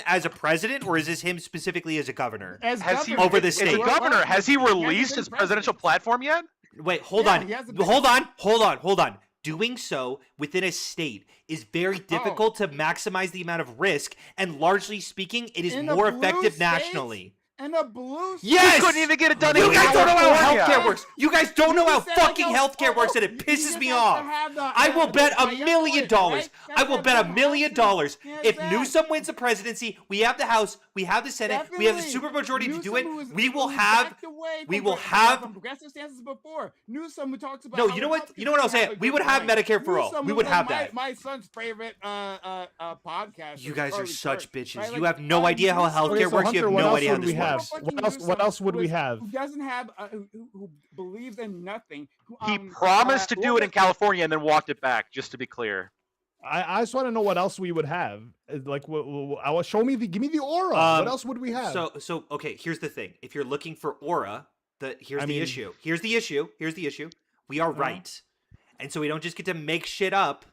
as a president, or is this him specifically as a governor? As Has he governor, Over the it's- state. As a governor, has he hasn't released been his presidential president. platform yet? Wait, hold Yeah, on. he hasn't been- Hold on. Doing so within a state is very difficult to maximize the amount of risk, and largely speaking, it is In a more blue effective state? nationally. And a blue. Yes! He couldn't even get it done in You guys don't know how California. healthcare works. You guys don't know how You said, like, fucking oh, healthcare oh, works, and it you pisses just me have to off. have the- I will bet the $1 million. young boys, right? I will bet $1 million. Yeah, If exactly. Newsom wins the presidency, we have the House, we have the Senate, we have the Definitely. supermajority to do it. Newsom, who is- We will who have. backed away we from will from have- progressive stances before. Newsom who talks about No, how you know what? Republicans You know what I'll say? have a We good would have right. Medicare for all. Newsom We was would like have that. My son's favorite podcast. You is guys are Charlie such Kirk, bitches. right? You Like, have no idea how Newsom- healthcare Okay, so works. You Hunter, have what no else idea how would this we have? works. What else would we have? Who doesn't have who believes in nothing. He promised to do it in California and then walked it back, just to be clear. I just want to know what else we would have. Like, show me give me the aura. Um, What else would we have? So okay. Here's the thing. If you're looking for aura, here's I the mean- issue. Here's the issue. We are Uh-huh. right, and so we don't just get to make shit up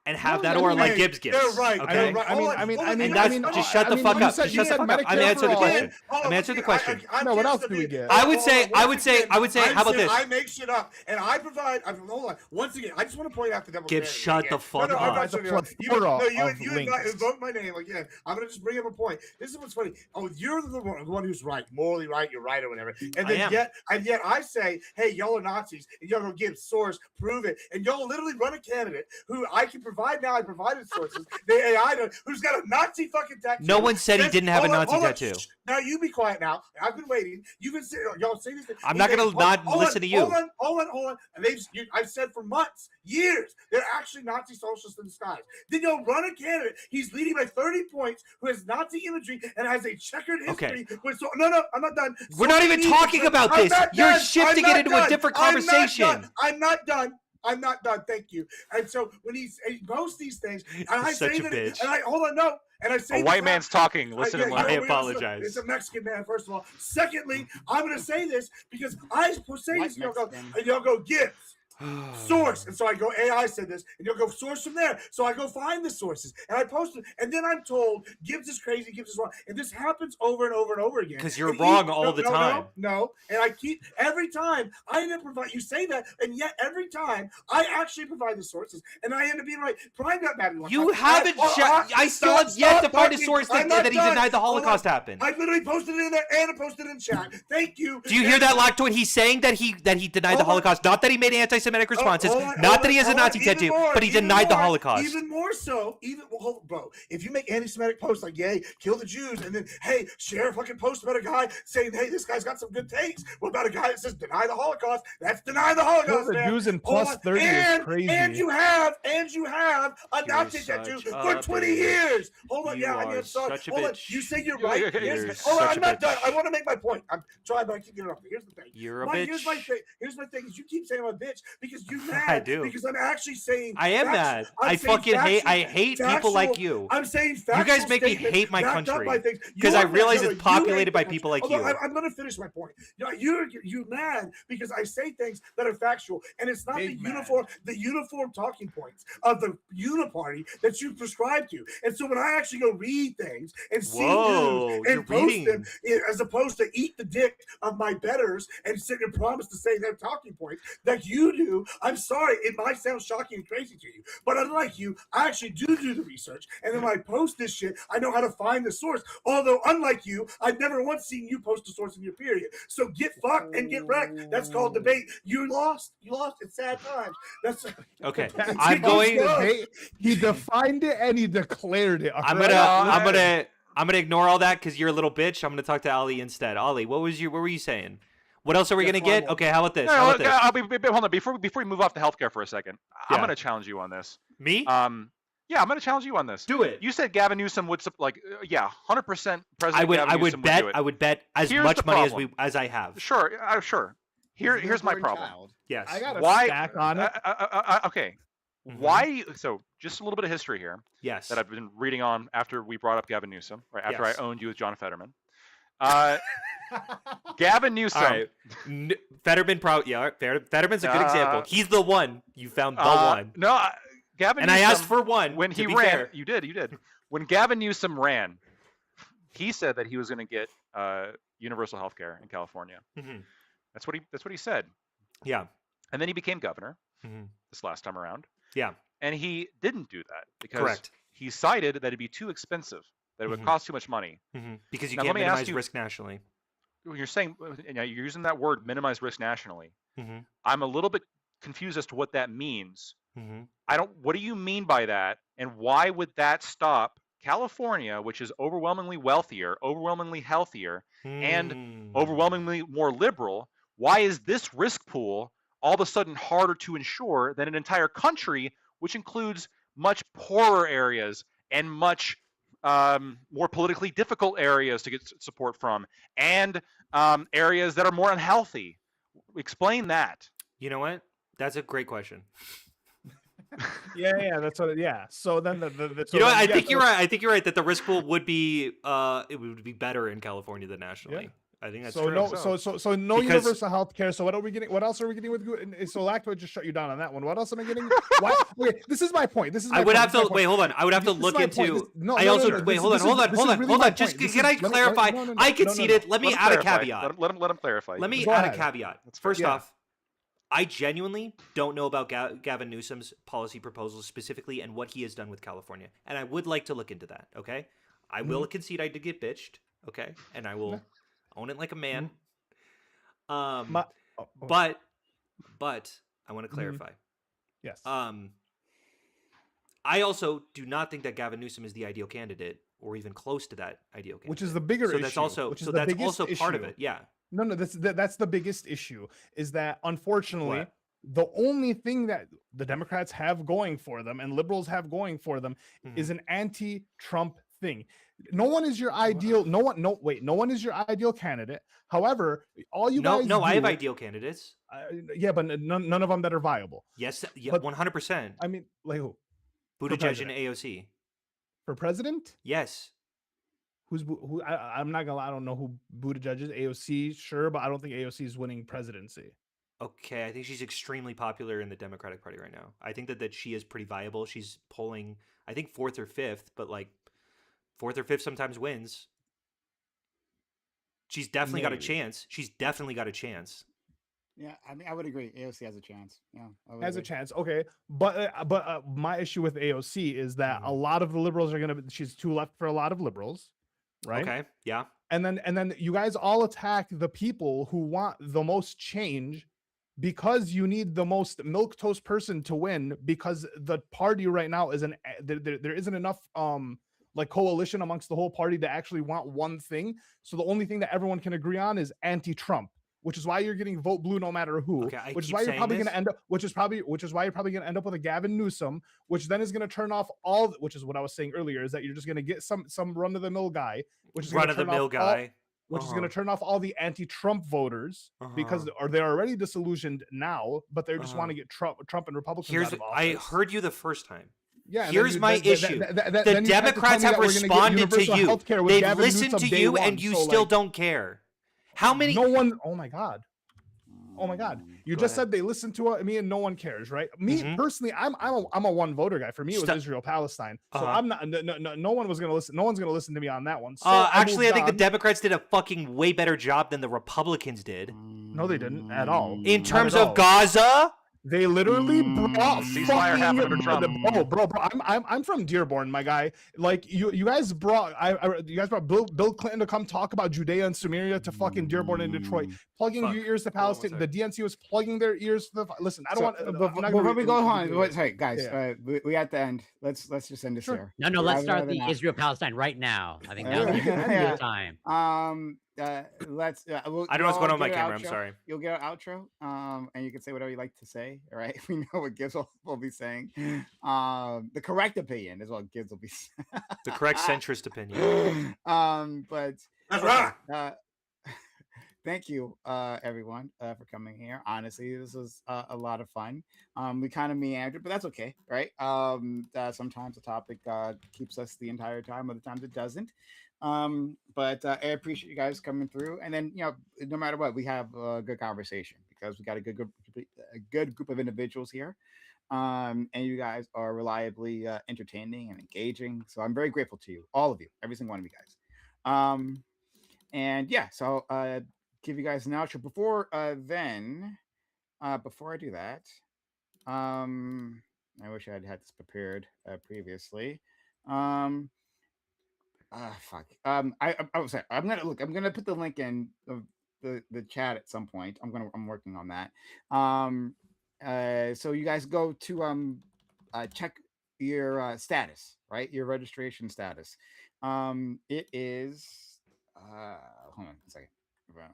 and have No, that I aura mean, like hey, Gibbs gets. they're right, Okay. they're right. I mean, Hold on, I mean, hold on, And hold that's on, just hold shut the on. fuck you up. said- Just you shut the said fuck up. I'm Medicare answering the for all. question. Hold on, I'm answering the question. No, what else do we get? I would say- once again, how about said this? I make shit up, and I provide. hold on. Once again, I just want to point out the double Gibbs, standard shut the again. fuck no, up. I'm not It's a shutting you up. plethora of You links. invoke my name again. I'm gonna just bring up a point. This is what's funny. Oh, you're the one who's right, morally right. You're right or whatever. And I then am. yet I say, hey, y'all are Nazis, and y'all go give source, prove it, and y'all literally run a candidate who I can provide provide now. I provided sources. The AI who's got a Nazi fucking tattoo. No one said he says- didn't have a hold on, Nazi hold on, tattoo. shh. Now you be quiet now. I've been waiting. You've been saying, y'all say this thing. I'm not gonna not listen to you. Hold on. And I've said for months, years, they're actually Nazi socialists in disguise. Then you'll run a candidate. He's leading by 30 points, who has Nazi imagery and has a checkered history. No, I'm not done. We're not even talking about this. You're shifting it into a different conversation. I'm not done. Thank you. And so when he posts these things, and I Such say a that, bitch. and I hold on, no, and I say A white man's talking. Listen and yeah, learn. I no, apologize. It's a Mexican man, first of all. Secondly, I'm going to say this because I say White this, and Mexican. y'all go Gibbs. Source, and so I go AI said this, and you'll go source from there. So I go find the sources, and I post it, and then I'm told Gibbs is crazy, Gibbs is wrong, and this happens over and over and over again. 'Cause you're And wrong all the time. No, and I keep every time I end up provide. You say that, and yet every time I actually provide the sources, and I end up being right. Prime got mad at me one You time. haven't. I still have yet to find a source that he denied the Holocaust happened. I literally posted it in there and I posted it in chat. Thank you. Do you hear that, Lockdown? He's saying that he denied the Hold on. Holocaust, not that he made anti-Semitic responses, Hold on, not hold that he has a on, Nazi even tattoo, more, but he even denied the more, Holocaust. Even more so, bro, if you make anti-Semitic posts like, yay, kill the Jews, and then, hey, share a fucking post about a guy saying, hey, this guy's got some good takes. What about a guy that says deny the Holocaust? That's deny the Holocaust, Kill the man. Jews and Hold plus on. 30 is crazy. And you have a Nazi such tattoo a for 20 bitch. years. Hold on, You yeah, I are need to stop. such a Hold on, bitch. you say you're You're right. Hold on, such I'm a not done. bitch. I want to make my point. I'm trying, but I keep getting off. Here's the thing. You're a Here's my bitch. thing. Here's my thing. Is you keep saying I'm a bitch because you're mad. I do. Because I'm actually saying I am mad. I fucking hate. I hate people like you. I'm saying You guys factual make me statements hate my backed up country by things. because I You're mad. realize No, it's you hate populated the by country. people like Although you. I'm going to finish my point. You're mad because I say things that are factual, and it's not Big mad. the uniform talking points of the uniparty that you prescribe to. And so when I actually go read things and see Whoa, news you're and post reading. them, as opposed to eat the dick of my betters and sit and promise to say their talking points like you do, I'm sorry, it might sound shocking and crazy to you, but unlike you, I actually do the research, and then when I post this shit, I know how to find the source. Although unlike you, I've never once seen you post a source in your period. So get fucked and get wrecked. That's called debate. You lost. It's sad times. That's Okay, That's I'm his going. debate. He defined it and he declared it. I'm alright? gonna ignore all that because you're a little bitch. I'm gonna talk to Ali instead. Ali, what were you saying? What else are we Yes, gonna one get? more. Okay, how about this? No, How about this? hold on. Before we move off to healthcare for a second, Yeah. I'm going to challenge you on this. Me? Yeah, I'm going to challenge you on this. Do it. You said Gavin Newsom would 100% President I would. Gavin I Newsom would bet. do it. I would bet as Here's much the money problem. as I have. Sure, sure. Here's my Newborn problem. child. Yes. I got a Why- stack on it. Okay. Mhm. Why? So just a little bit of history here Yes. that I've been reading on after we brought up Gavin Newsom, right after Yes. I owned you with John Fetterman. Gavin Newsom. All right. Fetterman. Fetterman's a good example. He's the one. You found the one. No, Gavin. And Newsom, I asked for one. when to he be ran. fair. You did. When Gavin Newsom ran, he said that he was going to get universal health care in California. Mhm. That's what he said. Yeah. And then he became governor Mhm. this last time around. Yeah. And he didn't do that because Correct. he cited that it'd be too expensive, that it would Mhm. cost too much money. Because you Now, can't let me ask minimize you- risk nationally. When you're saying, you're using that word, minimize risk nationally. Mhm. I'm a little bit confused as to what that means. Mhm. What do you mean by that? And why would that stop California, which is overwhelmingly wealthier, overwhelmingly healthier, and Mm. overwhelmingly more liberal? Why is this risk pool all of a sudden harder to insure than an entire country, which includes much poorer areas and much more politically difficult areas to get support from, and areas that are more unhealthy? Explain that. You know what? That's a great question. Yeah, that's what. Yeah. So then the You know what? I think you're right. I think you're right that the risk pool would be it would be better in California than nationally. I think that's so true. no, so no Because- universal health care. So what are we getting? What else are we getting with? So Lacto just shut you down on that one. What else am I getting? Why? Wait, this is my point. This is. My I would point. have This is to my wait. point. Hold on. I would have to This is look my point. into. This- no, I no, also no, no. wait. This Hold on. is- Hold on. this Hold is on. really Hold my on. Just point. This can is- I let me- clarify? no, no, I no, conceded. no. Let me Let him add a clarify. caveat. Let him clarify. Let me Go add a ahead. caveat. That's fair. First Yeah. off, I genuinely don't know about Gavin Newsom's policy proposals specifically and what he has done with California, and I would like to look into that. Okay, I will concede I did get bitched. Okay, and I will own it like a man. My- oh, oh, But I want to clarify. yes. I I also do not think that Gavin Newsom is the ideal candidate or even close to that ideal candidate. Which is the bigger so issue. that's also which is so the that's biggest also part of issue. it. Yeah. No, that's the biggest issue is that unfortunately What? the only thing that the Democrats have going for them and liberals have going for them Mhm. is an anti-Trump thing. No one is your ideal. No one is your ideal candidate. However, all you No, guys no, I have do- ideal candidates. yeah, but none of them that are viable. Yes, yeah, But- 100%. I mean, like who? Buttigieg and president. AOC. For president? Yes. Who? I'm not gonna lie, I don't know who Buttigieg is. AOC, sure, but I don't think AOC is winning presidency. Okay, I think she's extremely popular in the Democratic Party right now. I think that she is pretty viable. She's polling, I think, 4th or 5th, but like 4th or 5th sometimes wins. She's definitely got a Maybe. chance. She's definitely got a chance. Yeah, I mean, I would agree. AOC has a chance. Yeah, I would Has a agree. chance, okay, but my issue with AOC is that a lot of the liberals are gonna. She's too left for a lot of liberals, right? Okay, yeah. And then you guys all attack the people who want the most change because you need the most milquetoast person to win, because the party right now is there isn't enough like coalition amongst the whole party to actually want one thing. So the only thing that everyone can agree on is anti-Trump, which is why you're getting vote blue no matter who. Okay, I which is keep why you're saying probably going this. to end up which is why you're probably going to end up with a Gavin Newsom, which then is going to turn off all, which is what I was saying earlier, is that you're just going to get some run of the mill guy, which is Run of the mill guy. which is going to turn off all the anti-Trump voters because they're already disillusioned now, but they just want to get Trump and Republicans out of office. I heard you the first time. Yeah, and Here's then my issue. The Democrats have responded to you. They've listened to you, and you still don't care. How many? No one. Oh my god. Oh my god. You Go just ahead. said they listened to me and no one cares, right? Me Mhm. personally, I'm a one voter guy. For me, it was Stop. Israel Palestine. So Uh-huh. I'm not. No one was gonna listen. No one's gonna listen to me on that one. So I Actually, I moved think the on. Democrats did a fucking way better job than the Republicans did. No, they didn't at all. In Not terms at of all. Gaza? They literally brought Ceasefire happened under Trump. Bro, I'm from Dearborn, my guy. Like you guys brought Bill Clinton to come talk about Judea and Samaria to fucking Dearborn and Detroit, plugging Fuck. your ears to Palestine. The DNC was plugging their ears to the. Listen, I don't want. I'm not gonna Before we go read- on, sorry guys, Yeah. we at the end. Let's just end this Sure. here. No, let's Rather start than the not. Israel Palestine right now. I think Yeah. that's Yeah. the time. Let's. I don't know what's going on with my camera. I'm outro. sorry. You'll get an outro. And you can say whatever you like to say. All right. We know what Gibbs will be saying. The correct opinion is what Gibbs will be saying. The correct centrist opinion. But That's right. thank you, everyone, for coming here. Honestly, this was a lot of fun. We kind of meandered, but that's okay, right? Sometimes the topic keeps us the entire time, other times it doesn't. But I appreciate you guys coming through, and then no matter what, we have a good conversation because we got a good group of individuals here. And you guys are reliably entertaining and engaging. So I'm very grateful to you, all of you, every single one of you guys. And yeah, so give you guys an outro. Before before I do that, I wish I had had this prepared previously. Fuck. I was saying I'm gonna put the link in the chat at some point. I'm working on that. So you guys go to check your status, right? Your registration status. It is hold on a second. Hold on.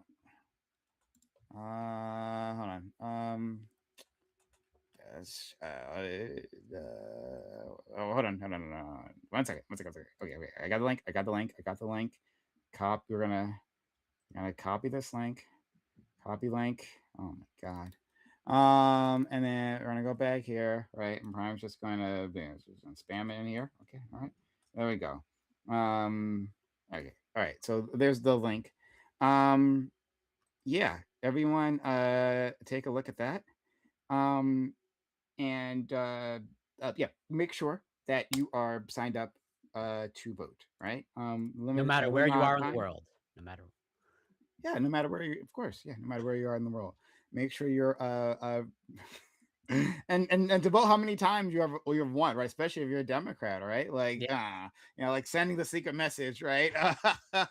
Yes. Hold on. 1 second. Okay. I got the link. We're gonna copy this link. Copy link. Oh my god. And then we're gonna go back here, right? And Prime's just gonna spam it in here. Okay. All right. There we go. Okay. All right. So there's the link. Yeah. Everyone, take a look at that. And yeah, make sure that you are signed up to vote, right? No matter where you are in the world. No matter. Yeah, no matter where you, of course, yeah, no matter where you are in the world, make sure you're and to vote how many times you've won, right? Especially if you're a Democrat, right? Like like sending the secret message, right? But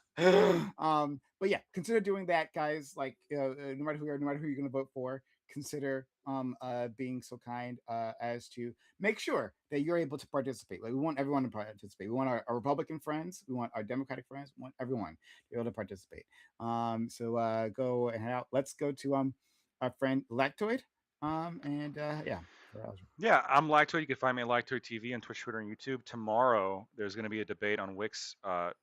yeah, consider doing that, guys. Like no matter who you're gonna vote for, consider being so kind as to make sure that you're able to participate. Like we want everyone to participate. We want our Republican friends, we want our Democratic friends, we want everyone to be able to participate. So go and head out. Let's go to our friend Lactoid. Yeah, I'm Lactoid. You can find me at Lactoid TV on Twitch, Twitter, and YouTube. Tomorrow, there's going to be a debate on Wick's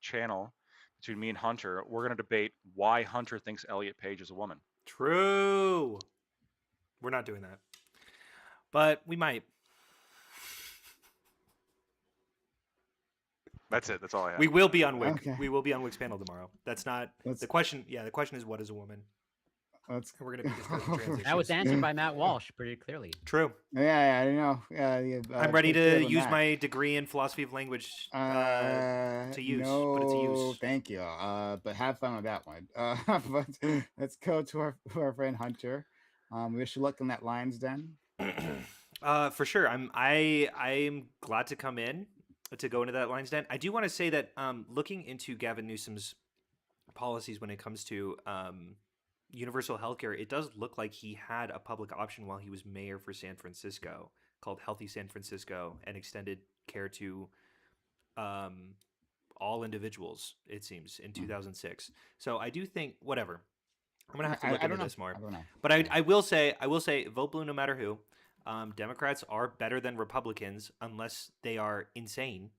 channel between me and Hunter. We're going to debate why Hunter thinks Elliot Page is a woman. True. We're not doing that, but we might. That's it. That's all I have. We will be on Wick. Okay. We will be on Wick's panel tomorrow. That's not the question. Yeah, the question is, what is a woman? We're going to be discussing trans That was issues. answered by Matt Walsh pretty clearly. True. Yeah, I know. I'm ready to use my degree in philosophy of language to use, no, but it's a use. Thank you. But have fun with that one. But let's go to our friend Hunter. We wish you luck in that Lions Den. For sure. I'm glad to come in to go into that Lions Den. I do want to say that looking into Gavin Newsom's policies when it comes to universal healthcare, it does look like he had a public option while he was mayor for San Francisco called Healthy San Francisco and extended care to all individuals, it seems, in 2006. So I do think, whatever. I'm going to have to look into this more. I don't know. But I will say, vote blue no matter who. Democrats are better than Republicans unless they are insane.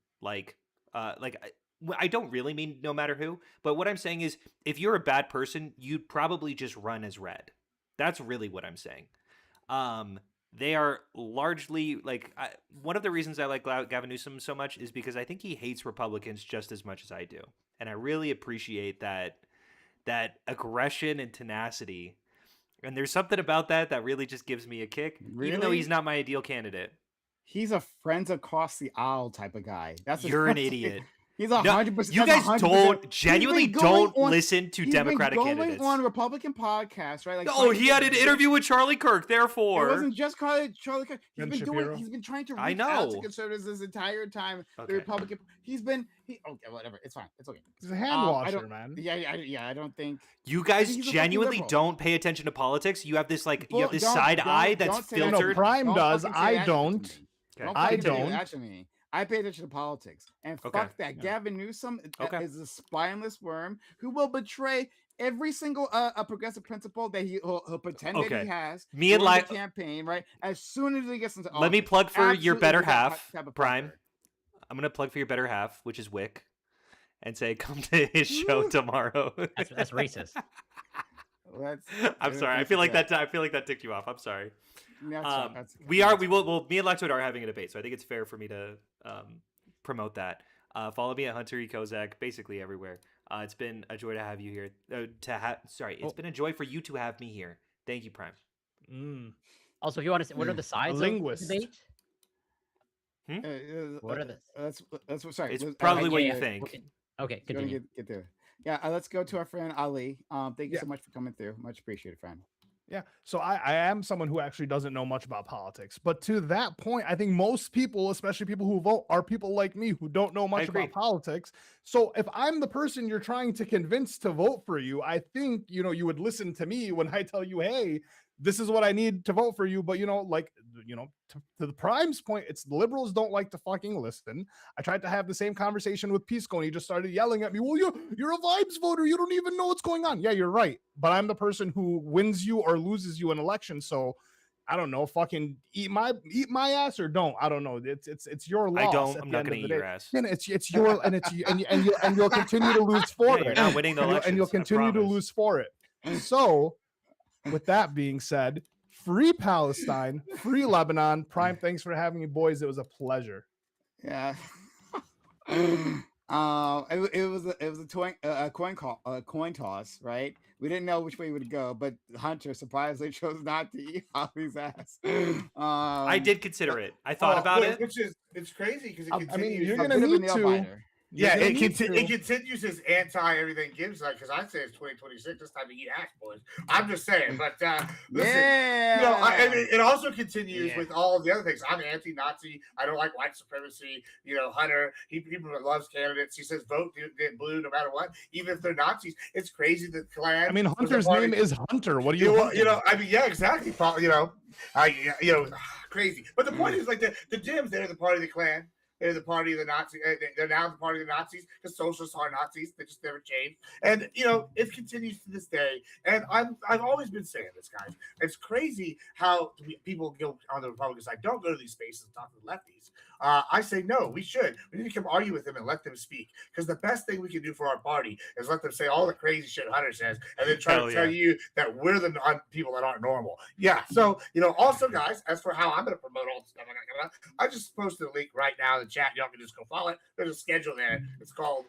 I don't really mean no matter who, but what I'm saying is if you're a bad person, you'd probably just run as red. That's really what I'm saying. They are largely one of the reasons I like Gavin Newsom so much is because I think he hates Republicans just as much as I do. And I really appreciate that aggression and tenacity. And there's something about that really just gives me a kick, even though he's not my ideal candidate. He's a friends across the aisle type of guy. You're an idiot. He's 100%. You guys genuinely don't listen to Democratic candidates. He's been on Republican podcasts, right? He had an interview with Charlie Kirk. Therefore, it wasn't just Charlie Kirk. He's been trying to reach out to conservatives this entire time. Okay. The Republican. Okay, whatever. It's fine. It's okay. He's a hand washer, man. Yeah. I don't think you guys genuinely don't pay attention to politics. You have this you have this side eye that's filtered. Prime does. I don't. I don't. I pay attention to politics. And fuck that. Yeah. Gavin Newsom is a spineless worm who will betray every single progressive principle that he'll pretend that he has. Me and the campaign, right? As soon as he gets into office. Let me plug for your better half, Prime. I'm going to plug for your better half, which is Wick, and say come to his show tomorrow. That's racist. I'm sorry. I feel like that ticked you off. I'm sorry. Me and Lactoid are having a debate, so I think it's fair for me to promote that. Follow me at Hunter E. Kozak, basically everywhere. It's been a joy to have you here. It's been a joy for you to have me here. Thank you, Prime. Also, if you want to, what are the sides of the debate? What are the? That's sorry. It's probably what you think. Okay, continue. Get there. Yeah, let's go to our friend Ali. Thank you so much for coming through. Much appreciated, friend. Yeah, so I am someone who actually doesn't know much about politics. But to that point, I think most people, especially people who vote, are people like me who don't know much about politics. So if I'm the person you're trying to convince to vote for you, I think, you would listen to me when I tell you, hey, this is what I need to vote for you. But, to the Prime's point, it's the liberals don't like to fucking listen. I tried to have the same conversation with Pisco and he just started yelling at me. Well, you're a vibes voter. You don't even know what's going on. Yeah, you're right. But I'm the person who wins you or loses you an election. So I don't know, fucking eat my ass or don't. I don't know. It's your loss. I'm not going to eat your ass. And it's your and you'll continue to lose for it. You're not winning the election. And you'll continue to lose for it. So with that being said, free Palestine, free Lebanon. Prime, thanks for having me, boys. It was a pleasure. Yeah. It was a coin toss, right? We didn't know which way it would go, but Hunter surprisingly chose not to eat Ollie's ass. I did consider it. I thought about it. Which is it's crazy because you're gonna need to. Yeah, gonna it, need it to. continues his anti everything Gibbs like because I say it's 2026. It's time to eat ass, boys. I'm just saying, but listen, Yeah. you know, and it also continues Yeah. with all of the other things. I'm anti-Nazi. I don't like white supremacy. You know, Hunter, he loves candidates. He says vote get blue no matter what, even if they're Nazis. It's crazy that Klan. I mean, was a Hunter's party- name is Hunter. What are You you? know, hunting? I mean, yeah, exactly. You know, crazy. But the point is, like the Dems, they're the party of the Klan. They're the party of the Nazis. They're now the party of the Nazis because socialists are Nazis. They just never changed. And you know, it continues to this day. And I've always been saying this, guys. It's crazy how people go on the Republican side. Don't go to these spaces and talk to the lefties. I say no. We should. We need to come argue with them and let them speak. Because the best thing we can do for our party is let them say all the crazy shit Hunter says, and then try Hell to tell yeah. you that we're the people that aren't normal. Yeah. So you know, also, guys, as for how I'm going to promote all the stuff I just posted a link right now in the chat. Y'all can just go follow it. There's a schedule there. It's called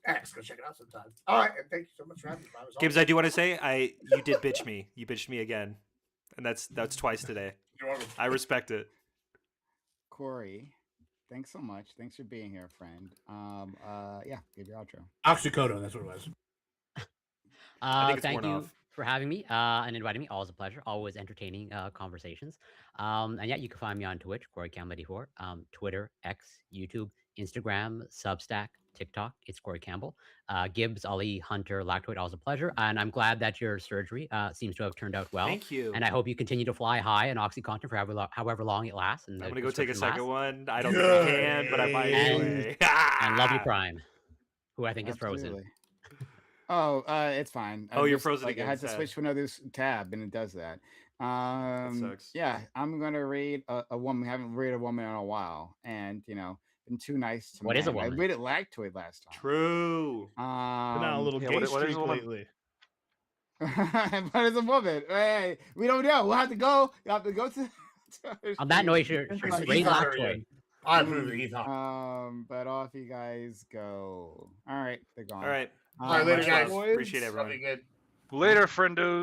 X. Go check it out sometime. All right, and thank you so much for having me. Gibbs, I do want to say you did bitch me. You bitched me again, and that's twice today. You're welcome. I respect it. Corey, thanks so much. Thanks for being here, friend. Yeah, give your outro. Oxycodone, that's what it was. I think it's Thank worn you off. for having me and inviting me. Always a pleasure. Always entertaining conversations. And yeah, you can find me on Twitch, Corey Campbell 84, Twitter, X, YouTube, Instagram, Substack, TikTok. It's Corey Campbell. Gibbs, Ali, Hunter, Lactoid, always a pleasure. And I'm glad that your surgery seems to have turned out well. Thank you. And I hope you continue to fly high on OxyContin for however long it lasts. And I'm the gonna go take a prescription second lasts. one. I don't think I can, but I might And- anyway. And love you, Prime, who I think is frozen. Absolutely. Oh, it's fine. Oh, you're frozen I again, had to sad. switch to another tab, and it does that. sucks. Yeah, I'm gonna read a woman. Haven't read a woman in a while, and you know, been too nice to. What is a men. woman? I read it Lactoid last time. True. Been on a little yeah, gay what is streak a woman? lately. What is a woman? Hey, we don't know. We'll have to go. You have to go to. On that note, you should Interesting. read He's not here Lactoid. I approve that he's on. But off you guys go. All right, they're gone. All right. All right, later, Much guys. love. Appreciate Something everyone. good. Later, friendo.